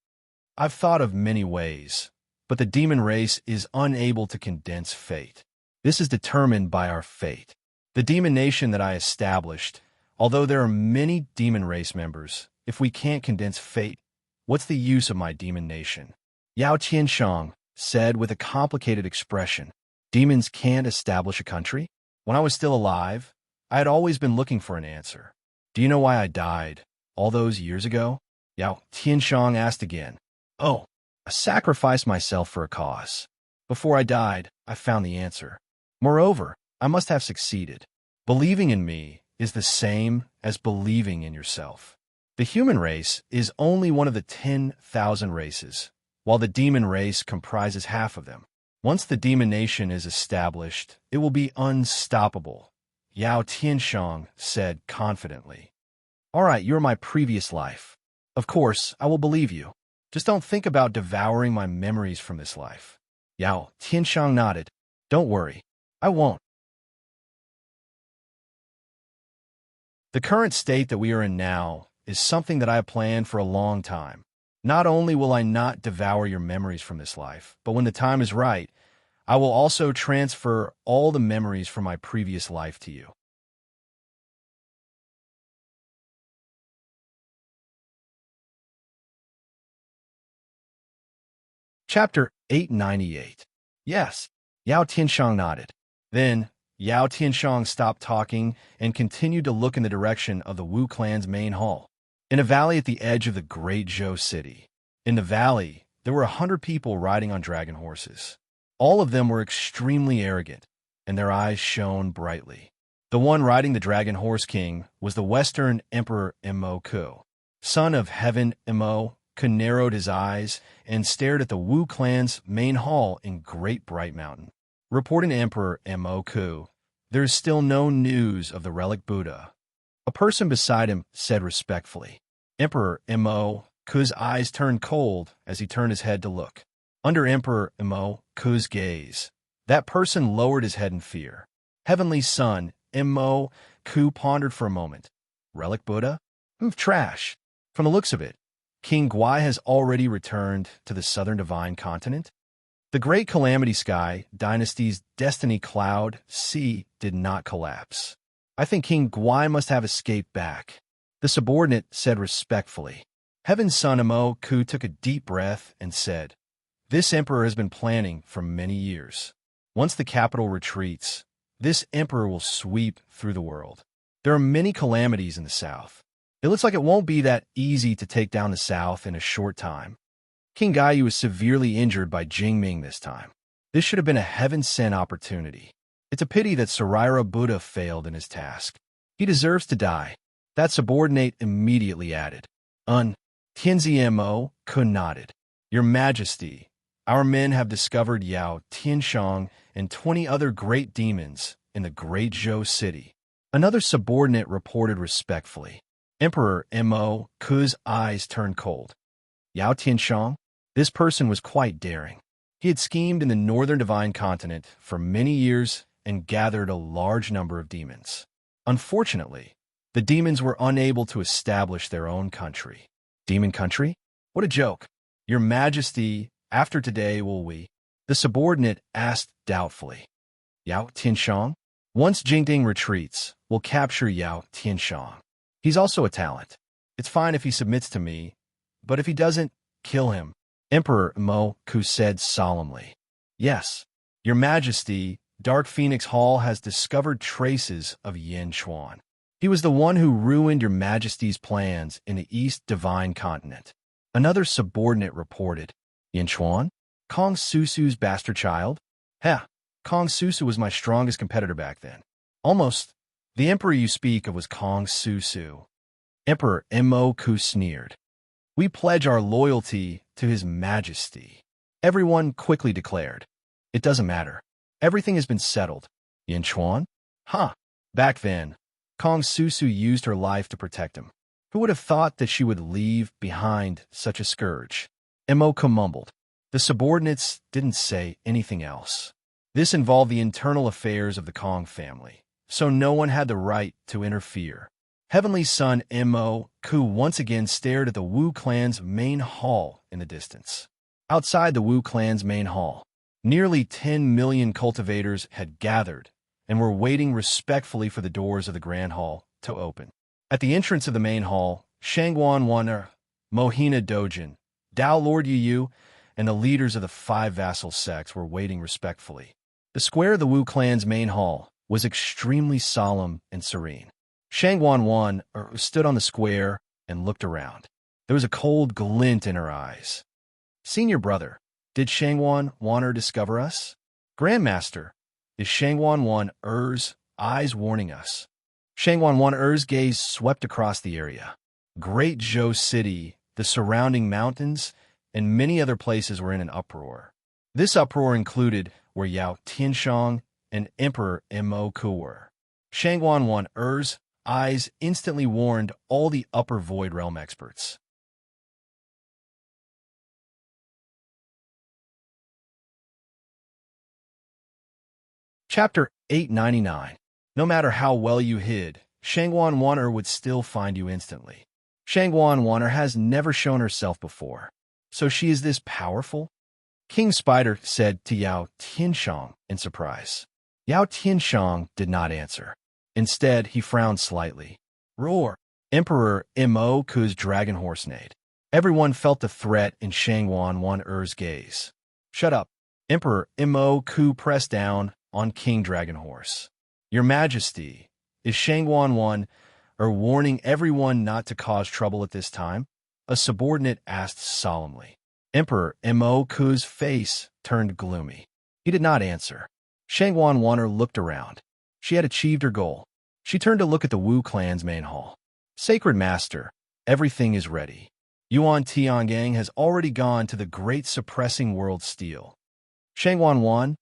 I've thought of many ways, but the demon race is unable to condense fate. This is determined by our fate. The demon nation that I established, although there are many demon race members, if we can't condense fate, what's the use of my demon nation? Yao Tianshang said with a complicated expression, demons can't establish a country? When I was still alive, I had always been looking for an answer. Do you know why I died all those years ago? Yao Tianshang asked again. Oh, I sacrificed myself for a cause. Before I died, I found the answer. Moreover, I must have succeeded. Believing in me is the same as believing in yourself. The human race is only one of the 10,000 races, while the demon race comprises half of them. Once the demon nation is established, it will be unstoppable, Yao Tianshang said confidently. All right, you're my previous life. Of course, I will believe you. Just don't think about devouring my memories from this life. Yao Tianshang nodded. Don't worry, I won't. The current state that we are in now is something that I have planned for a long time. Not only will I not devour your memories from this life, but when the time is right, I will also transfer all the memories from my previous life to you. Chapter 898. Yes, Yao Tianshang nodded. Then, Yao Tianshang stopped talking and continued to look in the direction of the Wu clan's main hall. In a valley at the edge of the great Zhou city. In the valley, there were 100 people riding on dragon horses. All of them were extremely arrogant, and their eyes shone brightly. The one riding the dragon horse king was the Western Emperor Mo Ku. Son of Heaven Mo Ku narrowed his eyes and stared at the Wu clan's main hall in Great Bright Mountain. Reporting to Emperor Mo Ku, There is still no news of the relic Buddha. A person beside him said respectfully. Emperor Mo Ku's eyes turned cold as he turned his head to look. Under Emperor Mo Ku's gaze, that person lowered his head in fear. Heavenly Son Mo Ku pondered for a moment. Relic Buddha? Trash. From the looks of it, King Guai has already returned to the southern divine continent. The great Calamity Sky dynasty's destiny cloud sea did not collapse. I think King Guai must have escaped back. The subordinate said respectfully. Heaven's Son Mo Ku took a deep breath and said, This emperor has been planning for many years. Once the capital retreats, this emperor will sweep through the world. There are many calamities in the south. It looks like it won't be that easy to take down the south in a short time. King Gaiyu was severely injured by Jingming this time. This should have been a heaven-sent opportunity. It's a pity that Saraira Buddha failed in his task. He deserves to die. That subordinate immediately added. Tianzi Mo Ku nodded. Your Majesty, our men have discovered Yao Tianshang and 20 other great demons in the Great Zhou City. Another subordinate reported respectfully. Emperor Mo Ku's eyes turned cold. Yao Tianshang? This person was quite daring. He had schemed in the northern divine continent for many years and gathered a large number of demons. Unfortunately, the demons were unable to establish their own country. Demon country? What a joke. Your Majesty, after today will we? The subordinate asked doubtfully. Yao Tianshang? Once Jingding retreats, we'll capture Yao Tianshang. He's also a talent. It's fine if he submits to me, but if he doesn't, kill him. Emperor Mo Ku said solemnly. Yes, Your Majesty, Dark Phoenix Hall has discovered traces of Yin Chuan. He was the one who ruined Your Majesty's plans in the East Divine Continent. Another subordinate reported. Yin Chuan? Kong Susu's bastard child? Heh, Kong Susu was my strongest competitor back then. Almost. The emperor you speak of was Kong Susu. Emperor Mo Ku sneered. We pledge our loyalty to His Majesty. Everyone quickly declared. It doesn't matter. Everything has been settled. Yin Chuan? Huh. Back then, Kong Susu used her life to protect him. Who would have thought that she would leave behind such a scourge? Mo Ku mumbled. The subordinates didn't say anything else. This involved the internal affairs of the Kong family, so no one had the right to interfere. Heavenly Son Mo Ku once again stared at the Wu clan's main hall in the distance. Outside the Wu clan's main hall, nearly 10 million cultivators had gathered and were waiting respectfully for the doors of the Grand Hall to open. At the entrance of the main hall, Shangguan Waner, Mohina Dojin, Dao Lord Yu, and the leaders of the 5 vassal sects were waiting respectfully. The square of the Wu clan's main hall was extremely solemn and serene. Shangguan Wan stood on the square and looked around. There was a cold glint in her eyes. Senior brother, did Shangguan Waner discover us? Grandmaster, is Shangguan Wan Er's eyes warning us? Shangguan Wan Er's gaze swept across the area. Great Zhou City, the surrounding mountains, and many other places were in an uproar. This uproar included where Yao Tianshang and Emperor Mo Ku were. Shangguan Wan Er's eyes instantly warned all the upper void realm experts. Chapter 899. No matter how well you hid, Shangguan Waner would still find you instantly. Shangguan Waner has never shown herself before, so she is this powerful? King Spider said to Yao Tianshang in surprise. Yao Tianshang did not answer. Instead, he frowned slightly. Roar! Emperor Mo Ku's dragon horse neighed. Everyone felt the threat in Shangguan Wan Er's gaze. Shut up. Emperor Mo Ku pressed down on King Dragon Horse. Your Majesty, is Shangguan Wan warning everyone not to cause trouble at this time? A subordinate asked solemnly. Emperor Mo Ku's face turned gloomy. He did not answer. Shangguan Waner looked around. She had achieved her goal. She turned to look at the Wu clan's main hall. Sacred Master, everything is ready. Yuan Tiangang has already gone to the great suppressing world steel. Shangguan Wan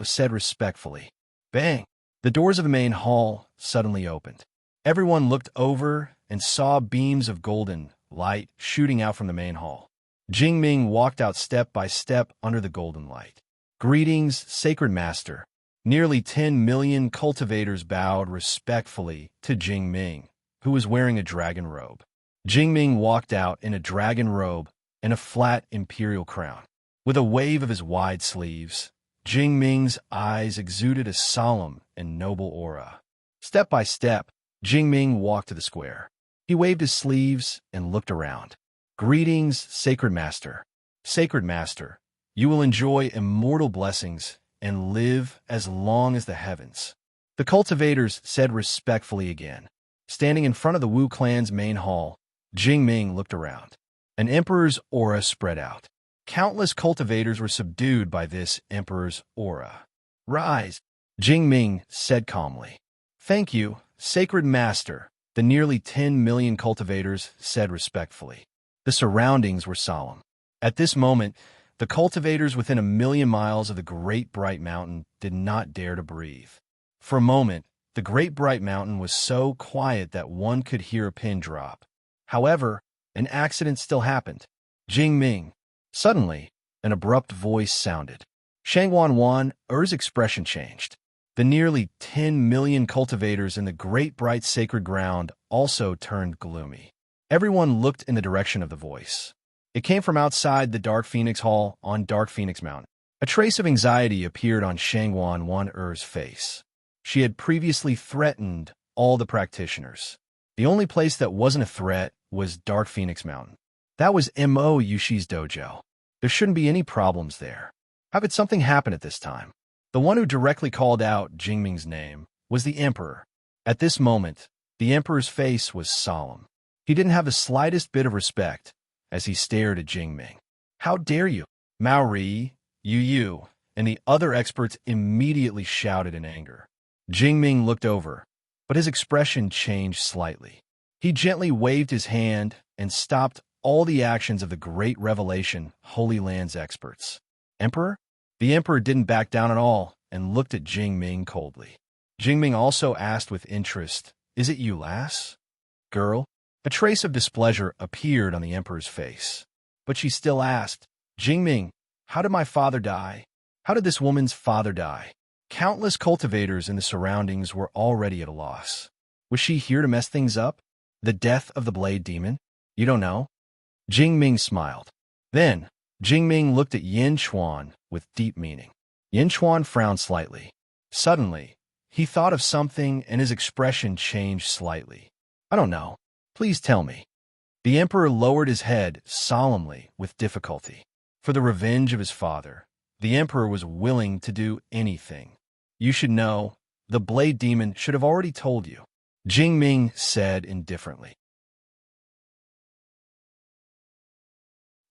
said respectfully. Bang! The doors of the main hall suddenly opened. Everyone looked over and saw beams of golden light shooting out from the main hall. Jingming walked out step by step under the golden light. "Greetings, Sacred Master." Nearly 10 million cultivators bowed respectfully to Jingming, who was wearing a dragon robe. Jingming walked out in a dragon robe and a flat imperial crown. With a wave of his wide sleeves, Jingming's eyes exuded a solemn and noble aura. Step by step, Jingming walked to the square. He waved his sleeves and looked around. "Greetings, Sacred Master." "Sacred Master, you will enjoy immortal blessings and live as long as the heavens," the cultivators said respectfully again. Standing in front of the Wu clan's main hall, Jingming looked around. An emperor's aura spread out. Countless cultivators were subdued by this emperor's aura. "Rise," Jingming said calmly. "Thank you, Sacred Master," the nearly 10 million cultivators said respectfully. The surroundings were solemn. At this moment, the cultivators within 1,000,000 miles of the Great Bright Mountain did not dare to breathe. For a moment, the Great Bright Mountain was so quiet that one could hear a pin drop. However, an accident still happened. Jingming. Suddenly, an abrupt voice sounded. Shangwan Er's expression changed. The nearly 10 million cultivators in the Great Bright Sacred Ground also turned gloomy. Everyone looked in the direction of the voice. It came from outside the Dark Phoenix Hall on Dark Phoenix Mountain. A trace of anxiety appeared on Shangwan Er's face. She had previously threatened all the practitioners. The only place that wasn't a threat was Dark Phoenix Mountain. That was Mo Yushi's dojo. There shouldn't be any problems there. How could something happen at this time? The one who directly called out Jingming's name was the Emperor. At this moment, the Emperor's face was solemn. He didn't have the slightest bit of respect as he stared at Jingming. "How dare you?" Maori, Yu, and the other experts immediately shouted in anger. Jingming looked over, but his expression changed slightly. He gently waved his hand and stopped all the actions of the Great Revelation Holy Lands experts. "Emperor?" The Emperor didn't back down at all and looked at Jingming coldly. Jingming also asked with interest, "Is it you, lass?" "Girl?" A trace of displeasure appeared on the Emperor's face, but she still asked, "Jingming, how did my father die? How did this woman's father die?" Countless cultivators in the surroundings were already at a loss. Was she here to mess things up? The death of the Blade Demon? You don't know? Jingming smiled. Then, Jingming looked at Yin Chuan with deep meaning. Yin Chuan frowned slightly. Suddenly, he thought of something and his expression changed slightly. "I don't know. Please tell me." The Emperor lowered his head solemnly with difficulty. For the revenge of his father, the Emperor was willing to do anything. "You should know. The Blade Demon should have already told you," Jingming said indifferently.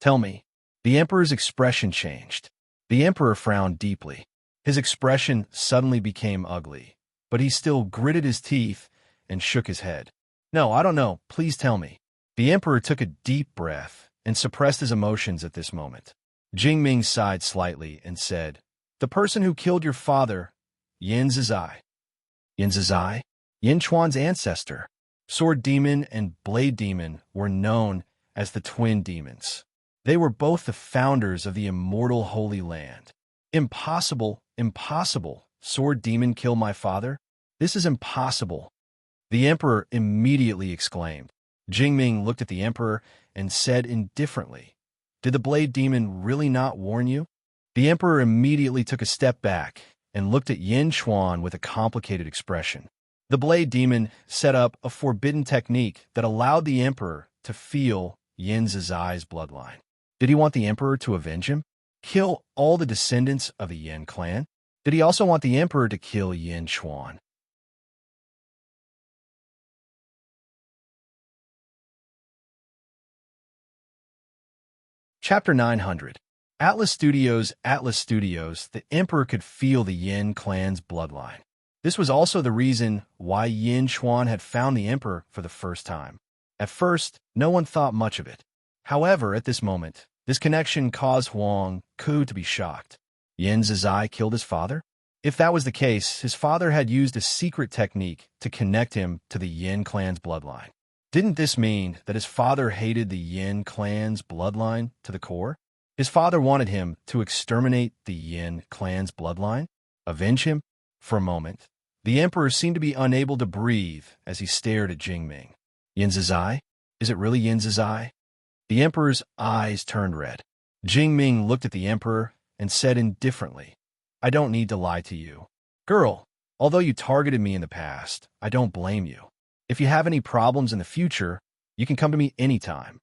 "Tell me." The Emperor's expression changed. The Emperor frowned deeply. His expression suddenly became ugly, but he still gritted his teeth and shook his head. "No, I don't know. Please tell me." The Emperor took a deep breath and suppressed his emotions at this moment. Jingming sighed slightly and said, "The person who killed your father, Yin Zizai." Yin Zizai? Yin Chuan's ancestor. Sword Demon and Blade Demon were known as the twin demons. They were both the founders of the immortal Holy Land. "Impossible, impossible. Sword Demon kill my father? This is impossible," the Emperor immediately exclaimed. Jingming looked at the Emperor and said indifferently, "Did the Blade Demon really not warn you?" The Emperor immediately took a step back and looked at Yin Chuan with a complicated expression. The Blade Demon set up a forbidden technique that allowed the Emperor to feel Yin Zizai's bloodline. Did he want the Emperor to avenge him? Kill all the descendants of the Yin clan? Did he also want the Emperor to kill Yin Chuan? Chapter 900. Atlas Studios, the Emperor could feel the Yin clan's bloodline. This was also the reason why Yin Chuan had found the Emperor for the first time. At first, no one thought much of it. However, at this moment, this connection caused Huang Ku to be shocked. Yin Zizai killed his father? If that was the case, his father had used a secret technique to connect him to the Yin clan's bloodline. Didn't this mean that his father hated the Yin clan's bloodline to the core? His father wanted him to exterminate the Yin clan's bloodline? Avenge him? For a moment, the emperor seemed to be unable to breathe as he stared at Jingming. Yin Zizai? Is it really Yin Zizai? The emperor's eyes turned red. Jingming looked at the emperor and said indifferently, I don't need to lie to you. Girl, although you targeted me in the past, I don't blame you. If you have any problems in the future, you can come to me anytime.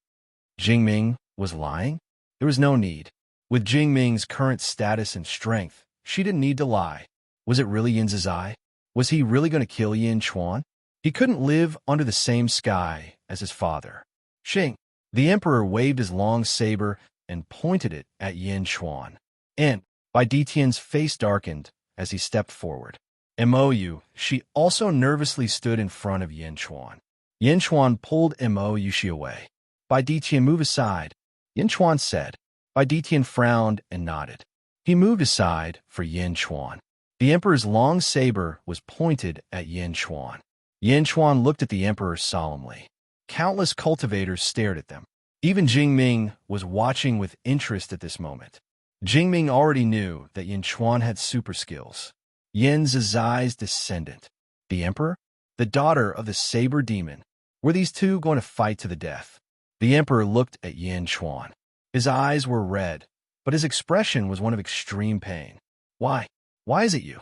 Jingming was lying? There was no need. With Jingming's current status and strength, she didn't need to lie. Was it really Yin Zizai? Was he really going to kill Yin Chuan? He couldn't live under the same sky as his father. Xing. The emperor waved his long saber and pointed it at Yin Chuan. And Bai Detian's face darkened as he stepped forward. Mou, she also nervously stood in front of Yin Chuan. Yin Chuan pulled Mou away. Bai Detian, move aside, Yin Chuan said. Bai Detian frowned and nodded. He moved aside for Yin Chuan. The emperor's long saber was pointed at Yin Chuan. Yin Chuan looked at the emperor solemnly. Countless cultivators stared at them. Even Jingming was watching with interest at this moment. Jingming already knew that Yin Chuan had super skills. Yin Zizai's descendant. The emperor? The daughter of the saber demon. Were these two going to fight to the death? The emperor looked at Yin Chuan. His eyes were red, but his expression was one of extreme pain. Why? Why is it you?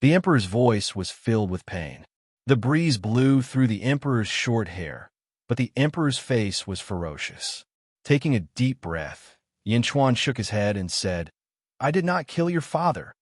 The emperor's voice was filled with pain. The breeze blew through the emperor's short hair, but the emperor's face was ferocious. Taking a deep breath, Yin Chuan shook his head and said, I did not kill your father.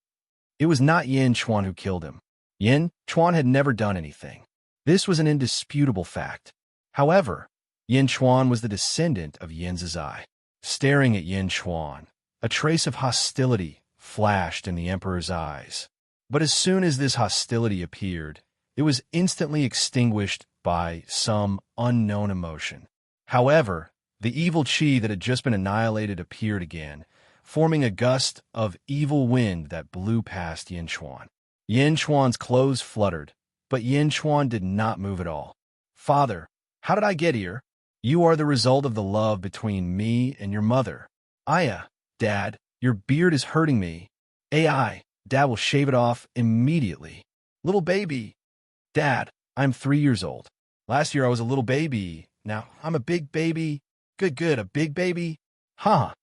It was not Yin Chuan who killed him. Yin Chuan had never done anything. This was an indisputable fact. However, Yin Chuan was the descendant of Yin Zizai. Staring at Yin Chuan, a trace of hostility flashed in the emperor's eyes. But as soon as this hostility appeared, it was instantly extinguished by some unknown emotion. However, the evil chi that had just been annihilated appeared again, forming a gust of evil wind that blew past Yin Chuan. Yin Chuan's clothes fluttered, but Yin Chuan did not move at all. Father, how did I get here? You are the result of the love between me and your mother. Aya, Dad, your beard is hurting me. AI, Dad will shave it off immediately. Little baby. Dad, I'm 3 years old. Last year I was a little baby. Now I'm a big baby. Good, a big baby. Huh.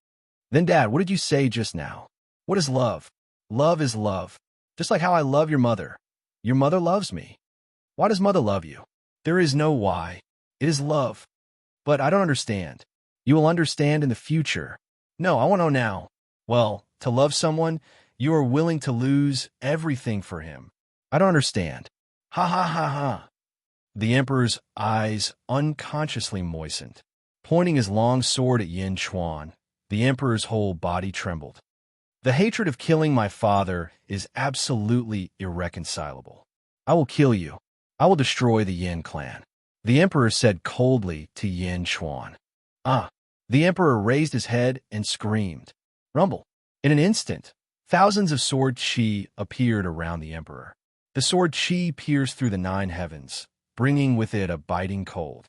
Then Dad, what did you say just now? What is love? Love is love. Just like how I love your mother. Your mother loves me. Why does mother love you? There is no why. It is love. But I don't understand. You will understand in the future. No, I want to know now. Well, to love someone, you are willing to lose everything for him. I don't understand. Ha ha ha ha. The emperor's eyes unconsciously moistened. Pointing his long sword at Yin Chuan, the emperor's whole body trembled. The hatred of killing my father is absolutely irreconcilable. I will kill you. I will destroy the Yin clan. The emperor said coldly to Yin Chuan. Ah! The emperor raised his head and screamed. Rumble. In an instant, thousands of sword chi appeared around the emperor. The sword chi pierced through the 9 heavens, bringing with it a biting cold.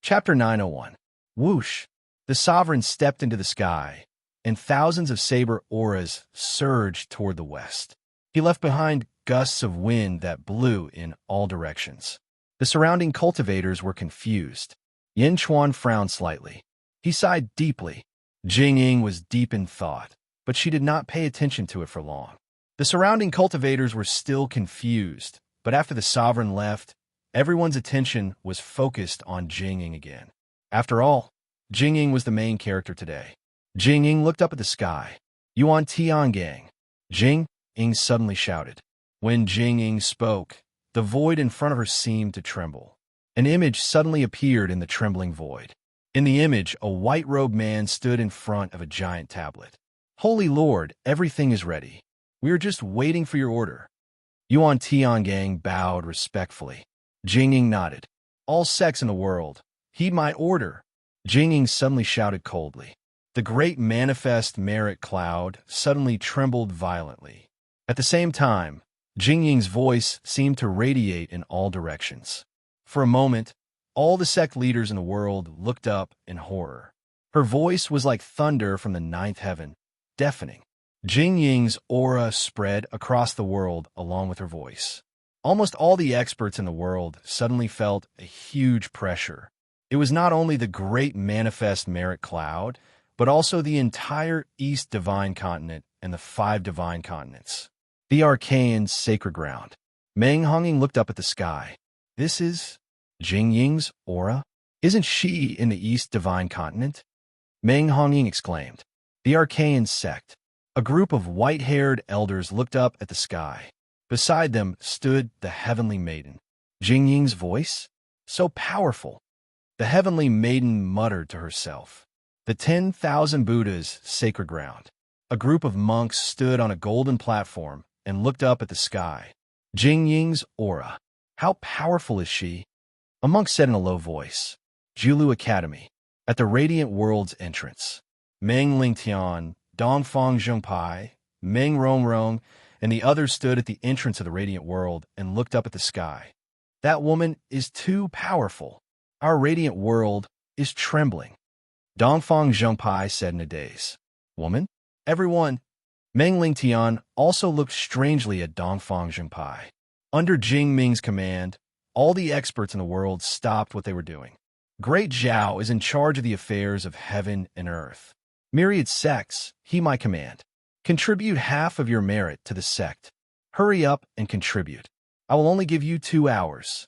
Chapter 901. Whoosh! The sovereign stepped into the sky, and thousands of saber auras surged toward the west. He left behind gusts of wind that blew in all directions. The surrounding cultivators were confused. Yin Chuan frowned slightly. He sighed deeply. Jingying was deep in thought, but she did not pay attention to it for long. The surrounding cultivators were still confused, but after the sovereign left, everyone's attention was focused on Jingying again. After all, Jingying was the main character today. Jingying looked up at the sky. Yuan Tiangang. Jingying suddenly shouted. When Jingying spoke, the void in front of her seemed to tremble. An image suddenly appeared in the trembling void. In the image, a white-robed man stood in front of a giant tablet. Holy Lord, everything is ready. We are just waiting for your order. Yuan Tiangang bowed respectfully. Jingying nodded. All sects in the world, Heed my order, Jingying suddenly shouted coldly. The great manifest merit cloud suddenly trembled violently. At the same time, Jingying's voice seemed to radiate in all directions. For a moment, all the sect leaders in the world looked up in horror. Her voice was like thunder from the ninth heaven, deafening. Jingying's aura spread across the world along with her voice. Almost all the experts in the world suddenly felt a huge pressure. It was not only the great manifest merit cloud, but also the entire East Divine Continent and the 5 Divine Continents. The Archaean's sacred ground. Meng Honging looked up at the sky. This is Jingying's aura? Isn't she in the East Divine Continent? Meng Honging exclaimed. The Archaean sect. A group of white-haired elders looked up at the sky. Beside them stood the Heavenly Maiden. Jingying's voice? So powerful. The Heavenly Maiden muttered to herself. The 10,000 Buddhas' sacred ground. A group of monks stood on a golden platform and looked up at the sky. Jingying's aura. How powerful is she? A monk said in a low voice. Julu Academy. At the Radiant World's entrance. Meng Lingtian, Dongfang Zhongpai, Meng Rongrong, and the others stood at the entrance of the Radiant World and looked up at the sky. That woman is too powerful. Our Radiant World is trembling. Dongfang Zhongpai said in a daze. Woman? Everyone. Meng Lingtian also looked strangely at Dongfang Zhongpai. Under Jing Ming's command, all the experts in the world stopped what they were doing. Great Zhao is in charge of the affairs of heaven and earth. Myriad sects, he my command. Contribute half of your merit to the sect. Hurry up and contribute. I will only give you 2 hours.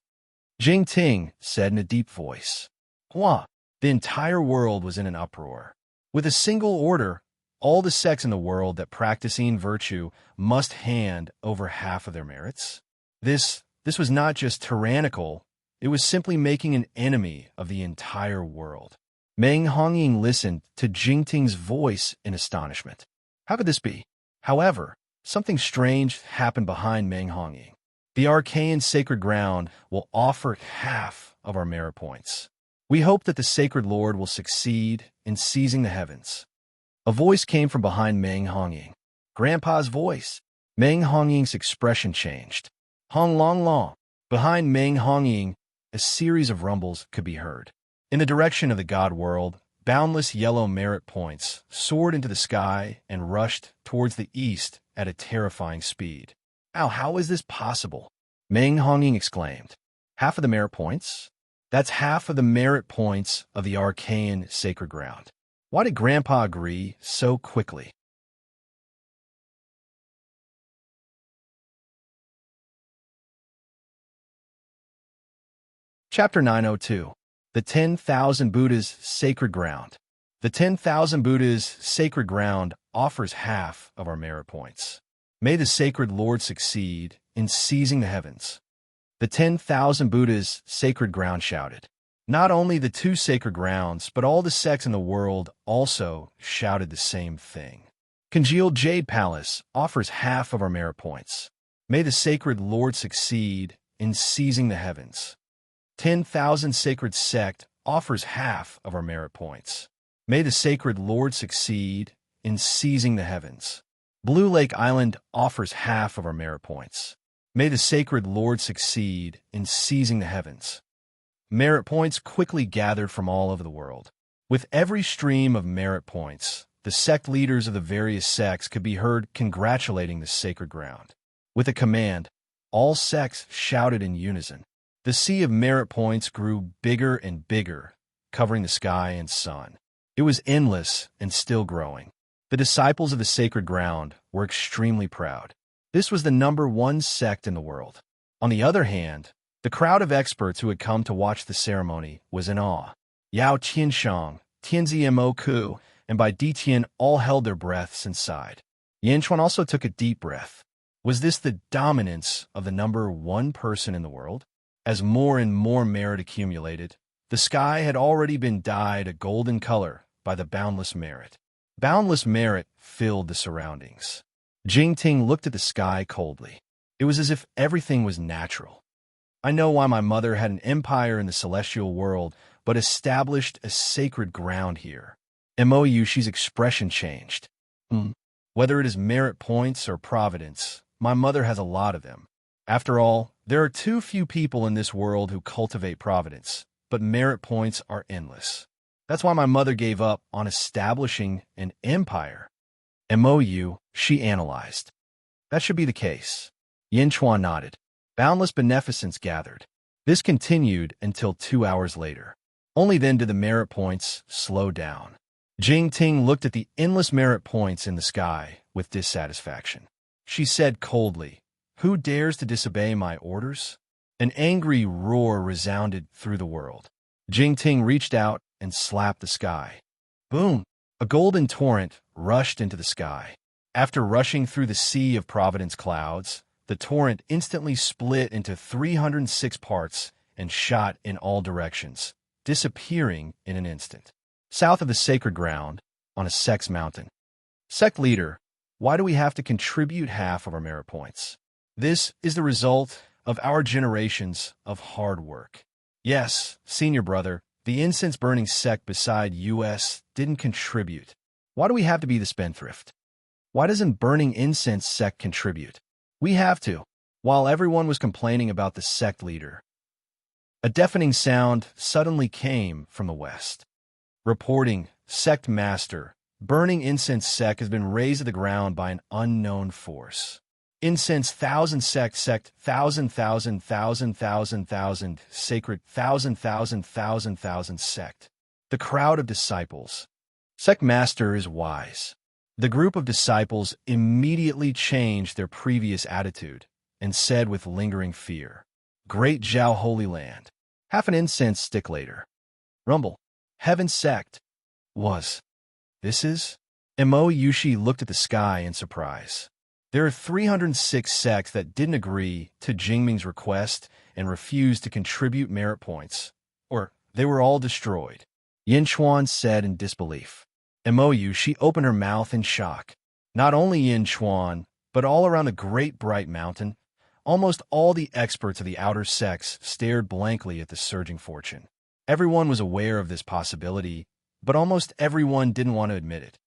Jing Ting said in a deep voice. Hua! The entire world was in an uproar. With a single order, all the sects in the world that practicing virtue must hand over half of their merits. This was not just tyrannical, it was simply making an enemy of the entire world. Meng Honging listened to Jing Ting's voice in astonishment. How could this be? However, something strange happened behind Meng Honging. The Archaean sacred ground will offer half of our merit points. We hope that the sacred Lord will succeed in seizing the heavens. A voice came from behind Meng Honging. Grandpa's voice. Meng Honging's expression changed. Hong Long Long. Behind Meng Honging, a series of rumbles could be heard. In the direction of the God world, boundless yellow merit points soared into the sky and rushed towards the east at a terrifying speed. How is this possible? Meng Honging exclaimed. Half of the merit points? That's half of the merit points of the Archaean sacred ground. Why did Grandpa agree so quickly? Chapter 902. The 10,000 Buddhas' Sacred Ground. The 10,000 Buddhas' sacred ground offers half of our merit points. May the sacred Lord succeed in seizing the heavens. The 10,000 Buddhas' sacred ground shouted. Not only the 2 sacred grounds, but all the sects in the world also shouted the same thing. Congealed Jade Palace offers half of our merit points. May the sacred Lord succeed in seizing the heavens. 10,000 Sacred Sect offers half of our merit points. May the sacred Lord succeed in seizing the heavens. Blue Lake Island offers half of our merit points. May the sacred Lord succeed in seizing the heavens. Merit points quickly gathered from all over the world. With every stream of merit points, the sect leaders of the various sects could be heard congratulating the sacred ground. With a command, all sects shouted in unison. The sea of merit points grew bigger and bigger, covering the sky and sun. It was endless and still growing. The disciples of the sacred ground were extremely proud. This was the #1 sect in the world. On the other hand, the crowd of experts who had come to watch the ceremony was in awe. Yao Tianshang, Tianzi Mo Ku, and Bai Ditian all held their breaths and sighed. Yanchuan also took a deep breath. Was this the dominance of the #1 person in the world? As more and more merit accumulated, the sky had already been dyed a golden color by the boundless merit. Boundless merit filled the surroundings. Jing Ting looked at the sky coldly. It was as if everything was natural. I know why my mother had an empire in the celestial world, but established a sacred ground here. Moyushi's expression changed. Whether it is merit points or providence, my mother has a lot of them. After all, there are too few people in this world who cultivate providence, but merit points are endless. That's why my mother gave up on establishing an empire. She analyzed. That should be the case. Yin Chuan nodded. Boundless beneficence gathered. This continued until 2 hours later. Only then did the merit points slow down. Jing Ting looked at the endless merit points in the sky with dissatisfaction. She said coldly, "Who dares to disobey my orders?" An angry roar resounded through the world. Jing Ting reached out and slapped the sky. Boom! A golden torrent rushed into the sky. After rushing through the sea of providence clouds, the torrent instantly split into 306 parts and shot in all directions, disappearing in an instant. South of the sacred ground, on a sex mountain. Sect leader, why do we have to contribute half of our merit points? This is the result of our generations of hard work. Yes, senior brother, the incense-burning sect beside US didn't contribute. Why do we have to be the spendthrift? Why doesn't burning incense sect contribute? We have to. While everyone was complaining about the sect leader, a deafening sound suddenly came from the west. Reporting, sect master, burning incense sect has been razed to the ground by an unknown force. Incense thousand sect, thousand sacred thousand sect. The crowd of disciples. Sect master is wise. The group of disciples immediately changed their previous attitude and said with lingering fear, "Great Zhao Holy Land." Half an incense stick later. Rumble. Heaven sect. Was. This is? Moyushi looked at the sky in surprise. There are 306 sects that didn't agree to Jingming's request and refused to contribute merit points, or they were all destroyed. Yin Chuan said in disbelief. Moyushi opened her mouth in shock. Not only Yin Chuan, but all around the great bright mountain, almost all the experts of the outer sects stared blankly at the surging fortune. Everyone was aware of this possibility, but almost everyone didn't want to admit it.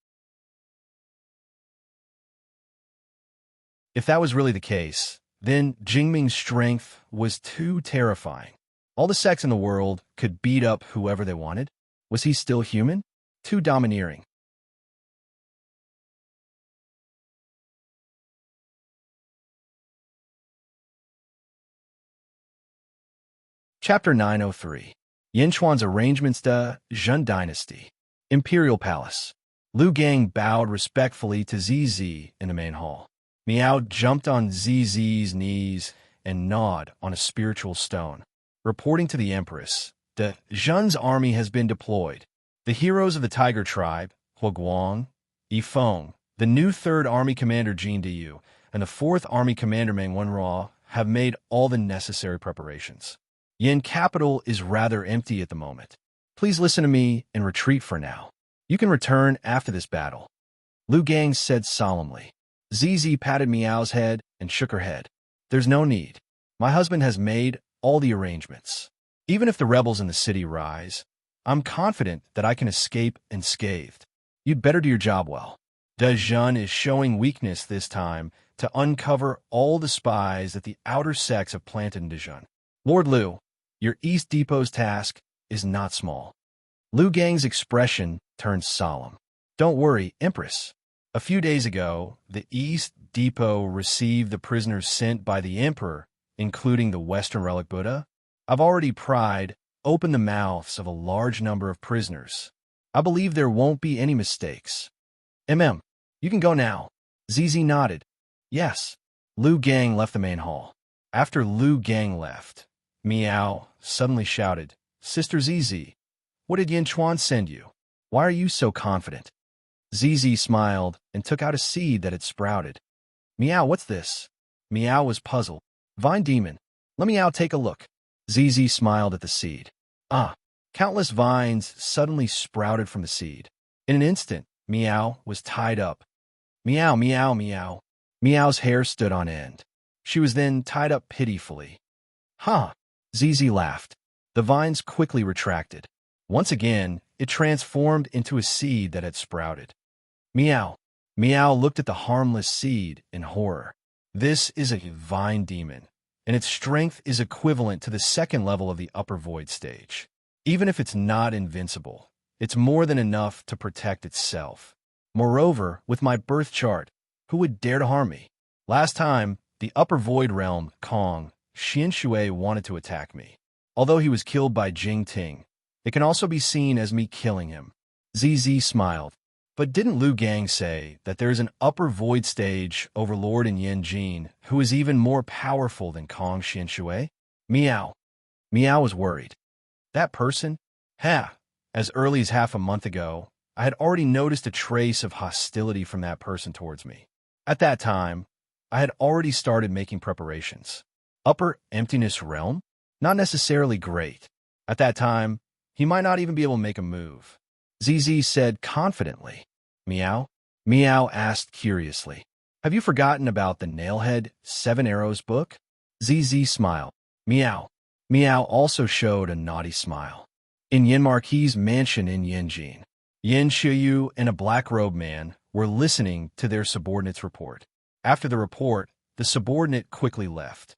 If that was really the case, then Jingming's strength was too terrifying. All the sects in the world could beat up whoever they wanted. Was he still human? Too domineering. Chapter 903. Yin Chuan's Arrangements de Zhen Dynasty. Imperial Palace. Lu Gang bowed respectfully to Zizi in the main hall. Miao jumped on Zizi's knees and gnawed on a spiritual stone. Reporting to the Empress, the Zhen's army has been deployed. The heroes of the Tiger Tribe, Huoguang, Yifeng, the new 3rd Army Commander Jin Diyu, and the 4th Army Commander Meng Wenruo have made all the necessary preparations. Yin capital is rather empty at the moment. Please listen to me and retreat for now. You can return after this battle. Lu Gang said solemnly. Zizi patted Miao's head and shook her head. There's no need. My husband has made all the arrangements. Even if the rebels in the city rise, I'm confident that I can escape unscathed. You'd better do your job well. De Zhen is showing weakness this time to uncover all the spies that the outer sects have planted in Dijon. Lord Liu, your East Depot's task is not small. Lu Gang's expression turned solemn. Don't worry, Empress. A few days ago, the East Depot received the prisoners sent by the Emperor, including the Western Relic Buddha. I've already pried open the mouths of a large number of prisoners. I believe there won't be any mistakes. You can go now. Zizi nodded. Yes. Lu Gang left the main hall. After Lu Gang left, Miao suddenly shouted, Sister Zizi, what did Yin Chuan send you? Why are you so confident? Zizi smiled and took out a seed that had sprouted. Miao, what's this? Miao was puzzled. Vine demon. Let Miao take a look. Zizi smiled at the seed. Countless vines suddenly sprouted from the seed. In an instant, Miao was tied up. Meow, meow, meow. Meow's hair stood on end. She was then tied up pitifully. Zizi laughed. The vines quickly retracted. Once again, it transformed into a seed that had sprouted. Meow. Meow looked at the harmless seed in horror. This is a divine demon, and its strength is equivalent to the second level of the upper void stage. Even if it's not invincible, it's more than enough to protect itself. Moreover, with my birth chart, who would dare to harm me? Last time, the upper void realm, Kong, Xianshui wanted to attack me. Although he was killed by Jing Ting, it can also be seen as me killing him. ZZ smiled. But didn't Lu Gang say that there is an upper void stage overlord in Yen Jin who is even more powerful than Kong Xianshui? Meow. Meow was worried. That person? Ha! As early as half a month ago, I had already noticed a trace of hostility from that person towards me. At that time, I had already started making preparations. Upper emptiness realm? Not necessarily great. At that time, he might not even be able to make a move. ZZ said confidently. Meow? Meow asked curiously. Have you forgotten about the Nailhead 7 Arrows book? ZZ smiled. Meow. Meow also showed a naughty smile. In Yin Marquis's mansion in Yanjin, Yin Shiyu and a black-robed man were listening to their subordinate's report. After the report, the subordinate quickly left.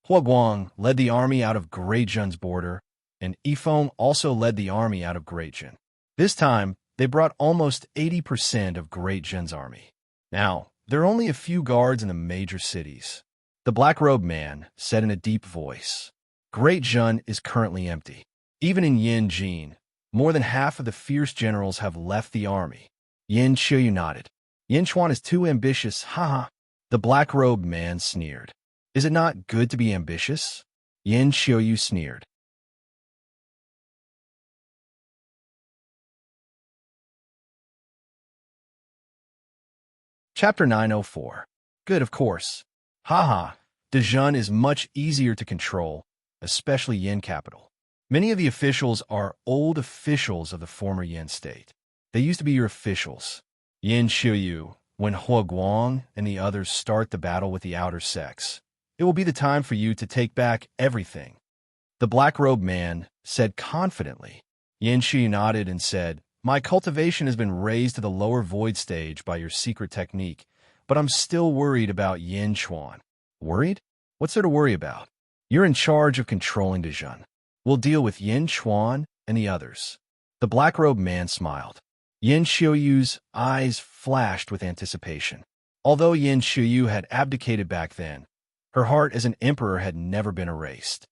Hua Guang led the army out of Great Jun's border, and Yifeng also led the army out of Great Jun. This time, they brought almost 80% of Great Jun's army. Now, there are only a few guards in the major cities. The black-robed man said in a deep voice, Great Jun is currently empty. Even in Yin Jin, more than half of the fierce generals have left the army. Yin Shiyu nodded. Yin Chuan is too ambitious, haha. The black-robed man sneered. Is it not good to be ambitious? Yin Shiyu sneered. Chapter 904. Good, of course. Haha. Dejun is much easier to control, especially Yin capital. Many of the officials are old officials of the former Yin state. They used to be your officials. Yin Shiyu, when Hua Guang and the others start the battle with the outer sects, it will be the time for you to take back everything. The black-robed man said confidently. Yin Shiyu nodded and said, My cultivation has been raised to the lower void stage by your secret technique, but I'm still worried about Yin Chuan. Worried? What's there to worry about? You're in charge of controlling Dejun. We'll deal with Yin Chuan and the others. The black-robed man smiled. Yin Shiyu's eyes flashed with anticipation. Although Yin Shiyu had abdicated back then, her heart as an emperor had never been erased.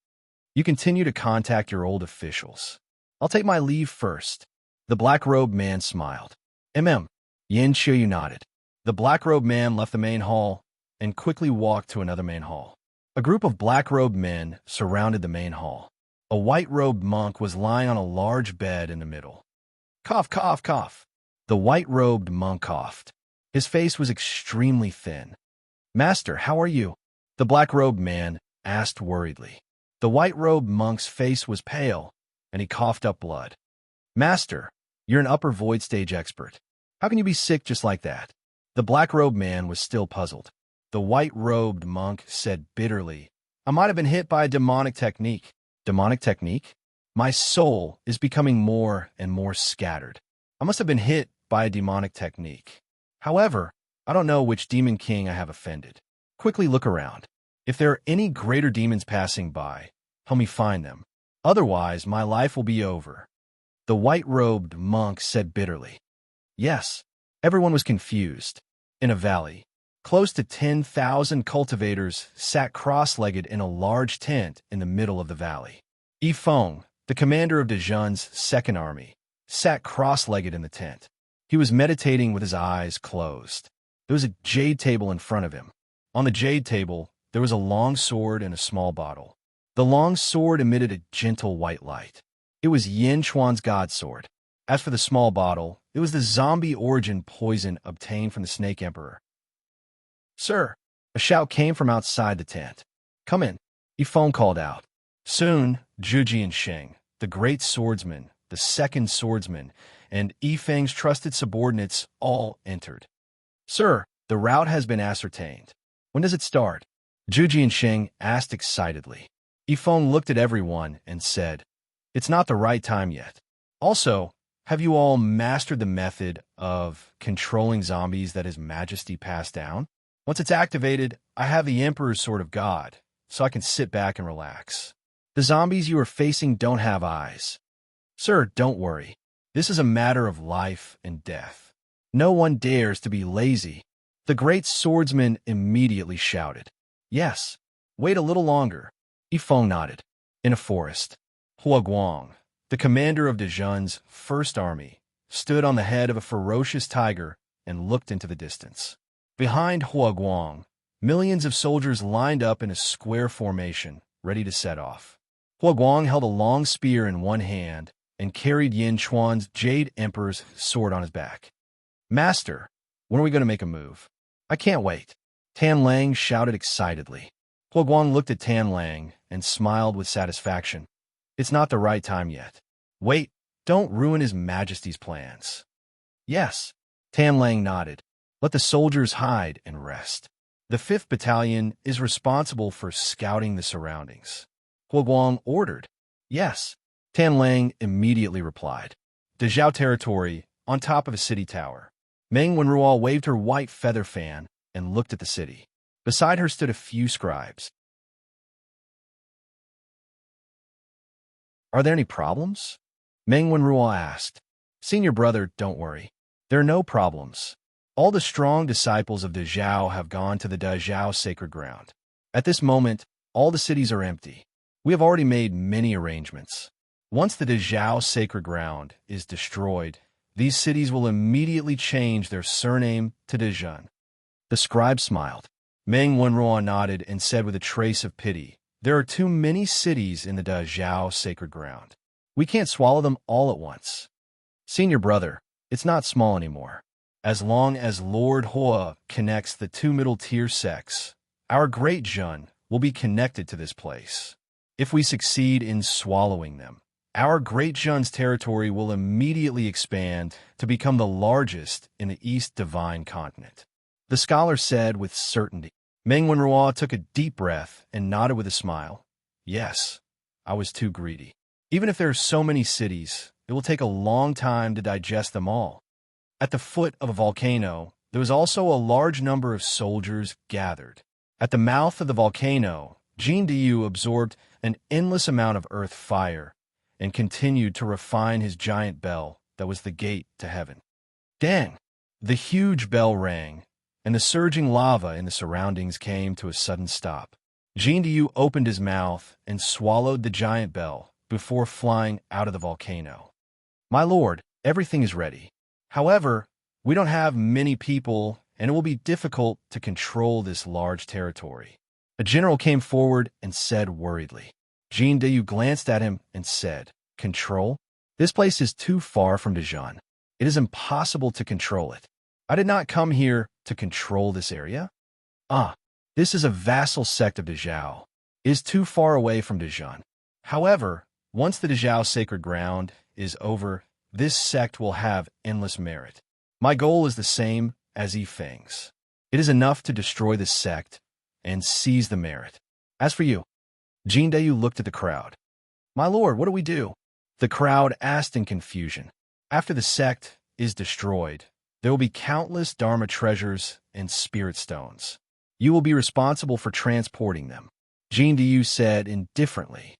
You continue to contact your old officials. I'll take my leave first. The black-robed man smiled. Yin Shiyu nodded. The black-robed man left the main hall and quickly walked to another main hall. A group of black-robed men surrounded the main hall. A white-robed monk was lying on a large bed in the middle. Cough, cough, cough. The white-robed monk coughed. His face was extremely thin. Master, how are you? The black-robed man asked worriedly. The white-robed monk's face was pale, and he coughed up blood. Master, you're an upper void stage expert. How can you be sick just like that? The black-robed man was still puzzled. The white-robed monk said bitterly, I might have been hit by a demonic technique. Demonic technique? My soul is becoming more and more scattered. I must have been hit by a demonic technique. However, I don't know which demon king I have offended. Quickly look around. If there are any greater demons passing by, help me find them. Otherwise, my life will be over. The white-robed monk said bitterly. Yes, everyone was confused. In a valley, close to 10,000 cultivators sat cross-legged in a large tent in the middle of the valley. Yifeng, the commander of Dejun's second army, sat cross-legged in the tent. He was meditating with his eyes closed. There was a jade table in front of him. On the jade table, there was a long sword and a small bottle. The long sword emitted a gentle white light. It was Yin Chuan's god sword. As for the small bottle, it was the zombie origin poison obtained from the Snake Emperor. Sir, a shout came from outside the tent. Come in, Yifeng called out. Soon, Zhuji and Sheng, the great swordsman, the second swordsman, and Yifeng's trusted subordinates all entered. Sir, the route has been ascertained. When does it start? Zhuji and Sheng asked excitedly. Yifeng looked at everyone and said, It's not the right time yet. Also, have you all mastered the method of controlling zombies that His Majesty passed down? Once it's activated, I have the Emperor's Sword of God, so I can sit back and relax. The zombies you are facing don't have eyes. Sir, don't worry. This is a matter of life and death. No one dares to be lazy. The great swordsman immediately shouted. Yes, wait a little longer. Yifeng nodded. In a forest, Hua Guang, the commander of Dejun's first army, stood on the head of a ferocious tiger and looked into the distance. Behind Hua Guang, millions of soldiers lined up in a square formation, ready to set off. Hua Guang held a long spear in one hand and carried Yin Chuan's Jade Emperor's sword on his back. Master, when are we going to make a move? I can't wait. Tan Lang shouted excitedly. Hua Guang looked at Tan Lang and smiled with satisfaction. It's not the right time yet. Wait, don't ruin His Majesty's plans. Yes, Tan Lang nodded. Let the soldiers hide and rest. The 5th Battalion is responsible for scouting the surroundings. Hua Guang ordered. Yes, Tan Lang immediately replied. Dezhou territory, on top of a city tower. Meng Wenruo waved her white feather fan and looked at the city. Beside her stood a few scribes. Are there any problems? Meng Wenruo asked. Senior brother, don't worry. There are no problems. All the strong disciples of Dezhou have gone to the Dezhou sacred ground. At this moment, all the cities are empty. We have already made many arrangements. Once the Dezhou sacred ground is destroyed, these cities will immediately change their surname to Dejun. The scribe smiled. Meng Wenruo nodded and said with a trace of pity, there are too many cities in the Dezhou sacred ground. We can't swallow them all at once. Senior brother, it's not small anymore. As long as Lord Hua connects the 2 middle-tier sects, our great Jun will be connected to this place. If we succeed in swallowing them, our great Jun's territory will immediately expand to become the largest in the East Divine Continent. The scholar said with certainty. Meng Wenruo took a deep breath and nodded with a smile. Yes, I was too greedy. Even if there are so many cities, it will take a long time to digest them all. At the foot of a volcano, there was also a large number of soldiers gathered. At the mouth of the volcano, Jin Diyu absorbed an endless amount of earth fire and continued to refine his giant bell that was the gate to heaven. Dang! The huge bell rang, and the surging lava in the surroundings came to a sudden stop. Jin Diyu opened his mouth and swallowed the giant bell before flying out of the volcano. My lord, everything is ready. However, we don't have many people, and it will be difficult to control this large territory. A general came forward and said worriedly. Jin Diyu glanced at him and said, Control? This place is too far from Dejun. It is impossible to control it. I did not come here to control this area. This is a vassal sect of Dezhou. It is too far away from Dejun. However, once the Dezhou sacred ground is over, this sect will have endless merit. My goal is the same as Yifeng's. It is enough to destroy this sect and seize the merit. As for you, Jin Diyu looked at the crowd. My lord, what do we do? The crowd asked in confusion. After the sect is destroyed, there will be countless Dharma treasures and spirit stones. You will be responsible for transporting them. Jin Diyu said indifferently.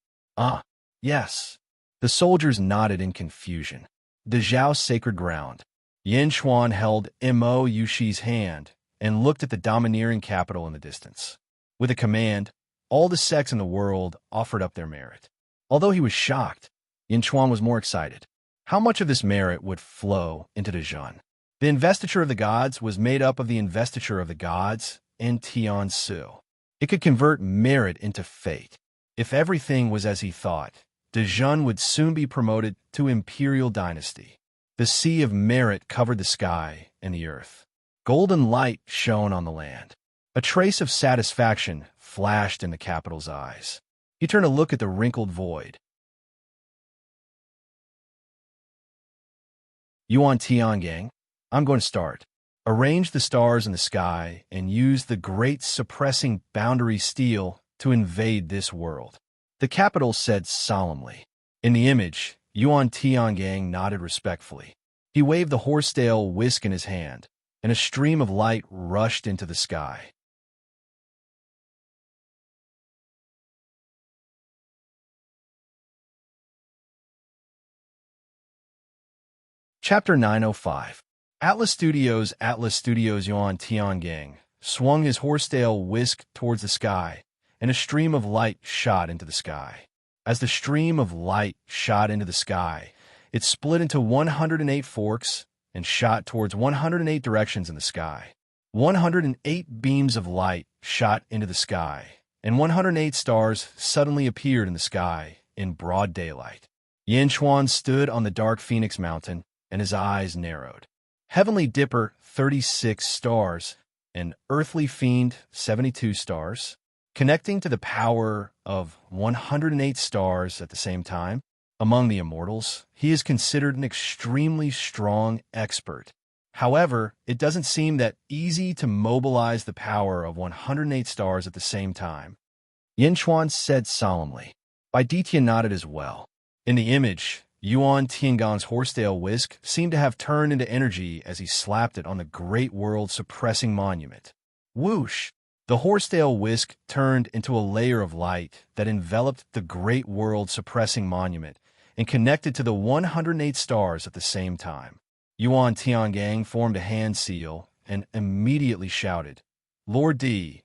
Yes. The soldiers nodded in confusion. Dezhou sacred ground. Yin Chuan held Mo Yushi's hand and looked at the domineering capital in the distance. With a command, all the sects in the world offered up their merit. Although he was shocked, Yin Chuan was more excited. How much of this merit would flow into Dejun? The investiture of the gods was made up of the investiture of the gods and Tian Su. It could convert merit into fate. If everything was as he thought, Dejun would soon be promoted to imperial dynasty. The sea of merit covered the sky and the earth. Golden light shone on the land. A trace of satisfaction flashed in the capital's eyes. He turned to look at the wrinkled void. Yuan Tiangang, I'm going to start. Arrange the stars in the sky and use the great suppressing boundary steel to invade this world. The capital said solemnly. In the image, Yuan Tiangang nodded respectfully. He waved the horsetail whisk in his hand, and a stream of light rushed into the sky. Chapter 905. Atlas Studios Yuan Tiangang swung his horsetail whisk towards the sky, and a stream of light shot into the sky. As the stream of light shot into the sky, it split into 108 forks and shot towards 108 directions in the sky. 108 beams of light shot into the sky, and 108 stars suddenly appeared in the sky in broad daylight. Yin Chuan stood on the dark Phoenix Mountain, and his eyes narrowed. Heavenly Dipper, 36 stars, and Earthly Fiend, 72 stars. Connecting to the power of 108 stars at the same time, among the immortals, he is considered an extremely strong expert. However, it doesn't seem that easy to mobilize the power of 108 stars at the same time. Yin Chuan said solemnly. Bai Ditian nodded as well. In the image, Yuan Tiangang's horsetail whisk seemed to have turned into energy as he slapped it on the Great World Suppressing Monument. Whoosh! The horsetail whisk turned into a layer of light that enveloped the Great World Suppressing Monument and connected to the 108 stars at the same time. Yuan Tiangang formed a hand seal and immediately shouted, "Lord D,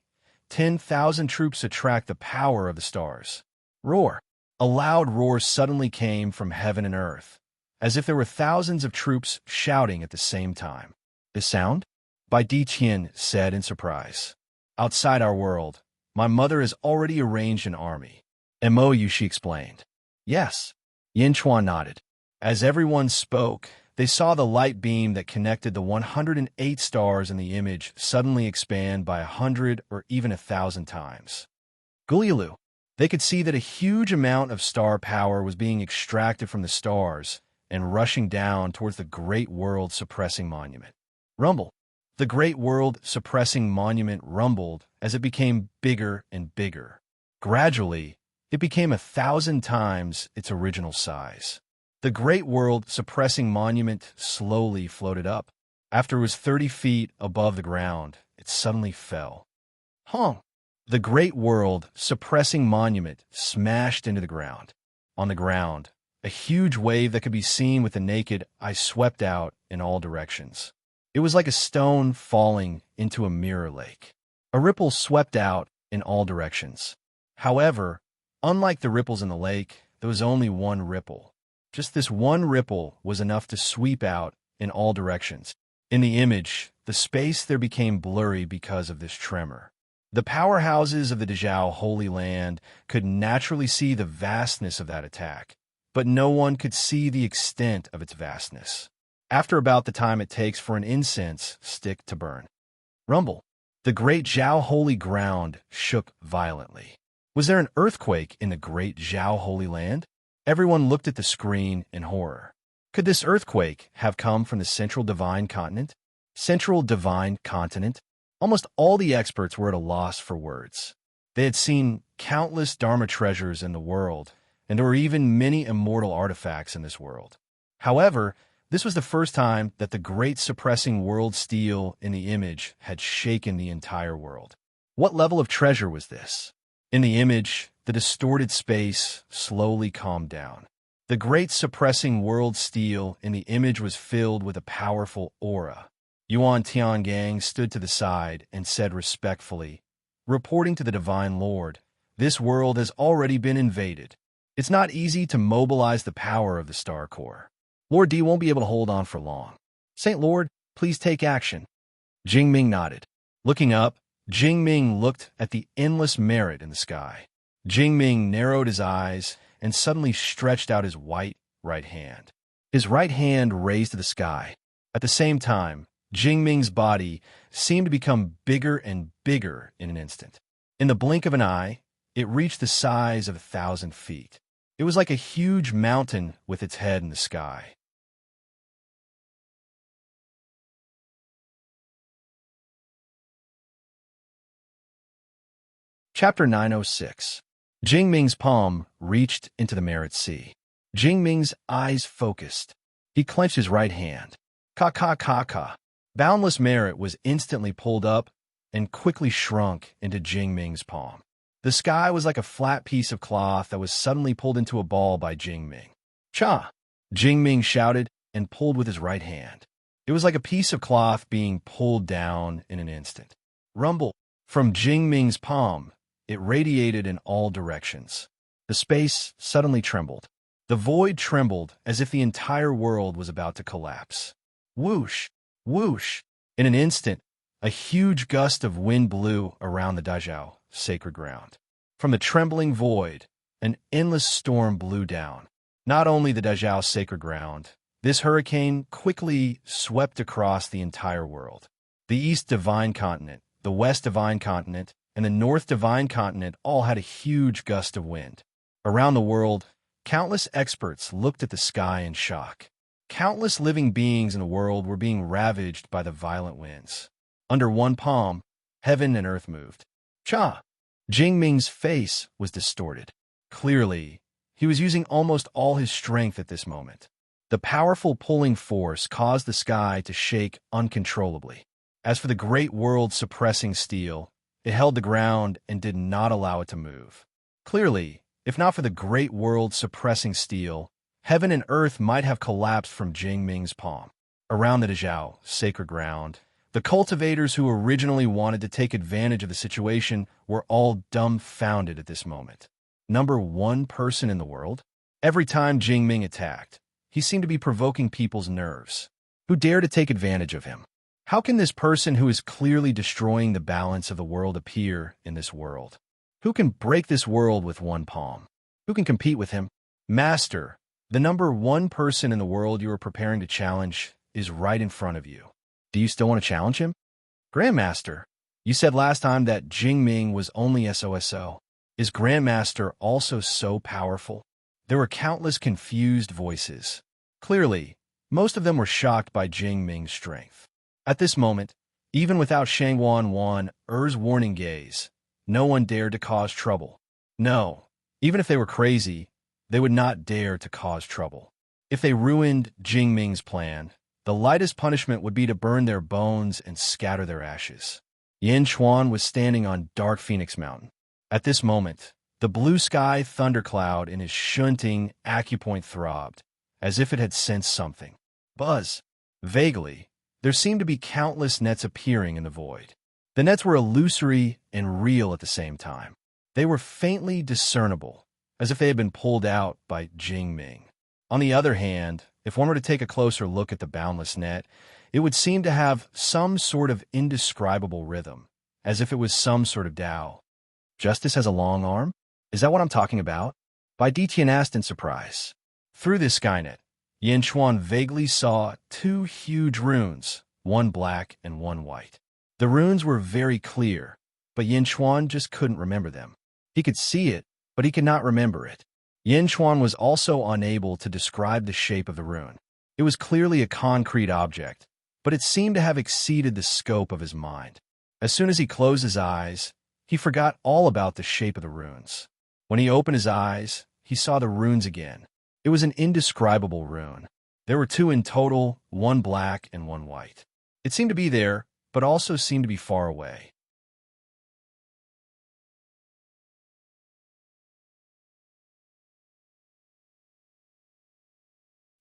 10,000 troops attract the power of the stars." Roar! A loud roar suddenly came from heaven and earth, as if there were thousands of troops shouting at the same time. "The sound?" Bai Ditian said in surprise. "Outside our world, my mother has already arranged an army." "MOU," she explained. "Yes." Yin Chuan nodded. As everyone spoke, they saw the light beam that connected the 108 stars in the image suddenly expand by 100 or even 1,000 times. Gulialu. They could see that a huge amount of star power was being extracted from the stars and rushing down towards the Great World Suppressing Monument. Rumble. The Great World Suppressing Monument rumbled as it became bigger and bigger. Gradually, it became 1,000 times its original size. The Great World Suppressing Monument slowly floated up. After it was 30 feet above the ground, it suddenly fell. Honk! The Great World Suppressing Monument smashed into the ground. On the ground, a huge wave that could be seen with the naked eye swept out in all directions. It was like a stone falling into a mirror lake. A ripple swept out in all directions. However, unlike the ripples in the lake, there was only one ripple. Just this one ripple was enough to sweep out in all directions. In the image, the space there became blurry because of this tremor. The powerhouses of the Dezhou Holy Land could naturally see the vastness of that attack, but no one could see the extent of its vastness. After about the time it takes for an incense stick to burn. Rumble. The great Zhao Holy Ground shook violently. Was there an earthquake in the great Zhao Holy Land? Everyone looked at the screen in horror. Could this earthquake have come from the Central Divine Continent? Central Divine Continent? Almost all the experts were at a loss for words. They had seen countless Dharma treasures in the world, and there were even many immortal artifacts in this world. However, this was the first time that the great suppressing world steel in the image had shaken the entire world. What level of treasure was this? In the image, the distorted space slowly calmed down. The great suppressing world steel in the image was filled with a powerful aura. Yuan Tiangang stood to the side and said respectfully, "Reporting to the Divine Lord, this world has already been invaded. It's not easy to mobilize the power of the Star Core. Lord D won't be able to hold on for long. Saint Lord, please take action." Jingming nodded. Looking up, Jingming looked at the endless merit in the sky. Jingming narrowed his eyes and suddenly stretched out his white right hand. His right hand raised to the sky. At the same time, Jingming's body seemed to become bigger and bigger in an instant. In the blink of an eye, it reached the size of 1,000 feet. It was like a huge mountain with its head in the sky. Chapter 906. Jingming's palm reached into the Merit Sea. Jingming's eyes focused. He clenched his right hand. Ka ka ka ka. Boundless merit was instantly pulled up and quickly shrunk into Jingming's palm. The sky was like a flat piece of cloth that was suddenly pulled into a ball by Jingming. Cha! Jingming shouted and pulled with his right hand. It was like a piece of cloth being pulled down in an instant. Rumble! From Jingming's palm, it radiated in all directions. The space suddenly trembled. The void trembled as if the entire world was about to collapse. Whoosh! Whoosh! In an instant, a huge gust of wind blew around the Dazhao, sacred ground. From the trembling void, an endless storm blew down. Not only the Dazhao sacred ground, this hurricane quickly swept across the entire world. The East Divine Continent, the West Divine Continent, and the North Divine Continent all had a huge gust of wind. Around the world, countless experts looked at the sky in shock. Countless living beings in the world were being ravaged by the violent winds. Under one palm, heaven and earth moved. Cha! Jingming's face was distorted. Clearly, he was using almost all his strength at this moment. The powerful pulling force caused the sky to shake uncontrollably. As for the great world suppressing steel, it held the ground and did not allow it to move. Clearly, if not for the great world suppressing steel, heaven and earth might have collapsed from Jingming's palm. Around the Dazhao, sacred ground, the cultivators who originally wanted to take advantage of the situation were all dumbfounded at this moment. Number one person in the world? Every time Jingming attacked, he seemed to be provoking people's nerves. Who dare to take advantage of him? How can this person who is clearly destroying the balance of the world appear in this world? Who can break this world with one palm? Who can compete with him? Master, the number one person in the world you are preparing to challenge is right in front of you. Do you still want to challenge him? Grandmaster, you said last time that Jingming was only SOSO. Is Grandmaster also so powerful? There were countless confused voices. Clearly, most of them were shocked by Jingming's strength. At this moment, even without Shangwan Er's warning gaze, no one dared to cause trouble. No, even if they were crazy, they would not dare to cause trouble. If they ruined Jingming's plan, the lightest punishment would be to burn their bones and scatter their ashes. Yin Chuan was standing on Dark Phoenix Mountain. At this moment, the blue sky thundercloud in his shunting acupoint throbbed, as if it had sensed something. Buzz. Vaguely, there seemed to be countless nets appearing in the void. The nets were illusory and real at the same time. They were faintly discernible, as if they had been pulled out by Jingming. On the other hand, if one were to take a closer look at the boundless net, it would seem to have some sort of indescribable rhythm, as if it was some sort of Tao. Justice has a long arm? Is that what I'm talking about? Bai Ditian asked in surprise. Through this skynet, Yin Chuan vaguely saw two huge runes, one black and one white. The runes were very clear, but Yin Chuan just couldn't remember them. He could see it, but he could not remember it. Yin Chuan was also unable to describe the shape of the rune. It was clearly a concrete object, but it seemed to have exceeded the scope of his mind. As soon as he closed his eyes, he forgot all about the shape of the runes. When he opened his eyes, he saw the runes again. It was an indescribable rune. There were two in total, one black and one white. It seemed to be there, but also seemed to be far away.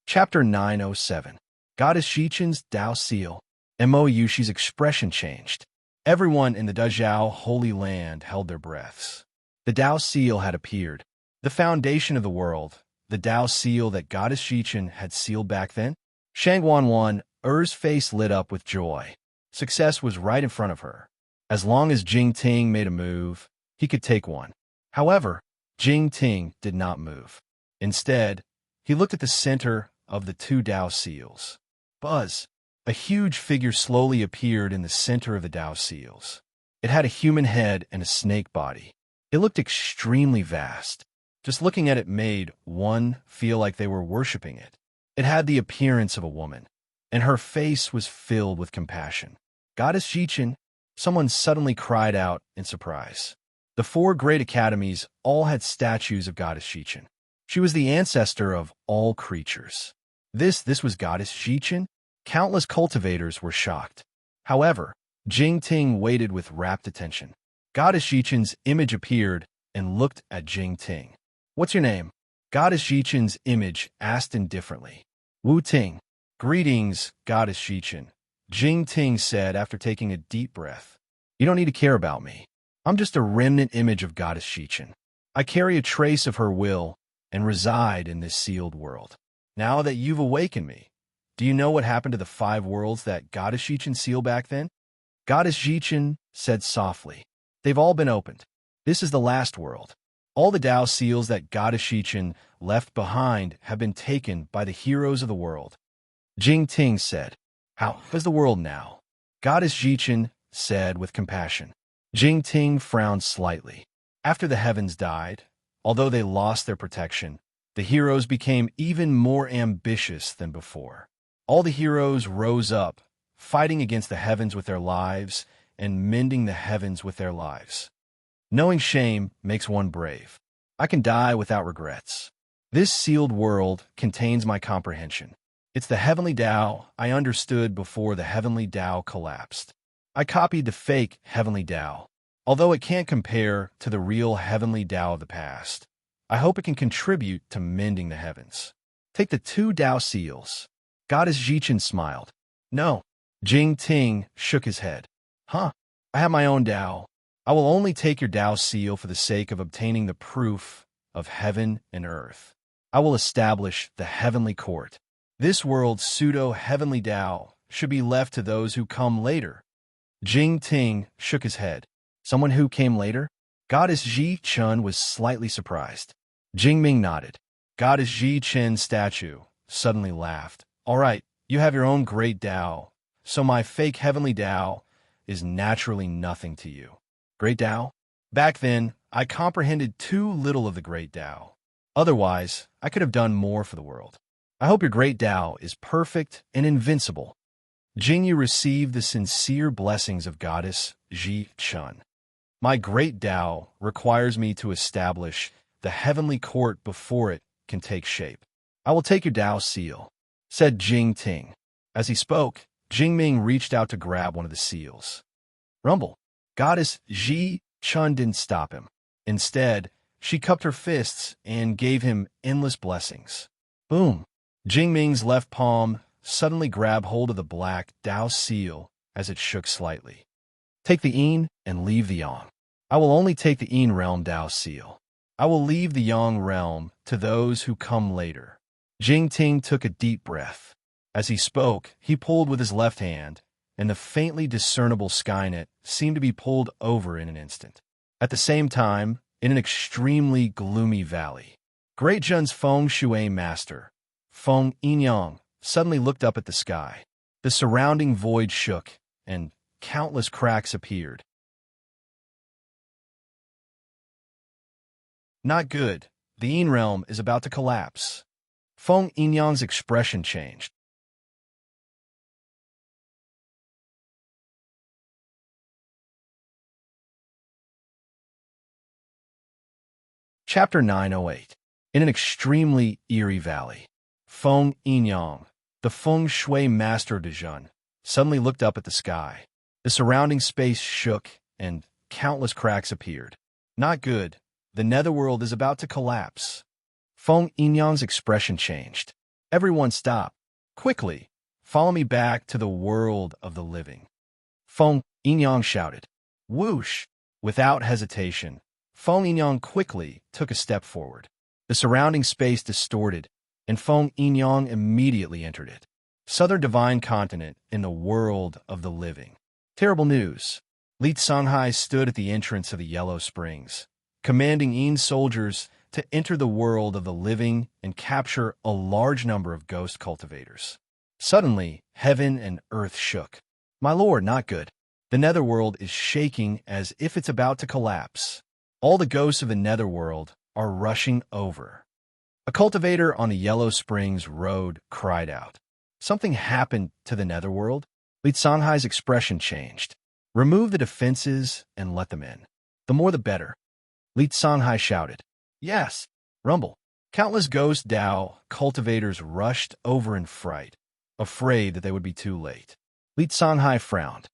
Chapter 907. Goddess Xichen's Tao Seal. Mo Yushi's expression changed. Everyone in the Dazhao Holy Land held their breaths. The Tao Seal had appeared. The foundation of the world, the Tao Seal that Goddess Xichen had sealed back then. Shangwan Er's face lit up with joy. Success was right in front of her. As long as Jing Ting made a move, he could take one. However, Jing Ting did not move. Instead, he looked at the center of the two Tao Seals. Buzz. A huge figure slowly appeared in the center of the Tao Seals. It had a human head and a snake body. It looked extremely vast. Just looking at it made one feel like they were worshipping it. It had the appearance of a woman, and her face was filled with compassion. Goddess Xichen, someone suddenly cried out in surprise. The four great academies all had statues of Goddess Xichen. She was the ancestor of all creatures. This was Goddess Xichen? Countless cultivators were shocked. However, Jing Ting waited with rapt attention. Goddess Xichen's image appeared and looked at Jing Ting. "What's your name?" Goddess Xichen's image asked indifferently. "Wu Ting." "Greetings, Goddess Xichen," Jing Ting said after taking a deep breath. "You don't need to care about me. I'm just a remnant image of Goddess Xichen. I carry a trace of her will and reside in this sealed world. Now that you've awakened me, do you know what happened to the 5 worlds that Goddess Xichen sealed back then?" Goddess Xichen said softly, "They've all been opened. This is the last world. All the Tao seals that Goddess Xichen left behind have been taken by the heroes of the world." Jing Ting said, "How is the world now?" Goddess Xichen said with compassion. Jing Ting frowned slightly. After the heavens died, although they lost their protection, the heroes became even more ambitious than before. All the heroes rose up, fighting against the heavens with their lives and mending the heavens with their lives. Knowing shame makes one brave. I can die without regrets. This sealed world contains my comprehension. It's the heavenly Tao I understood before the heavenly Tao collapsed. I copied the fake heavenly Tao, although it can't compare to the real heavenly Tao of the past. I hope it can contribute to mending the heavens. Take the 2 Tao seals. Goddess Xichen smiled. "No." Jing Ting shook his head. "Huh? I have my own Tao. I will only take your Tao seal for the sake of obtaining the proof of heaven and earth. I will establish the heavenly court. This world's pseudo-heavenly Tao should be left to those who come later." Jing Ting shook his head. "Someone who came later?" Goddess Ji Chun was slightly surprised. Jing Ming nodded. Goddess Ji Chen's statue suddenly laughed. "All right, you have your own great Tao, so my fake heavenly Tao is naturally nothing to you." Great Tao? Back then, I comprehended too little of the great Tao. Otherwise, I could have done more for the world. I hope your great Tao is perfect and invincible. Jing Yu received the sincere blessings of Goddess Ji Chun. My great Tao requires me to establish the heavenly court before it can take shape. I will take your Tao seal, said Jing Ting. As he spoke, Jing Ming reached out to grab one of the seals. Rumble. Goddess Ji Chun didn't stop him. Instead, she cupped her fists and gave him endless blessings. Boom! Jing Ming's left palm suddenly grabbed hold of the black Tao seal as it shook slightly. Take the Yin and leave the Yang. I will only take the Yin realm Tao seal. I will leave the Yang realm to those who come later. Jing Ting took a deep breath. As he spoke, he pulled with his left hand, and the faintly discernible Skynet seemed to be pulled over in an instant. At the same time, in an extremely gloomy valley, Great Jun's Feng Shui master, Feng Yinyang, suddenly looked up at the sky. The surrounding void shook, and countless cracks appeared. Not good. The Yin realm is about to collapse. Feng Yinyang's expression changed. Chapter 908. In an extremely eerie valley, Feng Yinyang, the Feng Shui master de Jun, suddenly looked up at the sky. The surrounding space shook, and countless cracks appeared. Not good. The netherworld is about to collapse. Feng Yinyang's expression changed. Everyone stop. Quickly, follow me back to the world of the living. Feng Yinyang shouted. Whoosh! Without hesitation, Feng Yinyang quickly took a step forward. The surrounding space distorted, and Feng Yinyang immediately entered it. Southern Divine Continent in the world of the living. Terrible news. Li Sanghai stood at the entrance of the Yellow Springs, commanding Yin soldiers to enter the world of the living and capture a large number of ghost cultivators. Suddenly, heaven and earth shook. My lord, not good. The netherworld is shaking as if it's about to collapse. All the ghosts of the netherworld are rushing over. A cultivator on the Yellow Springs Road cried out. Something happened to the netherworld? Li Sanghai's expression changed. Remove the defenses and let them in. The more the better. Li Sanghai shouted. Yes. Rumble. Countless ghost Dao cultivators rushed over in fright, afraid that they would be too late. Li Songhai frowned.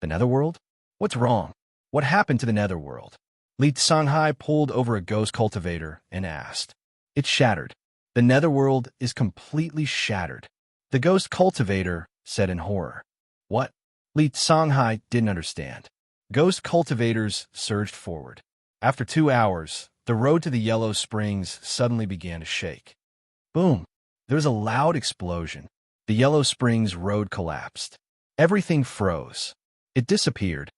The Netherworld? What's wrong? What happened to the Netherworld? Li Songhai pulled over a ghost cultivator and asked. It's shattered. The Netherworld is completely shattered. The ghost cultivator said in horror. What? Li Songhai didn't understand. Ghost cultivators surged forward. After 2 hours, the road to the Yellow Springs suddenly began to shake. Boom! There was a loud explosion. The Yellow Springs road collapsed. Everything froze. It disappeared.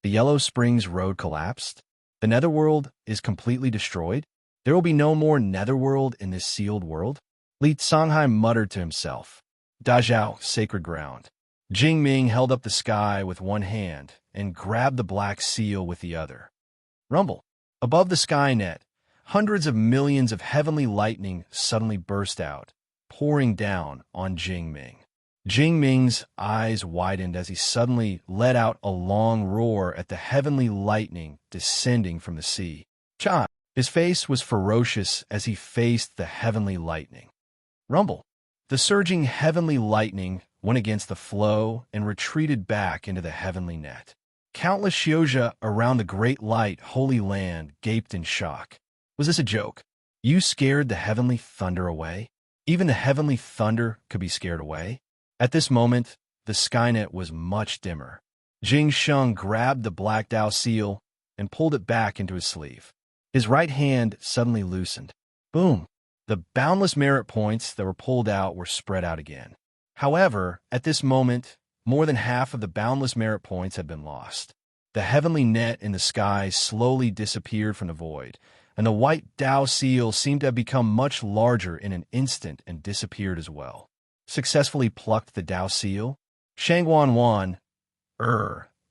The Yellow Springs road collapsed. The Netherworld is completely destroyed. There will be no more Netherworld in this sealed world. Li Songhai muttered to himself. Dazhao, sacred ground. Jing Ming held up the sky with one hand and grabbed the black seal with the other. Rumble. Above the Skynet, hundreds of millions of heavenly lightning suddenly burst out, pouring down on Jing Ming. Jing Ming's eyes widened as he suddenly let out a long roar at the heavenly lightning descending from the sea. Cha! His face was ferocious as he faced the heavenly lightning. Rumble. The surging heavenly lightning went against the flow and retreated back into the heavenly net. Countless Xiozha around the great light holy land gaped in shock. Was this a joke? You scared the heavenly thunder away? Even the heavenly thunder could be scared away? At this moment, the Skynet was much dimmer. Jing Sheng grabbed the black Dao seal and pulled it back into his sleeve. His right hand suddenly loosened. Boom! The boundless merit points that were pulled out were spread out again. However, at this moment, more than half of the boundless merit points had been lost. The heavenly net in the sky slowly disappeared from the void, and the white Dao seal seemed to have become much larger in an instant and disappeared as well. Successfully plucked the Dao seal? Shangguan Wan,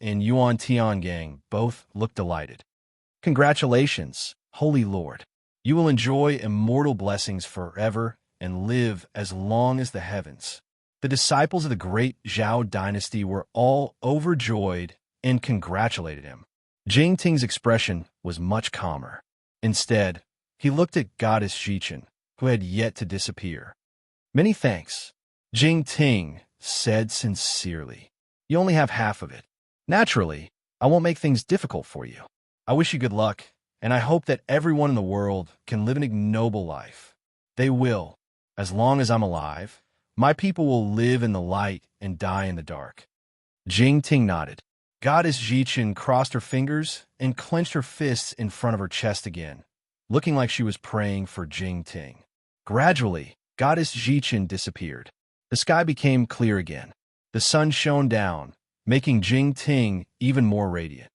and Yuan Tiangang both looked delighted. Congratulations, Holy Lord. You will enjoy immortal blessings forever and live as long as the heavens. The disciples of the great Zhao dynasty were all overjoyed and congratulated him. Jing Ting's expression was much calmer. Instead, he looked at Goddess Jichen, who had yet to disappear. Many thanks, Jing Ting said sincerely. You only have half of it. Naturally, I won't make things difficult for you. I wish you good luck, and I hope that everyone in the world can live an ignoble life. They will, as long as I'm alive. My people will live in the light and die in the dark. Jing Ting nodded. Goddess Jichen crossed her fingers and clenched her fists in front of her chest again, looking like she was praying for Jing Ting. Gradually, Goddess Jichen disappeared. The sky became clear again. The sun shone down, making Jing Ting even more radiant.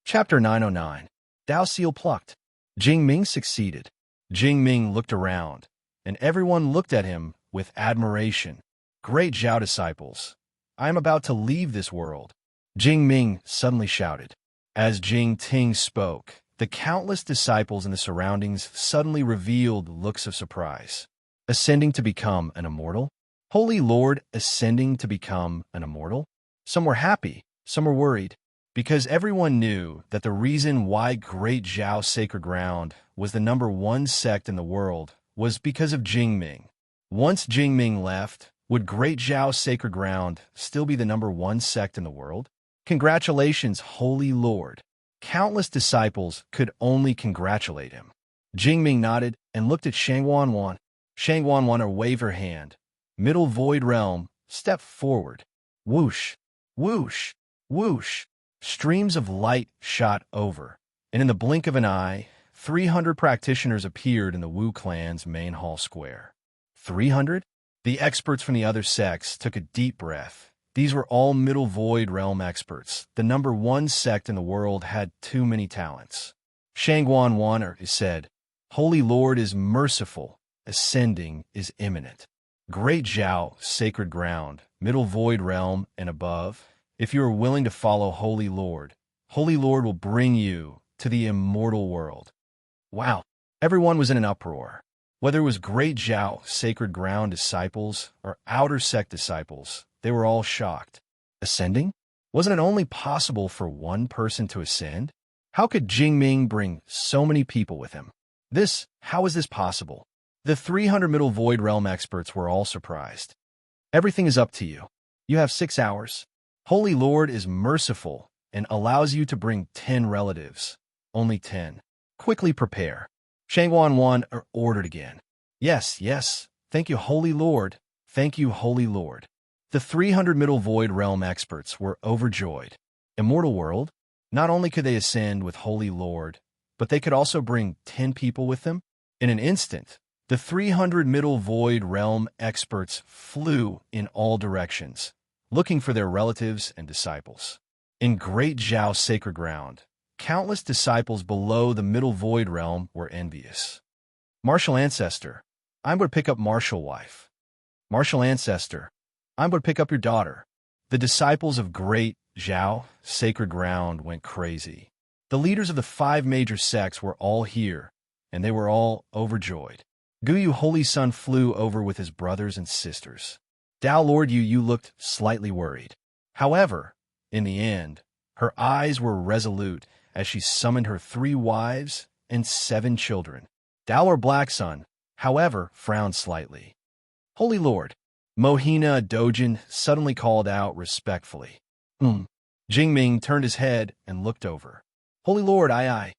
Chapter 909. Dao Seal Plucked. Jing Ming succeeded. Jing Ming looked around, and everyone looked at him with admiration. Great Zhao disciples, I am about to leave this world. Jing Ming suddenly shouted. As Jing Ting spoke, the countless disciples in the surroundings suddenly revealed looks of surprise. Ascending to become an immortal? Holy Lord ascending to become an immortal? Some were happy, some were worried, because everyone knew that the reason why Great Zhao Sacred Ground was the #1 sect in the world was because of Jing Ming. Once Jing Ming left, would Great Zhao Sacred Ground still be the #1 sect in the world? Congratulations, Holy Lord. Countless disciples could only congratulate him. Jing Ming nodded and looked at Shangguan Wan. Shangguan Wan waved her hand. Middle Void Realm stepped forward. Whoosh, whoosh, whoosh. Streams of light shot over, and in the blink of an eye, 300 practitioners appeared in the Wu clan's main hall square. 300? The experts from the other sects took a deep breath. These were all Middle Void Realm experts. The #1 sect in the world had too many talents. Shangguan Wan said, Holy Lord is merciful. Ascending is imminent. Great Zhao, Sacred Ground, Middle Void Realm, and above, if you are willing to follow Holy Lord will bring you to the immortal world. Wow. Everyone was in an uproar. Whether it was Great Zhao, Sacred Ground disciples, or Outer Sect disciples, they were all shocked. Ascending? Wasn't it only possible for one person to ascend? How could Jingming bring so many people with him? How is this possible? The 300 Middle Void Realm experts were all surprised. Everything is up to you. You have 6 hours. Holy Lord is merciful and allows you to bring 10 relatives. Only 10. Quickly prepare. Shangguan Wan ordered again. Yes, yes. Thank you, Holy Lord. Thank you, Holy Lord. The 300 Middle Void Realm experts were overjoyed. Immortal World? Not only could they ascend with Holy Lord, but they could also bring 10 people with them. In an instant, the 300 Middle Void Realm experts flew in all directions, looking for their relatives and disciples. In Great Zhao Sacred Ground, countless disciples below the Middle Void Realm were envious. Martial Ancestor, I'm going to pick up Martial Wife. Martial Ancestor, I'm going to pick up your daughter. The disciples of Great Zhao Sacred Ground went crazy. The leaders of the 5 major sects were all here, and they were all overjoyed. Guyu Holy Son flew over with his brothers and sisters. Dao Lord Yu looked slightly worried. However, in the end, her eyes were resolute as she summoned her 3 wives and 7 children. Dao Lord Black Sun, however, frowned slightly. Holy Lord, Mohina Dojin suddenly called out respectfully. Jingming turned his head and looked over. Holy Lord, aye.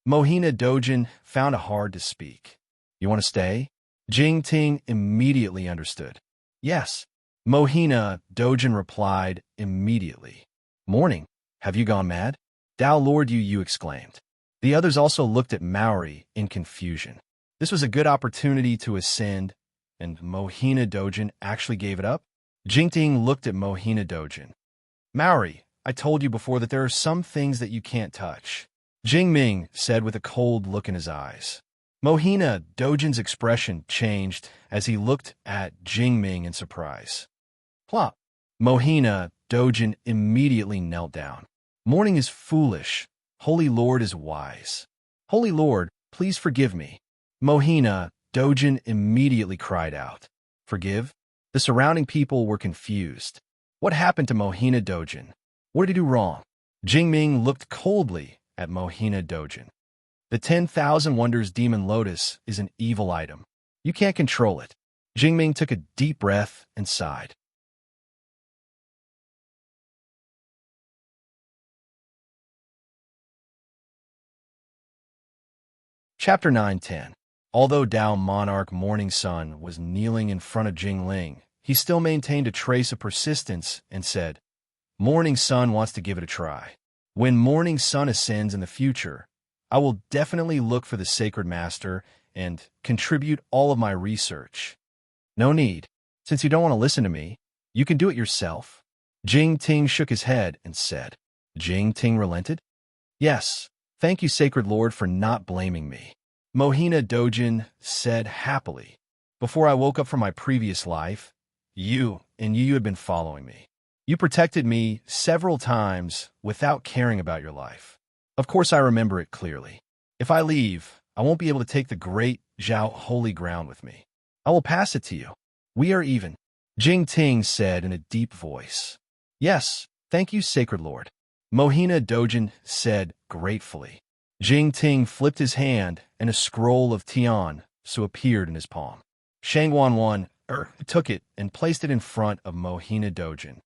Mohina Dojin found it hard to speak. You want to stay? Jingting immediately understood. Yes. Mohina Dojin replied immediately. Morning, have you gone mad? Dao Lord Yu exclaimed. The others also looked at Maori in confusion. This was a good opportunity to ascend, and Mohina Dojin actually gave it up? Jingting looked at Mohina Dojin. Maori, I told you before that there are some things that you can't touch. Jingming said with a cold look in his eyes. Mohina Dojin's expression changed as he looked at Jingming in surprise. Plop. Mohina Dojin immediately knelt down. Mourning is foolish. Holy Lord is wise. Holy Lord, please forgive me. Mohina Dojin immediately cried out. Forgive? The surrounding people were confused. What happened to Mohina Dojin? What did he do wrong? Jingming looked coldly at Mohina Dojin. The 10,000 Wonders Demon Lotus is an evil item. You can't control it. Jingming took a deep breath and sighed. Chapter 9-10. Although Dao Monarch Morning Sun was kneeling in front of Jingling, he still maintained a trace of persistence and said, Morning Sun wants to give it a try. When Morning Sun ascends in the future, I will definitely look for the Sacred Master and contribute all of my research. No need. Since you don't want to listen to me, you can do it yourself. Jing Ting shook his head and said. Jing Ting relented? Yes, thank you, Sacred Lord, for not blaming me. Mohina Dojin said happily. Before I woke up from my previous life, you had been following me. You protected me several times without caring about your life. Of course, I remember it clearly. If I leave, I won't be able to take the Great Zhao Holy Ground with me. I will pass it to you. We are even. Jing Ting said in a deep voice. Yes, thank you, Sacred Lord. Mohina Dojin said gratefully. Jing Ting flipped his hand and a scroll of Tian so appeared in his palm. Shangguan Wan took it and placed it in front of Mohina Dojin.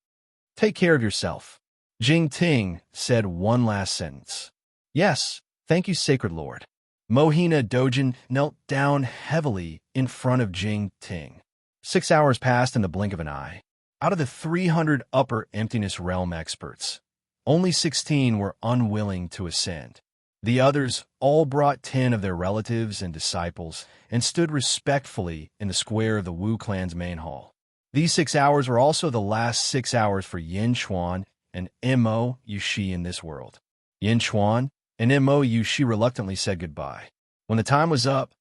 Take care of yourself. Jing Ting said one last sentence. Yes, thank you, Sacred Lord. Mohina Dojin knelt down heavily in front of Jing Ting. 6 hours passed in the blink of an eye. Out of the 300 Upper Emptiness Realm experts, only 16 were unwilling to ascend. The others all brought 10 of their relatives and disciples and stood respectfully in the square of the Wu clan's main hall. These 6 hours were also the last 6 hours for Yin Chuan and Mo Yushi in this world. Yin Chuan and Mo Yushi reluctantly said goodbye. When the time was up,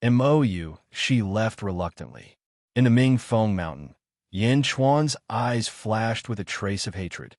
Mo Yushi left reluctantly. In the Ming Feng Mountain, Yin Chuan's eyes flashed with a trace of hatred.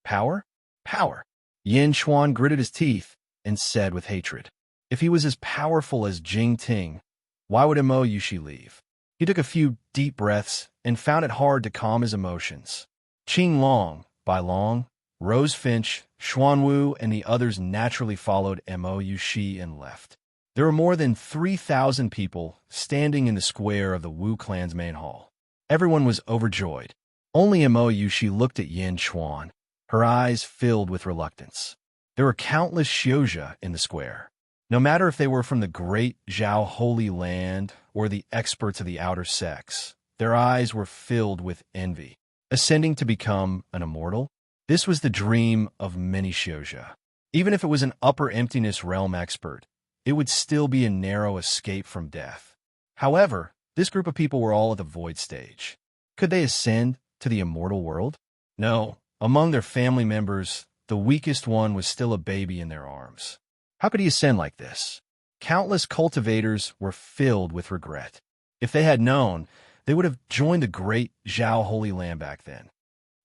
Power? Power. Yin Chuan gritted his teeth and said with hatred, if he was as powerful as Jing Ting, why would Mo Yushi leave? He took a few deep breaths and found it hard to calm his emotions. Qing Long, by long, Rose Finch, Xuanwu, and the others naturally followed Mou Shi and left. There were more than 3,000 people standing in the square of the Wu clan's main hall. Everyone was overjoyed. Only Mou Shi looked at Yin Chuan, her eyes filled with reluctance. There were countless Xiozha in the square. No matter if they were from the great Zhao Holy Land or the experts of the outer sects, their eyes were filled with envy. Ascending to become an immortal? This was the dream of many Xiozha. Even if it was an upper emptiness realm expert, it would still be a narrow escape from death. However, this group of people were all at the void stage. Could they ascend to the immortal world? No. Among their family members, the weakest one was still a baby in their arms. How could he ascend like this? Countless cultivators were filled with regret. If they had known, they would have joined the great Zhao Holy Land back then.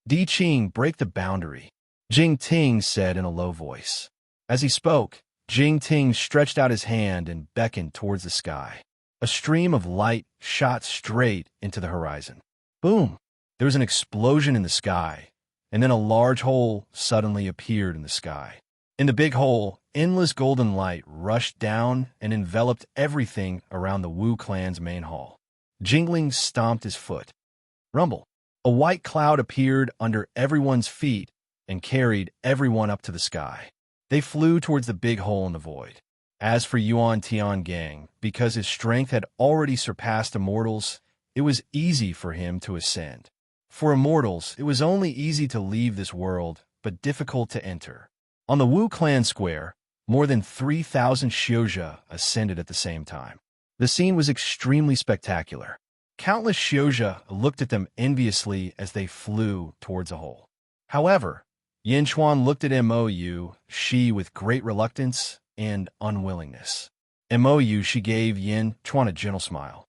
Di Qing, break the boundary, Jing Ting said in a low voice. As he spoke, Jing Ting stretched out his hand and beckoned towards the sky. A stream of light shot straight into the horizon. Boom! There was an explosion in the sky, and then a large hole suddenly appeared in the sky. In the big hole, endless golden light rushed down and enveloped everything around the Wu clan's main hall. Jingling stomped his foot. Rumble! A white cloud appeared under everyone's feet and carried everyone up to the sky. They flew towards the big hole in the void. As for Yuan Tiangang, because his strength had already surpassed immortals, it was easy for him to ascend. For immortals, it was only easy to leave this world, but difficult to enter. On the Wu clan square, more than 3,000 Xiozha ascended at the same time. The scene was extremely spectacular. Countless Xiozha looked at them enviously as they flew towards a hole. However, Yin Chuan looked at Mou Shi with great reluctance and unwillingness. Mou Shi gave Yin Chuan a gentle smile.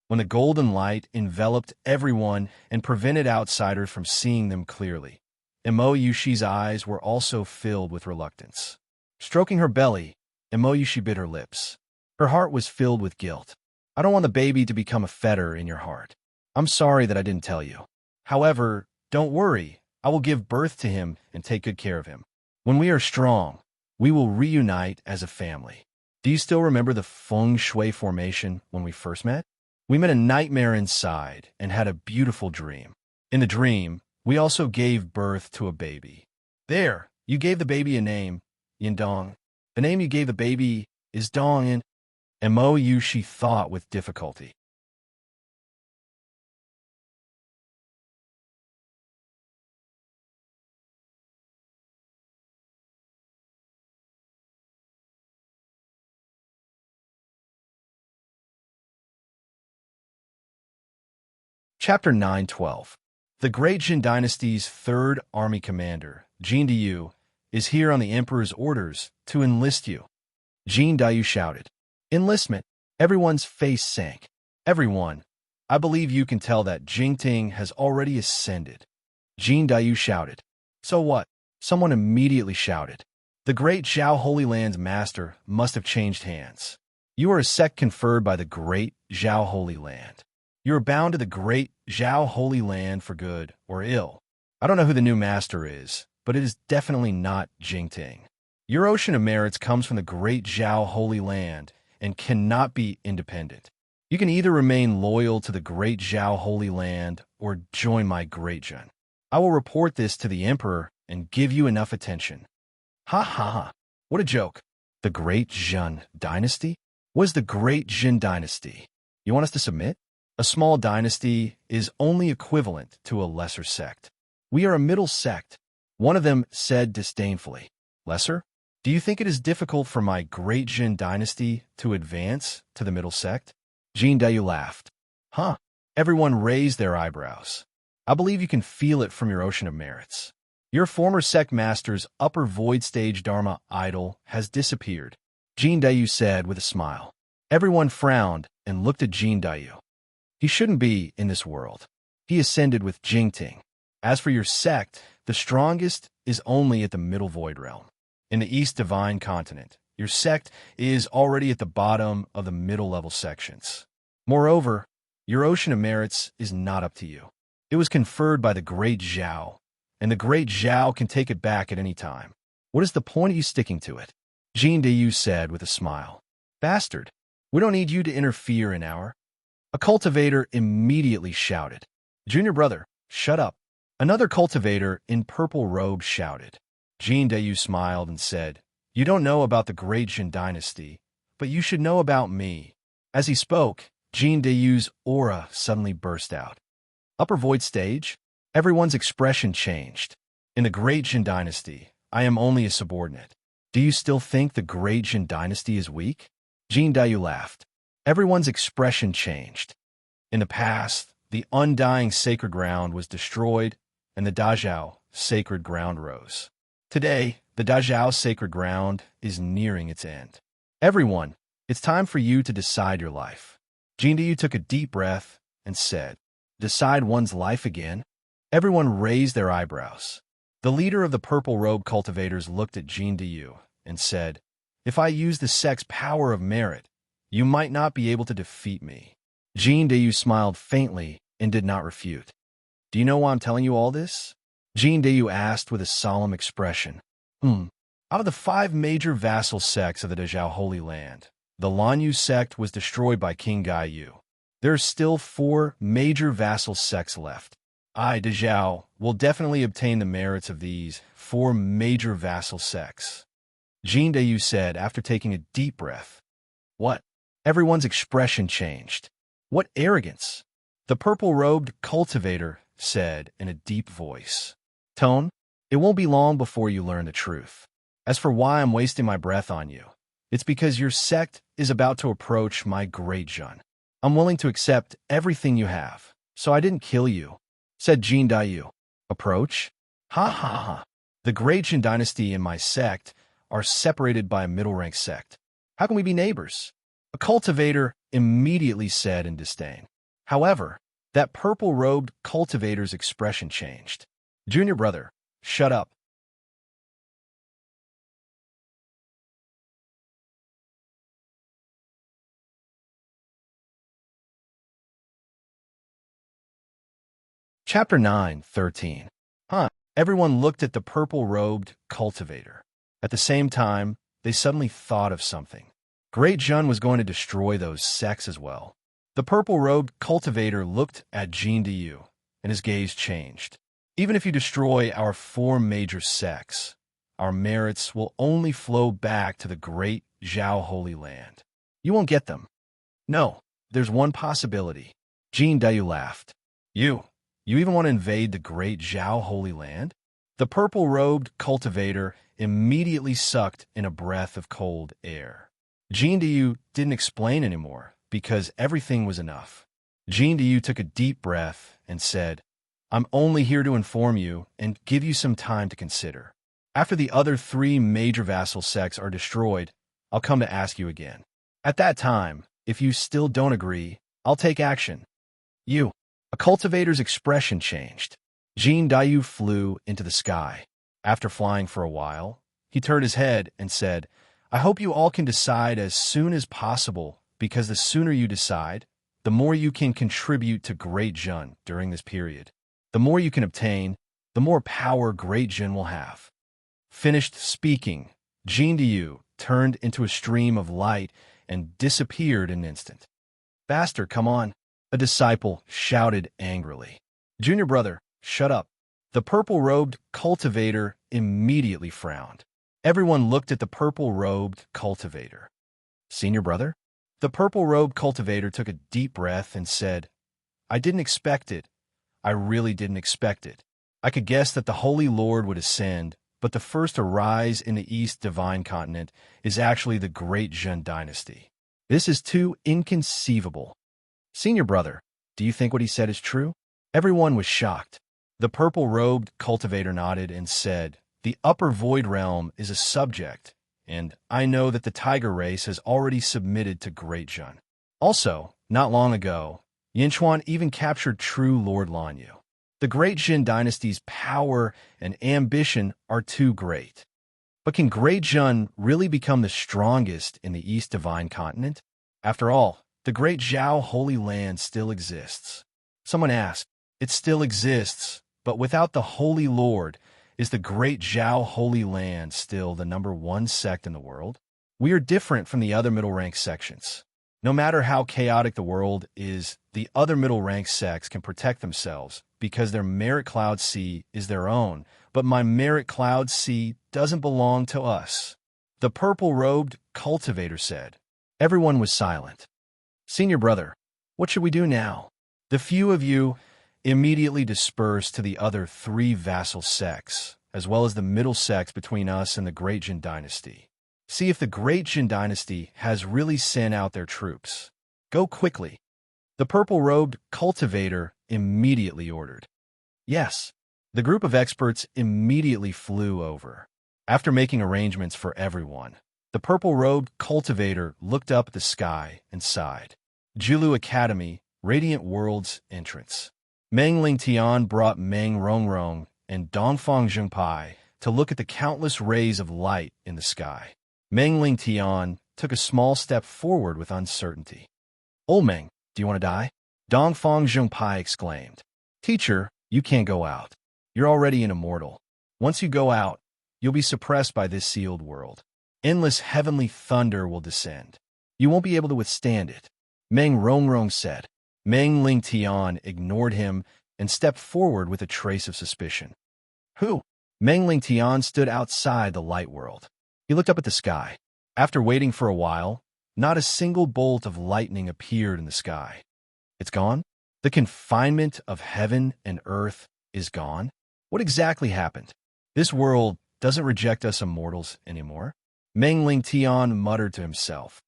When the golden light enveloped everyone and prevented outsiders from seeing them clearly, Mou Shi's eyes were also filled with reluctance. Stroking her belly, Mou Shi bit her lips. Her heart was filled with guilt. I don't want the baby to become a fetter in your heart. I'm sorry that I didn't tell you. However, don't worry. I will give birth to him and take good care of him. When we are strong, we will reunite as a family. Do you still remember the feng shui formation when we first met? We met a nightmare inside and had a beautiful dream. In the dream, we also gave birth to a baby. There, you gave the baby a name, Yindong. The name you gave the baby is Dong, and Mou Shi thought with difficulty. Chapter 9:12. The Great Jin Dynasty's third army commander, Jin Diyu, is here on the Emperor's orders to enlist you. Jin Diyu shouted. Enlistment. Everyone's face sank. Everyone. I believe you can tell that Jingting has already ascended. Jin Diyu shouted. So what? Someone immediately shouted. The great Zhao Holy Land's master must have changed hands. You are a sect conferred by the great Zhao Holy Land. You are bound to the great Zhao Holy Land for good or ill. I don't know who the new master is, but it is definitely not Jingting. Your ocean of merits comes from the great Zhao Holy Land and cannot be independent. You can either remain loyal to the great Zhao Holy Land or join my great Jin. I will report this to the Emperor and give you enough attention. Ha ha ha. What a joke. The Great Jin Dynasty? What is the Great Jin Dynasty? You want us to submit? A small dynasty is only equivalent to a lesser sect. We are a middle sect. One of them said disdainfully. Lesser? Do you think it is difficult for my Great Jin Dynasty to advance to the middle sect? Jin Diyu laughed. Huh. Everyone raised their eyebrows. I believe you can feel it from your ocean of merits. Your former sect master's upper void stage Dharma idol has disappeared, Jin Diyu said with a smile. Everyone frowned and looked at Jin Diyu. He shouldn't be in this world. He ascended with Jingting. As for your sect, the strongest is only at the middle void realm. In the East Divine Continent, your sect is already at the bottom of the middle level sections. Moreover, Your ocean of merits is not up to you. It was conferred by the Great Zhao, and the Great Zhao can take it back at any time. What is the point of you sticking to it? Jin Dayu said with a smile. Bastard, we don't need you to interfere in our... A cultivator immediately shouted. Junior brother, shut up. Another cultivator in purple robe shouted. Jin Dayu smiled and said, You don't know about the Great Jin dynasty, but you should know about me. As he spoke, Jin Dayu's aura suddenly burst out. Upper void stage? Everyone's expression changed. In the Great Jin dynasty, I am only a subordinate. Do you still think the Great Jin dynasty is weak? Jin Dayu laughed. Everyone's expression changed. In the past, the Undying sacred ground was destroyed, and the Dazhao sacred ground rose. Today, the Dazhao sacred ground is nearing its end. Everyone, it's time for you to decide your life. Jin Dayu took a deep breath and said, Decide one's life again? Everyone raised their eyebrows. The leader of the purple robe cultivators looked at Jin Dayu and said, If I use the sect's power of merit, you might not be able to defeat me. Jin Dayu smiled faintly and did not refute. Do you know why I'm telling you all this? Jin Dayu asked with a solemn expression. Out of the 5 major vassal sects of the Dazhao Holy Land, the Lanyu sect was destroyed by King Gaiyu. There are still 4 major vassal sects left. I, Dazhao, will definitely obtain the merits of these 4 major vassal sects. Jin Dayu said after taking a deep breath. What? Everyone's expression changed. What arrogance! The purple-robed cultivator said in a deep voice. Tone, it won't be long before you learn the truth. As for why I'm wasting my breath on you, it's because your sect is about to approach my Great Jun. I'm willing to accept everything you have, so I didn't kill you, said Jin Dayu. Approach? Ha ha ha. The Great Jin dynasty and my sect are separated by a middle-rank sect. How can we be neighbors? A cultivator immediately said in disdain. However, that purple-robed cultivator's expression changed. Junior brother, shut up. Chapter 9:13. Everyone looked at the purple-robed cultivator. At the same time, they suddenly thought of something. Great Jun was going to destroy those sects as well. The purple-robed cultivator looked at Jin Dayu, and his gaze changed. Even if you destroy our 4 major sects, our merits will only flow back to the Great Zhao Holy Land. You won't get them. No, there's one possibility. Jin Dayu laughed. You even want to invade the Great Zhao Holy Land? The purple-robed cultivator immediately sucked in a breath of cold air. Jin Dayu didn't explain anymore because everything was enough. Jin Dayu took a deep breath and said, I'm only here to inform you and give you some time to consider. After the other 3 major vassal sects are destroyed, I'll come to ask you again. At that time, if you still don't agree, I'll take action. A cultivator's expression changed. Jin Dayu flew into the sky. After flying for a while, he turned his head and said, I hope you all can decide as soon as possible, because the sooner you decide, the more you can contribute to Great Jun during this period. The more you can obtain, the more power Great Jun will have. Finished speaking, Jin Dayu turned into a stream of light and disappeared in an instant. Bastard, come on, a disciple shouted angrily. Junior brother, shut up. The purple-robed cultivator immediately frowned. Everyone looked at the purple-robed cultivator. Senior brother? The purple-robed cultivator took a deep breath and said, I didn't expect it. I really didn't expect it. I could guess that the Holy Lord would ascend, but the first to rise in the East Divine Continent is actually the Great Jun dynasty. This is too inconceivable. Senior brother, do you think what he said is true? Everyone was shocked. The purple-robed cultivator nodded and said, The upper void realm is a subject, and I know that the tiger race has already submitted to Great Jun. Also, not long ago, Yinchuan even captured true Lord Lanyu. The Great Jin dynasty's power and ambition are too great. But can Great Jun really become the strongest in the East Divine Continent? After all, the great Zhao Holy Land still exists. Someone asked, it still exists, but without the Holy Lord, is the great Zhao Holy Land still the #1 sect in the world? We are different from the other middle-rank sections. No matter how chaotic the world is, the other middle-rank sects can protect themselves because their merit cloud sea is their own, but my merit cloud sea doesn't belong to us. The purple-robed cultivator said. Everyone was silent. Senior brother, what should we do now? The few of you immediately dispersed to the other 3 vassal sects, as well as the middle sects between us and the Great Jin Dynasty. See if the Great Jin Dynasty has really sent out their troops. Go quickly. The purple-robed cultivator immediately ordered. Yes, the group of experts immediately flew over. After making arrangements for everyone, the purple-robed cultivator looked up at the sky and sighed. Julu Academy, Radiant World's entrance. Meng Ling Tian brought Meng Rongrong and Dongfang Zhengpai to look at the countless rays of light in the sky. Meng Ling Tian took a small step forward with uncertainty. Old Meng, do you want to die? Dongfang Zhengpai exclaimed. Teacher, you can't go out. You're already an immortal. Once you go out, you'll be suppressed by this sealed world. Endless heavenly thunder will descend. You won't be able to withstand it. Meng Rongrong said. Meng Ling Tian ignored him and stepped forward with a trace of suspicion. Who? Meng Ling Tian stood outside the light world. He looked up at the sky. After waiting for a while, not a single bolt of lightning appeared in the sky. It's gone? The confinement of heaven and earth is gone? What exactly happened? This world doesn't reject us immortals anymore. Meng Ling Tian muttered to himself.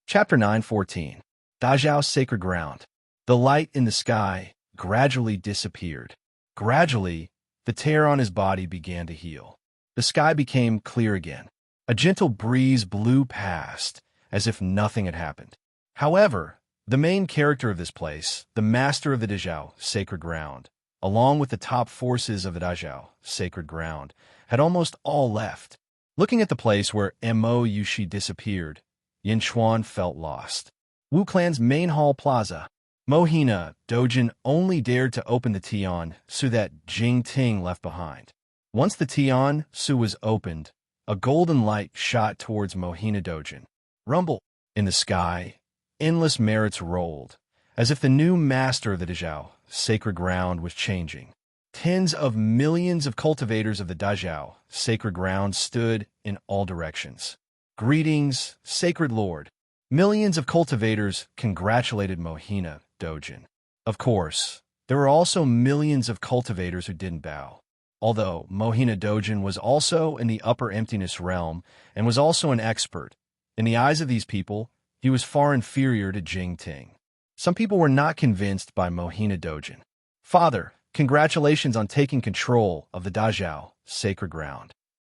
Chapter 9:14. Dajiao's Sacred Ground. The light in the sky gradually disappeared. Gradually, the tear on his body began to heal. The sky became clear again. A gentle breeze blew past, as if nothing had happened. However, the main character of this place, the master of the Dajiao, Sacred Ground, along with the top forces of the Dajiao, Sacred Ground, had almost all left. Looking at the place where Mo Yushi disappeared, Yin Chuan felt lost. Wu Clan's main hall plaza. Mohina Dojin only dared to open the Tian Su that Jing Ting left behind. Once the Tian Su was opened, a golden light shot towards Mohina Dojin. Rumble. In the sky, endless merits rolled, as if the new master of the Dajiao, Sacred Ground, was changing. Tens of millions of cultivators of the Dajiao, Sacred Ground, stood in all directions. Greetings, Sacred Lord. Millions of cultivators congratulated Mohina Dojin. Of course, there were also millions of cultivators who didn't bow. Although Mohina Dojin was also in the upper emptiness realm and was also an expert, in the eyes of these people, he was far inferior to Jing Ting. Some people were not convinced by Mohina Dojin. Father, congratulations on taking control of the Dajiao, Sacred Ground.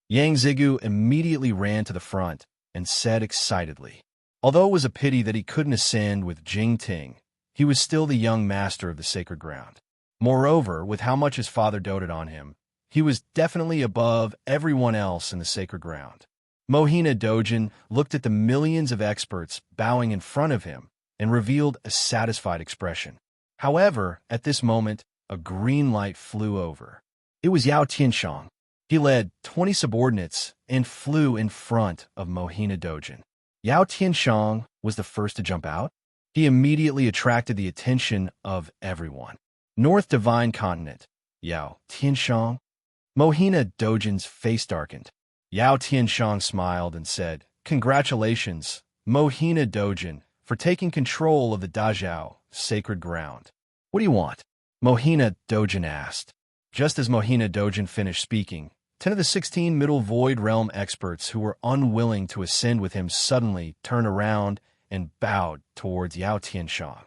Yang Zigu immediately ran to the front and said excitedly. Although it was a pity that he couldn't ascend with Jing Ting, he was still the young master of the Sacred Ground. Moreover, with how much his father doted on him, he was definitely above everyone else in the Sacred Ground. Mohina Dojin looked at the millions of experts bowing in front of him and revealed a satisfied expression. However, at this moment, a green light flew over. It was Yao Tianshang. He led 20 subordinates and flew in front of Mohina Dojin. Yao Tianshang was the first to jump out. He immediately attracted the attention of everyone. North Divine Continent. Yao Tianshang. Mohina Dojin's face darkened. Yao Tianshang smiled and said, Congratulations, Mohina Dojin, for taking control of the Dajiao, Sacred Ground. What do you want? Mohina Dojin asked. Just as Mohina Dojin finished speaking, 10 of the 16 Middle Void Realm experts who were unwilling to ascend with him suddenly turned around and bowed towards Yao Tianshang.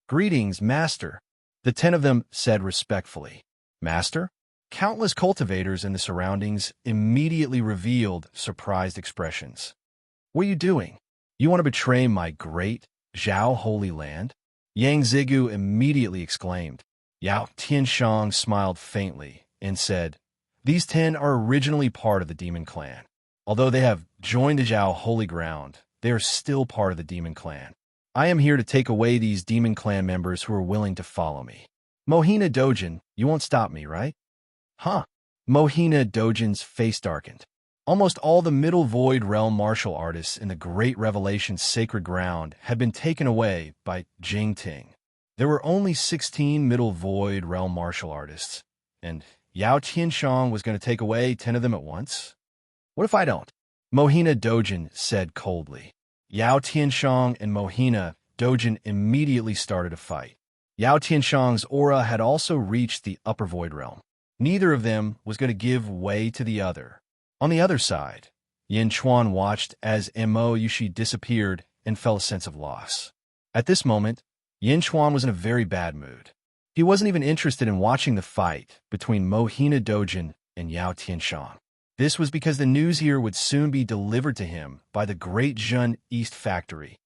Greetings, Master. The 10 of them said respectfully. Master? Countless cultivators in the surroundings immediately revealed surprised expressions. What are you doing? You want to betray my great Zhao Holy Land? Yang Zigu immediately exclaimed. Yao Tianshang smiled faintly and said, "These 10 are originally part of the demon clan. Although they have joined the Zhao holy ground, they are still part of the demon clan. I am here to take away these demon clan members who are willing to follow me. Mohina Dojin, you won't stop me, right?" Huh? Mohina Dojin's face darkened. Almost all the Middle Void Realm martial artists in the Great Revelation's sacred ground had been taken away by Jingting. There were only 16 Middle Void Realm martial artists, and Yao Tianshang was going to take away 10 of them at once? What if I don't? Mohina Dojin said coldly. Yao Tianshang and Mohina Dojin immediately started a fight. Yao Tianshang's aura had also reached the upper void realm. Neither of them was going to give way to the other. On the other side, Yin Chuan watched as Mo Yushi disappeared and felt a sense of loss. At this moment, Yin Chuan was in a very bad mood. He wasn't even interested in watching the fight between Mohina Dojin and Yao Tianshang. This was because the news here would soon be delivered to him by the Great Zhun East Factory.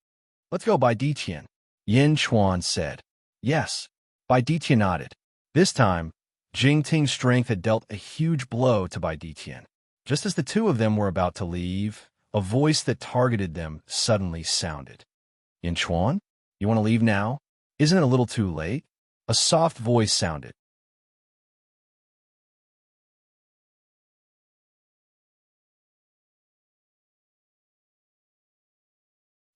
"Let's go, Bai Ditian," Yin Chuan said. "Yes." Bai Ditian nodded. This time, Jingting's strength had dealt a huge blow to Bai Ditian. Just as the two of them were about to leave, a voice that targeted them suddenly sounded. "Yin Chuan, you want to leave now? Isn't it a little too late?" A soft voice sounded.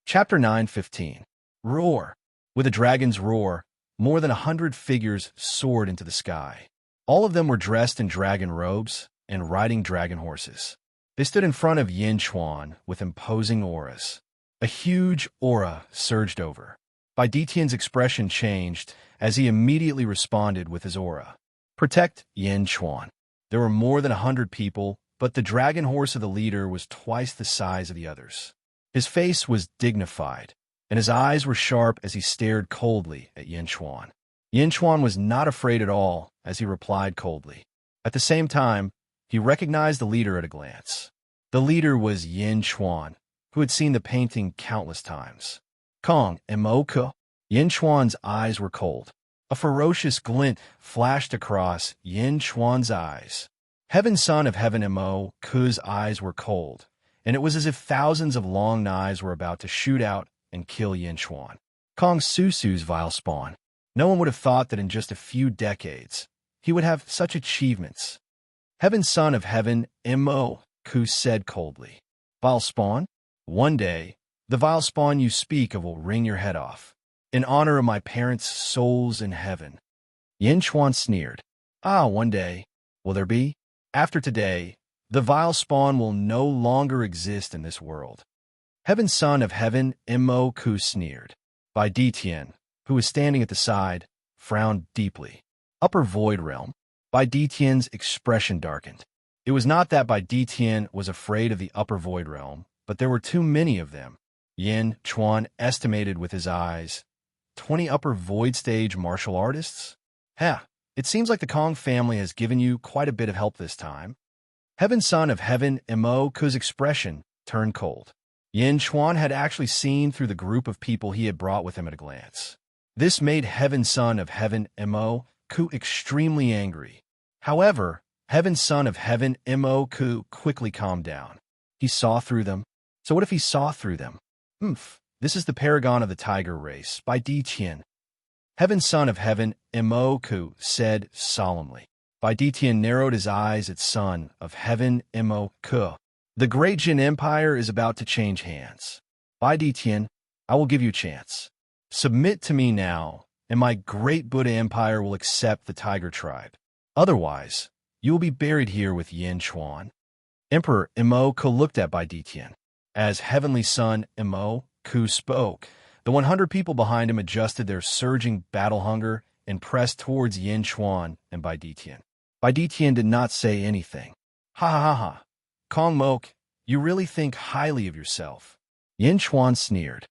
Chapter 9:15. Roar. With a dragon's roar, more than 100 figures soared into the sky. All of them were dressed in dragon robes and riding dragon horses. They stood in front of Yin Chuan with imposing auras. A huge aura surged over. Bai Ditian's expression changed as he immediately responded with his aura. "Protect Yin Chuan." There were more than 100 people, but the dragon horse of the leader was twice the size of the others. His face was dignified, and his eyes were sharp as he stared coldly at Yin Chuan. Yin Chuan was not afraid at all as he replied coldly. At the same time, he recognized the leader at a glance. The leader was Yin Chuan, who had seen the painting countless times. "Kong and Mo-ke." Yin Chuan's eyes were cold. A ferocious glint flashed across Yin Chuan's eyes. Heaven Son of Heaven Mo-ke's eyes were cold, and it was as if thousands of long knives were about to shoot out and kill Yin Chuan. Kong Susu's vile spawn. No one would have thought that in just a few decades, he would have such achievements. Heaven Son of Heaven Mo-ke said coldly. "Vile spawn? One day, the vile spawn you speak of will wring your head off, in honor of my parents' souls in heaven." Yin Chuan sneered. "Ah, one day. Will there be? After today, the vile spawn will no longer exist in this world." Heaven Son of Heaven Mo-ke sneered. Bai Ditian, who was standing at the side, frowned deeply. Upper Void Realm. Bai Ditian's expression darkened. It was not that Bai Ditian was afraid of the Upper Void Realm, but there were too many of them. Yin Chuan estimated with his eyes. 20 Upper Void Stage martial artists? Heh, it seems like the Kong family has given you quite a bit of help this time. Heaven Son of Heaven Mo-ke's expression turned cold. Yin Chuan had actually seen through the group of people he had brought with him at a glance. This made Heaven Son of Heaven Mo-ke extremely angry. However, Heaven Son of Heaven Mo-ke quickly calmed down. He saw through them. So what if he saw through them? This is the paragon of the tiger race, Bai Ditian. Heaven Son of Heaven Mo-ke said solemnly. Bai Ditian narrowed his eyes at Son of Heaven Mo-ke. "The great Jin Empire is about to change hands. Bai Ditian, I will give you a chance. Submit to me now, and my great Buddha Empire will accept the Tiger Tribe. Otherwise, you will be buried here with Yin Chuan." Emperor Mo-ke looked at Bai Ditian. As Heavenly Son Mo-ke spoke, the 100 people behind him adjusted their surging battle hunger and pressed towards Yin Chuan and Bai Ditian. Bai Ditian did not say anything. "Ha ha ha ha. Kong Mo-ke, you really think highly of yourself." Yin Chuan sneered.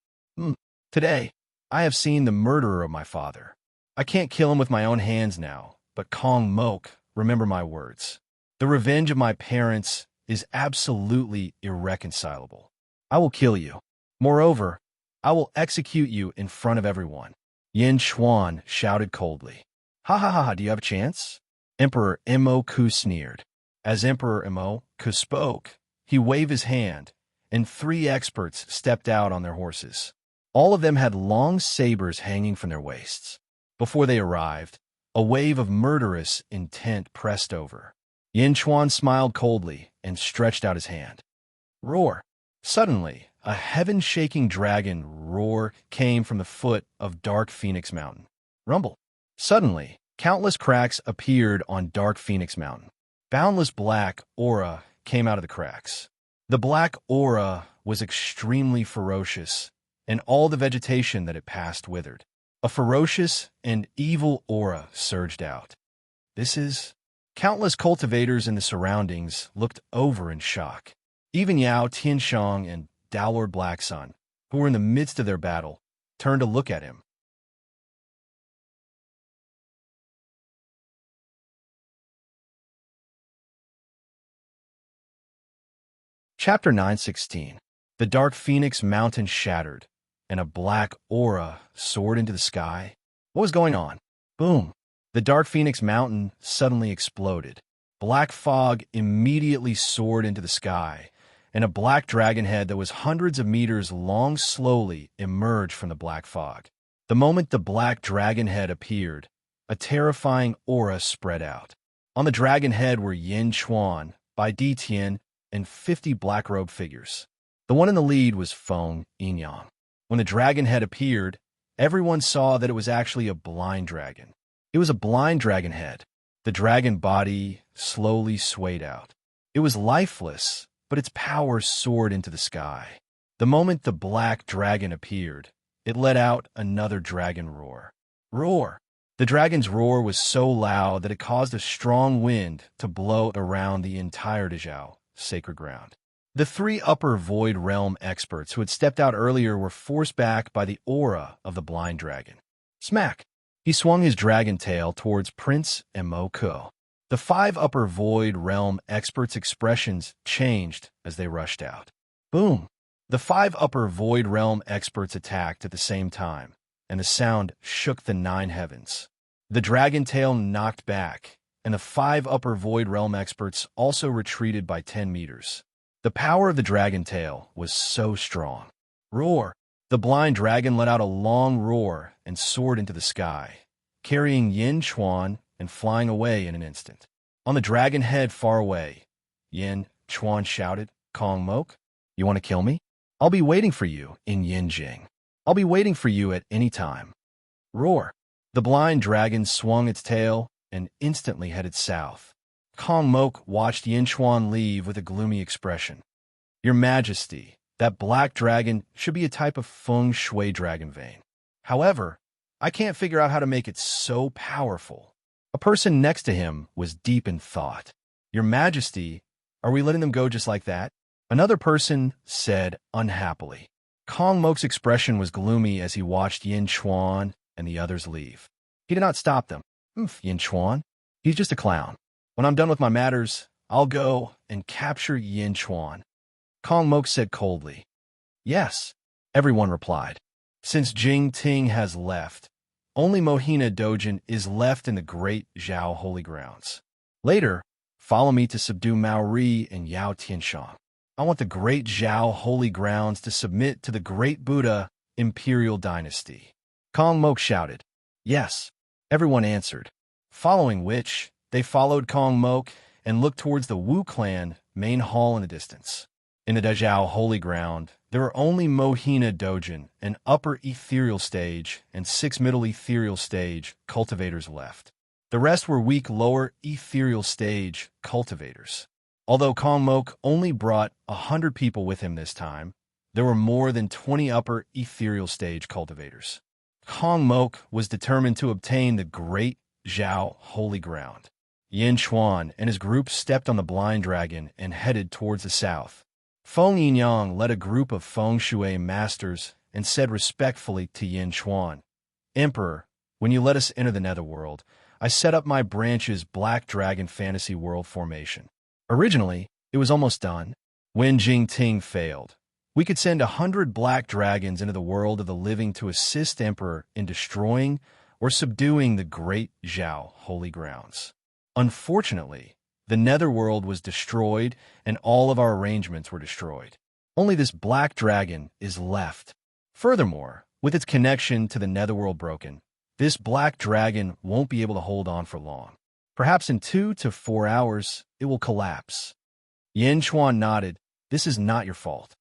Today, I have seen the murderer of my father. I can't kill him with my own hands now, but Kong Mo-ke, remember my words. The revenge of my parents is absolutely irreconcilable. I will kill you. Moreover, I will execute you in front of everyone." Yin Chuan shouted coldly. "Ha ha ha ha, do you have a chance?" Emperor Imo-ku sneered. As Emperor Imo-ku spoke, he waved his hand, and 3 experts stepped out on their horses. All of them had long sabers hanging from their waists. Before they arrived, a wave of murderous intent pressed over. Yin Chuan smiled coldly and stretched out his hand. Roar! Suddenly, a heaven-shaking dragon roar came from the foot of Dark Phoenix Mountain. Rumble! Suddenly, countless cracks appeared on Dark Phoenix Mountain. Boundless black aura came out of the cracks. The black aura was extremely ferocious, and all the vegetation that it passed withered. A ferocious and evil aura surged out. This is... Countless cultivators in the surroundings looked over in shock. Even Yao Tianshang and Dao Black Sun, who were in the midst of their battle, turned to look at him. Chapter 9:16. The Dark Phoenix Mountain shattered, and a black aura soared into the sky. What was going on? Boom! The Dark Phoenix Mountain suddenly exploded. Black fog immediately soared into the sky, and a black dragon head that was hundreds of meters long slowly emerged from the black fog. The moment the black dragon head appeared, a terrifying aura spread out. On the dragon head were Yin Chuan, Bai Di Tian, and 50 black-robed figures. The one in the lead was Feng Yinyang. When the dragon head appeared, everyone saw that it was actually a blind dragon. It was a blind dragon head. The dragon body slowly swayed out. It was lifeless, but its power soared into the sky. The moment the black dragon appeared, it let out another dragon roar. Roar! The dragon's roar was so loud that it caused a strong wind to blow around the entire Dezhou sacred ground. The 3 upper void realm experts who had stepped out earlier were forced back by the aura of the blind dragon. Smack! He swung his dragon tail towards Prince Imo-ku. The 5 upper void realm experts' expressions changed as they rushed out. Boom! The 5 upper void realm experts attacked at the same time, and the sound shook the 9 heavens. The dragon tail knocked back, and the 5 upper void realm experts also retreated by 10 meters. The power of the dragon tail was so strong. Roar! The blind dragon let out a long roar and soared into the sky, carrying Yin Chuan and flying away in an instant. On the dragon head far away, Yin Chuan shouted, "Kong Mok, you want to kill me? I'll be waiting for you in Yinjing. I'll be waiting for you at any time." Roar! The blind dragon swung its tail and instantly headed south. Kong Mok watched Yin Chuan leave with a gloomy expression. "Your Majesty, that black dragon should be a type of feng shui dragon vein. However, I can't figure out how to make it so powerful." A person next to him was deep in thought. "Your Majesty, are we letting them go just like that?" Another person said unhappily. Kong Mok's expression was gloomy as he watched Yin Chuan and the others leave. He did not stop them. Yin Chuan, he's just a clown. When I'm done with my matters, I'll go and capture Yin Chuan." Kong Mok said coldly. "Yes," everyone replied. "Since Jing Ting has left, only Mohina Dojin is left in the Great Zhao Holy Grounds. Later, follow me to subdue Maori and Yao Tianshang. I want the Great Zhao Holy Grounds to submit to the Great Buddha Imperial Dynasty." Kong Mok shouted. "Yes," everyone answered, following which they followed Kong Mok and looked towards the Wu clan main hall in the distance. In the Dezhou Holy Ground, there were only Mohina Dojin, an upper ethereal stage, and 6 middle ethereal stage cultivators left. The rest were weak lower ethereal stage cultivators. Although Kong Mok only brought 100 people with him this time, there were more than 20 upper ethereal stage cultivators. Kong Mok was determined to obtain the Great Zhao Holy Ground. Yin Chuan and his group stepped on the blind dragon and headed towards the south. Feng Yinyang led a group of feng shui masters and said respectfully to Yin Chuan, "Emperor, when you let us enter the netherworld, I set up my branch's Black Dragon Fantasy World formation. Originally, it was almost done. When Jing Ting failed, we could send 100 black dragons into the world of the living to assist Emperor in destroying or subduing the Great Zhao Holy Grounds. Unfortunately, the netherworld was destroyed and all of our arrangements were destroyed. Only this black dragon is left. Furthermore, with its connection to the netherworld broken, this black dragon won't be able to hold on for long. Perhaps in 2 to 4 hours, it will collapse. Yin Chuan nodded. This is not your fault.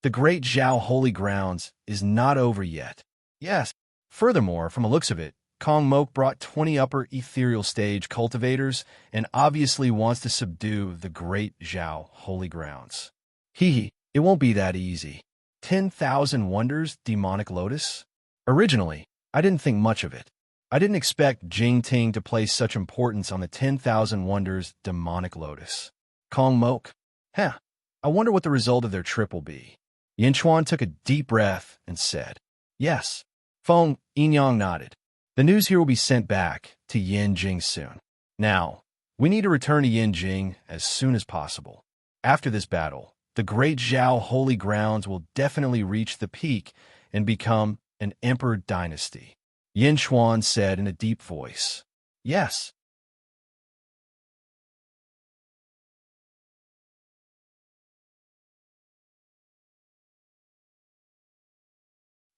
The Great Zhao Holy Grounds is not over yet. Yes. Furthermore, from the looks of it, Kong Mok brought 20 upper ethereal stage cultivators and obviously wants to subdue the Great Zhao Holy Grounds. It won't be that easy. 10,000 Wonders Demonic Lotus? Originally, I didn't think much of it. I didn't expect Jing Ting to place such importance on the 10,000 Wonders Demonic Lotus. Kong Mok? I wonder what the result of their trip will be. Yin Chuan took a deep breath and said, Yes. Feng Yinyang nodded. The news here will be sent back to Yin Jing soon. Now, we need to return to Yin Jing as soon as possible. After this battle, the Great Zhao Holy Grounds will definitely reach the peak and become an emperor dynasty. Yin Chuan said in a deep voice. Yes.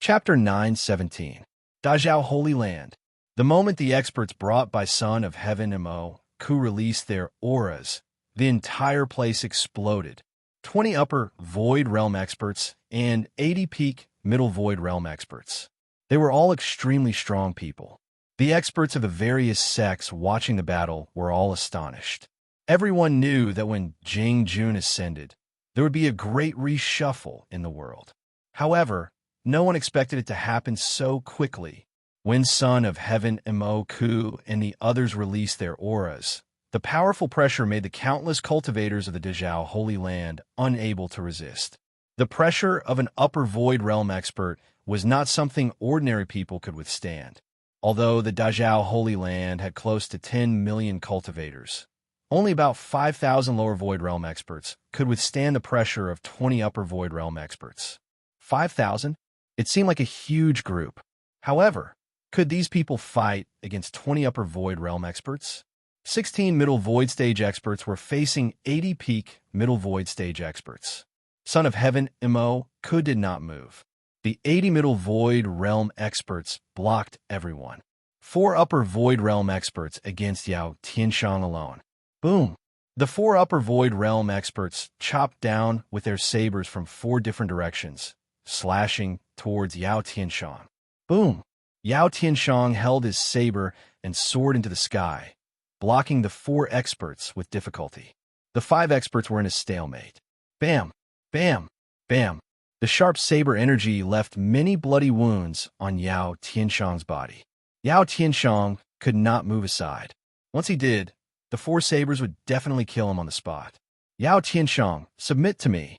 Chapter 9:17. Dazhao Holy Land. The moment the experts brought by Son of Heaven Mo Ku released their auras, the entire place exploded. 20 upper Void Realm experts and 80 peak Middle Void Realm experts. They were all extremely strong people. The experts of the various sects watching the battle were all astonished. Everyone knew that when Jing Jun ascended, there would be a great reshuffle in the world. However, no one expected it to happen so quickly. When Son of Heaven Mo Ku and the others released their auras, the powerful pressure made the countless cultivators of the Dazhao Holy Land unable to resist. The pressure of an upper Void Realm expert was not something ordinary people could withstand. Although the Dazhao Holy Land had close to 10 million cultivators, only about 5,000 lower Void Realm experts could withstand the pressure of 20 upper Void Realm experts. 5,000? It seemed like a huge group. However, could these people fight against 20 upper Void Realm experts? 16 middle Void Stage experts were facing 80 peak middle Void Stage experts. Son of Heaven Mo Ku did not move. The 80 middle Void Realm experts blocked everyone. 4 upper Void Realm experts against Yao Tianshang alone. Boom! The 4 upper Void Realm experts chopped down with their sabers from 4 different directions, slashing towards Yao Tianshang. Boom! Yao Tianshang held his saber and soared into the sky, blocking the 4 experts with difficulty. The 5 experts were in a stalemate. Bam! Bam! Bam! The sharp saber energy left many bloody wounds on Yao Tianshang's body. Yao Tianshang could not move aside. Once he did, the 4 sabers would definitely kill him on the spot. Yao Tianshang, submit to me.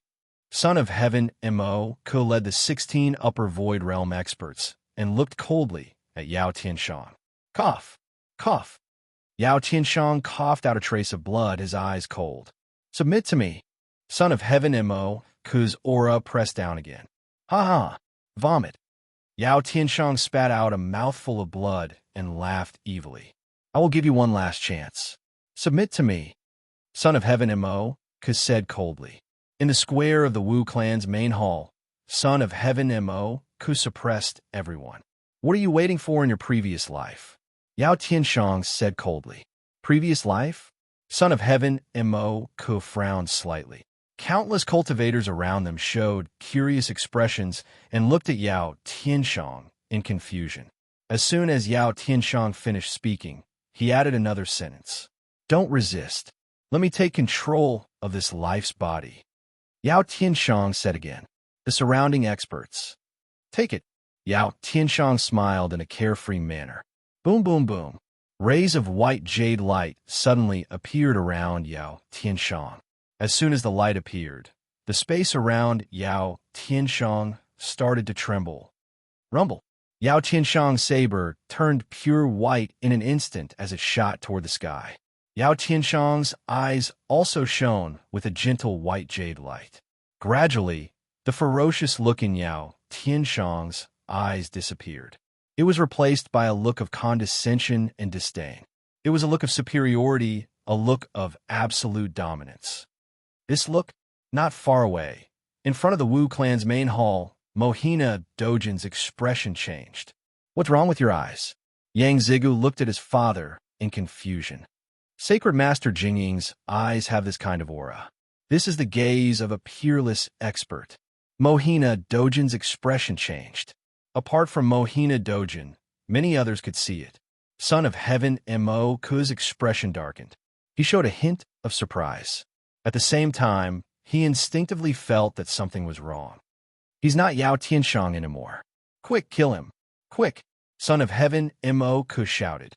Son of Heaven Mo Ku led the 16 upper Void Realm experts and looked coldly at Yao Tianshang. Cough! Cough! Yao Tianshang coughed out a trace of blood, his eyes cold. Submit to me. Son of Heaven Mo Ku's aura pressed down again. Ha ha! Vomit! Yao Tianshang spat out a mouthful of blood and laughed evilly. I will give you one last chance. Submit to me. Son of Heaven Mo Ku said coldly. In the square of the Wu clan's main hall, Son of Heaven Mo Ku suppressed everyone. What are you waiting for in your previous life? Yao Tianshang said coldly. Previous life? Son of Heaven Mo Ku frowned slightly. Countless cultivators around them showed curious expressions and looked at Yao Tianshang in confusion. As soon as Yao Tianshang finished speaking, he added another sentence. Don't resist. Let me take control of this life's body. Yao Tianshang said again. The surrounding experts. Take it. Yao Tianshang smiled in a carefree manner. Boom, boom, boom. Rays of white jade light suddenly appeared around Yao Tianshang. As soon as the light appeared, the space around Yao Tianshang started to tremble. Rumble. Yao Tianshang's saber turned pure white in an instant as it shot toward the sky. Yao Tianshang's eyes also shone with a gentle white jade light. Gradually, the ferocious look in Yao Tianshang's eyes disappeared. It was replaced by a look of condescension and disdain. It was a look of superiority, a look of absolute dominance. This look, not far away, in front of the Wu clan's main hall, Mohina Dojin's expression changed. "What's wrong with your eyes?" Yang Zigu looked at his father in confusion. Sacred Master Jingying's eyes have this kind of aura. This is the gaze of a peerless expert. Mohina Dojin's expression changed. Apart from Mohina Dojin, many others could see it. Son of Heaven Mo Ku's expression darkened. He showed a hint of surprise. At the same time, he instinctively felt that something was wrong. "He's not Yao Tianshang anymore. Quick, kill him. Quick!" Son of Heaven Mo Ku shouted.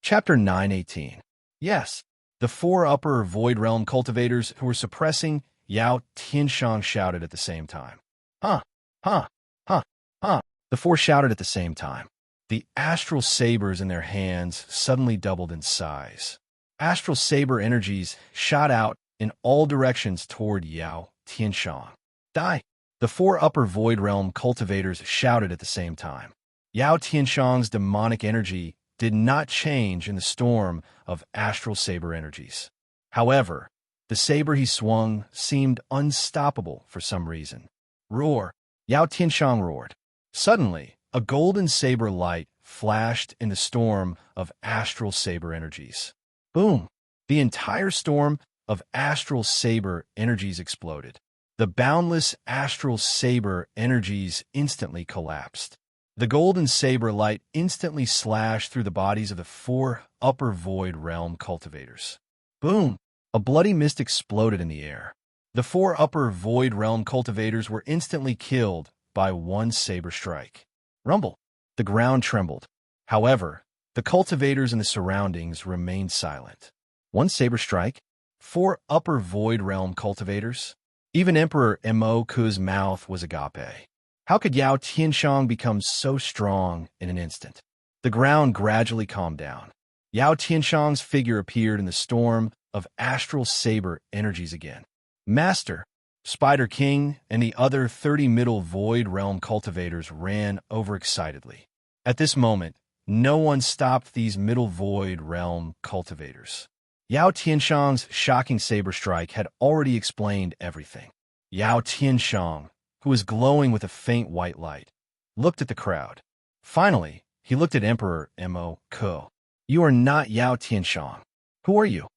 Chapter 918. Yes, the four upper Void Realm cultivators who were suppressing Yao Tianshang shouted at the same time. Huh, huh, huh, huh. The four shouted at the same time. The astral sabers in their hands suddenly doubled in size. Astral saber energies shot out in all directions toward Yao Tianshang. Die! The four upper Void Realm cultivators shouted at the same time. Yao Tianshang's demonic energy did not change in the storm of astral saber energies. However, the saber he swung seemed unstoppable for some reason. Roar! Yao Tianshang roared. Suddenly, a golden saber light flashed in the storm of astral saber energies. Boom! The entire storm of astral saber energies exploded. The boundless astral saber energies instantly collapsed. The golden saber light instantly slashed through the bodies of the four upper Void Realm cultivators. Boom! A bloody mist exploded in the air. The four upper Void Realm cultivators were instantly killed by one saber strike. Rumble! The ground trembled. However, the cultivators in the surroundings remained silent. One saber strike? Four upper Void Realm cultivators? Even Emperor Mo Ku's mouth was agape. How could Yao Tianshang become so strong in an instant? The ground gradually calmed down. Yao Tianshang's figure appeared in the storm of astral saber energies again. Master! Spider King and the other 30 middle Void Realm cultivators ran overexcitedly. At this moment, no one stopped these middle Void Realm cultivators. Yao Tianshang's shocking saber strike had already explained everything. Yao Tianshang, who was glowing with a faint white light, looked at the crowd. Finally, he looked at Emperor Mo Ku. "You are not Yao Tianshang. Who are you?"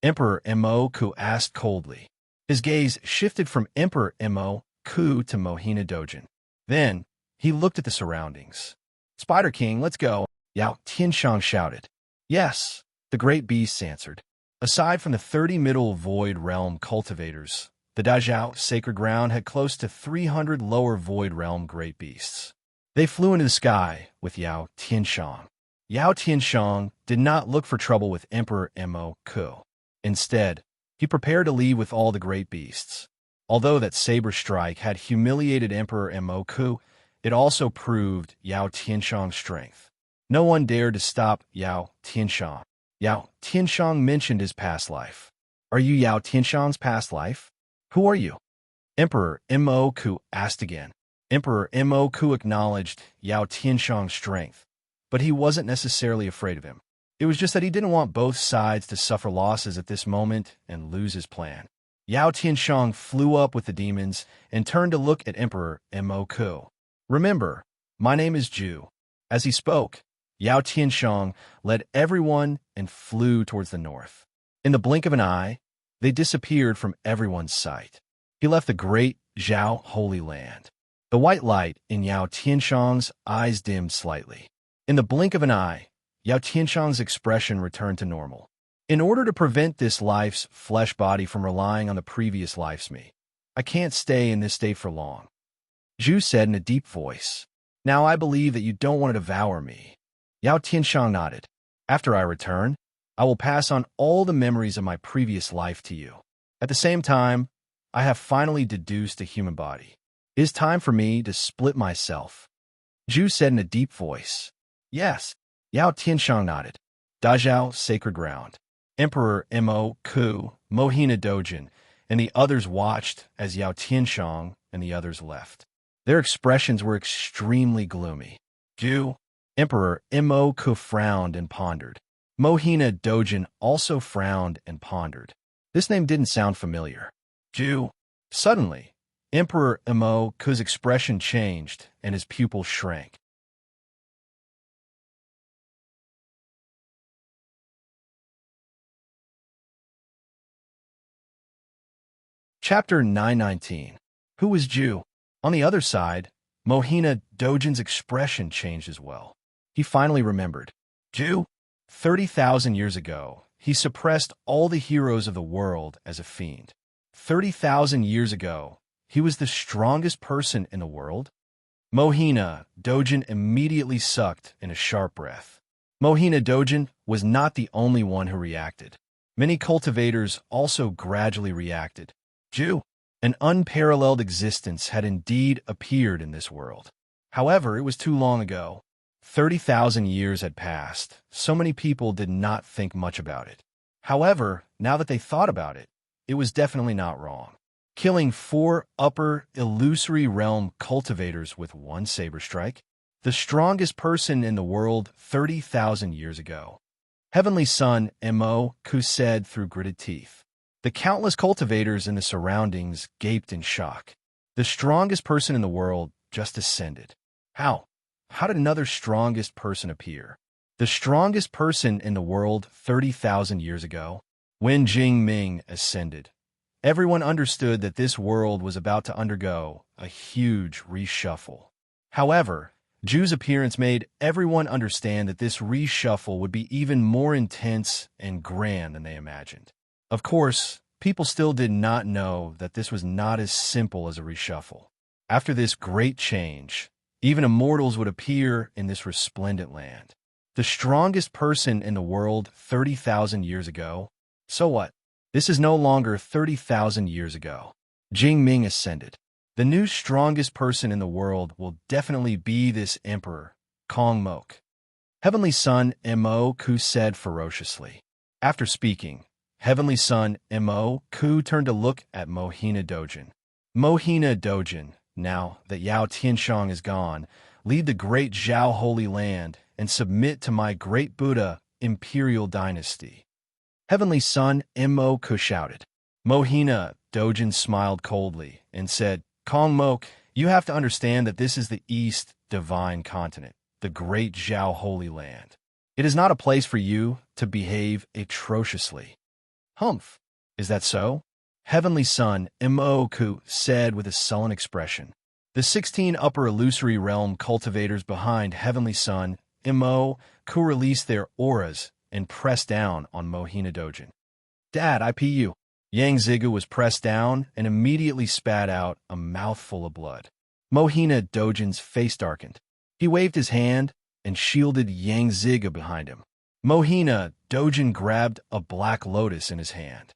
Emperor Mo Ku asked coldly. His gaze shifted from Emperor Mo Ku to Mohina Dojin. Then, he looked at the surroundings. "Spider King, let's go," Yao Tianshang shouted. "Yes," the great beasts answered. Aside from the 30 middle Void Realm cultivators, the Dazhao Sacred Ground had close to 300 lower Void Realm great beasts. They flew into the sky with Yao Tianshang. Yao Tianshang did not look for trouble with Emperor Mo Ku. Instead, he prepared to leave with all the great beasts. Although that saber strike had humiliated Emperor Mo Ku, it also proved Yao Tianshang's strength. No one dared to stop Yao Tianshang. Yao Tianshang mentioned his past life. "Are you Yao Tianshang's past life? Who are you?" Emperor Mo Ku asked again. Emperor Mo Ku acknowledged Yao Tianshang's strength, but he wasn't necessarily afraid of him. It was just that he didn't want both sides to suffer losses at this moment and lose his plan. Yao Tianshang flew up with the demons and turned to look at Emperor Mo Ku. "Remember, my name is Ju." As he spoke, Yao Tianshang led everyone and flew towards the north. In the blink of an eye, they disappeared from everyone's sight. He left the great Zhao Holy Land. The white light in Yao Tianshang's eyes dimmed slightly. In the blink of an eye, Yao Tianshang's expression returned to normal. "In order to prevent this life's flesh body from relying on the previous life's me, I can't stay in this state for long," Zhu said in a deep voice. "Now I believe that you don't want to devour me." Yao Tianshang nodded. "After I return, I will pass on all the memories of my previous life to you. At the same time, I have finally deduced a human body. It is time for me to split myself," Zhu said in a deep voice. "Yes," Yao Tianshang nodded. Dazhao Sacred Ground. Emperor Mo Ku, Mohina Dojin, and the others watched as Yao Tianshang and the others left. Their expressions were extremely gloomy. Ju, Emperor Mo Ku frowned and pondered. Mohina Dojin also frowned and pondered. This name didn't sound familiar. Ju. Suddenly, Emperor Mo Ku's expression changed and his pupils shrank. Chapter 919. Who was Ju? On the other side, Mohina Dojin's expression changed as well. He finally remembered. Ju? 30,000 years ago, he suppressed all the heroes of the world as a fiend. 30,000 years ago, he was the strongest person in the world? Mohina Dojin immediately sucked in a sharp breath. Mohina Dojin was not the only one who reacted. Many cultivators also gradually reacted. Ju, an unparalleled existence had indeed appeared in this world. However, it was too long ago. 30,000 years had passed. So many people did not think much about it. However, now that they thought about it, it was definitely not wrong. Killing 4 upper illusory realm cultivators with 1 saber strike, the strongest person in the world 30,000 years ago. Heavenly Son Mo Ku said through gritted teeth. The countless cultivators in the surroundings gaped in shock. The strongest person in the world just ascended. How? How did another strongest person appear? The strongest person in the world 30,000 years ago? When Jing Ming ascended, everyone understood that this world was about to undergo a huge reshuffle. However, Ju's appearance made everyone understand that this reshuffle would be even more intense and grand than they imagined. Of course, people still did not know that this was not as simple as a reshuffle. After this great change, even immortals would appear in this resplendent land. The strongest person in the world 30,000 years ago? So what? This is no longer 30,000 years ago. Jing Ming ascended. The new strongest person in the world will definitely be this emperor, Kong Mok. Heavenly Son Mo Ku said ferociously. After speaking, Heavenly Son Mo Ku turned to look at Mohina Dojin. Mohina Dojin, now that Yao Tianshang is gone, leave the great Zhao Holy Land and submit to my great Buddha imperial dynasty. Heavenly Son Mo Ku shouted. Mohina Dojin smiled coldly and said, Kong Mok, you have to understand that this is the East Divine Continent, the great Zhao Holy Land. It is not a place for you to behave atrociously. Humph, is that so? Heavenly Son Mo Ku said with a sullen expression. The 16 upper illusory realm cultivators behind Heavenly Son Mo Ku released their auras and pressed down on Mohina Dojin. Dad, IPU. Yang Zigu was pressed down and immediately spat out a mouthful of blood. Mohina Dojin's face darkened. He waved his hand and shielded Yang Zigu behind him. Mohina Dojin grabbed a black lotus in his hand.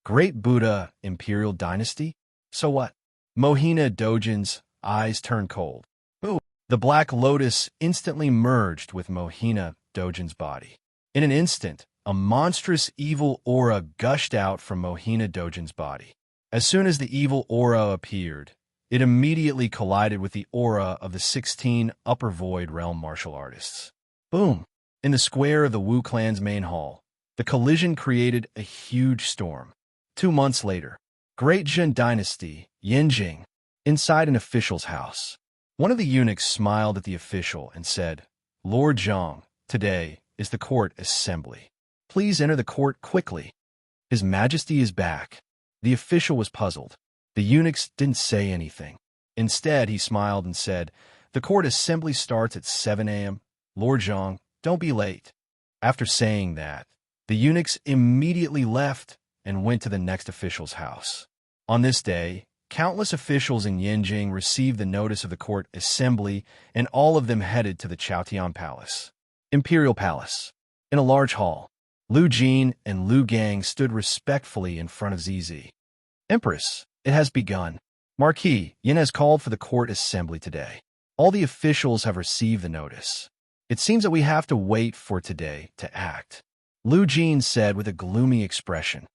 Great Buddha Imperial Dynasty? So what? Mohina Dojin's eyes turned cold. Ooh! The black lotus instantly merged with Mohina Dojin's body. In an instant, a monstrous evil aura gushed out from Mohina Dojin's body. As soon as the evil aura appeared, it immediately collided with the aura of the 16 upper void realm martial artists. Boom! In the square of the Wu clan's main hall, the collision created a huge storm. 2 months later, Great Jin Dynasty, Yinjing, inside an official's house. One of the eunuchs smiled at the official and said, Lord Zhang, today is the court assembly. Please enter the court quickly. His Majesty is back. The official was puzzled. The eunuchs didn't say anything. Instead, he smiled and said, The court assembly starts at 7 a.m. Lord Zhang, don't be late. After saying that, the eunuchs immediately left and went to the next official's house. On this day, countless officials in Yinjing received the notice of the court assembly, and all of them headed to the Chaotian Palace. Imperial Palace. In a large hall, Lu Jin and Lu Gang stood respectfully in front of ZZ. Empress, it has begun. Marquis, Yin has called for the court assembly today. All the officials have received the notice. It seems that we have to wait for today to act. Lu Jin said with a gloomy expression.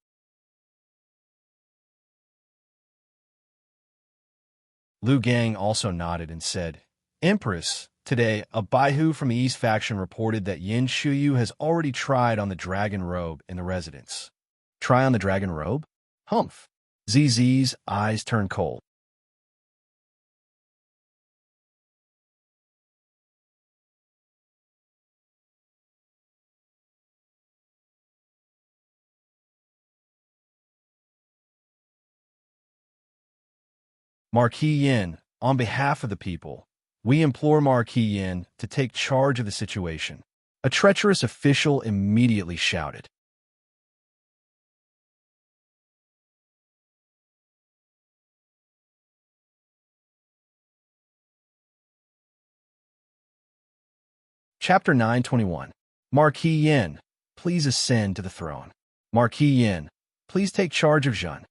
Lu Gang also nodded and said, Empress, today, a Baihu from the East faction reported that Yin Shuyu has already tried on the dragon robe in the residence. Try on the dragon robe? Humph. ZZ's eyes turned cold. Marquis Yin, on behalf of the people, we implore Marquis Yin to take charge of the situation. A treacherous official immediately shouted. Chapter 921. Marquis Yin, please ascend to the throne. Marquis Yin, please take charge of Zhen.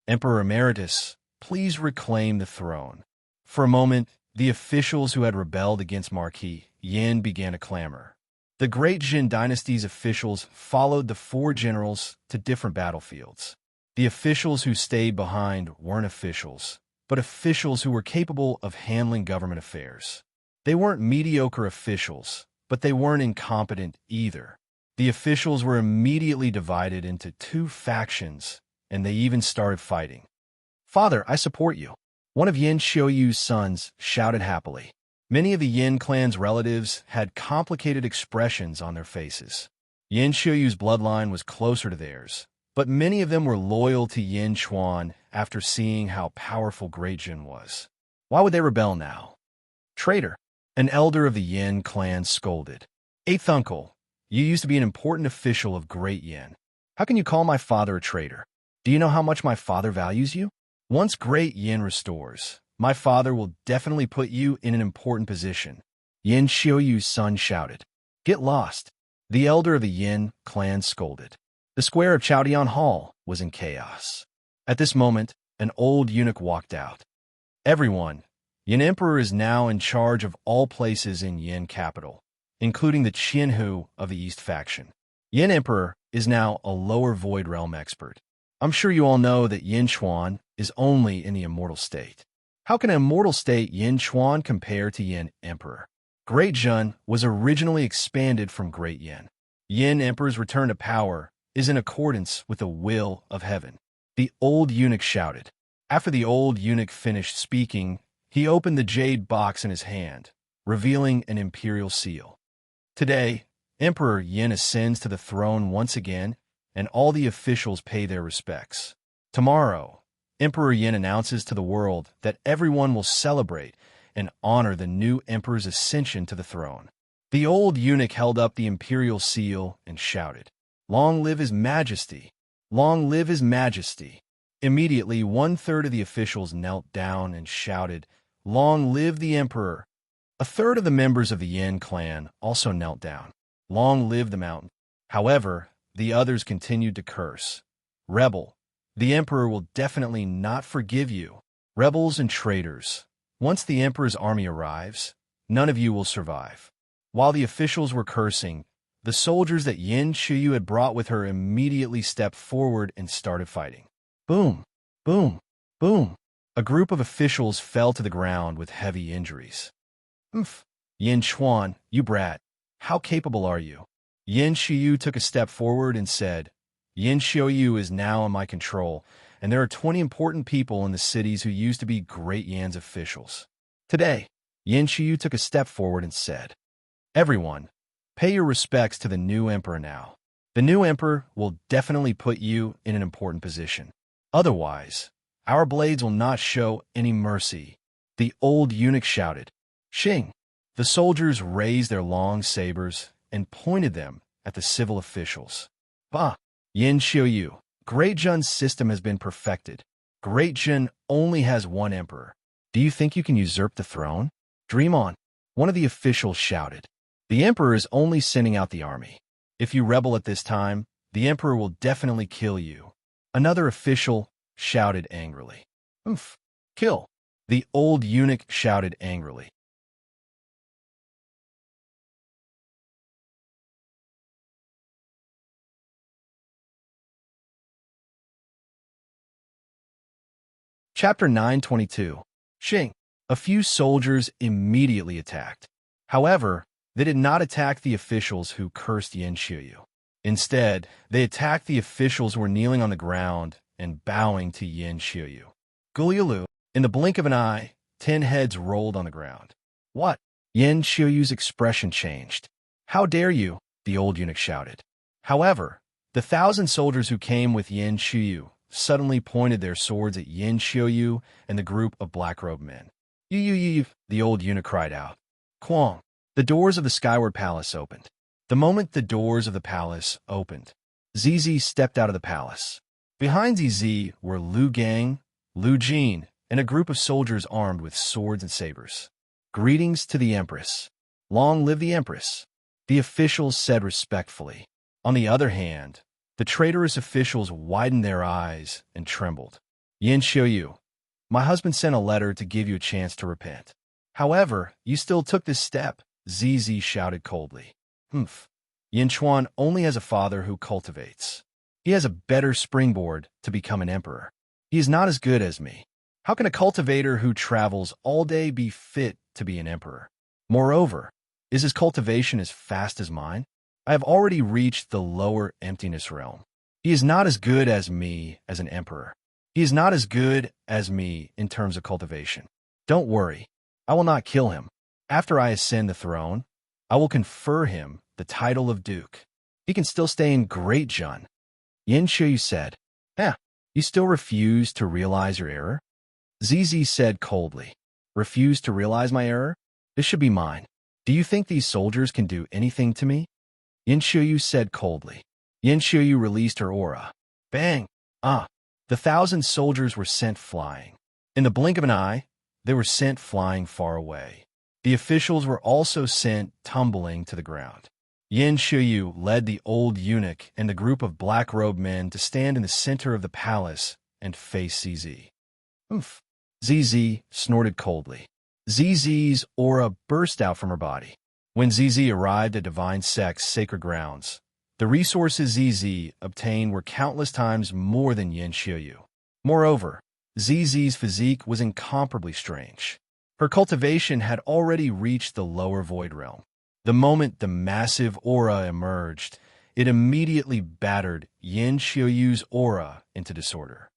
Emperor Emeritus, please reclaim the throne. For a moment, the officials who had rebelled against Marquis Yin began a clamor. The great Jin dynasty's officials followed the four generals to different battlefields. The officials who stayed behind weren't officials, but officials who were capable of handling government affairs. They weren't mediocre officials, but they weren't incompetent either. The officials were immediately divided into two factions, and they even started fighting. Father, I support you. One of Yin Xiuyu's sons shouted happily. Many of the Yin clan's relatives had complicated expressions on their faces. Yin Xiuyu's bloodline was closer to theirs, but many of them were loyal to Yin Chuan after seeing how powerful Great Jin was. Why would they rebel now? Traitor, an elder of the Yin clan scolded. Eighth uncle, you used to be an important official of Great Yin. How can you call my father a traitor? Do you know how much my father values you? Once Great Yin restores, my father will definitely put you in an important position. Yin Xiuyu's son shouted. Get lost. The elder of the Yin clan scolded. The square of Chaodian Hall was in chaos. At this moment, an old eunuch walked out. Everyone, Yin Emperor is now in charge of all places in Yin capital, including the Qianhu of the East faction. Yin Emperor is now a lower void realm expert. I'm sure you all know that Yin Chuan is only in the immortal state. How can an immortal state Yin Chuan compare to Yin Emperor? Great Jun was originally expanded from Great Yin. Yin Emperor's return to power is in accordance with the will of heaven. The old eunuch shouted. After the old eunuch finished speaking, he opened the jade box in his hand, revealing an imperial seal. Today, Emperor Yin ascends to the throne once again, and all the officials pay their respects. Tomorrow, Emperor Yin announces to the world that everyone will celebrate and honor the new emperor's ascension to the throne. The old eunuch held up the imperial seal and shouted, Long live His Majesty! Long live His Majesty! Immediately, 1/3 of the officials knelt down and shouted, Long live the emperor! A third of the members of the Yin clan also knelt down. Long live the mountain! However, the others continued to curse. Rebel! The emperor will definitely not forgive you. Rebels and traitors. Once the emperor's army arrives, none of you will survive. While the officials were cursing, the soldiers that Yin Xiuyu had brought with her immediately stepped forward and started fighting. Boom, boom, boom. A group of officials fell to the ground with heavy injuries. Oomph. Yin Chuan, you brat. How capable are you? Yin Xiuyu took a step forward and said, Yin Xiuyu is now in my control, and there are 20 important people in the cities who used to be Great Yan's officials. Today, Yin Xiuyu took a step forward and said, Everyone, pay your respects to the new emperor now. The new emperor will definitely put you in an important position. Otherwise, our blades will not show any mercy. The old eunuch shouted. Xing! The soldiers raised their long sabers and pointed them at the civil officials. Bah! Yin Xiuyu, Great Jun's system has been perfected. Great Jun only has one emperor. Do you think you can usurp the throne? Dream on. One of the officials shouted. The emperor is only sending out the army. If you rebel at this time, the emperor will definitely kill you. Another official shouted angrily. Oomph! Kill! The old eunuch shouted angrily. Chapter 922. Xing. A few soldiers immediately attacked. However, they did not attack the officials who cursed Yin Xiuyu. Instead, they attacked the officials who were kneeling on the ground and bowing to Yin Xiuyu. Guliulu. In the blink of an eye, 10 heads rolled on the ground. What? Yin Xiuyu's expression changed. How dare you? The old eunuch shouted. However, the 1,000 soldiers who came with Yin Xiuyu suddenly pointed their swords at Yin Xiuyu and the group of black-robed men. Yu, the old eunuch cried out. Quang. The doors of the Skyward Palace opened. The moment the doors of the palace opened, Zizi stepped out of the palace. Behind Zizi were Lu Gang, Lu Jin, and a group of soldiers armed with swords and sabers. Greetings to the Empress. Long live the Empress, the officials said respectfully. On the other hand, the traitorous officials widened their eyes and trembled. Yin Xiuyu, my husband sent a letter to give you a chance to repent. However, you still took this step, Zizi shouted coldly. Yin Chuan only has a father who cultivates. He has a better springboard to become an emperor. He is not as good as me. How can a cultivator who travels all day be fit to be an emperor? Moreover, is his cultivation as fast as mine? I have already reached the lower emptiness realm. He is not as good as me as an emperor. He is not as good as me in terms of cultivation. Don't worry, I will not kill him. After I ascend the throne, I will confer him the title of duke. He can still stay in Great Jun. Yin Xiuyu said, you still refuse to realize your error? Zizi said coldly, refuse to realize my error? This should be mine. Do you think these soldiers can do anything to me? Yin Xiuyu said coldly. Yin Xiuyu released her aura. Bang! The 1,000 soldiers were sent flying. In the blink of an eye, they were sent flying far away. The officials were also sent tumbling to the ground. Yin Xiuyu led the old eunuch and the group of black-robed men to stand in the center of the palace and face Zizi. Zizi snorted coldly. Zizi's aura burst out from her body. When Zizi arrived at Divine Sect's sacred grounds, the resources Zizi obtained were countless times more than Yin Xiuyu. Moreover, Zizi's physique was incomparably strange. Her cultivation had already reached the lower void realm. The moment the massive aura emerged, it immediately battered Yin Xiuyu's aura into disorder.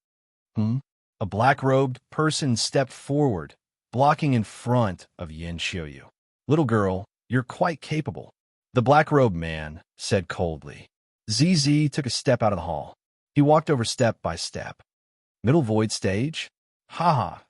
A black-robed person stepped forward, blocking in front of Yin Xiuyu. Little girl, you're quite capable. The black-robed man said coldly. Zizi took a step out of the hall. He walked over step by step. Middle void stage?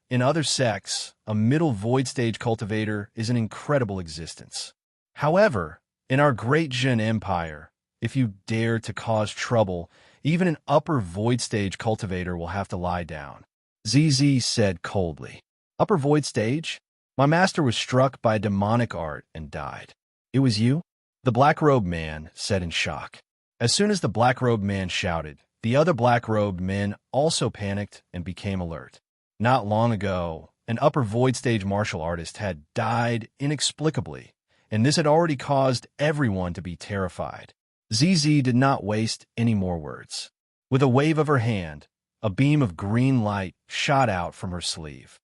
In other sects, a middle void stage cultivator is an incredible existence. However, in our great Jin Empire, if you dare to cause trouble, even an upper void stage cultivator will have to lie down. Zizi said coldly. Upper void stage? My master was struck by a demonic art and died. It was you? The black-robed man said in shock. As soon as the black-robed man shouted, the other black-robed men also panicked and became alert. Not long ago, an upper void stage martial artist had died inexplicably, and this had already caused everyone to be terrified. Zizi did not waste any more words. With a wave of her hand, a beam of green light shot out from her sleeve.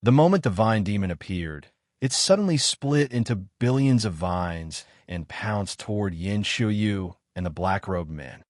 The moment the vine demon appeared, it suddenly split into billions of vines and pounced toward Yin Xiuyu and the black-robed men.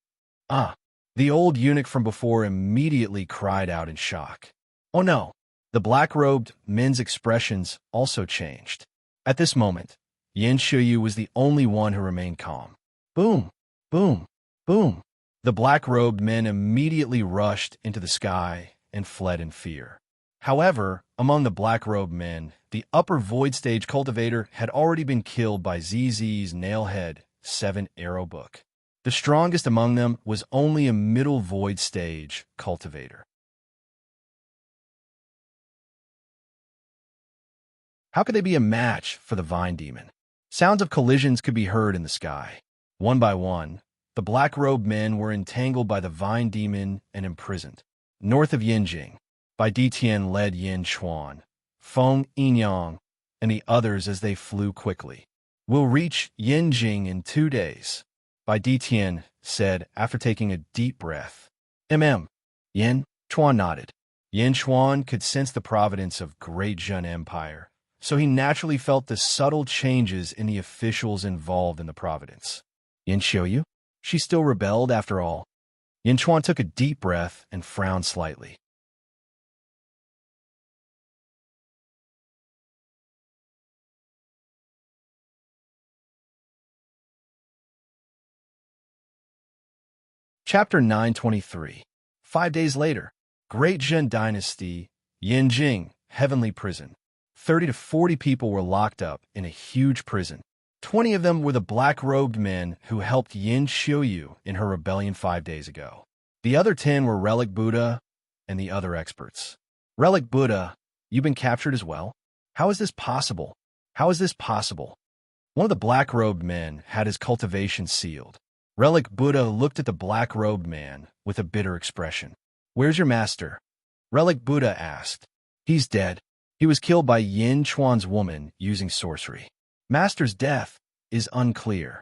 The old eunuch from before immediately cried out in shock. Oh no! The black-robed men's expressions also changed. At this moment, Yin Xiuyu was the only one who remained calm. Boom! Boom! Boom! The black-robed men immediately rushed into the sky and fled in fear. However, among the black-robed men, the upper void stage cultivator had already been killed by Zizi's Nailhead 7-arrow book. The strongest among them was only a middle void stage cultivator. How could they be a match for the vine demon? Sounds of collisions could be heard in the sky. One by one, the black-robed men were entangled by the vine demon and imprisoned. North of Yinjing, Bai Ditian led Yin Chuan, Feng Yinyang, and the others as they flew quickly. We'll reach Yinjing in 2 days, Bai Ditian said after taking a deep breath. Yin Chuan nodded. Yin Chuan could sense the providence of Great Zhen Empire, so he naturally felt the subtle changes in the officials involved in the providence. Yin Xiuyu? She still rebelled after all. Yin Chuan took a deep breath and frowned slightly. Chapter 923. 5 days later, Great Zhen Dynasty, Yinjing, Heavenly Prison. 30 to 40 people were locked up in a huge prison. 20 of them were the black-robed men who helped Yin Xiuyu in her rebellion 5 days ago. The other 10 were Relic Buddha and the other experts. Relic Buddha, you've been captured as well? How is this possible? How is this possible? One of the black-robed men had his cultivation sealed. Relic Buddha looked at the black-robed man with a bitter expression. Where's your master? Relic Buddha asked. He's dead. He was killed by Yin Chuan's woman using sorcery. Master's death is unclear.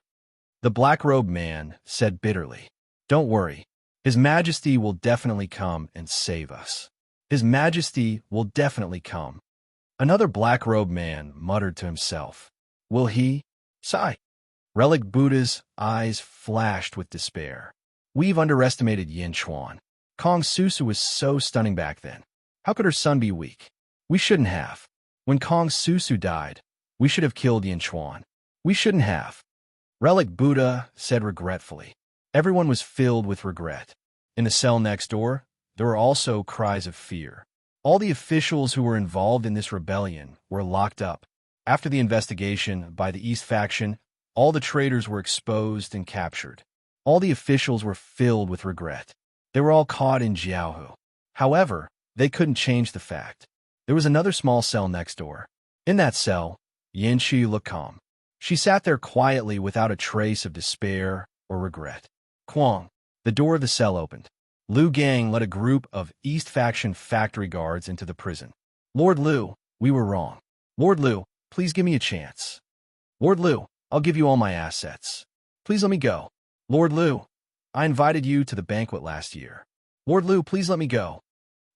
The black-robed man said bitterly. Don't worry. His Majesty will definitely come and save us. His Majesty will definitely come. Another black-robed man muttered to himself. Will he? Sigh. Relic Buddha's eyes flashed with despair. We've underestimated Yin Chuan. Kong Susu was so stunning back then. How could her son be weak? We shouldn't have. When Kong Susu died, we should have killed Yin Chuan. We shouldn't have. Relic Buddha said regretfully. Everyone was filled with regret. In the cell next door, there were also cries of fear. All the officials who were involved in this rebellion were locked up. After the investigation by the East faction, all the traitors were exposed and captured. All the officials were filled with regret. They were all caught in Jiaohu. However, they couldn't change the fact. There was another small cell next door. In that cell, Yin Xiuyu looked calm. She sat there quietly without a trace of despair or regret. Quang, the door of the cell opened. Lu Gang led a group of East faction factory guards into the prison. Lord Lu, we were wrong. Lord Lu, please give me a chance. Lord Lu, I'll give you all my assets. Please let me go. Lord Lu, I invited you to the banquet last year. Lord Lu, please let me go.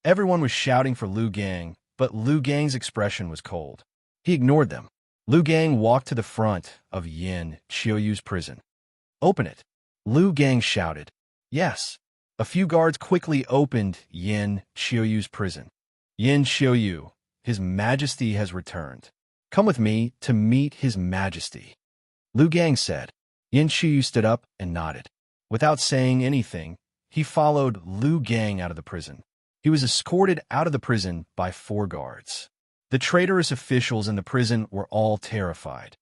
Everyone was shouting for Lu Gang, but Lu Gang's expression was cold. He ignored them. Lu Gang walked to the front of Yin Xiuyu's prison. Open it. Lu Gang shouted. Yes. A few guards quickly opened Yin Xiuyu's prison. Yin Xiuyu, His Majesty has returned. Come with me to meet His Majesty. Lu Gang said. Yin Xiuyu stood up and nodded. Without saying anything, he followed Lu Gang out of the prison. He was escorted out of the prison by 4 guards. The traitorous officials in the prison were all terrified.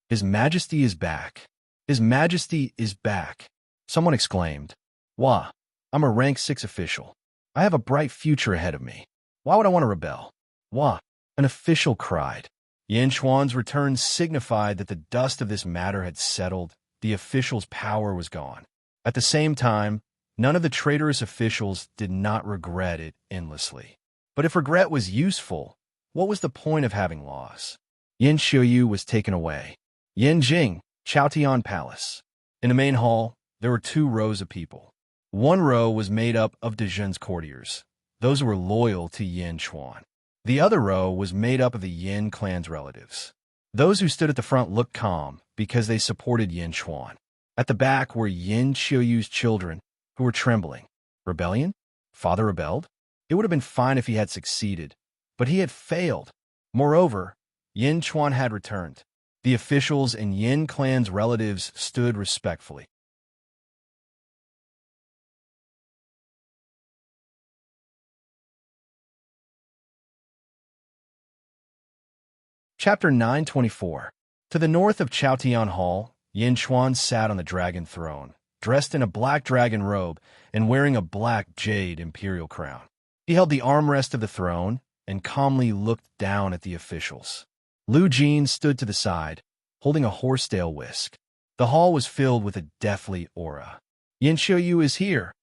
His Majesty is back. His Majesty is back. Someone exclaimed. Wah, I'm a rank 6 official. I have a bright future ahead of me. Why would I want to rebel? Wah, an official cried. Yin Chuan's return signified that the dust of this matter had settled. The official's power was gone. At the same time, none of the traitorous officials did not regret it endlessly. But if regret was useful, what was the point of having laws? Yin Xiuyu was taken away. Yinjing, Chaotian Palace. In the main hall, there were 2 rows of people. One row was made up of Dezhen's courtiers, those who were loyal to Yin Chuan. The other row was made up of the Yin clan's relatives. Those who stood at the front looked calm because they supported Yin Chuan. At the back were Yin Xiuyu's children, who were trembling. Rebellion? Father rebelled? It would have been fine if he had succeeded, but he had failed. Moreover, Yin Chuan had returned. The officials and Yin clan's relatives stood respectfully. Chapter 924. To the north of Chaotian Hall, Yin Chuan sat on the dragon throne, dressed in a black dragon robe and wearing a black jade imperial crown. He held the armrest of the throne and calmly looked down at the officials. Lu Jin stood to the side, holding a horsetail whisk. The hall was filled with a deathly aura. Yin Xiuyu is here,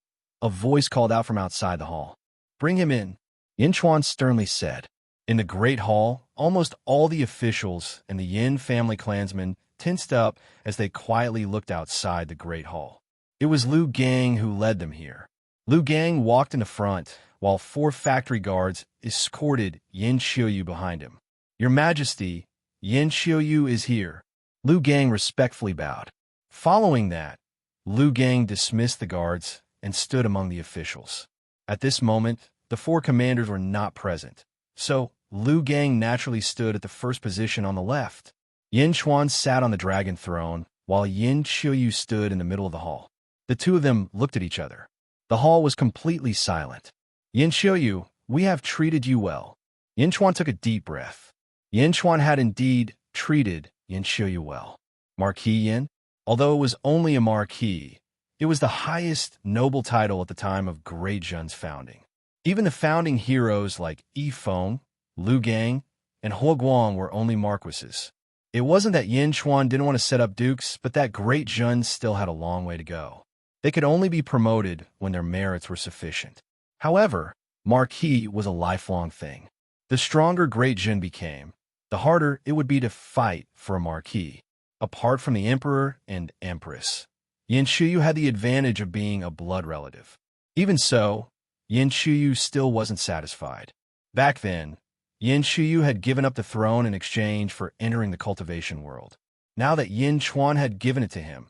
a voice called out from outside the hall. Bring him in, Yin Chuan sternly said. In the great hall, almost all the officials and the Yin family clansmen tensed up as they quietly looked outside the great hall. It was Lu Gang who led them here. Lu Gang walked in the front, while 4 factory guards escorted Yin Xiuyu behind him. "Your Majesty, Yin Xiuyu is here." Lu Gang respectfully bowed. Following that, Lu Gang dismissed the guards and stood among the officials. At this moment, the 4 commanders were not present, so Lu Gang naturally stood at the first position on the left. Yin Chuan sat on the dragon throne, while Yin Xiuyu stood in the middle of the hall. The two of them looked at each other. The hall was completely silent. "Yin Xiuyu, we have treated you well." Yin Chuan took a deep breath. Yin Chuan had indeed treated Yin Xiuyu well. Marquis Yin? Although it was only a marquis, it was the highest noble title at the time of Great Zhen's founding. Even the founding heroes like Yi Feng, Lu Gang, and Huo Guang were only marquises. It wasn't that Yin Chuan didn't want to set up dukes, but that Great Zhen still had a long way to go. They could only be promoted when their merits were sufficient. However, marquis was a lifelong thing. The stronger Great Zhen became, the harder it would be to fight for a marquis. Apart from the emperor and empress, Yin Xiuyu had the advantage of being a blood relative. Even so, Yin Xiuyu still wasn't satisfied. Back then, Yin Xiuyu had given up the throne in exchange for entering the cultivation world. Now that Yin Chuan had given it to him,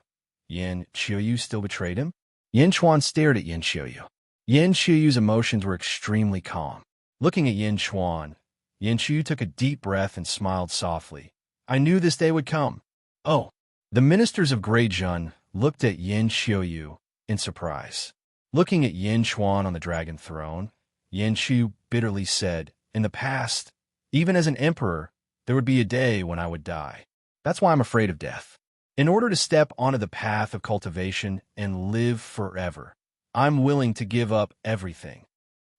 Yin Xiuyu still betrayed him? Yin Chuan stared at Yin Xiuyu. Yin Xiuyu's emotions were extremely calm. Looking at Yin Chuan, Yin Xiuyu took a deep breath and smiled softly. "I knew this day would come." "Oh." The ministers of Great Zhen looked at Yin Xiuyu in surprise. Looking at Yin Chuan on the dragon throne, Yin Xiuyu bitterly said, "In the past, even as an emperor, there would be a day when I would die. That's why I'm afraid of death. In order to step onto the path of cultivation and live forever, I'm willing to give up everything.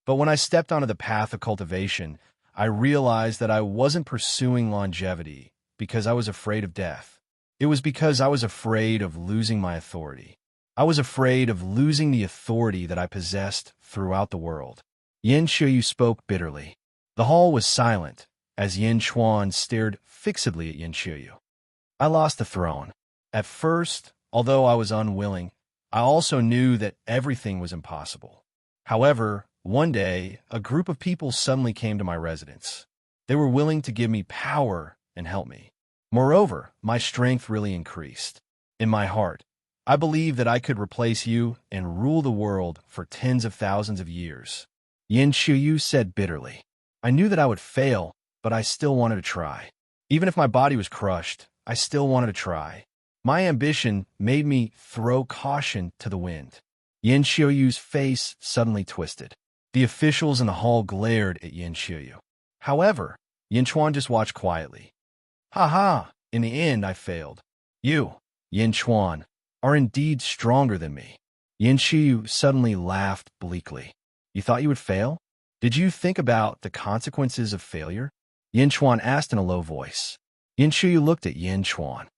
But when I stepped onto the path of cultivation, I realized that I wasn't pursuing longevity because I was afraid of death. It was because I was afraid of losing my authority. I was afraid of losing the authority that I possessed throughout the world." Yin Xiuyu spoke bitterly. The hall was silent as Yin Chuan stared fixedly at Yin Xiuyu. "I lost the throne. At first, although I was unwilling, I also knew that everything was impossible. However, one day, a group of people suddenly came to my residence. They were willing to give me power and help me. Moreover, my strength really increased. In my heart, I believed that I could replace you and rule the world for tens of thousands of years." Yin Xiuyu said bitterly. "I knew that I would fail, but I still wanted to try. Even if my body was crushed, I still wanted to try. My ambition made me throw caution to the wind." Yin Xiuyu's face suddenly twisted. The officials in the hall glared at Yin Xiuyu. However, Yin Chuan just watched quietly. "Ha ha! In the end, I failed. You, Yin Chuan, are indeed stronger than me." Yin Xiuyu suddenly laughed bleakly. "You thought you would fail? Did you think about the consequences of failure?" Yin Chuan asked in a low voice. Yin Xiuyu looked at Yin Chuan.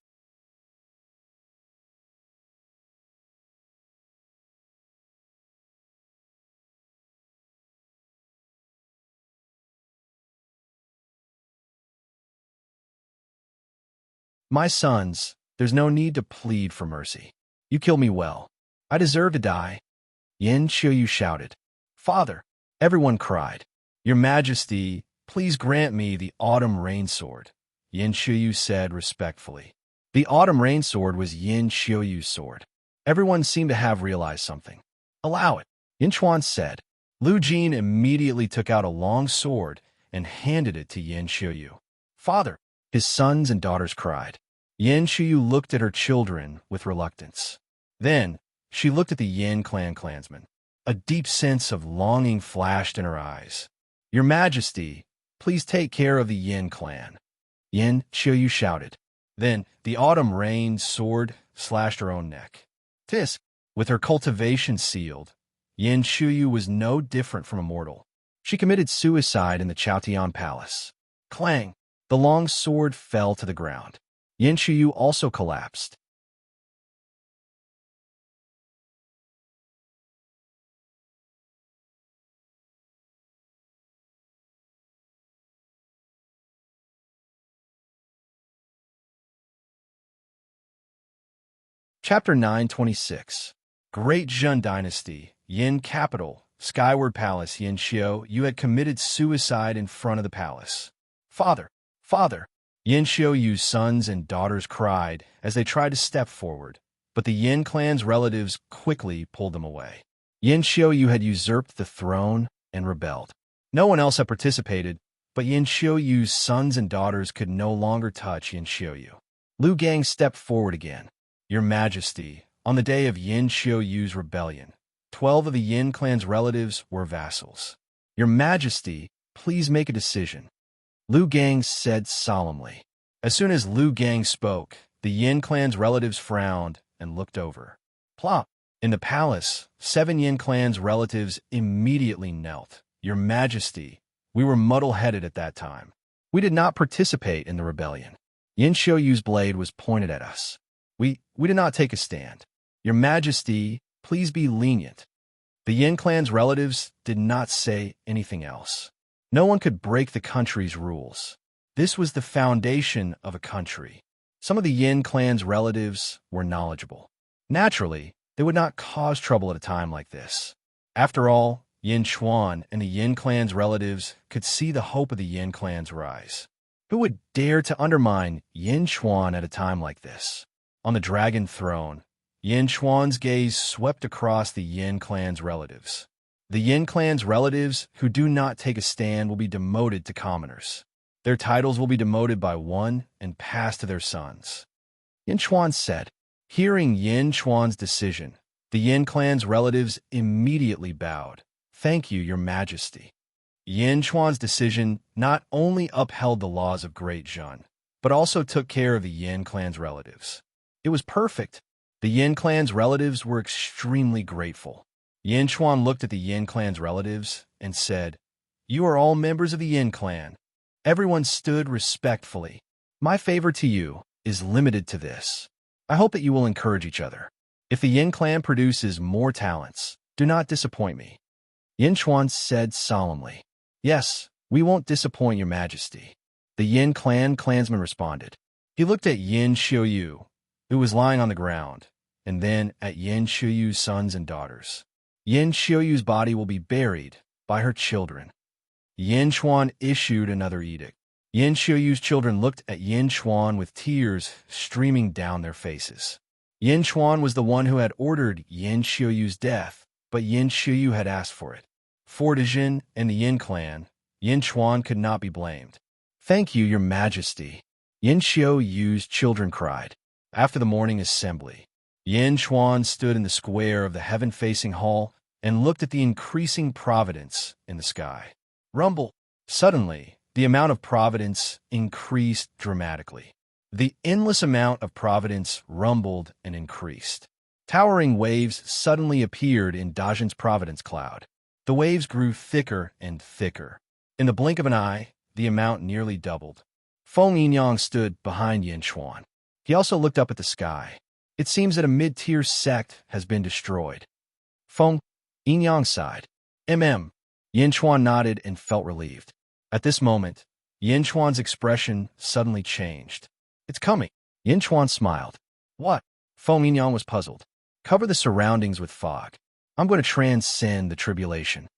"My sons, there's no need to plead for mercy. You killed me well. I deserve to die." Yin Xiuyu shouted. "Father!" Everyone cried. "Your Majesty, please grant me the Autumn Rain Sword," Yin Xiuyu said respectfully. The Autumn Rain Sword was Yin Xiuyu's sword. Everyone seemed to have realized something. "Allow it," Yin Chuan said. Lu Jin immediately took out a long sword and handed it to Yin Xiuyu. "Father!" his sons and daughters cried. Yin Xiuyu looked at her children with reluctance. Then, she looked at the Yin clan clansmen. A deep sense of longing flashed in her eyes. "Your Majesty, please take care of the Yin clan," Yin Xiuyu shouted. Then, the Autumn Rain sword slashed her own neck. Tisk, with her cultivation sealed, Yin Xiuyu was no different from a mortal. She committed suicide in the Chaotian Palace. Clang! The long sword fell to the ground. Yin Xiuyu also collapsed. Chapter 926. Great Zhen Dynasty, Yin Capital, Skyward Palace, Yin Xiu, you had committed suicide in front of the palace. Father, father! Yin Xiu Yu's sons and daughters cried as they tried to step forward, but the Yin clan's relatives quickly pulled them away. Yin Xiu Yu had usurped the throne and rebelled. No one else had participated, but Yin Xiu Yu's sons and daughters could no longer touch Yin Xiu Yu. Lu Gang stepped forward again. Your Majesty, on the day of Yin Xiu Yu's rebellion, 12 of the Yin clan's relatives were vassals. Your Majesty, please make a decision, Lu Gang said solemnly. As soon as Lu Gang spoke, the Yin clan's relatives frowned and looked over. Plop! In the palace, 7 Yin clan's relatives immediately knelt. Your Majesty, we were muddle-headed at that time. We did not participate in the rebellion. Yin Xiu Yu's blade was pointed at us. We did not take a stand. Your Majesty, please be lenient. The Yin clan's relatives did not say anything else. No one could break the country's rules. This was the foundation of a country. Some of the Yin clan's relatives were knowledgeable. Naturally, they would not cause trouble at a time like this. After all, Yin Chuan and the Yin clan's relatives could see the hope of the Yin clan's rise. Who would dare to undermine Yin Chuan at a time like this? On the dragon throne, Yin Chuan's gaze swept across the Yin clan's relatives. The Yin clan's relatives who do not take a stand will be demoted to commoners. Their titles will be demoted by 1 and passed to their sons. Yin Chuan said. Hearing Yin Chuan's decision, the Yin clan's relatives immediately bowed. Thank you, Your Majesty. Yin Chuan's decision not only upheld the laws of Great Zhun, but also took care of the Yin clan's relatives. It was perfect. The Yin clan's relatives were extremely grateful. Yin Chuan looked at the Yin clan's relatives and said, You are all members of the Yin clan. Everyone stood respectfully. My favor to you is limited to this. I hope that you will encourage each other. If the Yin clan produces more talents, do not disappoint me. Yin Chuan said solemnly. Yes, we won't disappoint Your Majesty. The Yin clan clansman responded. He looked at Yin Xiu Yu, who was lying on the ground, and then at Yin Xiu Yu's sons and daughters. Yin Xiu Yu's body will be buried by her children. Yin Chuan issued another edict. Yin Xiu Yu's children looked at Yin Chuan with tears streaming down their faces. Yin Chuan was the one who had ordered Yin Xiu Yu's death, but Yin Xiu Yu had asked for it. For Dijin and the Yin clan, Yin Chuan could not be blamed. Thank you, Your Majesty. Yin Xiu Yu's children cried. After the morning assembly, Yin Chuan stood in the square of the heaven-facing hall and looked at the increasing providence in the sky. Rumble! Suddenly, the amount of providence increased dramatically. The endless amount of providence rumbled and increased. Towering waves suddenly appeared in Dajin's providence cloud. The waves grew thicker and thicker. In the blink of an eye, the amount nearly doubled. Feng Yinyang stood behind Yin Chuan. He also looked up at the sky. It seems that a mid-tier sect has been destroyed. Feng Yinyang sighed. Yin Chuan nodded and felt relieved. At this moment, Yin Chuan's expression suddenly changed. It's coming. Yin Chuan smiled. What? Feng Yinyang was puzzled. Cover the surroundings with fog. I'm going to transcend the tribulation.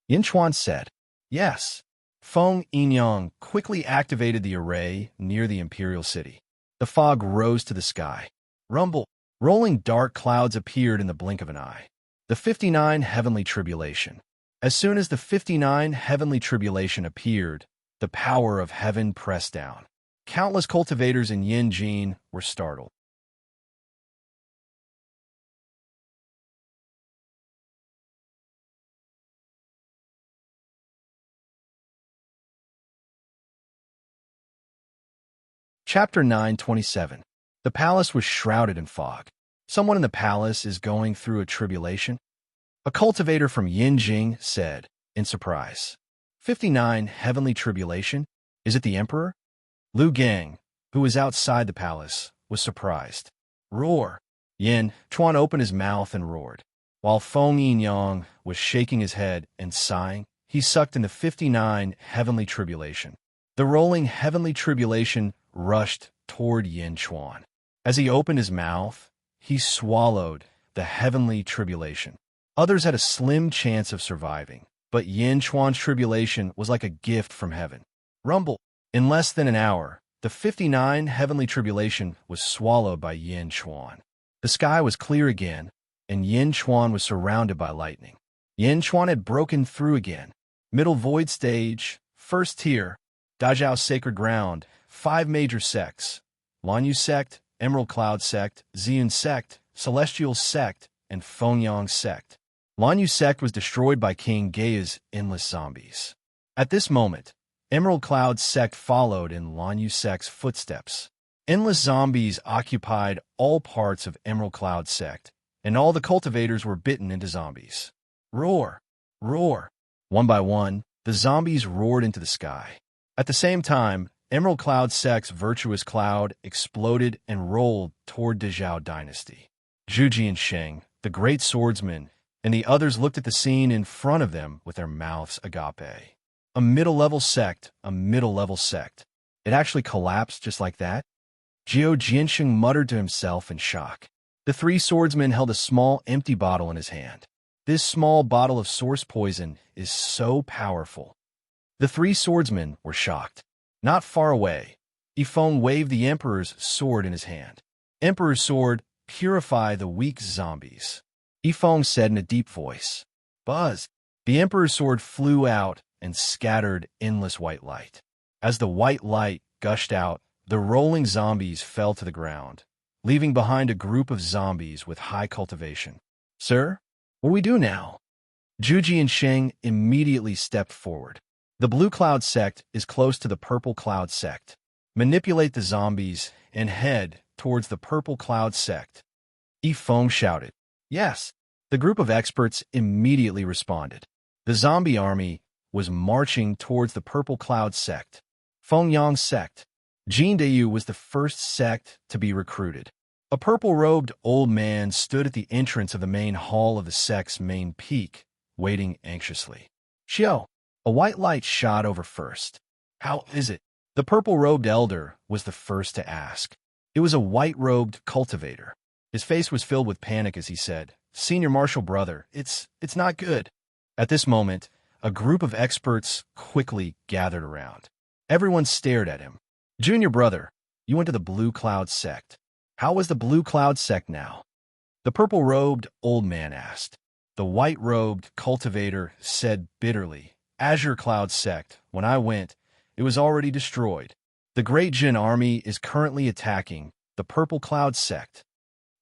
Yin Chuan said. Yes. Feng Yinyang quickly activated the array near the imperial city. The fog rose to the sky. Rumble. Rolling dark clouds appeared in the blink of an eye. The 59 Heavenly Tribulation. As soon as the 59 Heavenly Tribulation appeared, the power of heaven pressed down. Countless cultivators in Yin Jin were startled. Chapter 927. The palace was shrouded in fog. Someone in the palace is going through a tribulation? A cultivator from Yinjing said, in surprise. 59 Heavenly Tribulation? Is it the Emperor? Lu Gang, who was outside the palace, was surprised. Roar! Yin Chuan opened his mouth and roared. While Feng Yinyang was shaking his head and sighing, he sucked in the 59 Heavenly Tribulation. The rolling Heavenly Tribulation rushed toward Yin Chuan. As he opened his mouth, he swallowed the Heavenly Tribulation. Others had a slim chance of surviving, but Yin Chuan's tribulation was like a gift from heaven. Rumble. In less than an hour, the 59 heavenly tribulation was swallowed by Yin Chuan. The sky was clear again, and Yin Chuan was surrounded by lightning. Yin Chuan had broken through again. Middle void stage, first tier, Dazhao sacred ground, 5 major sects: Lanyu sect, Emerald Cloud sect, Ziyun sect, Celestial sect, and Fengyang sect. Lanyu sect was destroyed by King Gaia's endless zombies. At this moment, Emerald Cloud sect followed in Lanyu sect's footsteps. Endless zombies occupied all parts of Emerald Cloud sect, and all the cultivators were bitten into zombies. Roar! Roar! One by one, the zombies roared into the sky. At the same time, Emerald Cloud sect's virtuous cloud exploded and rolled toward Dazhao dynasty. Zhu Jiansheng, the great swordsman, and the others looked at the scene in front of them with their mouths agape. A middle-level sect, a middle-level sect. It actually collapsed just like that? Zhu Jiansheng muttered to himself in shock. The 3 swordsmen held a small empty bottle in his hand. This small bottle of source poison is so powerful. The 3 swordsmen were shocked. Not far away, Yifeng waved the Emperor's sword in his hand. Emperor's sword, purify the weak zombies. Yifeng said in a deep voice. Buzz! The Emperor's sword flew out and scattered endless white light. As the white light gushed out, the rolling zombies fell to the ground, leaving behind a group of zombies with high cultivation. Sir, what do we do now? Zhu Jiansheng immediately stepped forward. The Blue Cloud sect is close to the Purple Cloud sect. Manipulate the zombies and head towards the Purple Cloud sect. Yifeng shouted. Yes. The group of experts immediately responded. The zombie army was marching towards the Purple Cloud sect. Fengyang sect. Jindayu was the first sect to be recruited. A purple-robed old man stood at the entrance of the main hall of the sect's main peak, waiting anxiously. Xiao, a white light shot over first. How is it? The purple-robed elder was the first to ask. It was a white-robed cultivator. His face was filled with panic as he said, Senior Marshal Brother, it's not good. At this moment, a group of experts quickly gathered around. Everyone stared at him. Junior Brother, you went to the Blue Cloud sect. How was the Blue Cloud sect now? The purple-robed old man asked. The white-robed cultivator said bitterly, Azure Cloud sect, when I went, it was already destroyed. The Great Jin army is currently attacking the Purple Cloud sect.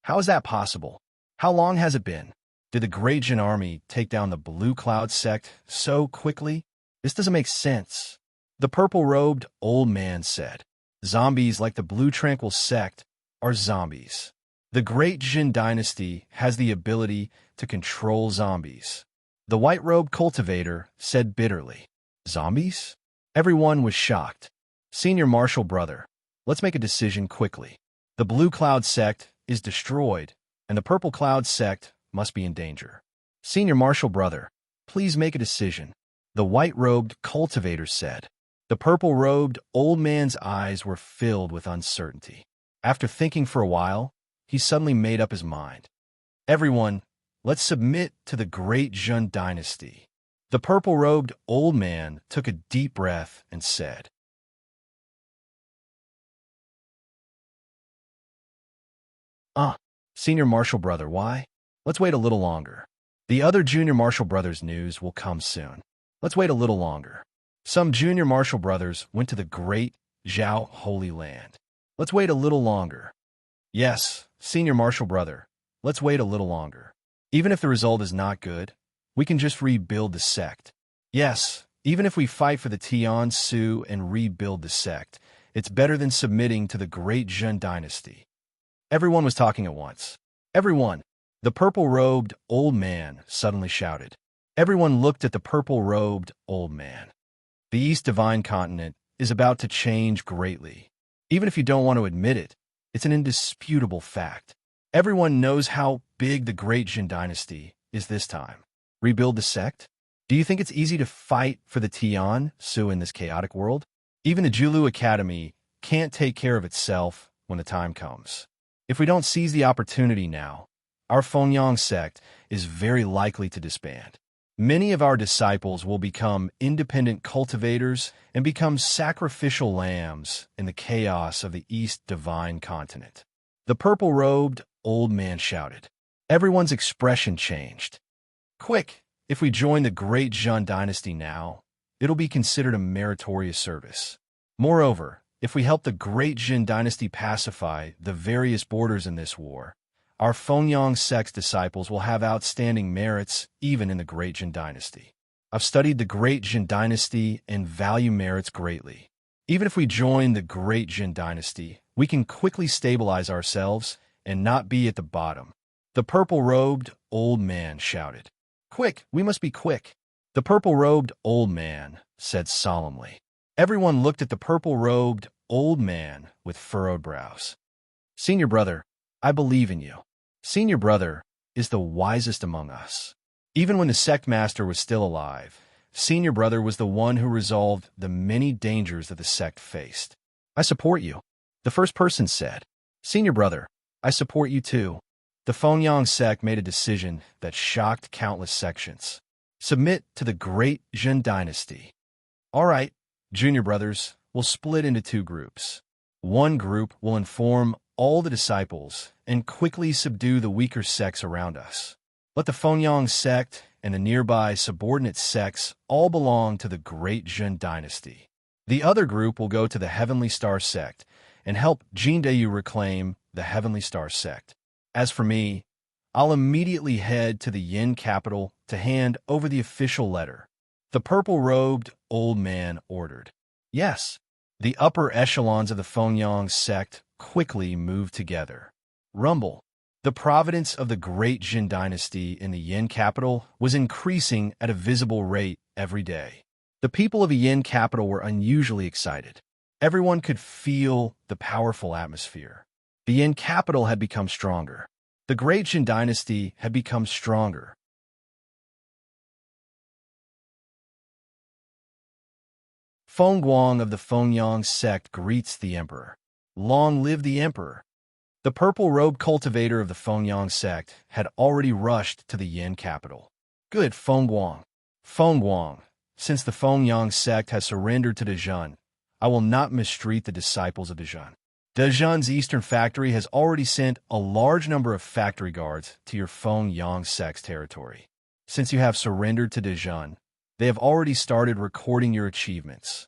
How is that possible? How long has it been? Did the Great Jin army take down the Blue Cloud sect so quickly? This doesn't make sense. The purple-robed old man said, Zombies like the Blue Tranquil sect are zombies. The Great Jin dynasty has the ability to control zombies. The white-robed cultivator said bitterly, Zombies? Everyone was shocked. Senior Marshal Brother, let's make a decision quickly. The Blue Cloud sect is destroyed, and the Purple Cloud sect must be in danger. Senior Marshal Brother, please make a decision. The white-robed cultivator said. The purple-robed old man's eyes were filled with uncertainty. After thinking for a while, he suddenly made up his mind. Everyone, let's submit to the Great Jin dynasty. The purple-robed old man took a deep breath and said, Senior Marshal Brother, why? Let's wait a little longer. The other Junior Marshal Brothers' news will come soon. Let's wait a little longer. Some Junior Marshal Brothers went to the Great Zhao Holy Land. Let's wait a little longer. Yes, Senior Marshal Brother, let's wait a little longer. Even if the result is not good, we can just rebuild the sect. Yes, even if we fight for the Tian Su and rebuild the sect, it's better than submitting to the Great Jin dynasty. Everyone was talking at once. Everyone! The purple-robed old man suddenly shouted. Everyone looked at the purple-robed old man. The East Divine Continent is about to change greatly. Even if you don't want to admit it, it's an indisputable fact. Everyone knows how big the Great Jin dynasty is this time. Rebuild the sect? Do you think it's easy to fight for the Tian Su in this chaotic world? Even the Julu Academy can't take care of itself when the time comes. If we don't seize the opportunity now, our Fengyang sect is very likely to disband. Many of our disciples will become independent cultivators and become sacrificial lambs in the chaos of the East Divine Continent. The purple-robed old man shouted. Everyone's expression changed. Quick, if we join the Great Zhun dynasty now, it'll be considered a meritorious service. Moreover, if we help the Great Jin dynasty pacify the various borders in this war, our Fengyang sect's disciples will have outstanding merits even in the Great Jin dynasty. I've studied the Great Jin dynasty and value merits greatly. Even if we join the Great Jin dynasty, we can quickly stabilize ourselves and not be at the bottom. The purple-robed old man shouted. Quick, we must be quick. The purple-robed old man said solemnly. Everyone looked at the purple-robed old man with furrowed brows. Senior brother, I believe in you. Senior brother is the wisest among us. Even when the sect master was still alive, Senior brother was the one who resolved the many dangers that the sect faced. I support you, the first person said. Senior brother, I support you too. The Fengyang sect made a decision that shocked countless sections. Submit to the Great Jin dynasty. All right, junior brothers will split into two groups. One group will inform all the disciples and quickly subdue the weaker sects around us. Let the Fengyang sect and the nearby subordinate sects all belong to the Great Jin dynasty. The other group will go to the Heavenly Star sect and help Jindayu reclaim the Heavenly Star sect. As for me, I'll immediately head to the Yin capital to hand over the official letter. The purple-robed old man ordered. Yes, the upper echelons of the Fengyang sect quickly moved together. Rumble. The providence of the Great Jin dynasty in the Yin capital was increasing at a visible rate every day. The people of the Yin capital were unusually excited. Everyone could feel the powerful atmosphere. The Yin capital had become stronger. The Great Jin dynasty had become stronger. Fengguang of the Fengyang sect greets the emperor. Long live the emperor! The purple-robed cultivator of the Fengyang sect had already rushed to the Yin capital. Good Fengguang. Fengguang, since the Fengyang sect has surrendered to Dezhun, I will not mistreat the disciples of Dezhun. Dezhun's eastern factory has already sent a large number of factory guards to your Fengyang sect's territory. Since you have surrendered to Dezhun, they have already started recording your achievements.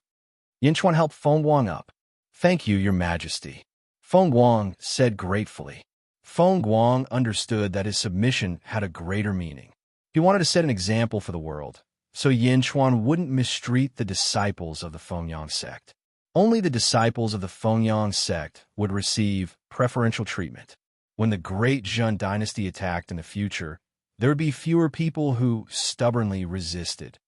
Yinchuan helped Fengguang up. Thank you, your majesty. Fengguang said gratefully. Fengguang understood that his submission had a greater meaning. He wanted to set an example for the world, so Yinchuan wouldn't mistreat the disciples of the Fengyang sect. Only the disciples of the Fengyang sect would receive preferential treatment. When the Great Zhun dynasty attacked in the future, there would be fewer people who stubbornly resisted.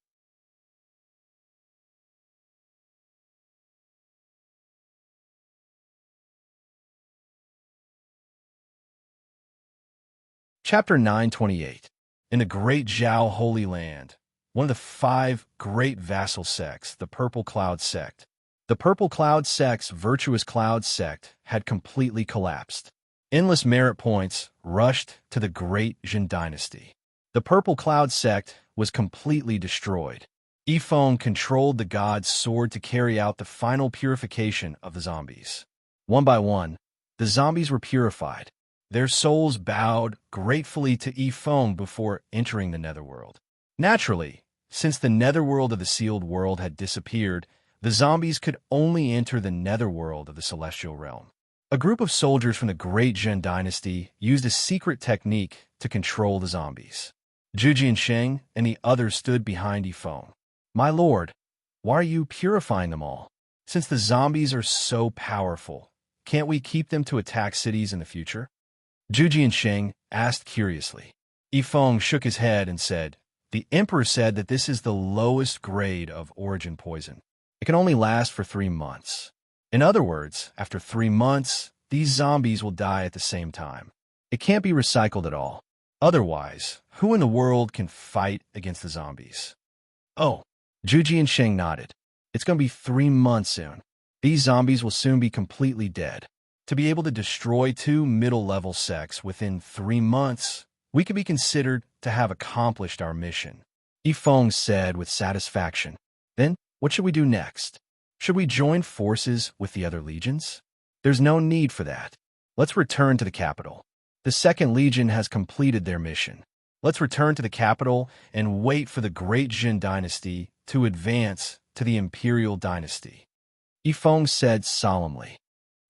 Chapter 928. In the Great Zhao Holy Land, one of the 5 great vassal sects, the Purple Cloud sect. The Purple Cloud sect's Virtuous Cloud sect had completely collapsed. Endless merit points rushed to the Great Jin dynasty. The Purple Cloud sect was completely destroyed. Yifeng controlled the god's sword to carry out the final purification of the zombies. One by one, the zombies were purified. Their souls bowed gratefully to Yifeng before entering the netherworld. Naturally, since the netherworld of the sealed world had disappeared, the zombies could only enter the netherworld of the celestial realm. A group of soldiers from the Great Jin dynasty used a secret technique to control the zombies. Zhu Jiansheng and the others stood behind Yifeng. My lord, why are you purifying them all? Since the zombies are so powerful, can't we keep them to attack cities in the future? Zhu Jiansheng asked curiously. Yifeng shook his head and said, the emperor said that this is the lowest grade of origin poison. It can only last for 3 months. In other words, after 3 months, these zombies will die at the same time. It can't be recycled at all. Otherwise, who in the world can fight against the zombies? Oh, Zhu Jiansheng nodded. It's going to be 3 months soon. These zombies will soon be completely dead. To be able to destroy two middle-level sects within 3 months, we could be considered to have accomplished our mission, Yifeng said with satisfaction. Then, what should we do next? Should we join forces with the other legions? There's no need for that. Let's return to the capital. The Second Legion has completed their mission. Let's return to the capital and wait for the Great Jin Dynasty to advance to the Imperial Dynasty, Yifeng said solemnly.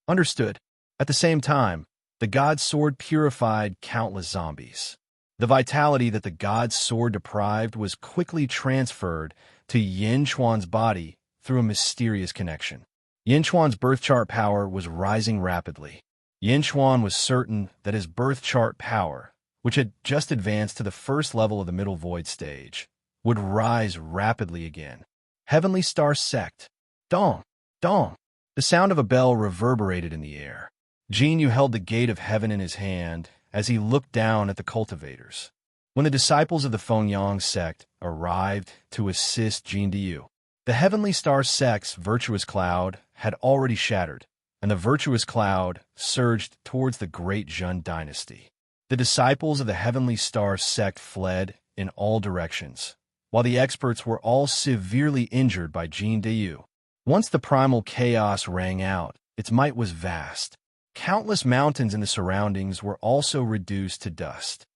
Understood. At the same time, the God's Sword purified countless zombies. The vitality that the God's Sword deprived was quickly transferred to Yin Chuan's body through a mysterious connection. Yin Chuan's birth chart power was rising rapidly. Yin Chuan was certain that his birth chart power, which had just advanced to the first level of the middle void stage, would rise rapidly again. Heavenly Star Sect. Dong! Dong! The sound of a bell reverberated in the air. Jin Yu held the gate of heaven in his hand as he looked down at the cultivators. When the disciples of the Fengyang sect arrived to assist Jin Yu, the Heavenly Star sect's virtuous cloud had already shattered, and the virtuous cloud surged towards the Great Jin Dynasty. The disciples of the Heavenly Star sect fled in all directions, while the experts were all severely injured by Jin Yu. Once the primal chaos rang out, its might was vast. Countless mountains in the surroundings were also reduced to dust.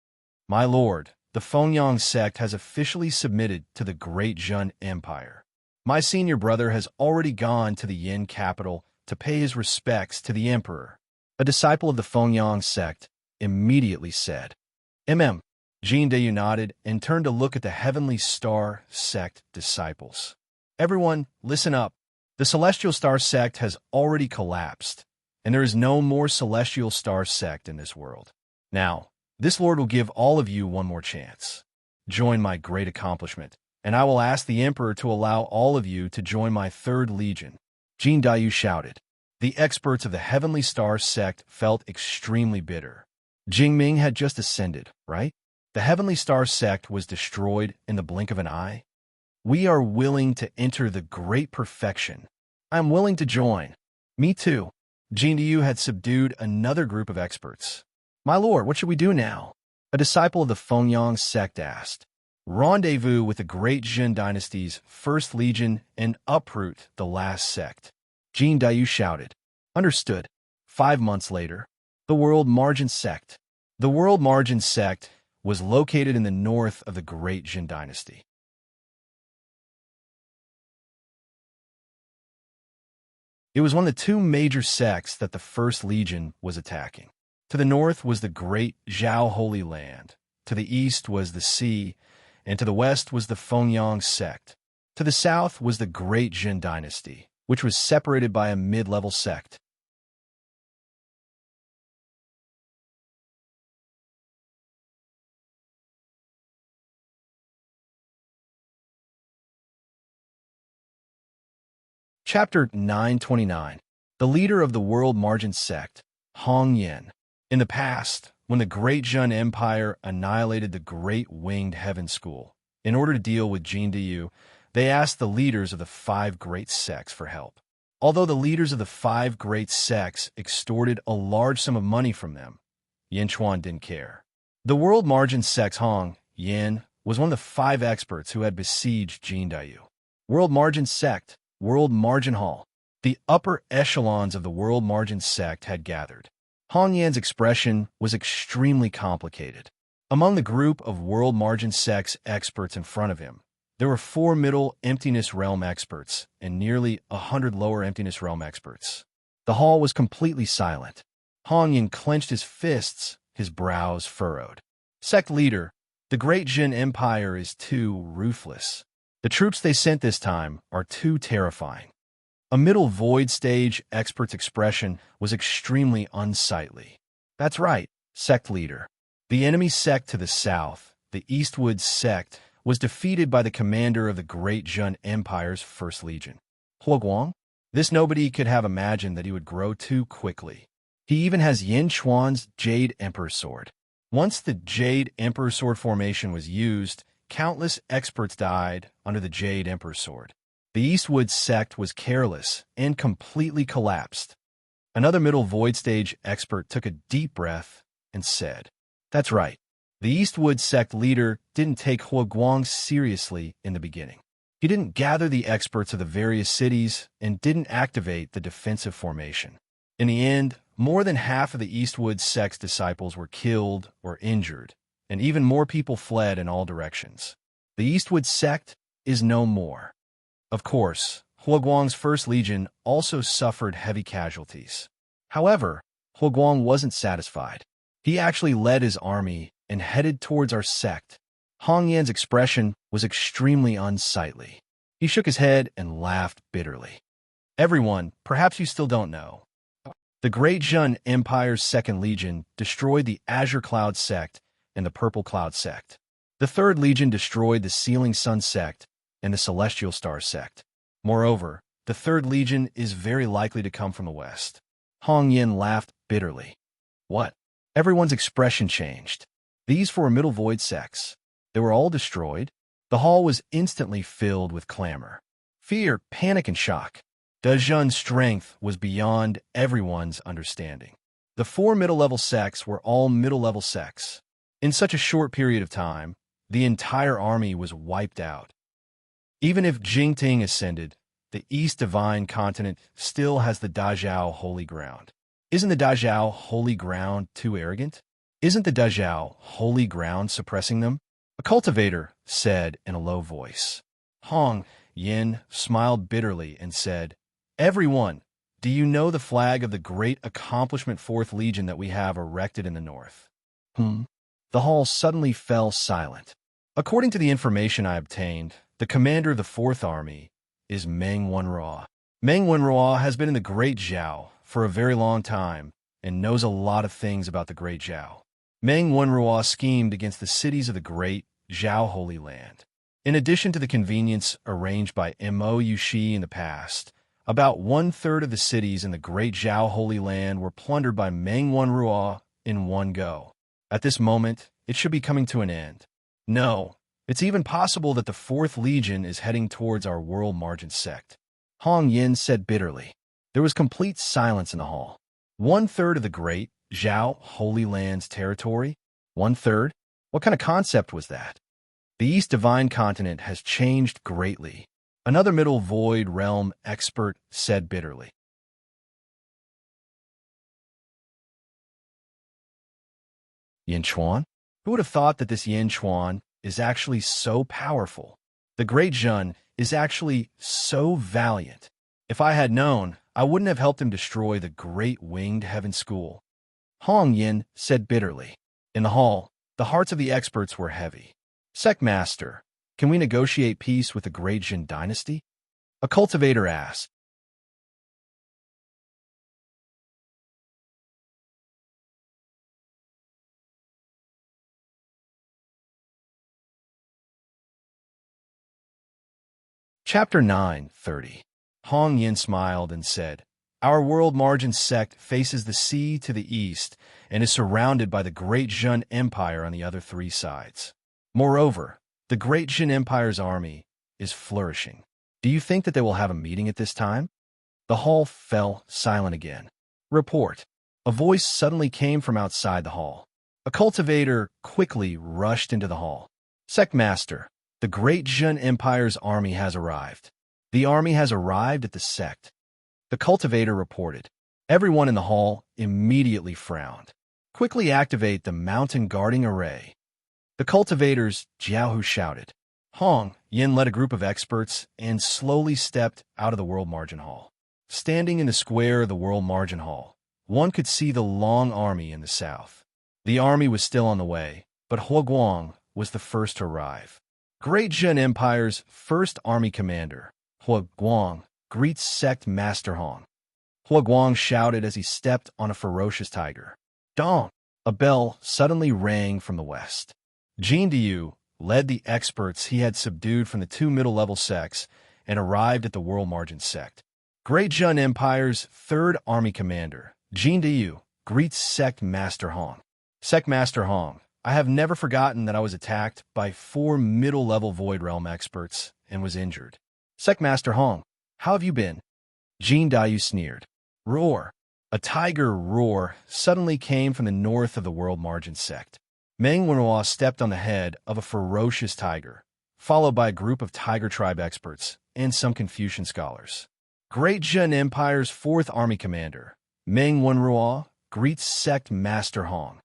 My lord, the Fengyang sect has officially submitted to the Great Jin Empire. My senior brother has already gone to the Yin capital to pay his respects to the emperor. A disciple of the Fengyang sect immediately said. Jin Yu nodded and turned to look at the Heavenly Star sect disciples. Everyone, listen up. The Celestial Star sect has already collapsed, and there is no more Celestial Star sect in this world. Now, this Lord will give all of you one more chance. Join my great accomplishment, and I will ask the Emperor to allow all of you to join my Third Legion. Jin Yu shouted. The experts of the Heavenly Star sect felt extremely bitter. Jingming had just ascended, right? The Heavenly Star sect was destroyed in the blink of an eye. We are willing to enter the great perfection. I am willing to join. Me too. Jin Yu had subdued another group of experts. My lord, what should we do now? A disciple of the Fengyang sect asked. Rendezvous with the Great Jin Dynasty's First Legion and uproot the last sect. Jin Yu shouted. Understood. 5 months later, the World Margin Sect. The World Margin Sect was located in the north of the Great Jin Dynasty. It was one of the two major sects that the First Legion was attacking. To the north was the Great Zhao Holy Land, to the east was the sea, and to the west was the Fengyang sect. To the south was the Great Jin Dynasty, which was separated by a mid-level sect. Chapter 929. The leader of the World Margin Sect, Hong Yin. In the past, when the Great Jin Empire annihilated the Great Winged Heaven School, in order to deal with Jin Yu, they asked the leaders of the 5 great sects for help. Although the leaders of the 5 great sects extorted a large sum of money from them, Yin Chuan didn't care. The World Margin Sect's Hong Yin was one of the 5 experts who had besieged Jin Yu. World Margin Sect, World Margin Hall. The upper echelons of the World Margin Sect had gathered. Hong Yan's expression was extremely complicated. Among the group of World Margin Sect's experts in front of him, there were 4 Middle Emptiness Realm experts and nearly 100 Lower Emptiness Realm experts. The hall was completely silent. Hong Yan clenched his fists, his brows furrowed. Sect leader, the Great Jin Empire is too ruthless. The troops they sent this time are too terrifying. A middle void stage expert's expression was extremely unsightly. That's right, sect leader. The enemy sect to the south, the Eastwood sect, was defeated by the commander of the Great Jin Empire's First Legion. Huoguang? This nobody could have imagined that he would grow too quickly. He even has Yin Chuan's Jade Emperor Sword. Once the Jade Emperor Sword formation was used, countless experts died under the Jade Emperor Sword. The Eastwood sect was careless and completely collapsed. Another middle void stage expert took a deep breath and said, "That's right. The Eastwood sect leader didn't take Huaguang seriously in the beginning. He didn't gather the experts of the various cities and didn't activate the defensive formation. In the end, more than half of the Eastwood sect's disciples were killed or injured, and even more people fled in all directions. The Eastwood sect is no more. Of course, Huaguang's First Legion also suffered heavy casualties. However, Huaguang wasn't satisfied. He actually led his army and headed towards our sect." Hong Yan's expression was extremely unsightly. He shook his head and laughed bitterly. "Everyone, perhaps you still don't know. The Great Zhun Empire's Second Legion destroyed the Azure Cloud sect and the Purple Cloud sect. The Third Legion destroyed the Sealing Sun sect and the Celestial Star sect. Moreover, the Third Legion is very likely to come from the west." Hong Yan laughed bitterly. "What?" Everyone's expression changed. These four middle void sects, they were all destroyed. The hall was instantly filled with clamor, fear, panic, and shock. Dezhun's strength was beyond everyone's understanding. The four middle-level sects were all middle-level sects. In such a short period of time, the entire army was wiped out. Even if Jingting ascended, the East Divine Continent still has the Dazhao Holy Ground. Isn't the Dazhao Holy Ground too arrogant? Isn't the Dazhao Holy Ground suppressing them? A cultivator said in a low voice. Hong Yin smiled bitterly and said, "Everyone, do you know the flag of the great accomplishment Fourth Legion that we have erected in the north?" The hall suddenly fell silent. "According to the information I obtained, the commander of the Fourth Army is Meng Wenruo. Meng Wenruo has been in the Great Zhao for a very long time and knows a lot of things about the Great Zhao. Meng Wenruo schemed against the cities of the Great Zhao Holy Land. In addition to the convenience arranged by Mo Yushi in the past, about one-third of the cities in the Great Zhao Holy Land were plundered by Meng Wenruo in one go. At this moment, it should be coming to an end. No, it's even possible that the Fourth Legion is heading towards our World Margin sect." Hong Yin said bitterly. There was complete silence in the hall. One-third of the Great Zhao Holy Land's territory? One-third? What kind of concept was that? The East Divine Continent has changed greatly. Another Middle Void Realm expert said bitterly. Yin Chuan? Who would have thought that this Yin Chuan is actually so powerful? The Great Zhun is actually so valiant. If I had known, I wouldn't have helped him destroy the Great Winged Heaven School. Hong Yin said bitterly. In the hall, the hearts of the experts were heavy. "Sectmaster, can we negotiate peace with the Great Jin dynasty?" A cultivator asked. Chapter 9:30. Hong Yin smiled and said, "Our World Margin sect faces the sea to the east and is surrounded by the Great Zhun Empire on the other three sides. Moreover, the Great Jin Empire's army is flourishing. Do you think that they will have a meeting at this time?" The hall fell silent again. "Report." A voice suddenly came from outside the hall. A cultivator quickly rushed into the hall. "Sectmaster, the Great Jin Empire's army has arrived. The army has arrived at the sect." The cultivator reported. Everyone in the hall immediately frowned. "Quickly activate the mountain guarding array." The cultivators, Jiaohu shouted. Hong Yin led a group of experts and slowly stepped out of the World Margin Hall. Standing in the square of the World Margin Hall, one could see the long army in the south. The army was still on the way, but Huaguang was the first to arrive. Great Zhun Empire's first army commander, Huaguang, greets Sect Master Hong. Huaguang shouted as he stepped on a ferocious tiger. Dong! A bell suddenly rang from the west. Jin Diyu led the experts he had subdued from the two middle-level sects and arrived at the World Margin sect. Great Zhun Empire's third army commander, Jin Diyu, greets Sect Master Hong. Sect Master Hong, I have never forgotten that I was attacked by 4 middle-level Void Realm experts and was injured. Sect Master Hong, how have you been? Jin Diyu sneered. Roar! A tiger roar suddenly came from the north of the World Margin sect. Meng Wanhua stepped on the head of a ferocious tiger, followed by a group of tiger tribe experts and some Confucian scholars. Great Zhen Empire's 4th Army Commander, Meng Wanhua, greets sect Master Hong.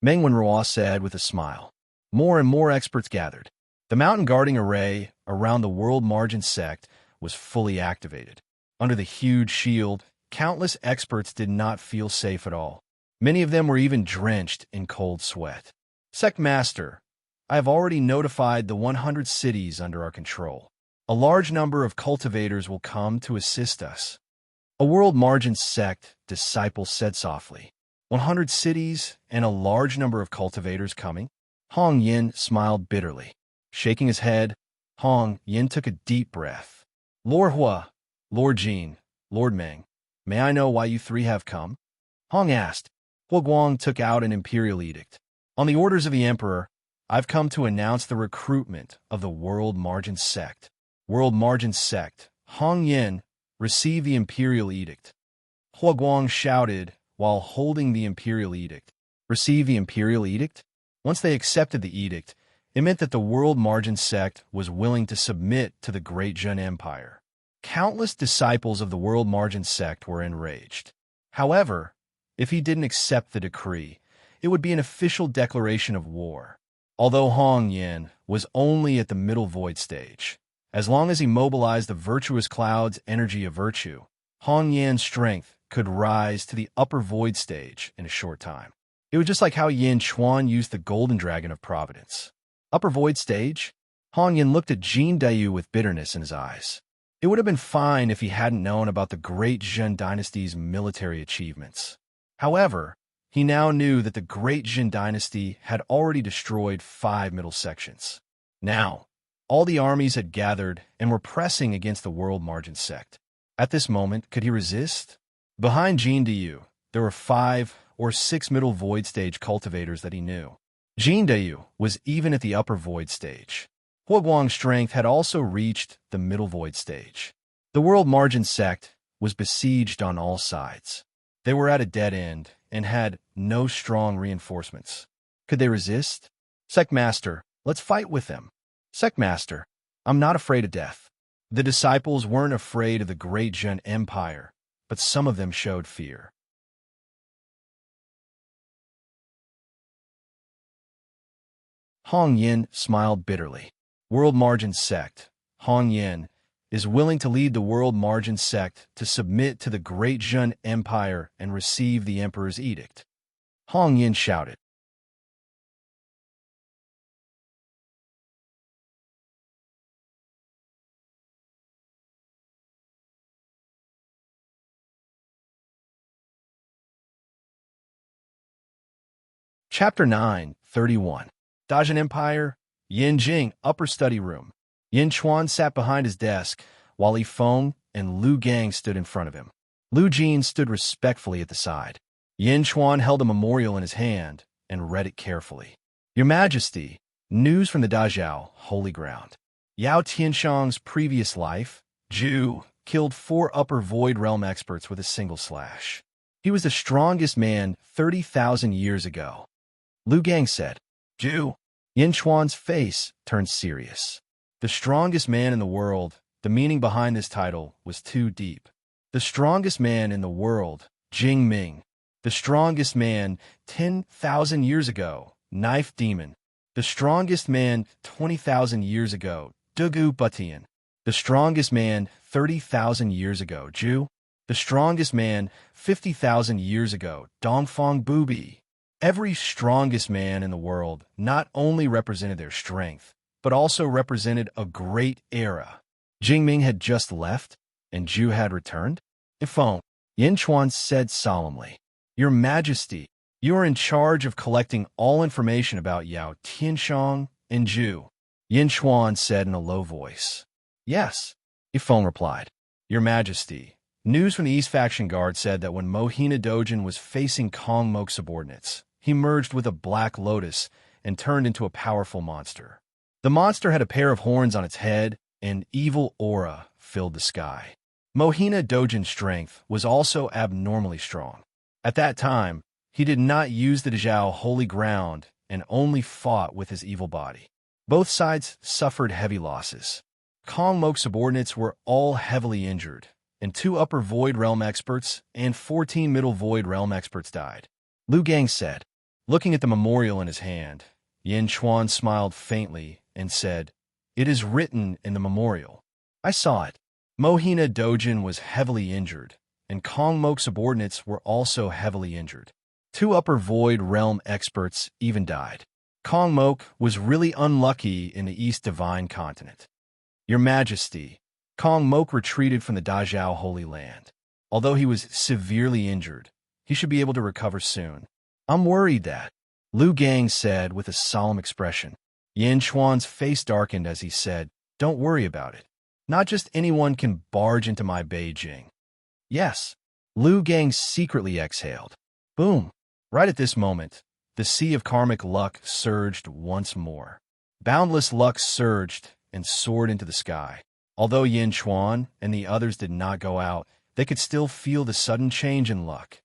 Meng Wanhua said with a smile. More and more experts gathered. The mountain guarding array around the World Margin sect was fully activated. Under the huge shield, countless experts did not feel safe at all. Many of them were even drenched in cold sweat. Sect Master, I have already notified the 100 cities under our control. A large number of cultivators will come to assist us. A World Margin sect disciple said softly. 100 cities and a large number of cultivators coming? Hong Yin smiled bitterly. Shaking his head, Hong Yin took a deep breath. Lord Hua, Lord Jin, Lord Meng, may I know why you 3 have come? Hong asked. Hua Guang took out an imperial edict. On the orders of the emperor, I've come to announce the recruitment of the World Margin sect. World Margin sect, Hong Yin, receive the imperial edict. Hua Guang shouted while holding the imperial edict. Receive the imperial edict? Once they accepted the edict, it meant that the World Margin sect was willing to submit to the Great Zhen Empire. Countless disciples of the World Margin sect were enraged. However, if he didn't accept the decree, it would be an official declaration of war. Although Hong Yin was only at the middle void stage, as long as he mobilized the virtuous cloud's energy of virtue, Hong Yin's strength could rise to the upper void stage in a short time. It was just like how Yin Chuan used the golden dragon of providence. Upper void stage? Hong Yin looked at Jin Dayu with bitterness in his eyes. It would have been fine if he hadn't known about the Great Zhen Dynasty's military achievements. However, he now knew that the Great Zhen Dynasty had already destroyed 5 middle sections. Now, all the armies had gathered and were pressing against the World Margin sect. At this moment, could he resist? Behind Jin Dayu, there were 5 or 6 middle void stage cultivators that he knew. Jin Dayu was even at the upper void stage. Hua Guang's strength had also reached the middle void stage. The World Margin sect was besieged on all sides. They were at a dead end and had no strong reinforcements. Could they resist? Sect Master, let's fight with them. Sect Master, I'm not afraid of death. The disciples weren't afraid of the Great Zhen Empire, but some of them showed fear. Hong Yin smiled bitterly. World Margin sect, Hong Yin, is willing to lead the World Margin sect to submit to the Great Zhen Empire and receive the Emperor's edict. Hong Yin shouted. Chapter 9:31. Dazhen Empire, Yin Jing, Upper Study Room. Yin Chuan sat behind his desk, while Li Feng and Lu Gang stood in front of him. Lu Jin stood respectfully at the side. Yin Chuan held a memorial in his hand and read it carefully. Your Majesty, news from the Dazhao, Holy Ground. Yao Tianshang's previous life, Zhu, killed 4 Upper Void Realm experts with a single slash. He was the strongest man 30,000 years ago. Lu Gang said. Zhu. Yin Chuan's face turned serious. The strongest man in the world, the meaning behind this title was too deep. The strongest man in the world, Jing Ming. The strongest man 10,000 years ago, Knife Demon. The strongest man 20,000 years ago, Dugu Butian. The strongest man 30,000 years ago, Zhu. The strongest man 50,000 years ago, Dongfang Bubi. Every strongest man in the world not only represented their strength, but also represented a great era. Jingming had just left, and Zhu had returned? Ifeng, Yin Chuan said solemnly. Your Majesty, you are in charge of collecting all information about Yao Tianshang and Zhu. Yin Chuan said in a low voice. Yes, Ifeng replied. Your Majesty, news from the East Faction Guard said that when Mohina Dojin was facing Kong Mok subordinates, he merged with a black lotus and turned into a powerful monster. The monster had a pair of horns on its head, and evil aura filled the sky. Mohina Dojin's strength was also abnormally strong. At that time, he did not use the Dazhao holy ground and only fought with his evil body. Both sides suffered heavy losses. Kong Mok's subordinates were all heavily injured, and 2 upper void realm experts and 14 middle void realm experts died. Lu Gang said, looking at the memorial in his hand. Yin Chuan smiled faintly and said, "It is written in the memorial. I saw it. Mohina Dojin was heavily injured, and Kong Mok's subordinates were also heavily injured. 2 upper void realm experts even died. Kong Mok was really unlucky in the East Divine Continent. Your Majesty, Kong Mok retreated from the Dazhao Holy Land. Although he was severely injured, he should be able to recover soon. I'm worried that," Lu Gang said with a solemn expression. Yin Chuan's face darkened as he said, "Don't worry about it. Not just anyone can barge into my Beijing." "Yes." Lu Gang secretly exhaled. Boom. Right at this moment, the sea of karmic luck surged once more. Boundless luck surged and soared into the sky. Although Yin Chuan and the others did not go out, they could still feel the sudden change in luck.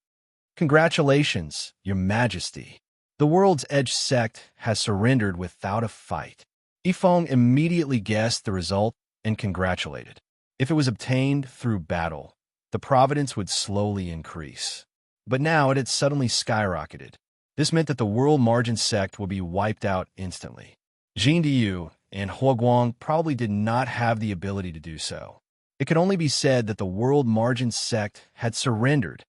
"Congratulations, Your Majesty. The World's Edge sect has surrendered without a fight." Yifeng immediately guessed the result and congratulated. If it was obtained through battle, the providence would slowly increase. But now it had suddenly skyrocketed. This meant that the World Margin sect would be wiped out instantly. Jin Diyu and Huaguang probably did not have the ability to do so. It could only be said that the World Margin sect had surrendered.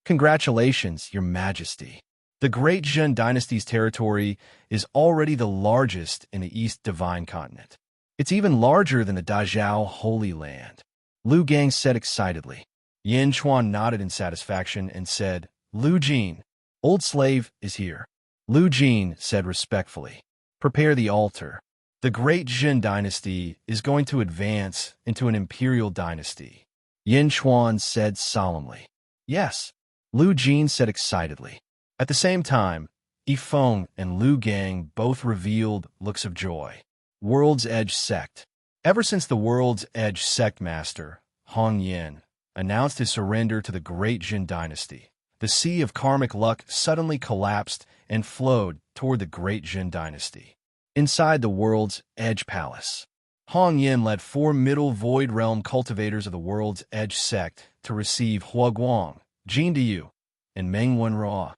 "Congratulations, Your Majesty. The Great Jin Dynasty's territory is already the largest in the East Divine Continent. It's even larger than the Dazhao Holy Land," Lu Gang said excitedly. Yin Chuan nodded in satisfaction and said, "Lu Jin, old slave is here." Lu Jin said respectfully, "Prepare the altar. The Great Jin Dynasty is going to advance into an imperial dynasty." Yin Chuan said solemnly. "Yes," Lu Jin said excitedly. At the same time, Yifeng and Lu Gang both revealed looks of joy. World's Edge Sect. Ever since the World's Edge Sect Master, Hong Yin, announced his surrender to the Great Jin Dynasty, the sea of karmic luck suddenly collapsed and flowed toward the Great Jin Dynasty. Inside the World's Edge Palace, Hong Yin led 4 middle void realm cultivators of the World's Edge Sect to receive Huaguang, Jin Diyu, and Meng Wenruo.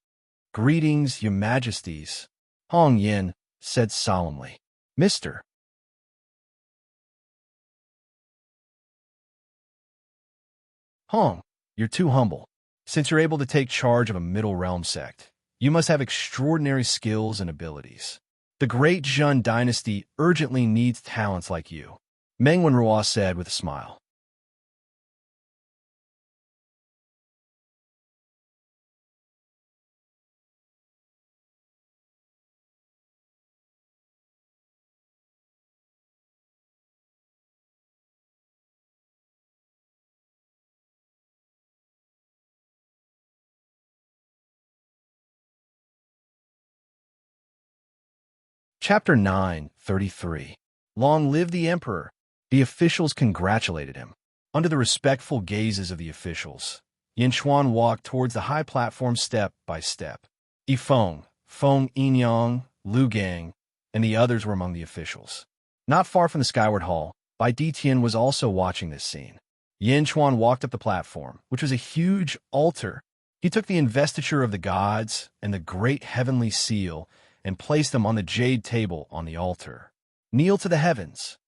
"Greetings, Your Majesties," Hong Yin said solemnly. "Mr. Hong, you're too humble. Since you're able to take charge of a middle realm sect, you must have extraordinary skills and abilities. The Great Jin Dynasty urgently needs talents like you," Meng Wenruo said with a smile. Chapter 9:33. Long live the Emperor! The officials congratulated him. Under the respectful gazes of the officials, Yin Chuan walked towards the high platform step by step. Yifeng, Feng Yinyang, Lu Gang, and the others were among the officials. Not far from the Skyward Hall, Bai Ditian was also watching this scene. Yin Chuan walked up the platform, which was a huge altar. He took the investiture of the gods and the great heavenly seal and placed them on the jade table on the altar. "Kneel to the heavens,"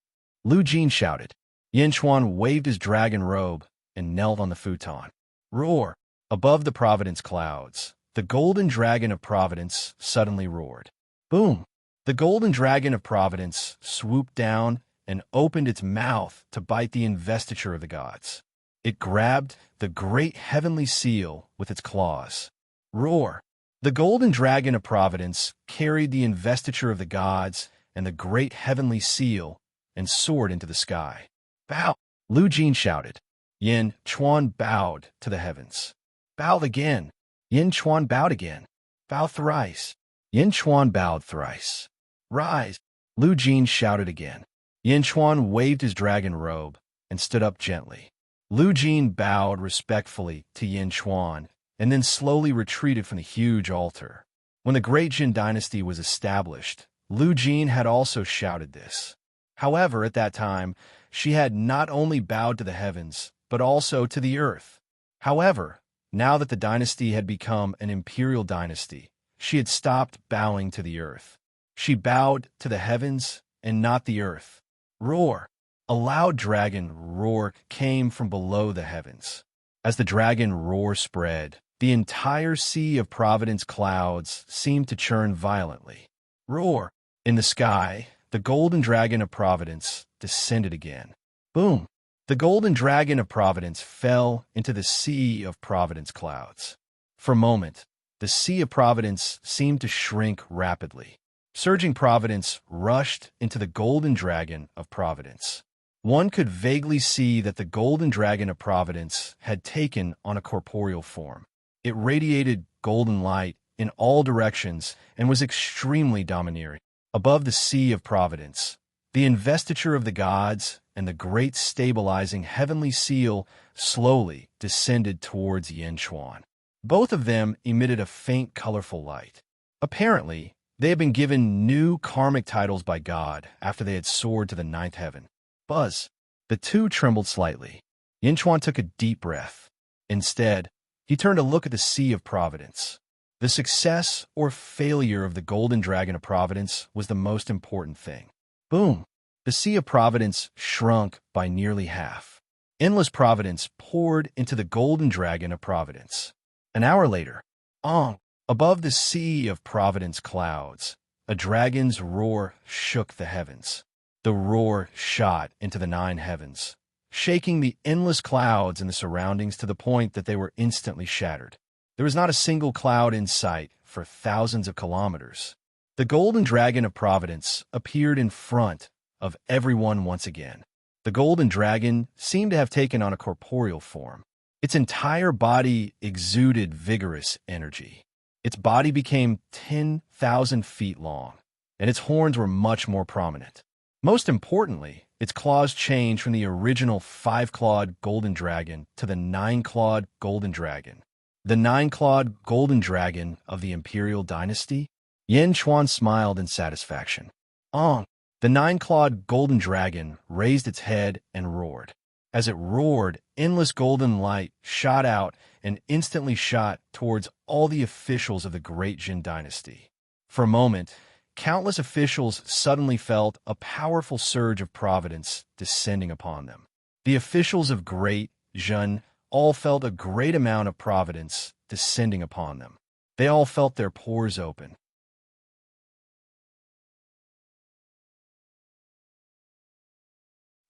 Lu Jin shouted. Yin Chuan waved his dragon robe and knelt on the futon. Roar! Above the Providence clouds, the golden dragon of Providence suddenly roared. Boom! The golden dragon of Providence swooped down and opened its mouth to bite the investiture of the gods. It grabbed the great heavenly seal with its claws. Roar! The golden dragon of Providence carried the investiture of the gods and the great heavenly seal and soared into the sky. Bow! Lu Jin shouted. Yin Chuan bowed to the heavens. Bow again. Yin Chuan bowed again. Bow thrice. Yin Chuan bowed thrice. Rise! Lu Jin shouted again. Yin Chuan waved his dragon robe and stood up gently. Lu Jin bowed respectfully to Yin Chuan and then slowly retreated from the huge altar. When the Great Jin dynasty was established, Lu Jin had also shouted this. However, at that time, she had not only bowed to the heavens, but also to the earth. However, now that the dynasty had become an imperial dynasty, she had stopped bowing to the earth. She bowed to the heavens and not the earth. Roar! A loud dragon roar came from below the heavens. As the dragon roar spread, the entire sea of Providence clouds seemed to churn violently. Roar! In the sky, the golden dragon of Providence descended again. Boom! The golden dragon of Providence fell into the sea of Providence clouds. For a moment, the sea of Providence seemed to shrink rapidly. Surging Providence rushed into the golden dragon of Providence. One could vaguely see that the golden dragon of Providence had taken on a corporeal form. It radiated golden light in all directions and was extremely domineering. Above the sea of Providence, the investiture of the gods and the great stabilizing heavenly seal slowly descended towards Yin Chuan. Both of them emitted a faint colorful light. Apparently, they had been given new karmic titles by God after they had soared to the ninth heaven. Buzz. The two trembled slightly. Yin Chuan took a deep breath. Instead, he turned to look at the Sea of Providence. The success or failure of the Golden Dragon of Providence was the most important thing. Boom! The Sea of Providence shrunk by nearly half. Endless Providence poured into the Golden Dragon of Providence. An hour later, above the Sea of Providence clouds, a dragon's roar shook the heavens. The roar shot into the nine heavens, shaking the endless clouds in the surroundings to the point that they were instantly shattered. There was not a single cloud in sight for thousands of kilometers. The golden dragon of Providence appeared in front of everyone once again. The golden dragon seemed to have taken on a corporeal form. Its entire body exuded vigorous energy. Its body became 10,000 feet long, and its horns were much more prominent. Most importantly, its claws changed from the original 5-clawed golden dragon to the 9-clawed golden dragon. The 9-clawed golden dragon of the imperial dynasty? Yin Chuan smiled in satisfaction. The 9-clawed golden dragon raised its head and roared. As it roared, endless golden light shot out and instantly shot towards all the officials of the Great Jin dynasty. For a moment, countless officials suddenly felt a powerful surge of providence descending upon them. The officials of Great Jin all felt a great amount of providence descending upon them. They all felt their pores open.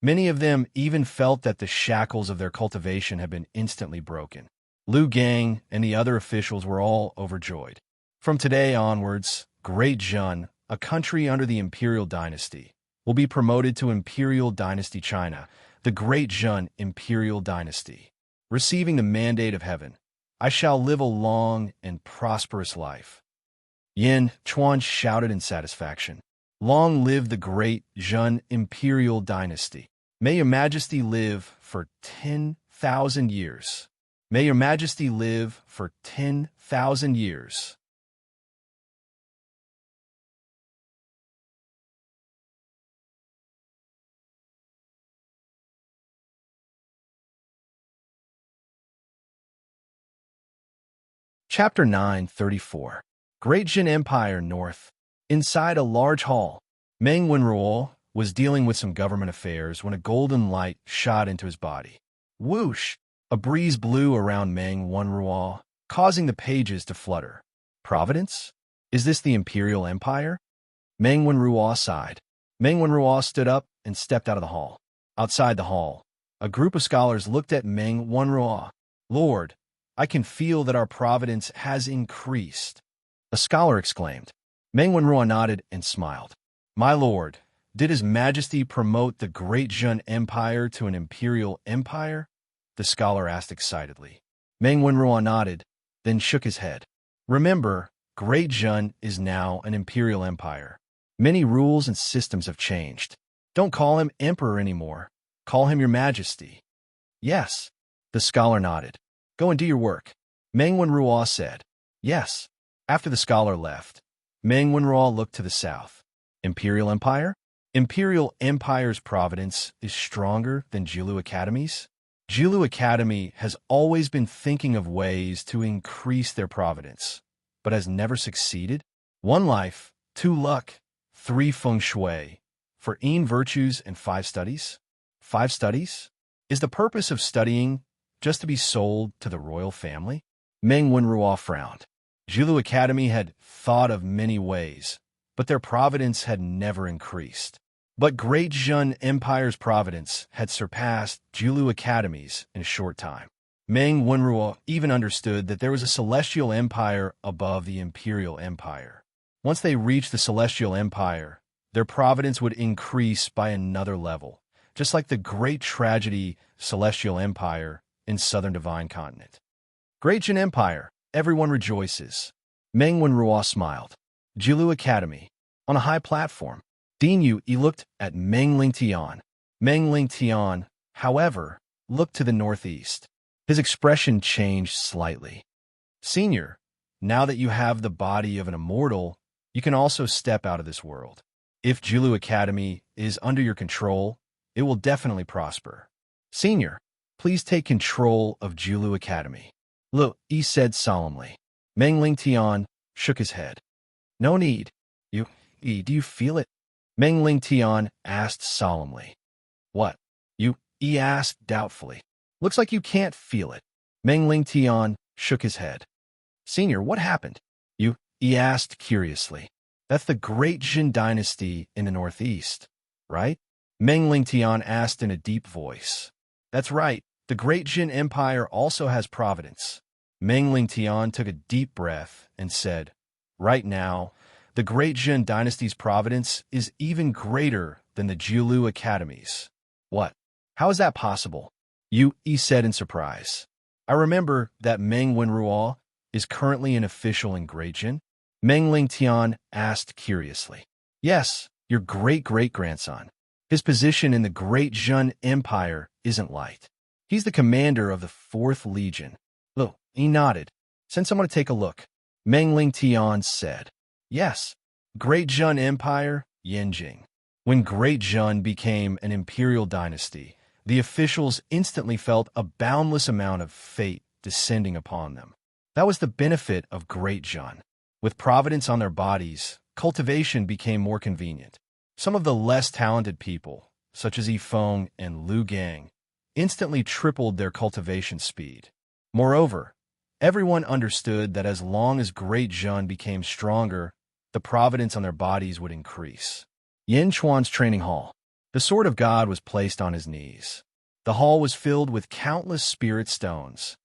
Many of them even felt that the shackles of their cultivation had been instantly broken. Liu Gang and the other officials were all overjoyed. From today onwards, Great Jin, a country under the Imperial Dynasty, will be promoted to Imperial Dynasty China, the Great Jin Imperial Dynasty. Receiving the mandate of heaven, I shall live a long and prosperous life. Yin Chuan shouted in satisfaction. Long live the Great Jin Imperial Dynasty. May your majesty live for 10,000 years. May your majesty live for 10,000 years. Chapter 934. Great Jin Empire North. Inside a large hall, Meng Wenruo was dealing with some government affairs when a golden light shot into his body. Whoosh! A breeze blew around Meng Wenruo, causing the pages to flutter. Providence? Is this the Imperial Empire? Meng Wenruo sighed. Meng Wenruo stood up and stepped out of the hall. Outside the hall, a group of scholars looked at Meng Wenruo. Lord, I can feel that our providence has increased. A scholar exclaimed. Meng Wenruo nodded and smiled. My lord, did His Majesty promote the Great Jin Empire to an imperial empire? The scholar asked excitedly. Meng Wenruo nodded, then shook his head. Remember, Great Jin is now an imperial empire. Many rules and systems have changed. Don't call him emperor anymore. Call him your majesty. Yes. The scholar nodded. Go and do your work. Meng Wenruo said. Yes. After the scholar left, Meng Wenruo looked to the south. Imperial Empire? Imperial Empire's providence is stronger than Jilu Academy's? Jilu Academy has always been thinking of ways to increase their providence, but has never succeeded. 1 life, 2 luck, 3 feng shui, for virtues and 5 studies? 5 studies? Is the purpose of studying just to be sold to the royal family? Meng Wenruo frowned. Jilu Academy had thought of many ways, but their providence had never increased. But Great Jun Empire's providence had surpassed Jilu Academy's in a short time. Meng Wenruo even understood that there was a celestial empire above the imperial empire. Once they reached the celestial empire, their providence would increase by another level, just like the great tragedy celestial empire in southern divine continent. Great Jin Empire, everyone rejoices. Meng Wenruo smiled. Jilu Academy, on a high platform. Ding Yu looked at Meng Lingtian. Meng Lingtian, however, looked to the northeast. His expression changed slightly. Senior, now that you have the body of an immortal, you can also step out of this world. If Jilu Academy is under your control, it will definitely prosper. Senior, please take control of Jilu Academy. Lu Yi said solemnly. Meng Lingtian shook his head. No need. Do you feel it? Meng Lingtian asked solemnly. What? Yi asked doubtfully. Looks like you can't feel it. Meng Lingtian shook his head. Senior, what happened? Yi asked curiously. That's the Great Jin dynasty in the northeast, right? Meng Lingtian asked in a deep voice. That's right. The Great Jin Empire also has providence. Meng Lingtian took a deep breath and said, right now, the Great Jin dynasty's providence is even greater than the Jilu Academy's. What? How is that possible? Yi said in surprise. I remember that Meng Wenruo is currently an official in Great Jin. Meng Lingtian asked curiously. Yes, your great-great-grandson. His position in the Great Jin Empire isn't light. He's the commander of the 4th Legion. Look, he nodded. Send someone to take a look. Meng Lingtian said. Yes, Great Jun Empire, Yanjing. When Great Jun became an imperial dynasty, the officials instantly felt a boundless amount of fate descending upon them. That was the benefit of Great Jun. With providence on their bodies, cultivation became more convenient. Some of the less talented people, such as Yifeng and Lu Gang, instantly tripled their cultivation speed. Moreover, everyone understood that as long as Great Jun became stronger, the providence on their bodies would increase. Yin Chuan's training hall. The sword of God was placed on his knees. The hall was filled with countless spirit stones.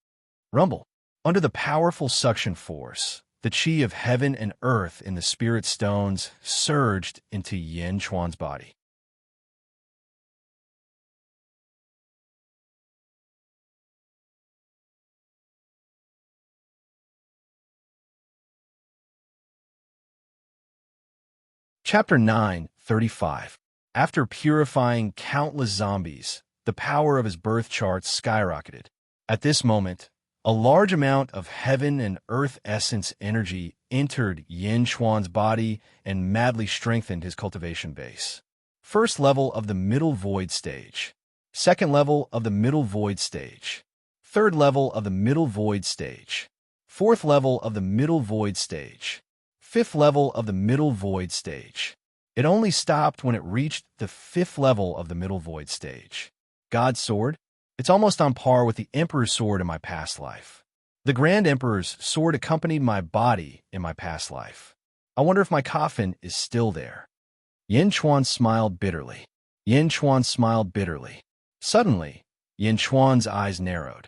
Rumble. Under the powerful suction force, the chi of heaven and earth in the spirit stones surged into Yin Chuan's body. Chapter 9:35. After purifying countless zombies, the power of his birth charts skyrocketed. At this moment, a large amount of heaven and earth essence energy entered Yin Chuan's body and madly strengthened his cultivation base. First level of the middle void stage. Second level of the middle void stage. Third level of the middle void stage. Fourth level of the middle void stage. Fifth level of the middle void stage. It only stopped when it reached the 5th level of the middle void stage. God's sword? It's almost on par with the Emperor's sword in my past life. The Grand Emperor's sword accompanied my body in my past life. I wonder if my coffin is still there. Yin Chuan smiled bitterly. Yin Chuan smiled bitterly. Suddenly, Yin Chuan's eyes narrowed.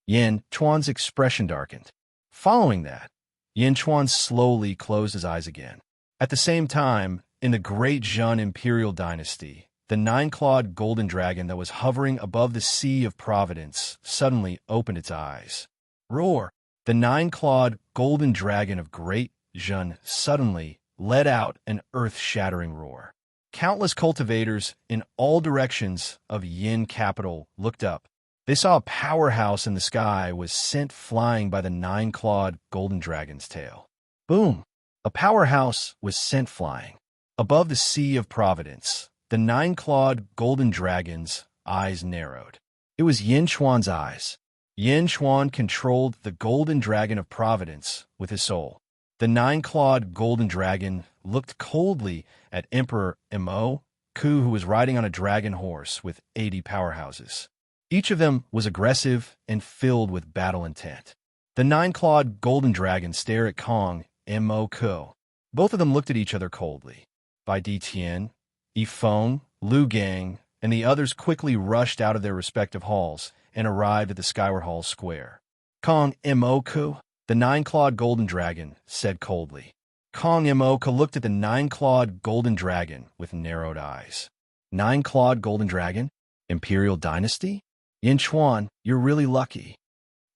Yin Chuan's expression darkened. Following that, Yin Chuan slowly closed his eyes again. At the same time, in the Great Jun Imperial Dynasty, the 9-clawed golden dragon that was hovering above the Sea of Providence suddenly opened its eyes. Roar! The 9-clawed golden dragon of Great Jun suddenly let out an earth-shattering roar. Countless cultivators in all directions of Yin capital looked up. They saw a powerhouse in the sky was sent flying by the nine-clawed golden dragon's tail. Boom! A powerhouse was sent flying. Above the Sea of Providence, the nine-clawed golden dragon's eyes narrowed. It was Yin Chuan's eyes. Yin Chuan controlled the golden dragon of Providence with his soul. The nine-clawed golden dragon looked coldly at Emperor Mo Ku, who was riding on a dragon horse with 80 powerhouses. Each of them was aggressive and filled with battle intent. The nine-clawed golden dragon stared at Kong and Mo Ku. Both of them looked at each other coldly. Bai Di Tian, Yi Feng, Lu Gang, and the others quickly rushed out of their respective halls and arrived at the Skyward Hall Square. Kong and Mo Ku, the nine-clawed golden dragon, said coldly. Kong and Mo Ku looked at the nine-clawed golden dragon with narrowed eyes. Nine-clawed golden dragon? Imperial dynasty? Yin Chuan, you're really lucky.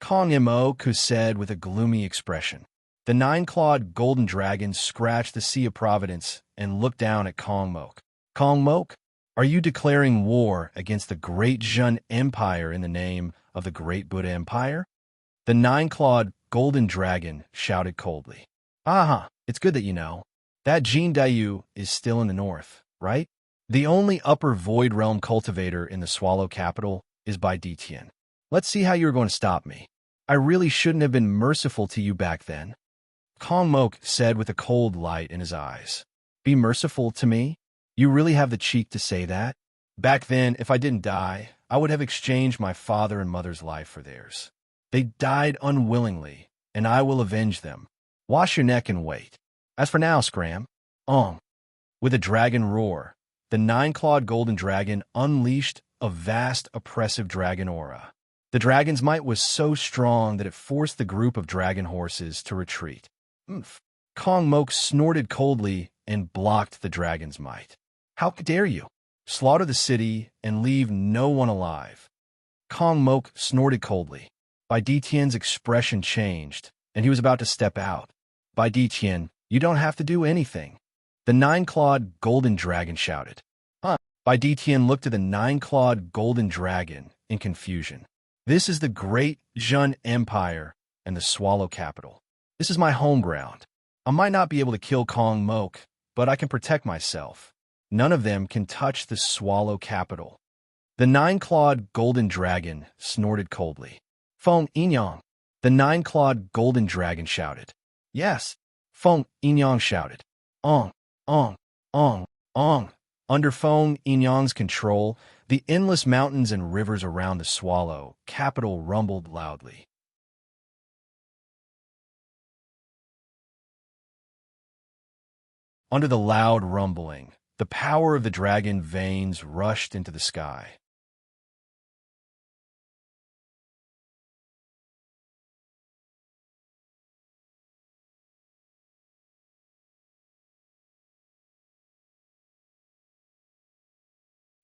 Kong and Mo Ku said with a gloomy expression. The nine-clawed golden dragon scratched the Sea of Providence and looked down at Kong Mok. Kong Mok, are you declaring war against the Great Zhen Empire in the name of the Great Buddha Empire? The nine-clawed golden dragon shouted coldly. Aha, it's good that you know. That Jin Dayu is still in the north, right? The only upper void realm cultivator in the Swallow capital is Bai Di Tian. Let's see how you're going to stop me. I really shouldn't have been merciful to you back then. Kong Mok said with a cold light in his eyes. Be merciful to me? You really have the cheek to say that? Back then, if I didn't die, I would have exchanged my father and mother's life for theirs. They died unwillingly, and I will avenge them. Wash your neck and wait. As for now, Scram. With a dragon roar, the nine-clawed golden dragon unleashed a vast, oppressive dragon aura. The dragon's might was so strong that it forced the group of dragon horses to retreat. Kong Mok snorted coldly and blocked the dragon's might. How dare you? Slaughter the city and leave no one alive. Kong Mok snorted coldly. Bai Di Tian's expression changed, and he was about to step out. Bai Di Tian, you don't have to do anything. The nine-clawed golden dragon shouted. Bai Di Tian looked at the nine-clawed golden dragon in confusion. This is the Great Zhen Empire and the Swallow capital. This is my home ground. I might not be able to kill Kong Mok, but I can protect myself. None of them can touch the Swallow capital. The nine-clawed golden dragon snorted coldly. Feng Yinyang. The nine-clawed golden dragon shouted. Yes. Feng Yinyang shouted. Ong, ong, ong, ong. Under Feng Yinyang's control, the endless mountains and rivers around the Swallow capital rumbled loudly. Under the loud rumbling, the power of the dragon veins rushed into the sky.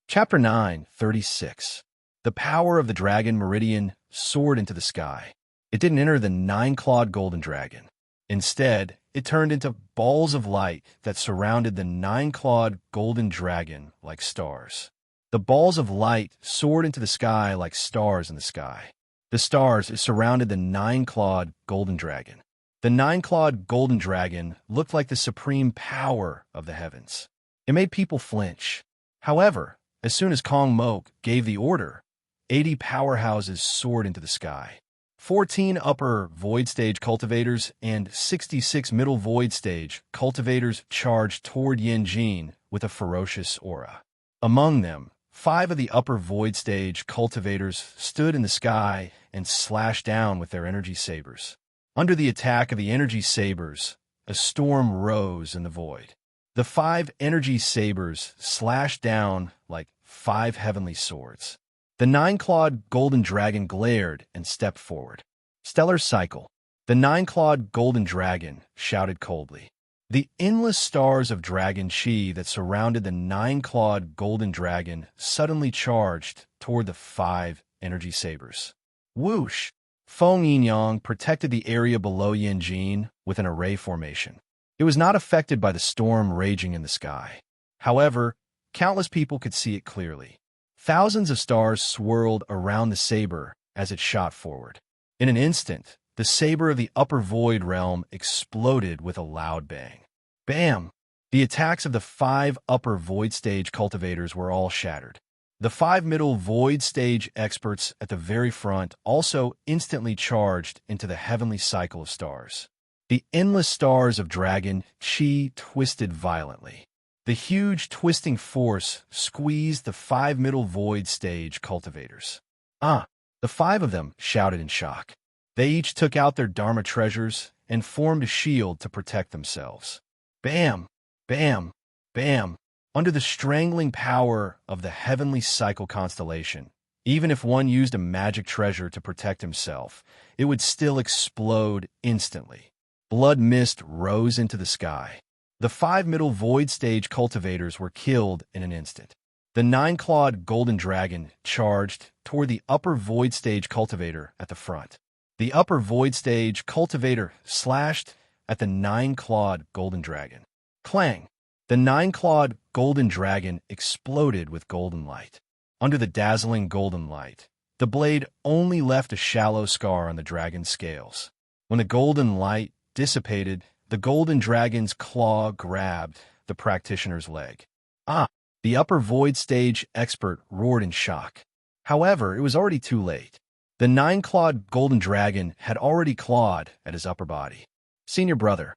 Chapter 9:36. The power of the dragon meridian soared into the sky. It didn't enter the nine-clawed golden dragon. Instead, it turned into balls of light that surrounded the nine-clawed golden dragon like stars. The balls of light soared into the sky like stars in the sky. The stars surrounded the nine-clawed golden dragon. The nine-clawed golden dragon looked like the supreme power of the heavens. It made people flinch. However, as soon as Kong Mok gave the order, 80 powerhouses soared into the sky. 14 upper void stage cultivators and 66 middle void stage cultivators charged toward Yin Jin with a ferocious aura. Among them, 5 of the upper void stage cultivators stood in the sky and slashed down with their energy sabers. Under the attack of the energy sabers, a storm rose in the void. The 5 energy sabers slashed down like 5 heavenly swords. The nine-clawed golden dragon glared and stepped forward. Stellar cycle. The nine-clawed golden dragon shouted coldly. The endless stars of dragon chi that surrounded the nine-clawed golden dragon suddenly charged toward the 5 energy sabers. Whoosh! Feng Yinyang protected the area below Yin Jin with an array formation. It was not affected by the storm raging in the sky. However, countless people could see it clearly. Thousands of stars swirled around the saber as it shot forward. In an instant, the saber of the upper void realm exploded with a loud bang. Bam! The attacks of the 5 upper void stage cultivators were all shattered. The 5 middle void stage experts at the very front also instantly charged into the heavenly cycle of stars. The endless stars of dragon chi twisted violently. The huge twisting force squeezed the 5 middle void stage cultivators. The 5 of them shouted in shock. They each took out their Dharma treasures and formed a shield to protect themselves. Bam! Bam! Bam! Under the strangling power of the heavenly cycle constellation, even if one used a magic treasure to protect himself, it would still explode instantly. Blood mist rose into the sky. The 5 middle void stage cultivators were killed in an instant. The 9-clawed golden dragon charged toward the upper void stage cultivator at the front. The upper void stage cultivator slashed at the 9-clawed golden dragon. Clang! The 9-clawed golden dragon exploded with golden light. Under the dazzling golden light, the blade only left a shallow scar on the dragon's scales. When the golden light dissipated, the golden dragon's claw grabbed the practitioner's leg. The upper void stage expert roared in shock. However, it was already too late. The 9-clawed golden dragon had already clawed at his upper body. Senior brother,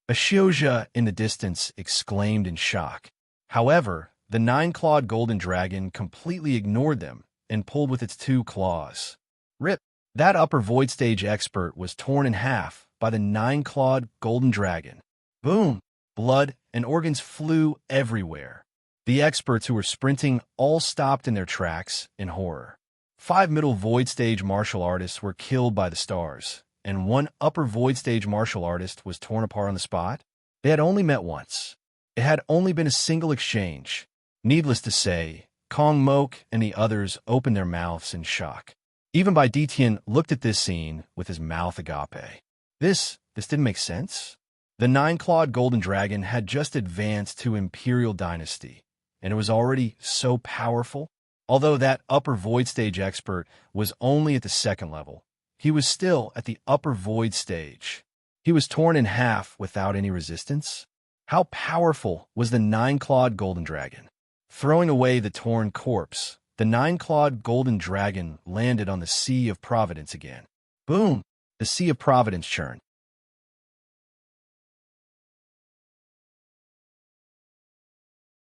a Shioja in the distance exclaimed in shock. However, the 9-clawed golden dragon completely ignored them and pulled with its 2 claws. Rip! That upper void stage expert was torn in half by the 9-clawed golden dragon. Boom! Blood and organs flew everywhere. The experts who were sprinting all stopped in their tracks in horror. 5 middle void stage martial artists were killed by the stars, and 1 upper void stage martial artist was torn apart on the spot. They had only met once. It had only been a single exchange. Needless to say, Kong Mok and the others opened their mouths in shock. Even Bai Ditian looked at this scene with his mouth agape. This didn't make sense. The 9-clawed golden dragon had just advanced to Imperial Dynasty, and it was already so powerful. Although that upper void stage expert was only at the 2nd level, he was still at the upper void stage. He was torn in half without any resistance. How powerful was the 9-clawed golden dragon? Throwing away the torn corpse, the 9-clawed golden dragon landed on the Sea of Providence again. Boom! The Sea of Providence churned.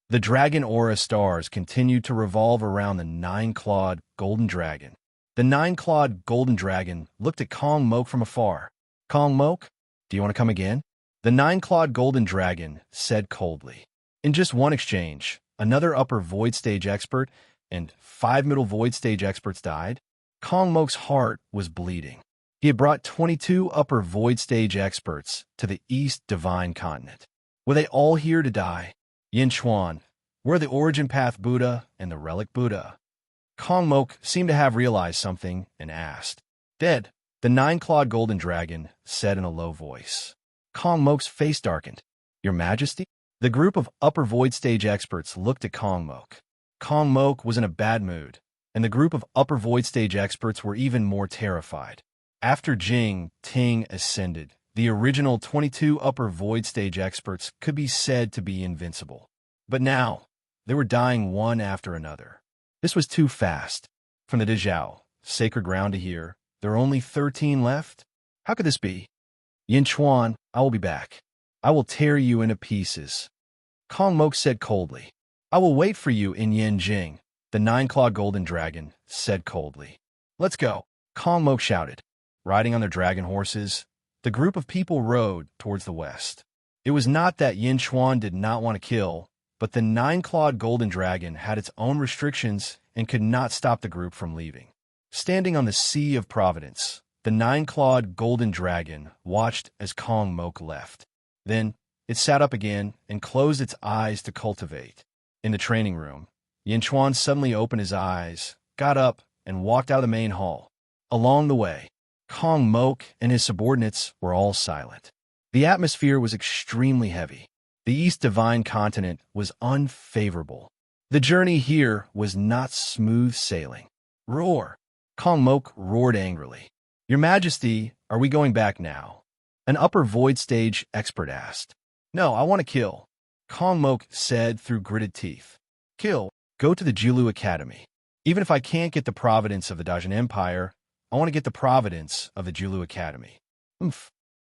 The dragon aura stars continued to revolve around the 9-clawed golden dragon. The 9-clawed golden dragon looked at Kong Mok from afar. Kong Mok, do you want to come again? The 9-clawed golden dragon said coldly. In just one exchange, another upper void stage expert and 5 middle void stage experts died. Kong Mok's heart was bleeding. He had brought 22 upper void stage experts to the East Divine Continent. Were they all here to die? Yin Chuan, where the Origin Path Buddha and the Relic Buddha? Kong Mok seemed to have realized something and asked. Dead, the 9-clawed golden dragon said in a low voice. Kong Mok's face darkened. Your Majesty? The group of upper void stage experts looked at Kong Mok. Kong Mok was in a bad mood, and the group of upper void stage experts were even more terrified. After Jing Ting ascended, the original 22 upper void stage experts could be said to be invincible. But now, they were dying one after another. This was too fast. From the Dezhao, sacred ground, to here, there are only 13 left? How could this be? Yin Chuan, I will be back. I will tear you into pieces. Kong Mok said coldly. I will wait for you in Yanjing, the 9-clawed golden dragon said coldly. Let's go, Kong Mok shouted. Riding on their dragon horses, the group of people rode towards the west. It was not that Yin Chuan did not want to kill, but the 9-clawed golden dragon had its own restrictions and could not stop the group from leaving. Standing on the Sea of Providence, the 9-clawed golden dragon watched as Kong Mok left. Then it sat up again and closed its eyes to cultivate. In the training room, Yin Chuan suddenly opened his eyes, got up, and walked out of the main hall. Along the way, Kong Mok and his subordinates were all silent. The atmosphere was extremely heavy. The East Divine Continent was unfavorable. The journey here was not smooth sailing. Roar! Kong Mok roared angrily. Your Majesty, are we going back now? An upper void stage expert asked. No, I want to kill, Kong Mok said through gritted teeth. Kill. Go to the Jiulu Academy. Even if I can't get the providence of the Dajan Empire, I want to get the providence of the Jiulu Academy.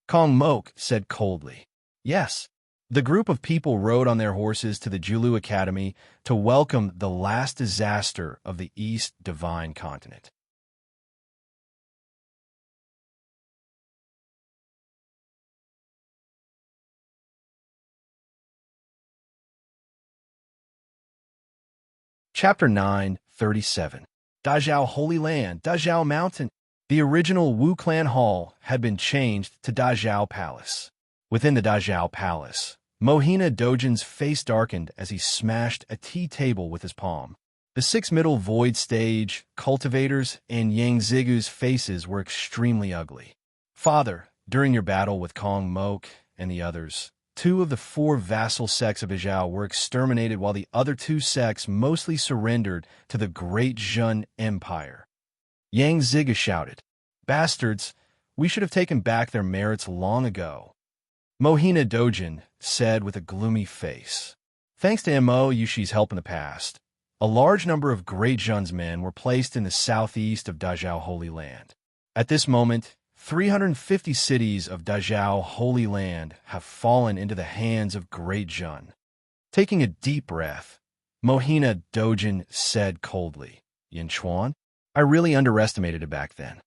Kong Mok said coldly. Yes. The group of people rode on their horses to the Jiulu Academy to welcome the last disaster of the East Divine Continent. Chapter 9:37. Dazhao Holy Land, Dazhao Mountain. The original Wu Clan Hall had been changed to Dazhao Palace. Within the Dazhao Palace, Mohina Dojin's face darkened as he smashed a tea table with his palm. The six middle void stage cultivators and Yang Zigu's faces were extremely ugly. Father, during your battle with Kong Mok and the others, 2 of the 4 vassal sects of Izhao were exterminated while the other 2 sects mostly surrendered to the Great Zhun Empire. Yang Ziga shouted, Bastards, we should have taken back their merits long ago. Mohina Dojin said with a gloomy face. Thanks to Mo Yushi's help in the past, a large number of Great Zhun's men were placed in the southeast of Dazhao Holy Land. At this moment, 350 cities of Dazhao Holy Land have fallen into the hands of Great Zhun. Taking a deep breath, Mohina Dojin said coldly, Yin Chuan, I really underestimated it back then.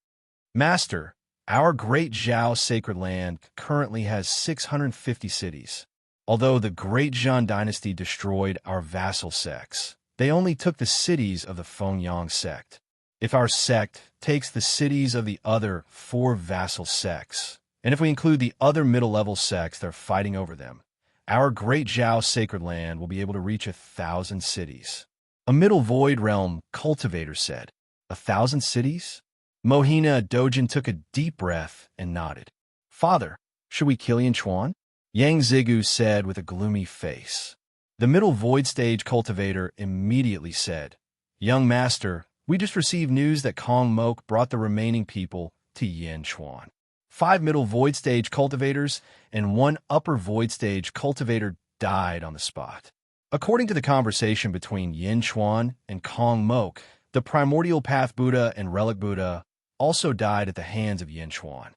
Master, our Great Zhao Sacred Land currently has 650 cities. Although the Great Zhun dynasty destroyed our vassal sects, they only took the cities of the Fengyang sect. If our sect takes the cities of the other 4 vassal sects, and if we include the other middle-level sects that are fighting over them, our Great Zhao Sacred Land will be able to reach 1,000 cities. A middle void realm cultivator said, 1,000 cities? Mohina Dojin took a deep breath and nodded. Father, should we kill Yin Chuan? Yang Zigu said with a gloomy face. The middle void stage cultivator immediately said, Young master, we just received news that Kong Mok brought the remaining people to Yin Chuan. 5 middle void stage cultivators and 1 upper void stage cultivator died on the spot. According to the conversation between Yin Chuan and Kong Mok, the primordial path Buddha and relic Buddha also died at the hands of Yin Chuan.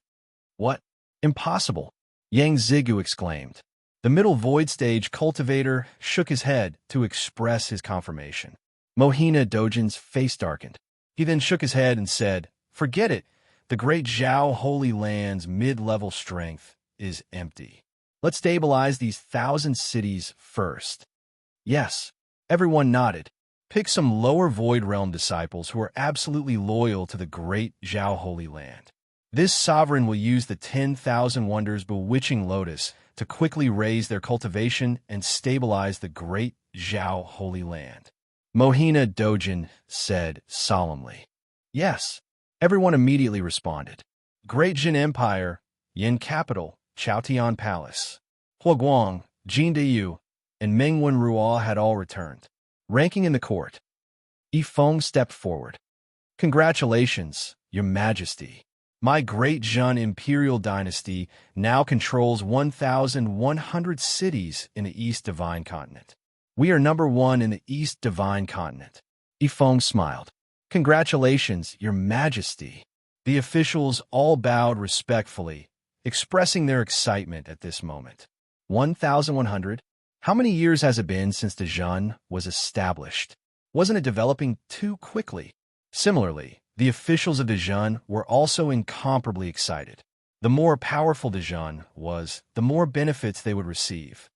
What? Impossible! Yang Zigu exclaimed. The middle void stage cultivator shook his head to express his confirmation. Mohina Dojin's face darkened. He then shook his head and said, Forget it. The Great Zhao Holy Land's mid-level strength is empty. Let's stabilize these 1,000 cities first. Yes. Everyone nodded. Pick some lower void realm disciples who are absolutely loyal to the Great Zhao Holy Land. This sovereign will use the 10,000 Wonders Bewitching Lotus to quickly raise their cultivation and stabilize the Great Zhao Holy Land. Mohina Dojin said solemnly. Yes. Everyone immediately responded. Great Jin Empire, Yin Capital, Chaotian Palace. Huaguang, Jin Deyu, and Mengwen Ruo had all returned. Ranking in the court. Yifeng stepped forward. Congratulations, Your Majesty. My Great Zhun Imperial Dynasty now controls 1,100 cities in the East Divine Continent. We are number 1 in the East Divine Continent. Yifeng smiled. Congratulations, Your Majesty. The officials all bowed respectfully, expressing their excitement at this moment. 1,100? How many years has it been since the Zhun was established? Wasn't it developing too quickly? Similarly, the officials of the Zhun were also incomparably excited. The more powerful the Zhun was, the more benefits they would receive.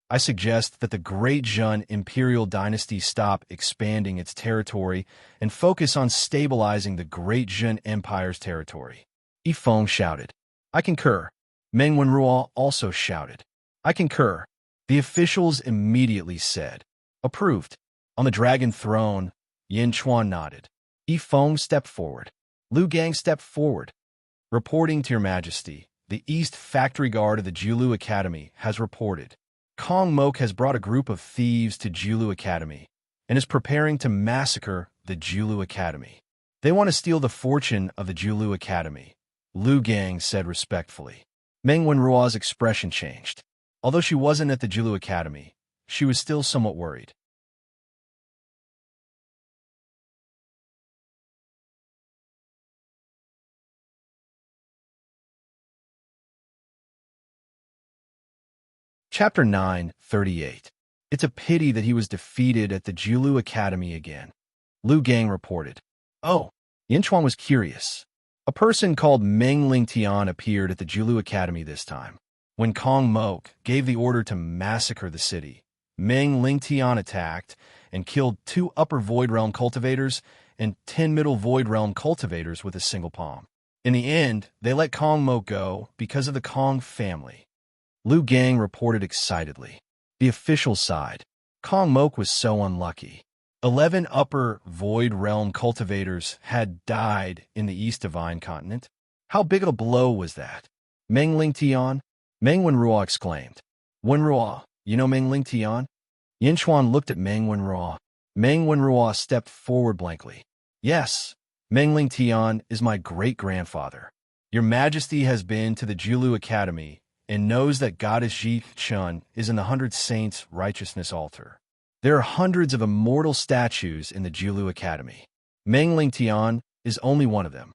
I suggest that the Great Zhun Imperial Dynasty stop expanding its territory and focus on stabilizing the Great Zhun Empire's territory. Yifeng shouted. I concur. Mengwen Ruo also shouted. I concur. The officials immediately said. Approved. On the dragon throne, Yin Chuan nodded. Yifeng stepped forward. Lu Gang stepped forward. Reporting to Your Majesty, the East Factory Guard of the Jiulu Academy has reported. Kong Mok has brought a group of thieves to Jiulu Academy and is preparing to massacre the Julu Academy. They want to steal the fortune of the Julu Academy, Lu Gang said respectfully. Meng Wenruo's expression changed. Although she wasn't at the Julu Academy, she was still somewhat worried. Chapter 9:38. It's a pity that he was defeated at the Julu Academy again. Lu Gang reported. Oh, Yinchuan was curious. A person called Meng Lingtian appeared at the Julu Academy this time. When Kong Mok gave the order to massacre the city, Meng Lingtian attacked and killed 2 Upper Void Realm cultivators and 10 Middle Void Realm cultivators with a single palm. In the end, they let Kong Mok go because of the Kong family. Lu Gang reported excitedly. The official side. Kong Mok was so unlucky. 11 Upper Void Realm cultivators had died in the East Divine Continent. How big of a blow was that? Meng Lingtian? Meng Wenruo exclaimed. Wenruo, you know Meng Lingtian? Yinchuan looked at Meng Wenruo. Meng Wenruo stepped forward blankly. Yes, Meng Lingtian is my great-grandfather. Your Majesty has been to the Julu Academy and knows that Goddess Ji Chun is in the 100 Saints' righteousness altar. There are hundreds of immortal statues in the Julu Academy. Meng Lingtian is only one of them.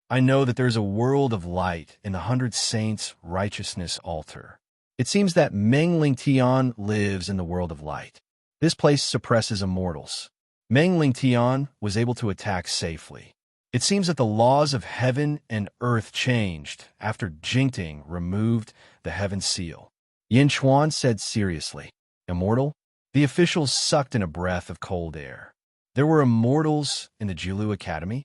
I know that there's a world of light in the 100 Saints' righteousness altar. It seems that Meng Lingtian lives in the world of light. This place suppresses immortals. Meng Lingtian was able to attack safely. It seems that the laws of heaven and earth changed after Jingting removed the heaven seal. Yinchuan said seriously. Immortal? The officials sucked in a breath of cold air. There were immortals in the Julu Academy?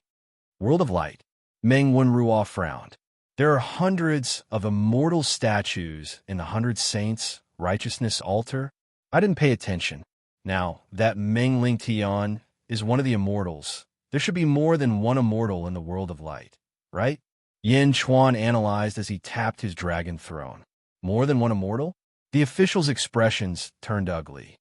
World of Light. Meng Wenruo frowned. There are hundreds of immortal statues in the 100 Saints' righteousness altar. I didn't pay attention. Now, that Meng Lingtian is one of the immortals. There should be more than one immortal in the world of light, right? Yinchuan analyzed as he tapped his dragon throne. More than one immortal? The official's expressions turned ugly.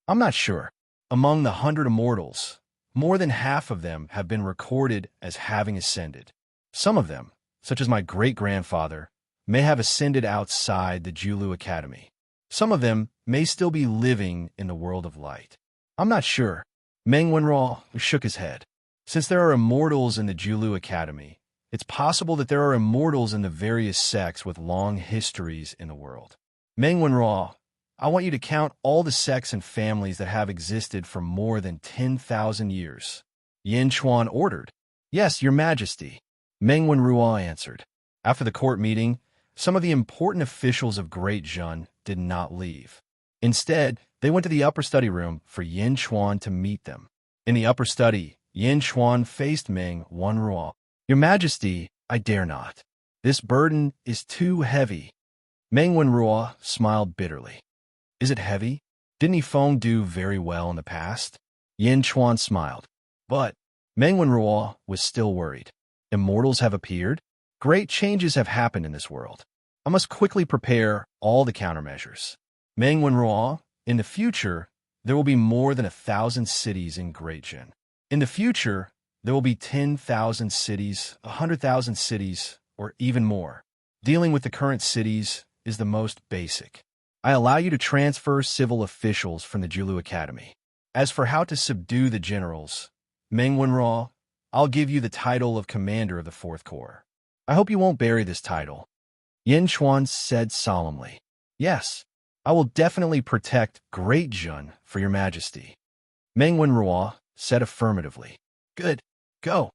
I'm not sure. Among the 100 immortals, more than half of them have been recorded as having ascended. Some of them, such as my great-grandfather, may have ascended outside the Julu Academy. Some of them may still be living in the world of light. I'm not sure. Meng Wenruo shook his head. Since there are immortals in the Julu Academy, it's possible that there are immortals in the various sects with long histories in the world. Meng Wenruo, I want you to count all the sects and families that have existed for more than 10,000 years. Yinchuan ordered. Yes, Your Majesty. Meng Wenruo answered. After the court meeting, some of the important officials of Great Jun did not leave. Instead, they went to the upper study room for Yinchuan to meet them. In the upper study, Yinchuan faced Meng Wenruo. Your Majesty, I dare not. This burden is too heavy. Meng Wenruo smiled bitterly. Is it heavy? Didn't Yifeng do very well in the past? Yinchuan smiled. But Meng Wenruo was still worried. Immortals have appeared? Great changes have happened in this world. I must quickly prepare all the countermeasures. Meng Wenruo, in the future, there will be more than 1,000 cities in Great Jin. In the future, there will be 10,000 cities, 100,000 cities, or even more. Dealing with the current cities is the most basic. I allow you to transfer civil officials from the Julu Academy. As for how to subdue the generals, Meng Wenruo, I'll give you the title of Commander of the Fourth Corps. I hope you won't bury this title. Yinchuan said solemnly. Yes, I will definitely protect Great Jun for Your Majesty. Meng Wenruo said affirmatively. Good, go.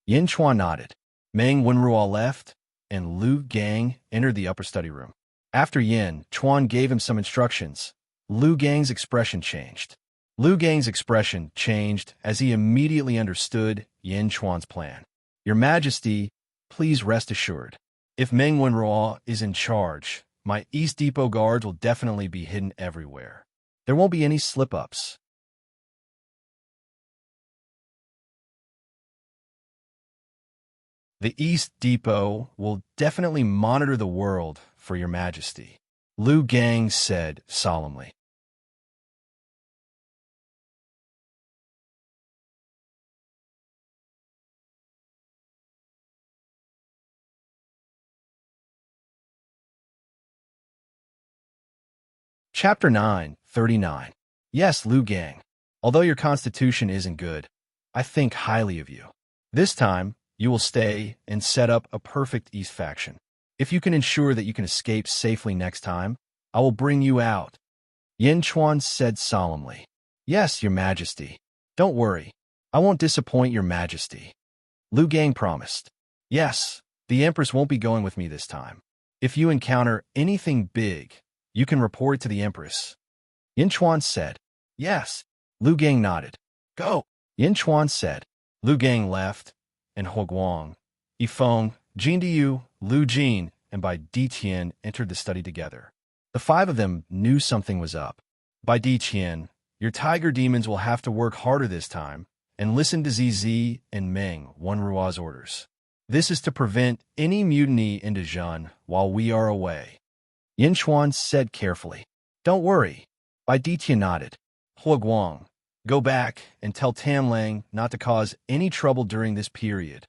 Yinchuan nodded. Meng Wenruo left, and Lu Gang entered the upper study room. After Yin Chuan gave him some instructions, Lu Gang's expression changed. Lu Gang's expression changed as he immediately understood Yin Chuan's plan. Your Majesty, please rest assured. If Meng Wenruo is in charge, my East Depot guards will definitely be hidden everywhere. There won't be any slip-ups. The East Depot will definitely monitor the world for Your Majesty, Lu Gang said solemnly. Chapter 9:39. Yes, Liu Gang. Although your constitution isn't good, I think highly of you. This time, you will stay and set up a perfect East faction. If you can ensure that you can escape safely next time, I will bring you out. Yin Chuan said solemnly. Yes, your majesty. Don't worry. I won't disappoint your majesty. Liu Gang promised. Yes, the empress won't be going with me this time. If you encounter anything big, you can report it to the empress. Yin Chuan said. Yes. Liu Gang nodded. Go. Yin Chuan said. Liu Gang left, and Huguang, Yifeng, Jin Diyu, Lu Jin, and Bai Diqian entered the study together. The five of them knew something was up. Bai Diqian, your tiger demons will have to work harder this time, and listen to ZZ and Meng, One Rua's orders. This is to prevent any mutiny into Zhen while we are away. Yin Chuan said carefully. Don't worry. Bai Diqian nodded. Huguang, go back and tell Tam Lang not to cause any trouble during this period.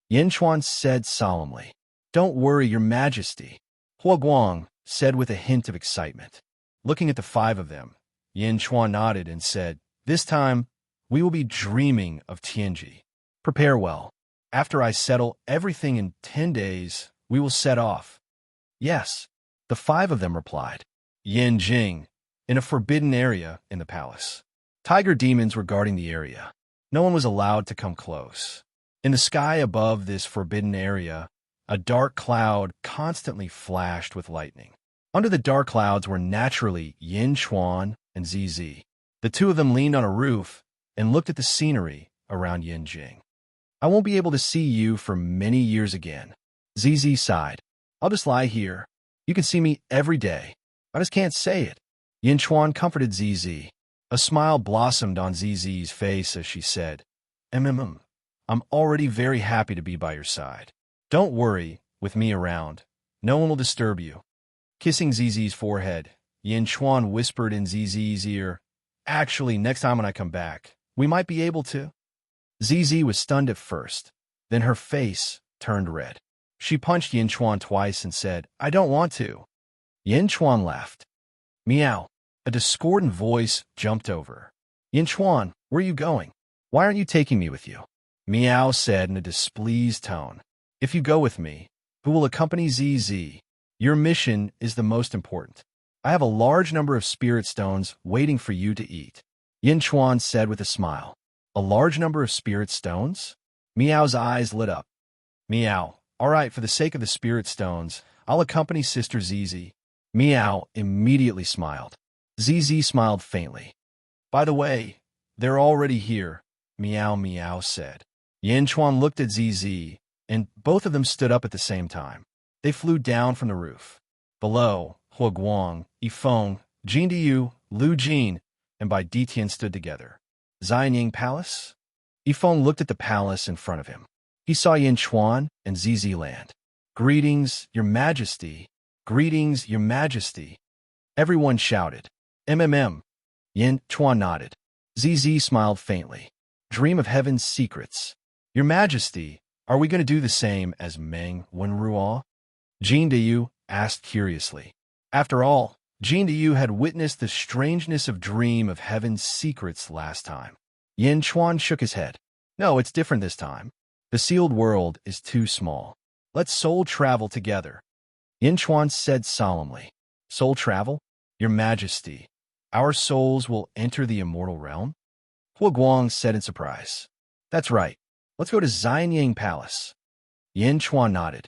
Yin Chuan said solemnly. Don't worry, your majesty. Huguang said with a hint of excitement. Looking at the five of them, Yin Chuan nodded and said, This time, we will be dreaming of Tianji. Prepare well. After I settle everything in 10 days, we will set off. Yes, the five of them replied. Yin Jing, in a forbidden area in the palace. Tiger demons were guarding the area. No one was allowed to come close. In the sky above this forbidden area, a dark cloud constantly flashed with lightning. Under the dark clouds were naturally Yin Chuan and ZZ. The two of them leaned on a roof and looked at the scenery around Yin Jing. I won't be able to see you for many years again. ZZ sighed. I'll just lie here. You can see me every day. I just can't say it. Yin Chuan comforted ZZ. A smile blossomed on ZZ's face as she said, I'm already very happy to be by your side. Don't worry, with me around. No one will disturb you. Kissing ZZ's forehead, Yin Chuan whispered in ZZ's ear, Actually, next time when I come back, we might be able to. ZZ was stunned at first. Then her face turned red. She punched Yin Chuan twice and said, I don't want to. Yin Chuan laughed. Meow. A discordant voice jumped over. Yin Chuan, where are you going? Why aren't you taking me with you? Meow said in a displeased tone. If you go with me, who will accompany ZZ? Your mission is the most important. I have a large number of spirit stones waiting for you to eat. Yin Chuan said with a smile. A large number of spirit stones? Meow's eyes lit up. Meow. All right, for the sake of the spirit stones, I'll accompany Sister ZZ. Meow immediately smiled. ZZ smiled faintly. By the way, they're already here, Meow Meow said. Yin Chuan looked at ZZ, and both of them stood up at the same time. They flew down from the roof. Below, Huguang, Yifeng, Jin Diyu, Lu Jin, and Bai Diqian stood together. Xianying Palace? Yifeng looked at the palace in front of him. He saw Yin Chuan and ZZ land. Greetings, your majesty. Greetings, your majesty. Everyone shouted. Yin Chuan nodded. ZZ smiled faintly. Dream of heaven's secrets. Your majesty, are we going to do the same as Meng Wenrua? Jin Diyu asked curiously. After all, Jin Diyu had witnessed the strangeness of dream of heaven's secrets last time. Yin Chuan shook his head. No, it's different this time. The sealed world is too small. Let's soul travel together. Yin Chuan said solemnly. Soul travel? Your majesty, our souls will enter the immortal realm? Huguang said in surprise. That's right. Let's go to Xianying Palace. Yin Chuan nodded.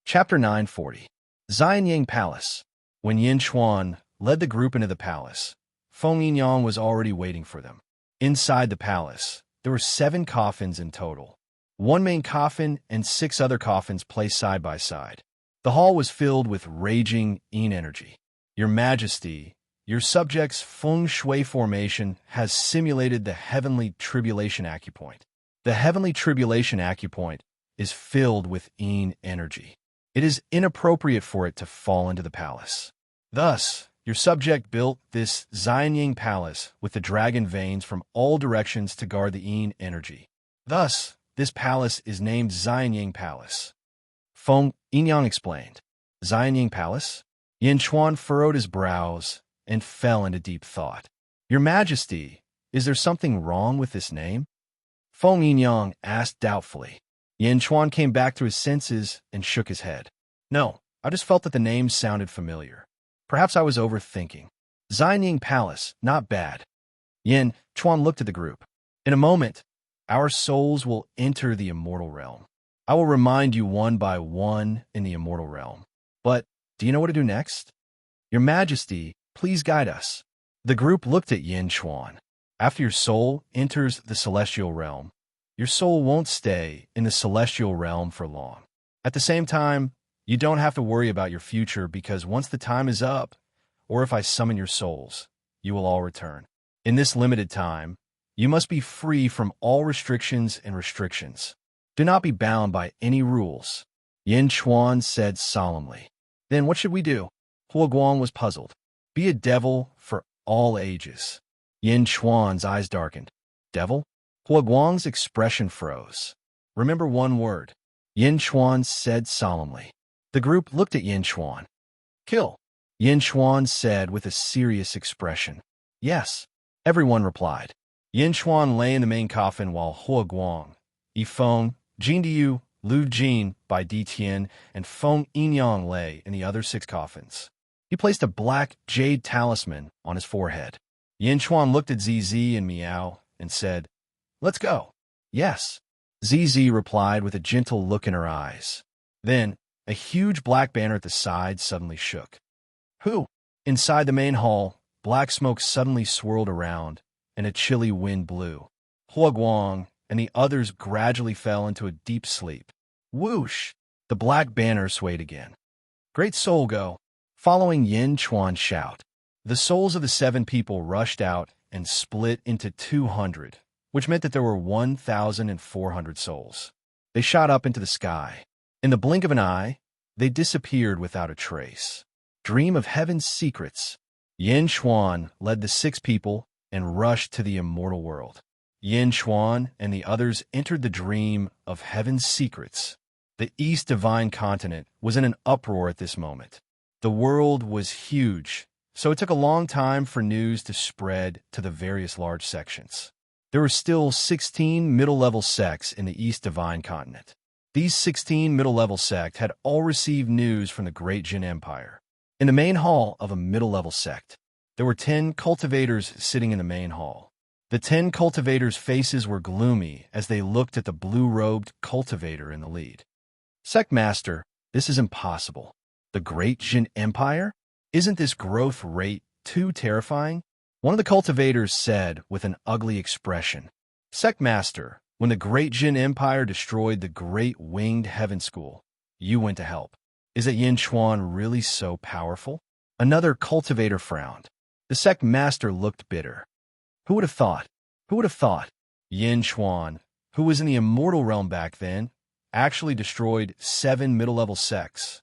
Chapter 940. Xianying Palace. When Yin Chuan led the group into the palace, Feng Yinyang was already waiting for them. Inside the palace, there were 7 coffins in total. 1 main coffin and 6 other coffins placed side by side. The hall was filled with raging yin energy. Your Majesty, your subject's feng shui formation has simulated the heavenly tribulation acupoint. The heavenly tribulation acupoint is filled with yin energy. It is inappropriate for it to fall into the palace. Thus, Your subject built this Xianying palace with the dragon veins from all directions to guard the Yin energy. Thus, this palace is named Xianying Palace. Feng Yinyang explained. Xianying Palace? Yin Chuan furrowed his brows and fell into deep thought. Your Majesty, is there something wrong with this name? Feng Yinyang asked doubtfully. Yin Chuan came back to his senses and shook his head. No, I just felt that the name sounded familiar. Perhaps I was overthinking. Xianying Palace, not bad. Yin Chuan looked at the group. In a moment, our souls will enter the immortal realm. I will remind you one by one in the immortal realm. But do you know what to do next? Your Majesty, please guide us. The group looked at Yin Chuan. After your soul enters the celestial realm, your soul won't stay in the celestial realm for long. At the same time, you don't have to worry about your future because once the time is up, or if I summon your souls, you will all return. In this limited time, you must be free from all restrictions and restrictions. Do not be bound by any rules. Yin Chuan said solemnly. Then what should we do? Hua Guang was puzzled. Be a devil for all ages. Yin Chuan's eyes darkened. Devil? Hua Guang's expression froze. Remember one word. Yin Chuan said solemnly. The group looked at Yin Chuan. Kill. Yin Chuan said with a serious expression. Yes. Everyone replied. Yin Chuan lay in the main coffin while Hua Guang, Yifeng, Jin Diyu, Lu Jin, Bai Di Tian, and Feng Yinyang lay in the other 6 coffins. He placed a black jade talisman on his forehead. Yin Chuan looked at ZZ and Miao and said, Let's go. Yes. ZZ replied with a gentle look in her eyes. Then, a huge black banner at the side suddenly shook. Who? Inside the main hall, black smoke suddenly swirled around, and a chilly wind blew. Hua Guang and the others gradually fell into a deep sleep. Whoosh! The black banner swayed again. Great soul go! Following Yin Chuan's shout, the souls of the 7 people rushed out and split into 200, which meant that there were 1,400 souls. They shot up into the sky. In the blink of an eye, they disappeared without a trace. Dream of heaven's secrets. Yin Chuan led the 6 people and rushed to the immortal world. Yin Chuan and the others entered the dream of heaven's secrets. The East Divine Continent was in an uproar at this moment. The world was huge, so it took a long time for news to spread to the various large sections. There were still 16 middle-level sects in the East Divine Continent. These 16 middle-level sects had all received news from the Great Jin Empire. In the main hall of a middle-level sect, there were 10 cultivators sitting in the main hall. The 10 cultivators' faces were gloomy as they looked at the blue-robed cultivator in the lead. Sect Master, this is impossible. The Great Jin Empire? Isn't this growth rate too terrifying? One of the cultivators said with an ugly expression. Sect Master, when the Great Jin Empire destroyed the Great Winged Heaven School, you went to help. Is that Yin Chuan really so powerful? Another cultivator frowned. The Sect Master looked bitter. Who would have thought? Who would have thought? Yin Chuan, who was in the immortal realm back then, actually destroyed 7 middle-level sects.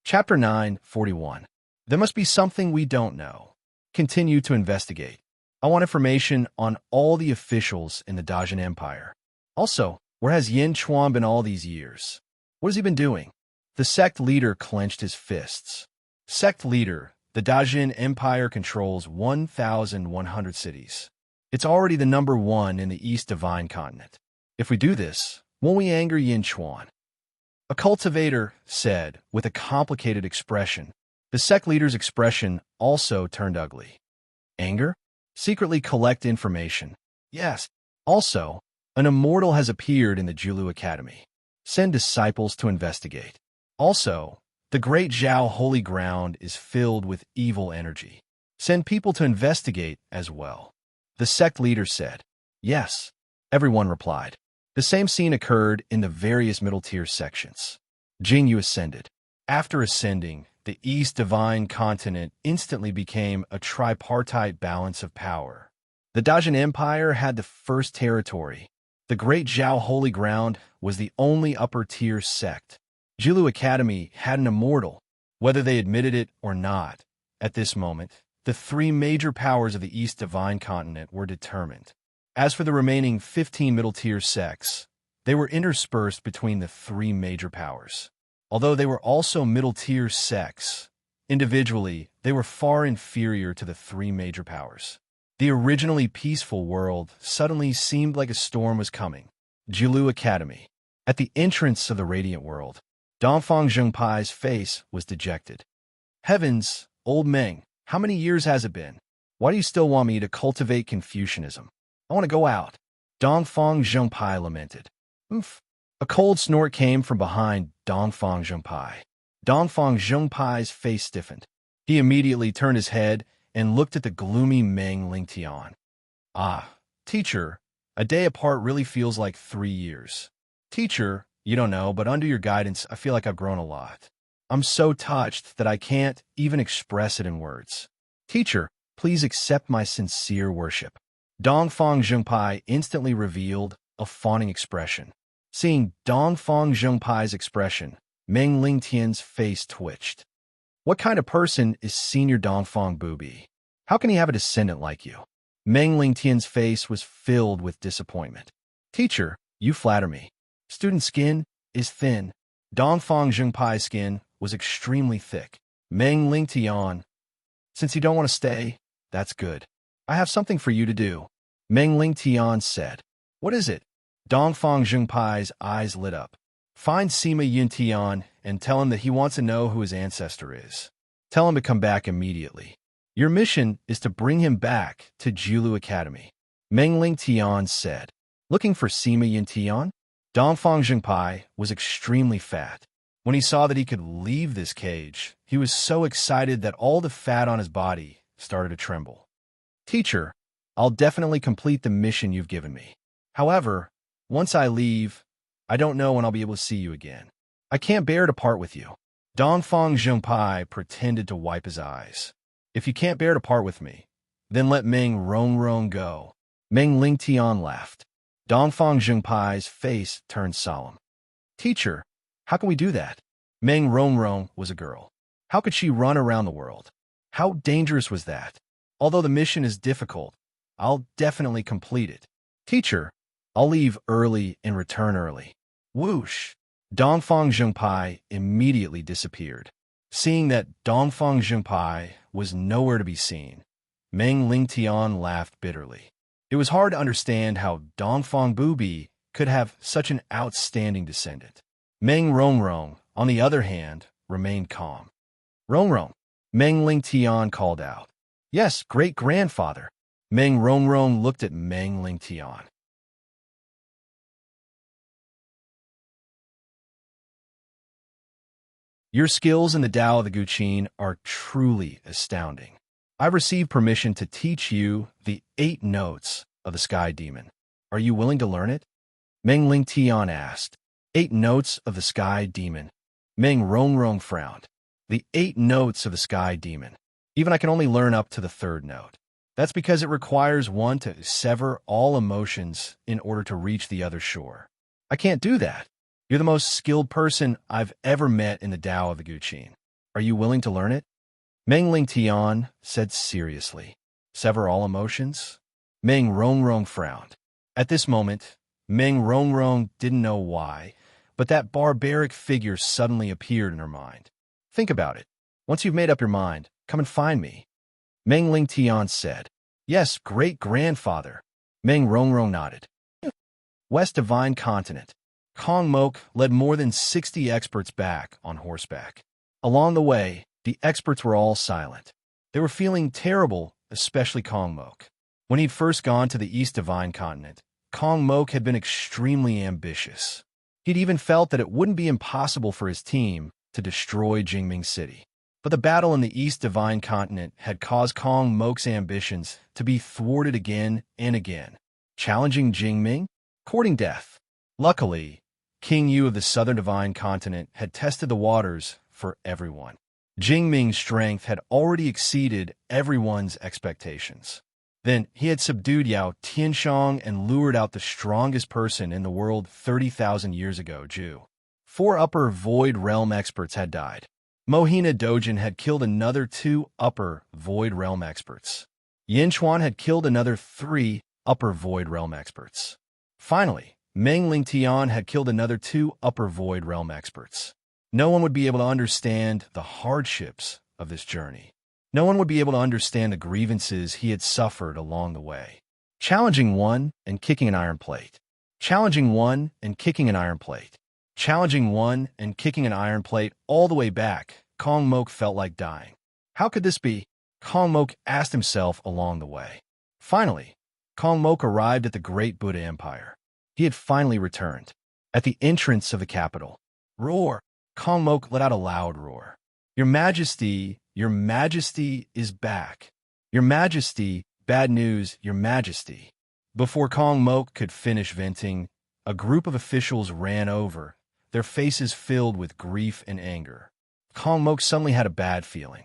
Chapter 9:41. There must be something we don't know. Continue to investigate. I want information on all the officials in the Dajin Empire. Also, where has Yin Chuan been all these years? What has he been doing? The sect leader clenched his fists. Sect leader, the Dajin Empire controls 1,100 cities. It's already the number 1 in the East Divine Continent. If we do this, won't we anger Yin Chuan? A cultivator said with a complicated expression. The sect leader's expression also turned ugly. Anger? Secretly collect information. Yes. Also, an immortal has appeared in the Julu Academy. Send disciples to investigate. Also, the Great Zhao Holy Ground is filled with evil energy. Send people to investigate as well. The sect leader said. Yes. Everyone replied. The same scene occurred in the various middle-tier sections. Jingyu ascended. After ascending, the East Divine Continent instantly became a tripartite balance of power. The Dajin Empire had the first territory. The Great Zhao Holy Ground was the only upper-tier sect. Jilu Academy had an immortal, whether they admitted it or not. At this moment, the three major powers of the East Divine Continent were determined. As for the remaining 15 middle-tier sects, they were interspersed between the three major powers. Although they were also middle-tier sects, individually, they were far inferior to the three major powers. The originally peaceful world suddenly seemed like a storm was coming. Jilu Academy. At the entrance of the radiant world, Dongfang Zhengpai's face was dejected. Heavens, old Meng, how many years has it been? Why do you still want me to cultivate Confucianism? I want to go out. Dongfang Zhengpai lamented. Oof. A cold snort came from behind Dongfang Zhengpai. Dongfang Zhengpai's face stiffened. He immediately turned his head and looked at the gloomy Meng Lingtian. Ah, teacher, a day apart really feels like 3 years. Teacher, you don't know, but under your guidance, I feel like I've grown a lot. I'm so touched that I can't even express it in words. Teacher, please accept my sincere worship. Dongfang Zhengpai instantly revealed a fawning expression. Seeing Dongfang Zhengpai's expression, Meng Lingtian's face twitched. What kind of person is Senior Dongfang Bubi? How can he have a descendant like you? Meng Lingtian's face was filled with disappointment. Teacher, you flatter me. Student skin is thin. Dongfang Zhengpai's skin was extremely thick. Meng Lingtian, since you don't want to stay, that's good. I have something for you to do. Meng Lingtian said. What is it? Dongfang Zhengpai's eyes lit up. Find Sima Yuntian and tell him that he wants to know who his ancestor is. Tell him to come back immediately. Your mission is to bring him back to Jilu Academy. Meng Lingtian said. Looking for Sima Yuntian? Dongfang Zhengpai was extremely fat. When he saw that he could leave this cage, he was so excited that all the fat on his body started to tremble. Teacher, I'll definitely complete the mission you've given me. However, once I leave, I don't know when I'll be able to see you again. I can't bear to part with you. Dongfang Zhengpai pretended to wipe his eyes. If you can't bear to part with me, then let Meng Rongrong go. Meng Lingtian laughed. Dongfang Zhengpai's face turned solemn. Teacher, how can we do that? Meng Rongrong was a girl. How could she run around the world? How dangerous was that? Although the mission is difficult, I'll definitely complete it. Teacher, I'll leave early and return early. Whoosh! Dongfang Zhengpai immediately disappeared. Seeing that Dongfang Zhengpai was nowhere to be seen, Meng Lingtian laughed bitterly. It was hard to understand how Dongfang Bubi could have such an outstanding descendant. Meng Rongrong, on the other hand, remained calm. Rongrong, Meng Lingtian called out. Yes, great-grandfather. Meng Rongrong looked at Meng Lingtian. Your skills in the Tao of the Guqin are truly astounding. I've received permission to teach you the 8 notes of the Sky Demon. Are you willing to learn it? Meng Lingtian asked. 8 notes of the Sky Demon. Meng Rongrong frowned. The 8 notes of the Sky Demon. Even I can only learn up to the 3rd note. That's because it requires one to sever all emotions in order to reach the other shore. I can't do that. You're the most skilled person I've ever met in the Tao of the Guqin. Are you willing to learn it? Meng Lingtian said seriously. Sever all emotions? Meng Rongrong frowned. At this moment, Meng Rongrong didn't know why, but that barbaric figure suddenly appeared in her mind. Think about it. Once you've made up your mind, come and find me. Meng Lingtian said. Yes, great-grandfather. Meng Rongrong nodded. West Divine Continent. Kong Mok led more than 60 experts back on horseback. Along the way, the experts were all silent. They were feeling terrible, especially Kong Mok. When he'd first gone to the East Divine Continent, Kong Mok had been extremely ambitious. He'd even felt that it wouldn't be impossible for his team to destroy Jingming City. But the battle in the East Divine Continent had caused Kong Mok's ambitions to be thwarted again and again, challenging Jingming, courting death. Luckily, King Yu of the Southern Divine Continent had tested the waters for everyone. Jingming's strength had already exceeded everyone's expectations. Then he had subdued Yao Tianshang and lured out the strongest person in the world 30,000 years ago, Zhu. 4 upper void realm experts had died. Mohina Dojin had killed another 2 upper void realm experts. Yin Chuan had killed another 3 upper void realm experts. Finally, Meng Lingtian had killed another 2 upper void realm experts. No one would be able to understand the hardships of this journey. No one would be able to understand the grievances he had suffered along the way. Challenging one and kicking an iron plate. Challenging one and kicking an iron plate. Challenging one and kicking an iron plate all the way back, Kong Mok felt like dying. How could this be? Kong Mok asked himself along the way. Finally, Kong Mok arrived at the Great Buddha Empire. He had finally returned. At the entrance of the capital, roar! Kong Mok let out a loud roar. Your Majesty is back. Your Majesty, bad news, Your Majesty. Before Kong Mok could finish venting, a group of officials ran over, their faces filled with grief and anger. Kong Mok suddenly had a bad feeling.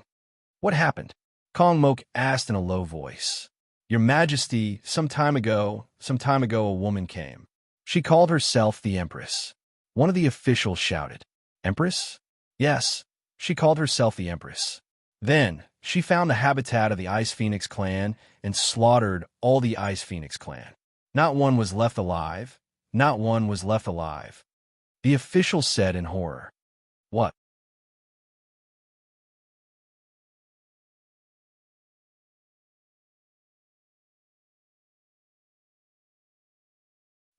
What happened? Kong Mok asked in a low voice. Your Majesty, some time ago, a woman came. She called herself the Empress. One of the officials shouted. Empress? Yes, she called herself the Empress. Then, she found the habitat of the Ice Phoenix clan and slaughtered all the Ice Phoenix clan. Not one was left alive. Not one was left alive. The official said in horror. What?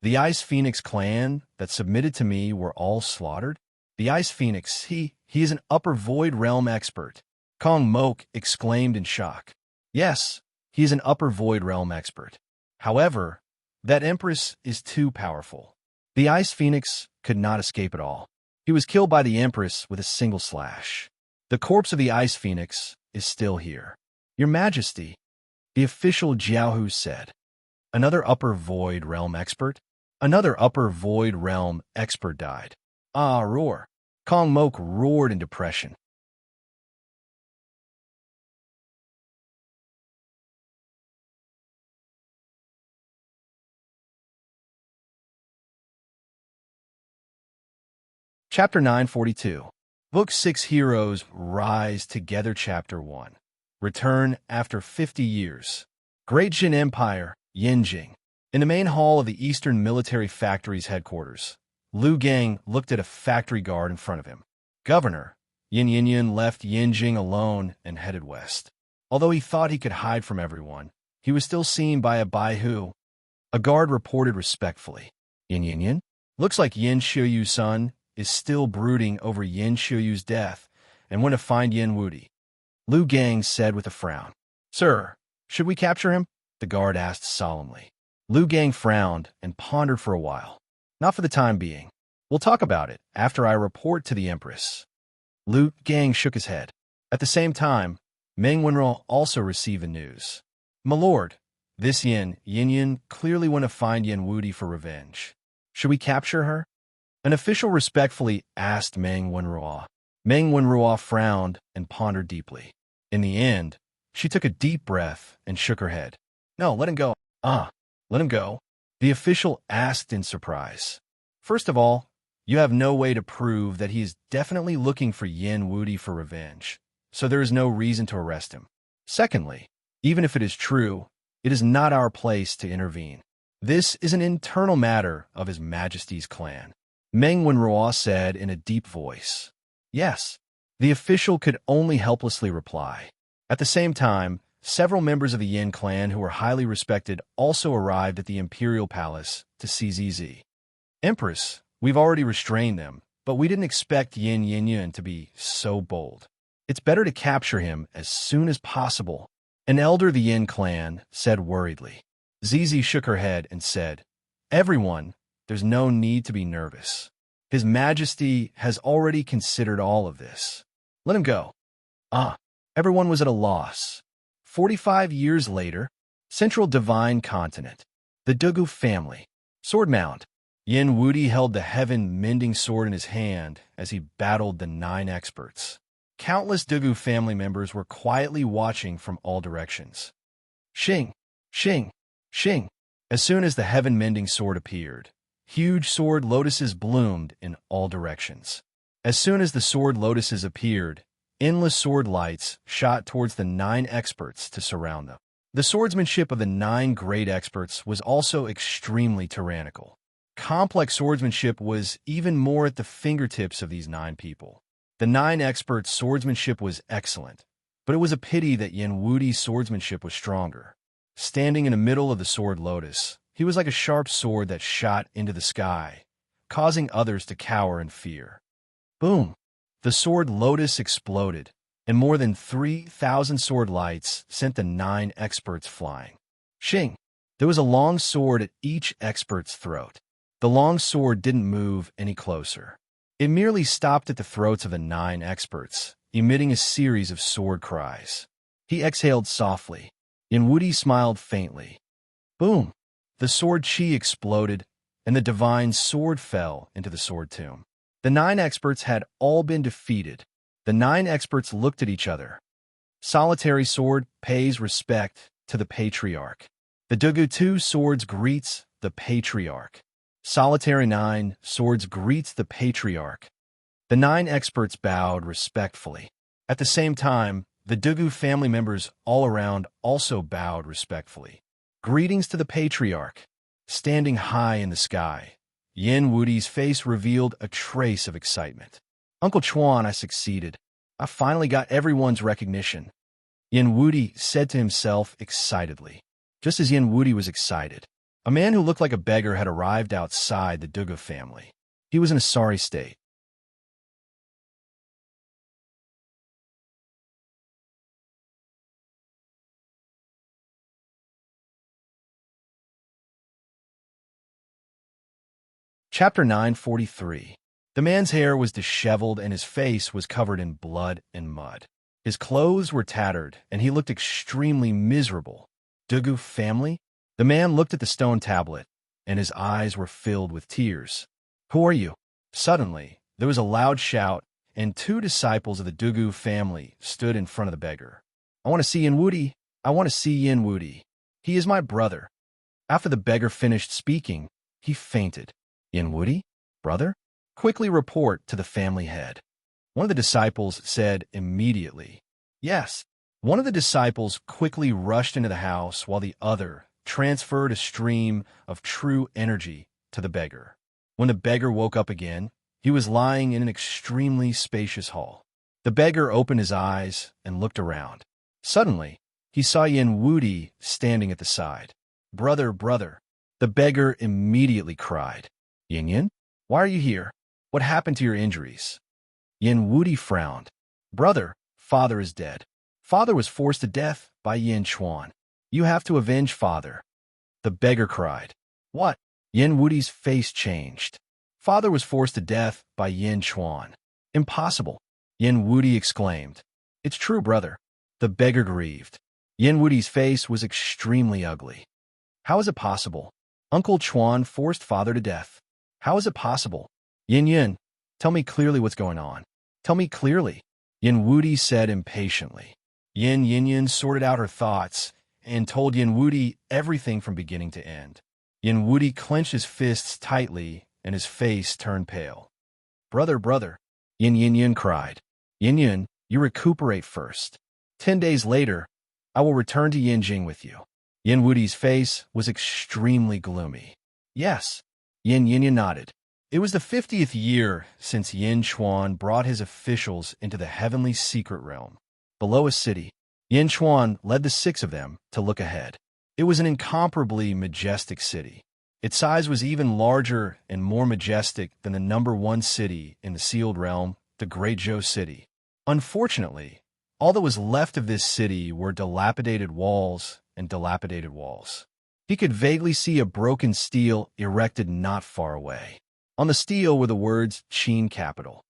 The Ice Phoenix clan that submitted to me were all slaughtered? The Ice Phoenix, he is an upper void realm expert. Kong Mok exclaimed in shock. Yes, he is an upper void realm expert. However, that Empress is too powerful. The Ice Phoenix could not escape at all. He was killed by the Empress with a single slash. The corpse of the Ice Phoenix is still here. Your Majesty, the official Jiaohu said. Another upper void realm expert? Another upper void realm expert died. Ah, roar. Kong Mok roared in depression. Chapter 942. Book 6 Heroes Rise Together Chapter 1. Return after 50 years. Great Jin Empire, Yinjing. In the main hall of the Eastern Military Factory's headquarters, Lu Gang looked at a factory guard in front of him. Governor, Yin Yinyan left Yinjing alone and headed west. Although he thought he could hide from everyone, he was still seen by a Baihu. A guard reported respectfully. Yin Yinyan? Looks like Yin Xiuyu's son is still brooding over Yin Xiuyu's death and went to find Yin Wudi. Lu Gang said with a frown. Sir, should we capture him? The guard asked solemnly. Lu Gang frowned and pondered for a while. Not for the time being. We'll talk about it after I report to the Empress. Lu Gang shook his head. At the same time, Meng Wenro also received the news. My lord, this Yin clearly went to find Yin Wudi for revenge. Should we capture her? An official respectfully asked Meng Wenro. Meng Wenro frowned and pondered deeply. In the end, she took a deep breath and shook her head. No, let him go. Let him go. The official asked in surprise. First of all, you have no way to prove that he is definitely looking for Yin Wudi for revenge, so there is no reason to arrest him. Secondly, even if it is true, it is not our place to intervene. This is an internal matter of His Majesty's clan. Meng Wenro said in a deep voice. Yes. The official could only helplessly reply. At the same time, several members of the Yin clan who were highly respected also arrived at the Imperial Palace to see ZZ. Empress, we've already restrained them, but we didn't expect Yin Yinyan to be so bold. It's better to capture him as soon as possible. An elder of the Yin clan said worriedly. ZZ shook her head and said, Everyone, there's no need to be nervous. His Majesty has already considered all of this. Let him go. Everyone was at a loss. 45 years later, Central Divine Continent. The Dugu family. Sword Mount. Yin Wudi held the heaven-mending sword in his hand as he battled the 9 experts. Countless Dugu family members were quietly watching from all directions. Xing. Shing! Shing! As soon as the heaven-mending sword appeared, huge sword lotuses bloomed in all directions. As soon as the sword lotuses appeared, endless sword lights shot towards the 9 experts to surround them. The swordsmanship of the 9 great experts was also extremely tyrannical. Complex swordsmanship was even more at the fingertips of these 9 people. The 9 experts' swordsmanship was excellent, but it was a pity that Yin Wudi's swordsmanship was stronger. Standing in the middle of the sword lotus, he was like a sharp sword that shot into the sky, causing others to cower in fear. Boom! The sword lotus exploded, and more than 3,000 sword lights sent the 9 experts flying. Shing! There was a long sword at each expert's throat. The long sword didn't move any closer. It merely stopped at the throats of the 9 experts, emitting a series of sword cries. He exhaled softly. Yin Wudi smiled faintly. Boom! The sword chi exploded, and the divine sword fell into the sword tomb. The 9 experts had all been defeated. The 9 experts looked at each other. Solitary sword pays respect to the patriarch. The Dugu 2 swords greets the patriarch. Solitary 9 swords greets the patriarch. The 9 experts bowed respectfully. At the same time, the Dugu family members all around also bowed respectfully. Greetings to the patriarch. Standing high in the sky, Yin Wudi's face revealed a trace of excitement. Uncle Chuan, I succeeded. I finally got everyone's recognition. Yin Wudi said to himself excitedly. Just as Yin Wudi was excited, a man who looked like a beggar had arrived outside the Dugu family. He was in a sorry state. Chapter 943. The man's hair was disheveled and his face was covered in blood and mud. His clothes were tattered and he looked extremely miserable. Dugu family? The man looked at the stone tablet and his eyes were filled with tears. Who are you? Suddenly, there was a loud shout and 2 disciples of the Dugu family stood in front of the beggar. I want to see Yin Wudi. I want to see Yin Wudi. He is my brother. After the beggar finished speaking, he fainted. Yin Wudi? Brother? Quickly report to the family head. One of the disciples said immediately. Yes. One of the disciples quickly rushed into the house while the other transferred a stream of true energy to the beggar. When the beggar woke up again, he was lying in an extremely spacious hall. The beggar opened his eyes and looked around. Suddenly, he saw Yin Wudi standing at the side. Brother, brother. The beggar immediately cried. Yin Yin, why are you here? What happened to your injuries? Yin Wudi frowned. Brother, father is dead. Father was forced to death by Yin Chuan. You have to avenge father. The beggar cried. What? Yin Wudi's face changed. Father was forced to death by Yin Chuan. Impossible. Yin Wudi exclaimed. It's true, brother. The beggar grieved. Yin Wudi's face was extremely ugly. How is it possible? Uncle Chuan forced father to death. How is it possible? Yin Yin, tell me clearly what's going on. Tell me clearly. Yin Wudi said impatiently. Yin Yin sorted out her thoughts and told Yin Wudi everything from beginning to end. Yin Wudi clenched his fists tightly and his face turned pale. Brother, brother, Yin Yin cried. Yin Yin, you recuperate first. 10 days later, I will return to Yinjing with you. Yin Wudi's face was extremely gloomy. Yes. Yin Yin nodded. It was the 50th year since Yin Chuan brought his officials into the heavenly secret realm. Below a city, Yin Chuan led the 6 of them to look ahead. It was an incomparably majestic city. Its size was even larger and more majestic than the number 1 city in the sealed realm, the Great Zhou City. Unfortunately, all that was left of this city were dilapidated walls and dilapidated walls. He could vaguely see a broken stele erected not far away. On the stele were the words Qin Capital.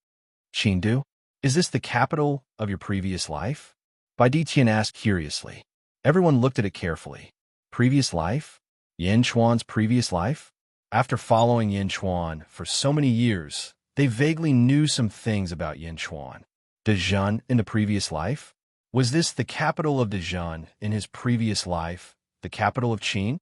Qindu? Is this the capital of your previous life? Bai Diqian asked curiously. Everyone looked at it carefully. Previous life? Yin Chuan's previous life? After following Yin Chuan for so many years, they vaguely knew some things about Yin Chuan. Dezhan in the previous life? Was this the capital of Dezhan in his previous life, the capital of Qin?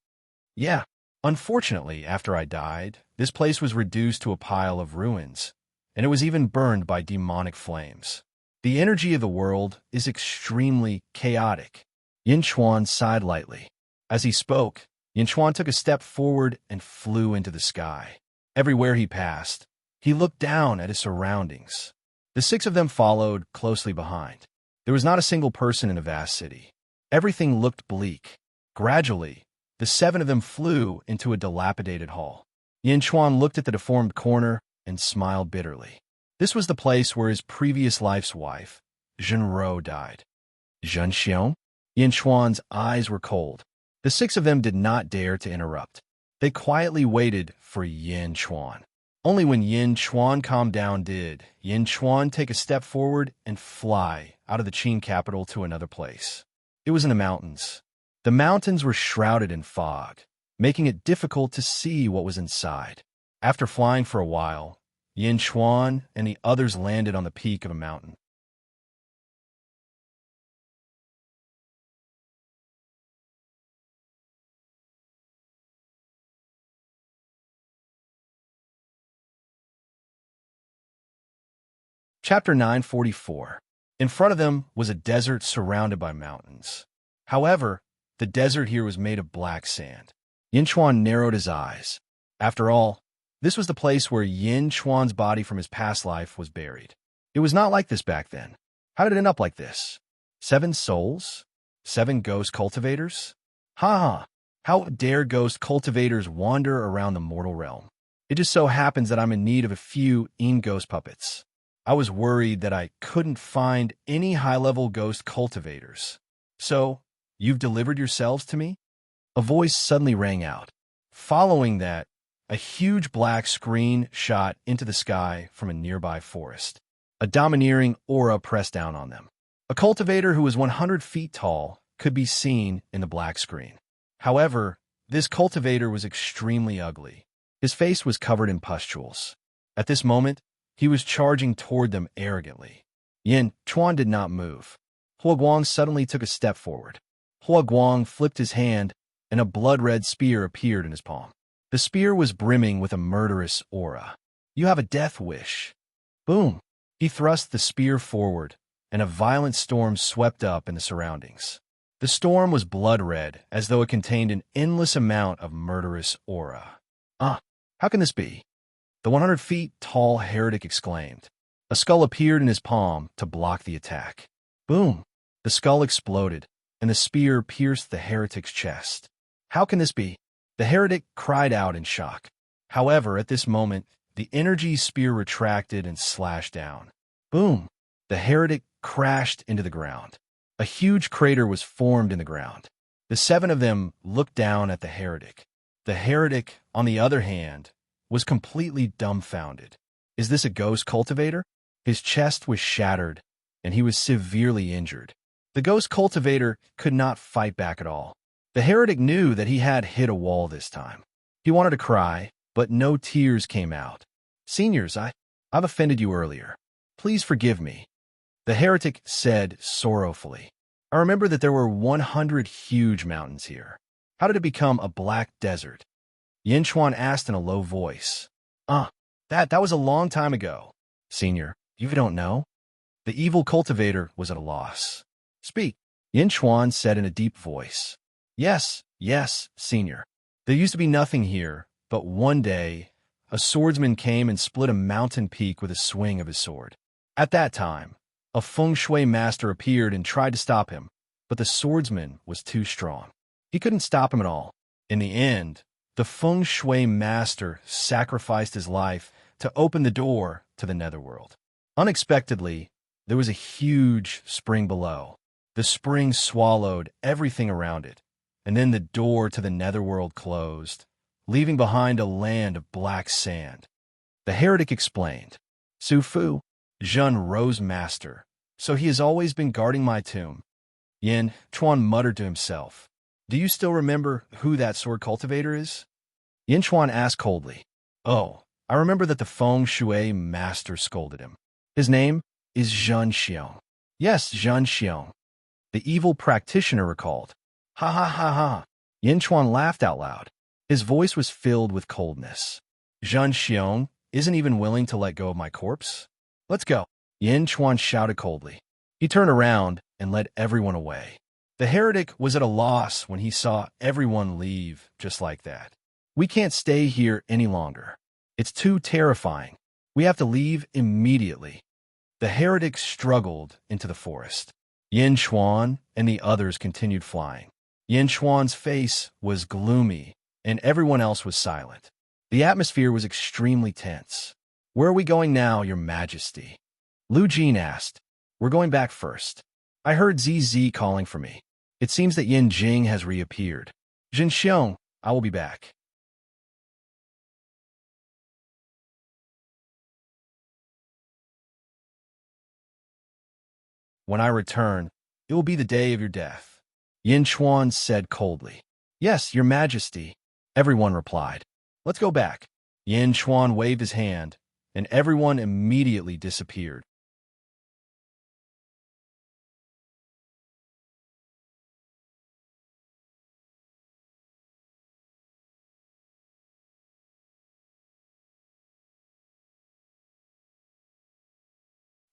Yeah. Unfortunately, after I died, this place was reduced to a pile of ruins, and it was even burned by demonic flames. The energy of the world is extremely chaotic. Yin Chuan sighed lightly. As he spoke, Yin Chuan took a step forward and flew into the sky. Everywhere he passed, he looked down at his surroundings. The six of them followed closely behind. There was not a single person in a vast city. Everything looked bleak. Gradually, the seven of them flew into a dilapidated hall. Yin Chuan looked at the deformed corner and smiled bitterly. This was the place where his previous life's wife, Zhenro, died. Zhen Xiong? Yin Chuan's eyes were cold. The six of them did not dare to interrupt. They quietly waited for Yin Chuan. Only when Yin Chuan calmed down did Yin Chuan take a step forward and fly out of the Qin capital to another place. It was in the mountains. The mountains were shrouded in fog, making it difficult to see what was inside. After flying for a while, Yin Chuan and the others landed on the peak of a mountain. Chapter 944. In front of them was a desert surrounded by mountains. However, the desert here was made of black sand. Yin Chuan narrowed his eyes. After all, this was the place where Yin Chuan's body from his past life was buried. It was not like this back then. How did it end up like this? 7 souls? 7 ghost cultivators? Ha ha! How dare ghost cultivators wander around the mortal realm? It just so happens that I'm in need of a few ghost puppets. I was worried that I couldn't find any high-level ghost cultivators. So, you've delivered yourselves to me? A voice suddenly rang out. Following that, a huge black screen shot into the sky from a nearby forest. A domineering aura pressed down on them. A cultivator who was 100 feet tall could be seen in the black screen. However, this cultivator was extremely ugly. His face was covered in pustules. At this moment, he was charging toward them arrogantly. Yin Chuan did not move. Hua Guang suddenly took a step forward. Hua Guang flipped his hand, and a blood-red spear appeared in his palm. The spear was brimming with a murderous aura. You have a death wish. Boom! He thrust the spear forward, and a violent storm swept up in the surroundings. The storm was blood-red, as though it contained an endless amount of murderous aura. How can this be? The 100 feet tall heretic exclaimed. A skull appeared in his palm to block the attack. Boom! The skull exploded, and the spear pierced the heretic's chest. How can this be? The heretic cried out in shock. However, at this moment, the energy spear retracted and slashed down. Boom! The heretic crashed into the ground. A huge crater was formed in the ground. The 7 of them looked down at the heretic. The heretic, on the other hand, was completely dumbfounded. Is this a ghost cultivator? His chest was shattered, and he was severely injured. The ghost cultivator could not fight back at all. The heretic knew that he had hit a wall this time. He wanted to cry, but no tears came out. Seniors, I've offended you earlier. Please forgive me. The heretic said sorrowfully. I remember that there were 100 huge mountains here. How did it become a black desert? Yin Chuan asked in a low voice. That was a long time ago. Senior, you don't know? The evil cultivator was at a loss. Speak, Yin Chuan said in a deep voice. Yes, senior. There used to be nothing here, but one day, a swordsman came and split a mountain peak with a swing of his sword. At that time, a feng shui master appeared and tried to stop him, but the swordsman was too strong. He couldn't stop him at all. In the end, the feng shui master sacrificed his life to open the door to the netherworld. Unexpectedly, there was a huge spring below. The spring swallowed everything around it, and then the door to the netherworld closed, leaving behind a land of black sand. The heretic explained, Su Fu, Zhen Ro's master, so he has always been guarding my tomb. Yin Chuan muttered to himself, Do you still remember who that sword cultivator is? Yin Chuan asked coldly. Oh, I remember that the feng shui master scolded him. His name is Zhen Xiong. Yes, Zhen Xiong. The evil practitioner recalled. Ha ha ha ha. Yin Chuan laughed out loud. His voice was filled with coldness. Zhen Xiong isn't even willing to let go of my corpse? Let's go. Yin Chuan shouted coldly. He turned around and led everyone away. The heretic was at a loss when he saw everyone leave just like that. We can't stay here any longer. It's too terrifying. We have to leave immediately. The heretic struggled into the forest. Yin Chuan and the others continued flying. Yin Chuan's face was gloomy, and everyone else was silent. The atmosphere was extremely tense. Where are we going now, Your Majesty? Lu Jin asked. We're going back first. I heard ZZ calling for me. It seems that Yin Jing has reappeared. Jin Xiong, I will be back. When I return, it will be the day of your death. Yin Chuan said coldly. Yes, Your Majesty, everyone replied. Let's go back. Yin Chuan waved his hand, and everyone immediately disappeared.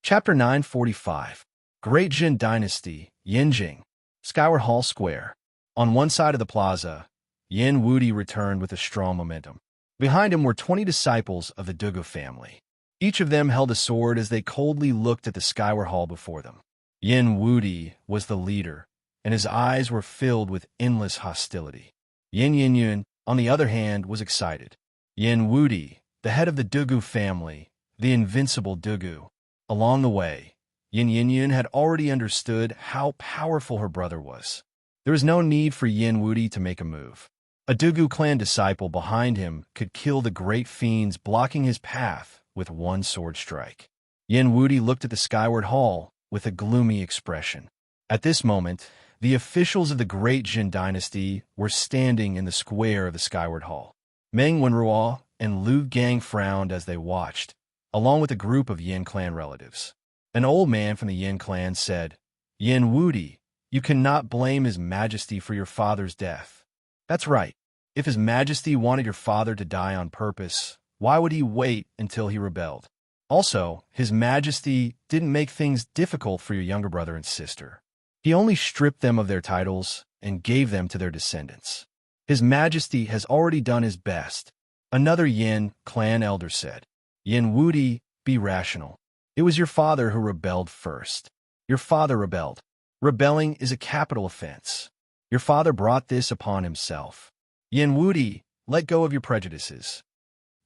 Chapter 945. Great Jin Dynasty, Yinjing, Skyward Hall Square. On one side of the plaza, Yin Wudi returned with a strong momentum. Behind him were 20 disciples of the Dugu family. Each of them held a sword as they coldly looked at the Skyward Hall before them. Yin Wudi was the leader, and his eyes were filled with endless hostility. Yin Yinyun, on the other hand, was excited. Yin Wudi, the head of the Dugu family, the invincible Dugu. Along the way, Yin Yinyun had already understood how powerful her brother was. There was no need for Yin Wudi to make a move. A Dugu clan disciple behind him could kill the great fiends blocking his path with one sword strike. Yin Wudi looked at the Skyward Hall with a gloomy expression. At this moment, the officials of the Great Jin Dynasty were standing in the square of the Skyward Hall. Meng Wenruo and Lu Gang frowned as they watched, along with a group of Yin clan relatives. An old man from the Yin clan said, Yin Wudi, you cannot blame His Majesty for your father's death. That's right. If His Majesty wanted your father to die on purpose, why would he wait until he rebelled? Also, His Majesty didn't make things difficult for your younger brother and sister. He only stripped them of their titles and gave them to their descendants. His Majesty has already done his best. Another Yin clan elder said, Yin Wudi, be rational. It was your father who rebelled first. Your father rebelled. Rebelling is a capital offense. Your father brought this upon himself. Yin Wudi, let go of your prejudices.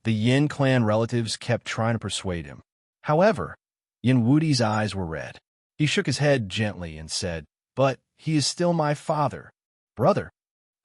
The Yin clan relatives kept trying to persuade him. However, Yin Wudi's eyes were red. He shook his head gently and said, But he is still my father. Brother.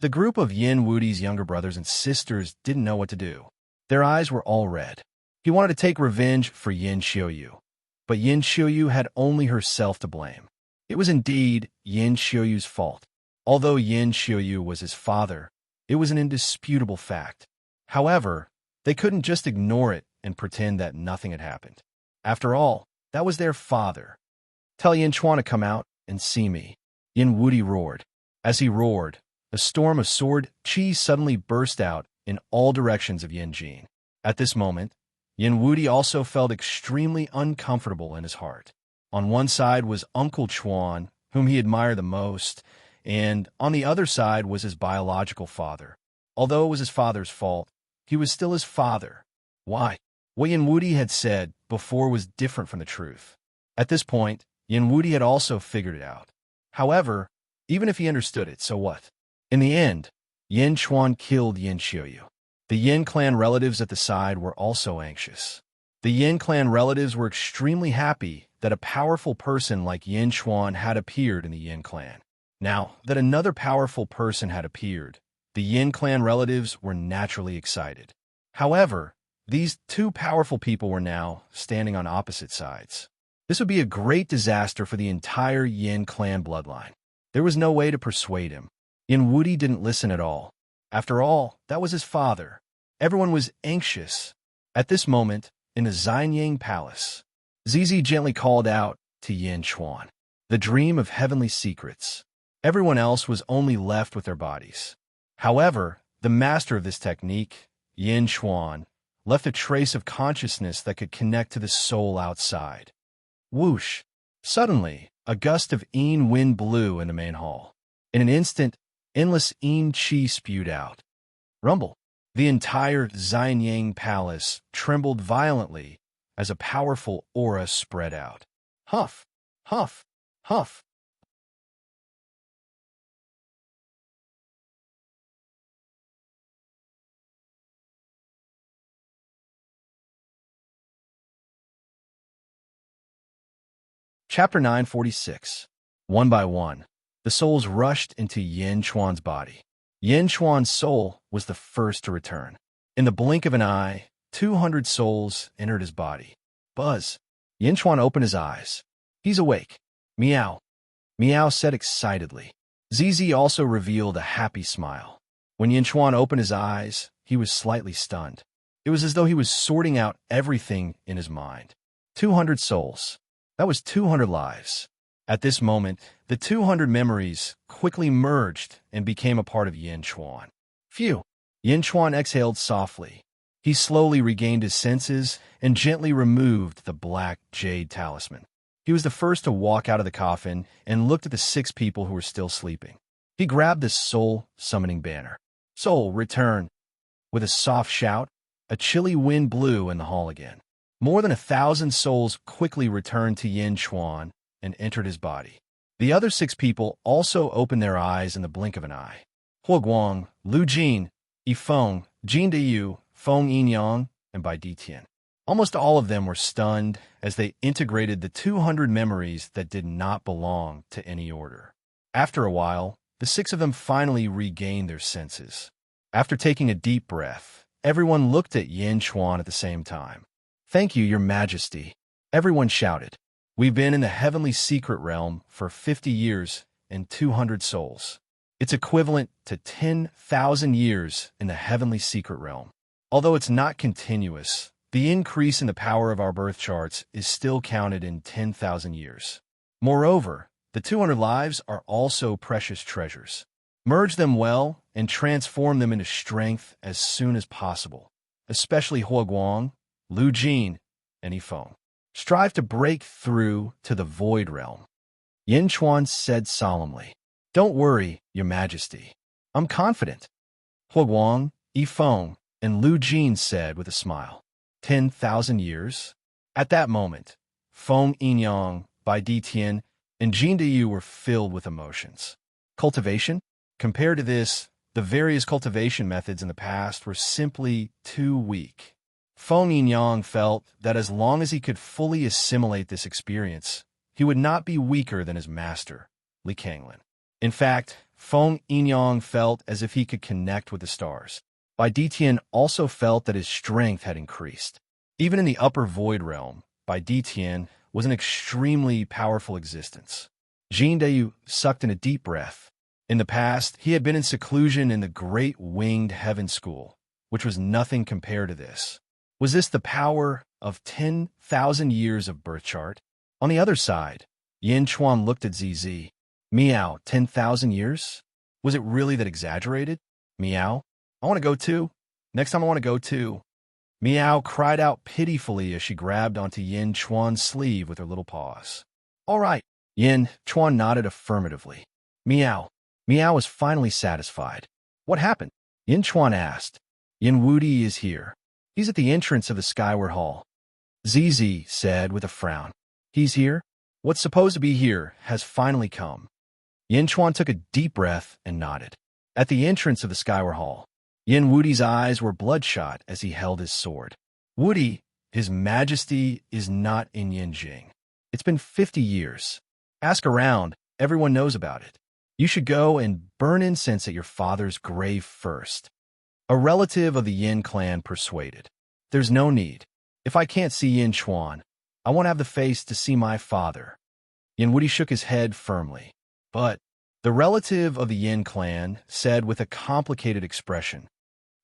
The group of Yin Wudi's younger brothers and sisters didn't know what to do. Their eyes were all red. He wanted to take revenge for Yin Xiuyu. But Yin Xiuyu had only herself to blame. It was indeed Yin Xiuyu's fault. Although Yin Xiuyu was his father, it was an indisputable fact. However, they couldn't just ignore it and pretend that nothing had happened. After all, that was their father. Tell Yin Chuan to come out and see me. Yin Wudi roared. As he roared, a storm of sword chi suddenly burst out in all directions of Yin Jin. At this moment, Yin Wudi also felt extremely uncomfortable in his heart. On one side was Uncle Chuan, whom he admired the most, and on the other side was his biological father. Although it was his father's fault, he was still his father. Why? What Yin Wudi had said before was different from the truth. At this point, Yin Wudi had also figured it out. However, even if he understood it, so what? In the end, Yin Chuan killed Yin Xiuyu. The Yin clan relatives at the side were also anxious. The Yin clan relatives were extremely happy that a powerful person like Yin Chuan had appeared in the Yin clan. Now that another powerful person had appeared, the Yin clan relatives were naturally excited. However, these two powerful people were now standing on opposite sides. This would be a great disaster for the entire Yin clan bloodline. There was no way to persuade him. Yin Wudi didn't listen at all. After all, that was his father. Everyone was anxious. At this moment, in the Xianyang Palace, Zizi gently called out to Yin Chuan, the dream of heavenly secrets. Everyone else was only left with their bodies. However, the master of this technique, Yin Chuan, left a trace of consciousness that could connect to the soul outside. Whoosh! Suddenly, a gust of Yin wind blew in the main hall. In an instant, endless Yin qi spewed out. Rumble! The entire Xianyang palace trembled violently as a powerful aura spread out. Huff! Huff! Huff! Chapter 946. One by one, the souls rushed into Yin Chuan's body. Yin Chuan's soul was the first to return. In the blink of an eye, 200 souls entered his body. Buzz! Yin Chuan opened his eyes. He's awake. Meow. Meow said excitedly. Zizi also revealed a happy smile. When Yin Chuan opened his eyes, he was slightly stunned. It was as though he was sorting out everything in his mind. 200 souls. That was 200 lives. At this moment, the 200 memories quickly merged and became a part of Yin Chuan. Phew! Yin Chuan exhaled softly. He slowly regained his senses and gently removed the black jade talisman. He was the first to walk out of the coffin and looked at the 6 people who were still sleeping. He grabbed the soul-summoning banner. Soul, return! With a soft shout, a chilly wind blew in the hall again. More than 1,000 souls quickly returned to Yin Chuan and entered his body. The other 6 people also opened their eyes in the blink of an eye. Huo Guang, Lu Jin, Yifeng, Jin Deyu, Feng Yinyang, and Bai Ditian. Almost all of them were stunned as they integrated the 200 memories that did not belong to any order. After a while, the 6 of them finally regained their senses. After taking a deep breath, everyone looked at Yin Chuan at the same time. Thank you, Your Majesty, everyone shouted. We've been in the heavenly secret realm for 50 years and 200 souls. It's equivalent to 10,000 years in the heavenly secret realm. Although it's not continuous, the increase in the power of our birth charts is still counted in 10,000 years. Moreover, the 200 lives are also precious treasures. Merge them well and transform them into strength as soon as possible, especially Huo Guang, Lu Jin, and Yifeng. Strive to break through to the void realm. Yin Chuan said solemnly. Don't worry, Your Majesty. I'm confident. Huo Guang, Yifeng, and Lu Jin said with a smile. 10,000 years? At that moment, Feng Yinyang, Bai Ditian, and Jin Deyu were filled with emotions. Cultivation? Compared to this, the various cultivation methods in the past were simply too weak. Feng Yinyang felt that as long as he could fully assimilate this experience, he would not be weaker than his master, Li Kanglin. In fact, Feng Yinyang felt as if he could connect with the stars. Bai Ditian also felt that his strength had increased. Even in the upper void realm, Bai Ditian was an extremely powerful existence. Jin Deyu sucked in a deep breath. In the past, he had been in seclusion in the Great Winged Heaven School, which was nothing compared to this. Was this the power of 10,000 years of birth chart? On the other side, Yin Chuan looked at ZZ. Meow, 10,000 years? Was it really that exaggerated? Meow, I want to go too. Next time I want to go too. Meow cried out pitifully as she grabbed onto Yin Chuan's sleeve with her little paws. All right. Yin Chuan nodded affirmatively. Meow. Meow was finally satisfied. What happened? Yin Chuan asked. Yin Wudi is here. He's at the entrance of the Skyward Hall. ZZ said with a frown. He's here? What's supposed to be here has finally come. Yin Chuan took a deep breath and nodded. At the entrance of the Skyward Hall, Yin Wudi's eyes were bloodshot as he held his sword. Wudi, His Majesty is not in Yinjing. It's been 50 years. Ask around, everyone knows about it. You should go and burn incense at your father's grave first. A relative of the Yin clan persuaded. There's no need. If I can't see Yin Chuan, I won't have the face to see my father. Yin Wudi shook his head firmly. But the relative of the Yin clan said with a complicated expression,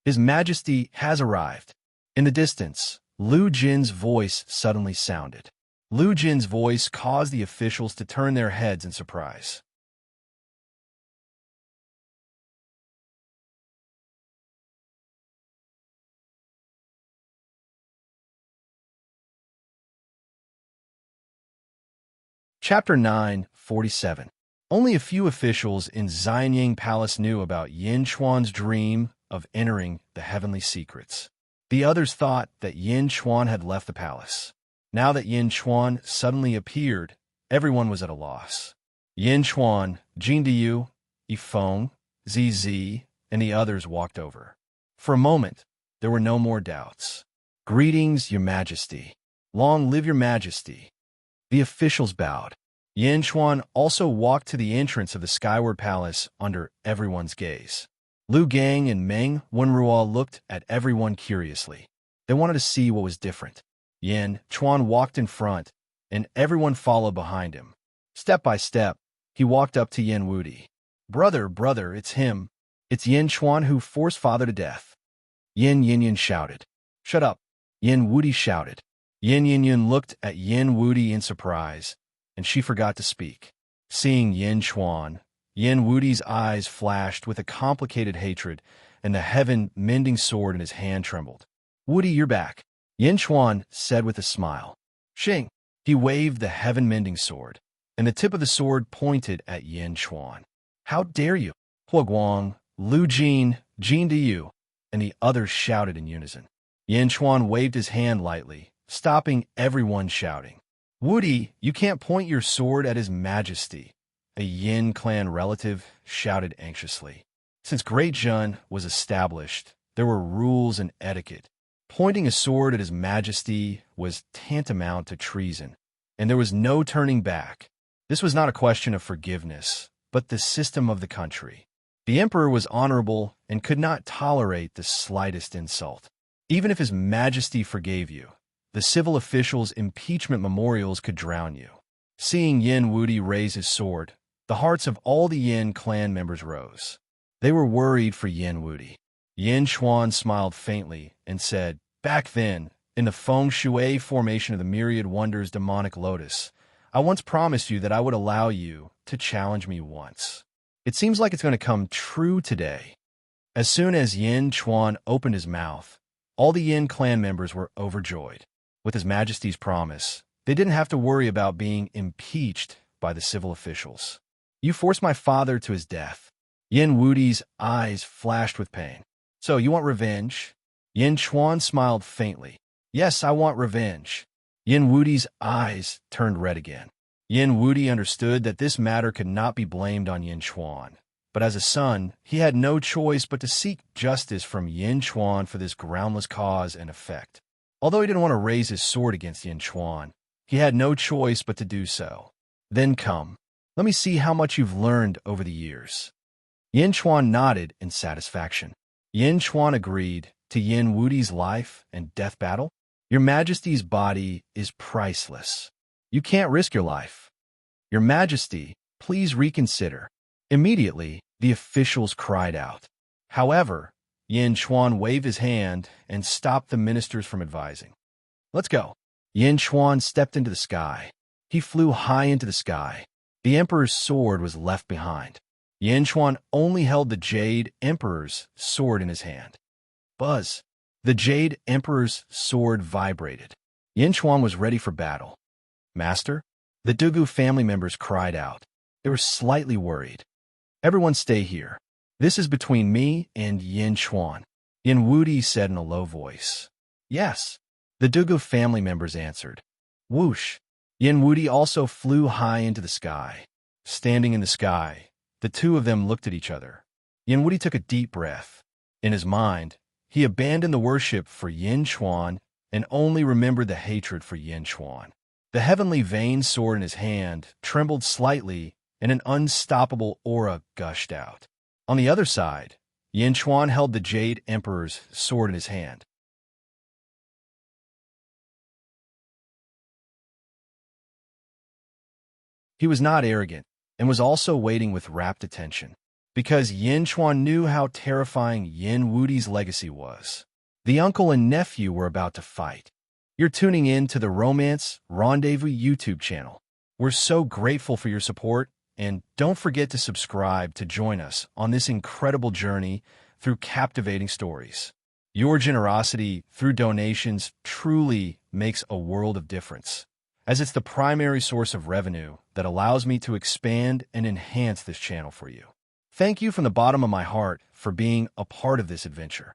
His Majesty has arrived. In the distance, Lu Jin's voice suddenly sounded. Lu Jin's voice caused the officials to turn their heads in surprise. Chapter 9:47. Only a few officials in Xianyang Palace knew about Yin Chuan's dream of entering the heavenly secrets. The others thought that Yin Chuan had left the palace. Now that Yin Chuan suddenly appeared, everyone was at a loss. Yin Chuan, Jin Diyu, Yifeng, ZZ, and the others walked over. For a moment, there were no more doubts. "Greetings, Your Majesty. Long live Your Majesty." The officials bowed. Yin Chuan also walked to the entrance of the Skyward Palace under everyone's gaze. Lu Gang and Meng Wenruo looked at everyone curiously. They wanted to see what was different. Yin Chuan walked in front, and everyone followed behind him. Step by step, he walked up to Yin Wudi. Brother, it's him. It's Yin Chuan who forced father to death." Yin Yin shouted. "Shut up," Yin Wudi shouted. Yin Yin looked at Yin Wudi in surprise, and she forgot to speak. Seeing Yin Chuan, Yin Wudi's eyes flashed with a complicated hatred, and the heaven-mending sword in his hand trembled. "Wudi, you're back," Yin Chuan said with a smile. "Xing." He waved the heaven-mending sword, and the tip of the sword pointed at Yin Chuan. "How dare you?" Hua Guang, Lu Jin, Jin Diyu, and the others shouted in unison. Yin Chuan waved his hand lightly, stopping everyone shouting. "Wudi, you can't point your sword at His Majesty," a Yin clan relative shouted anxiously. Since Great Jun was established, there were rules and etiquette. Pointing a sword at His Majesty was tantamount to treason, and there was no turning back. This was not a question of forgiveness, but the system of the country. The emperor was honorable and could not tolerate the slightest insult. Even if His Majesty forgave you, the civil officials' impeachment memorials could drown you. Seeing Yin Wudi raise his sword, the hearts of all the Yin clan members rose. They were worried for Yin Wudi. Yin Chuan smiled faintly and said, "Back then, in the Feng Shui formation of the Myriad Wonders demonic lotus, I once promised you that I would allow you to challenge me once. It seems like it's going to come true today." As soon as Yin Chuan opened his mouth, all the Yin clan members were overjoyed. With His Majesty's promise, they didn't have to worry about being impeached by the civil officials. "You forced my father to his death." Yin Wudi's eyes flashed with pain. "So you want revenge?" Yin Chuan smiled faintly. "Yes, I want revenge." Yin Wudi's eyes turned red again. Yin Wudi understood that this matter could not be blamed on Yin Chuan. But as a son, he had no choice but to seek justice from Yin Chuan for this groundless cause and effect. Although he didn't want to raise his sword against Yin Chuan, he had no choice but to do so. "Then come. Let me see how much you've learned over the years." Yin Chuan nodded in satisfaction. Yin Chuan agreed to Yin Wudi's life and death battle. "Your Majesty's body is priceless. You can't risk your life. Your Majesty, please reconsider." Immediately, the officials cried out. However, Yin Chuan waved his hand and stopped the ministers from advising. "Let's go." Yin Chuan stepped into the sky. He flew high into the sky. The Emperor's sword was left behind. Yin Chuan only held the Jade Emperor's sword in his hand. Buzz! The Jade Emperor's sword vibrated. Yin Chuan was ready for battle. "Master?" The Dugu family members cried out. They were slightly worried. "Everyone stay here. This is between me and Yin Chuan," Yin Wudi said in a low voice. "Yes," the Dugu family members answered. Whoosh! Yin Wudi also flew high into the sky. Standing in the sky, the two of them looked at each other. Yin Wudi took a deep breath. In his mind, he abandoned the worship for Yin Chuan and only remembered the hatred for Yin Chuan. The heavenly vein sword in his hand trembled slightly, and an unstoppable aura gushed out. On the other side, Yin Chuan held the Jade Emperor's sword in his hand. He was not arrogant, and was also waiting with rapt attention, because Yin Chuan knew how terrifying Yin Wudi's legacy was. The uncle and nephew were about to fight. You're tuning in to the Romance Rendezvous YouTube channel. We're so grateful for your support, and don't forget to subscribe to join us on this incredible journey through captivating stories. Your generosity through donations truly makes a world of difference. as it's the primary source of revenue that allows me to expand and enhance this channel for you. Thank you from the bottom of my heart for being a part of this adventure.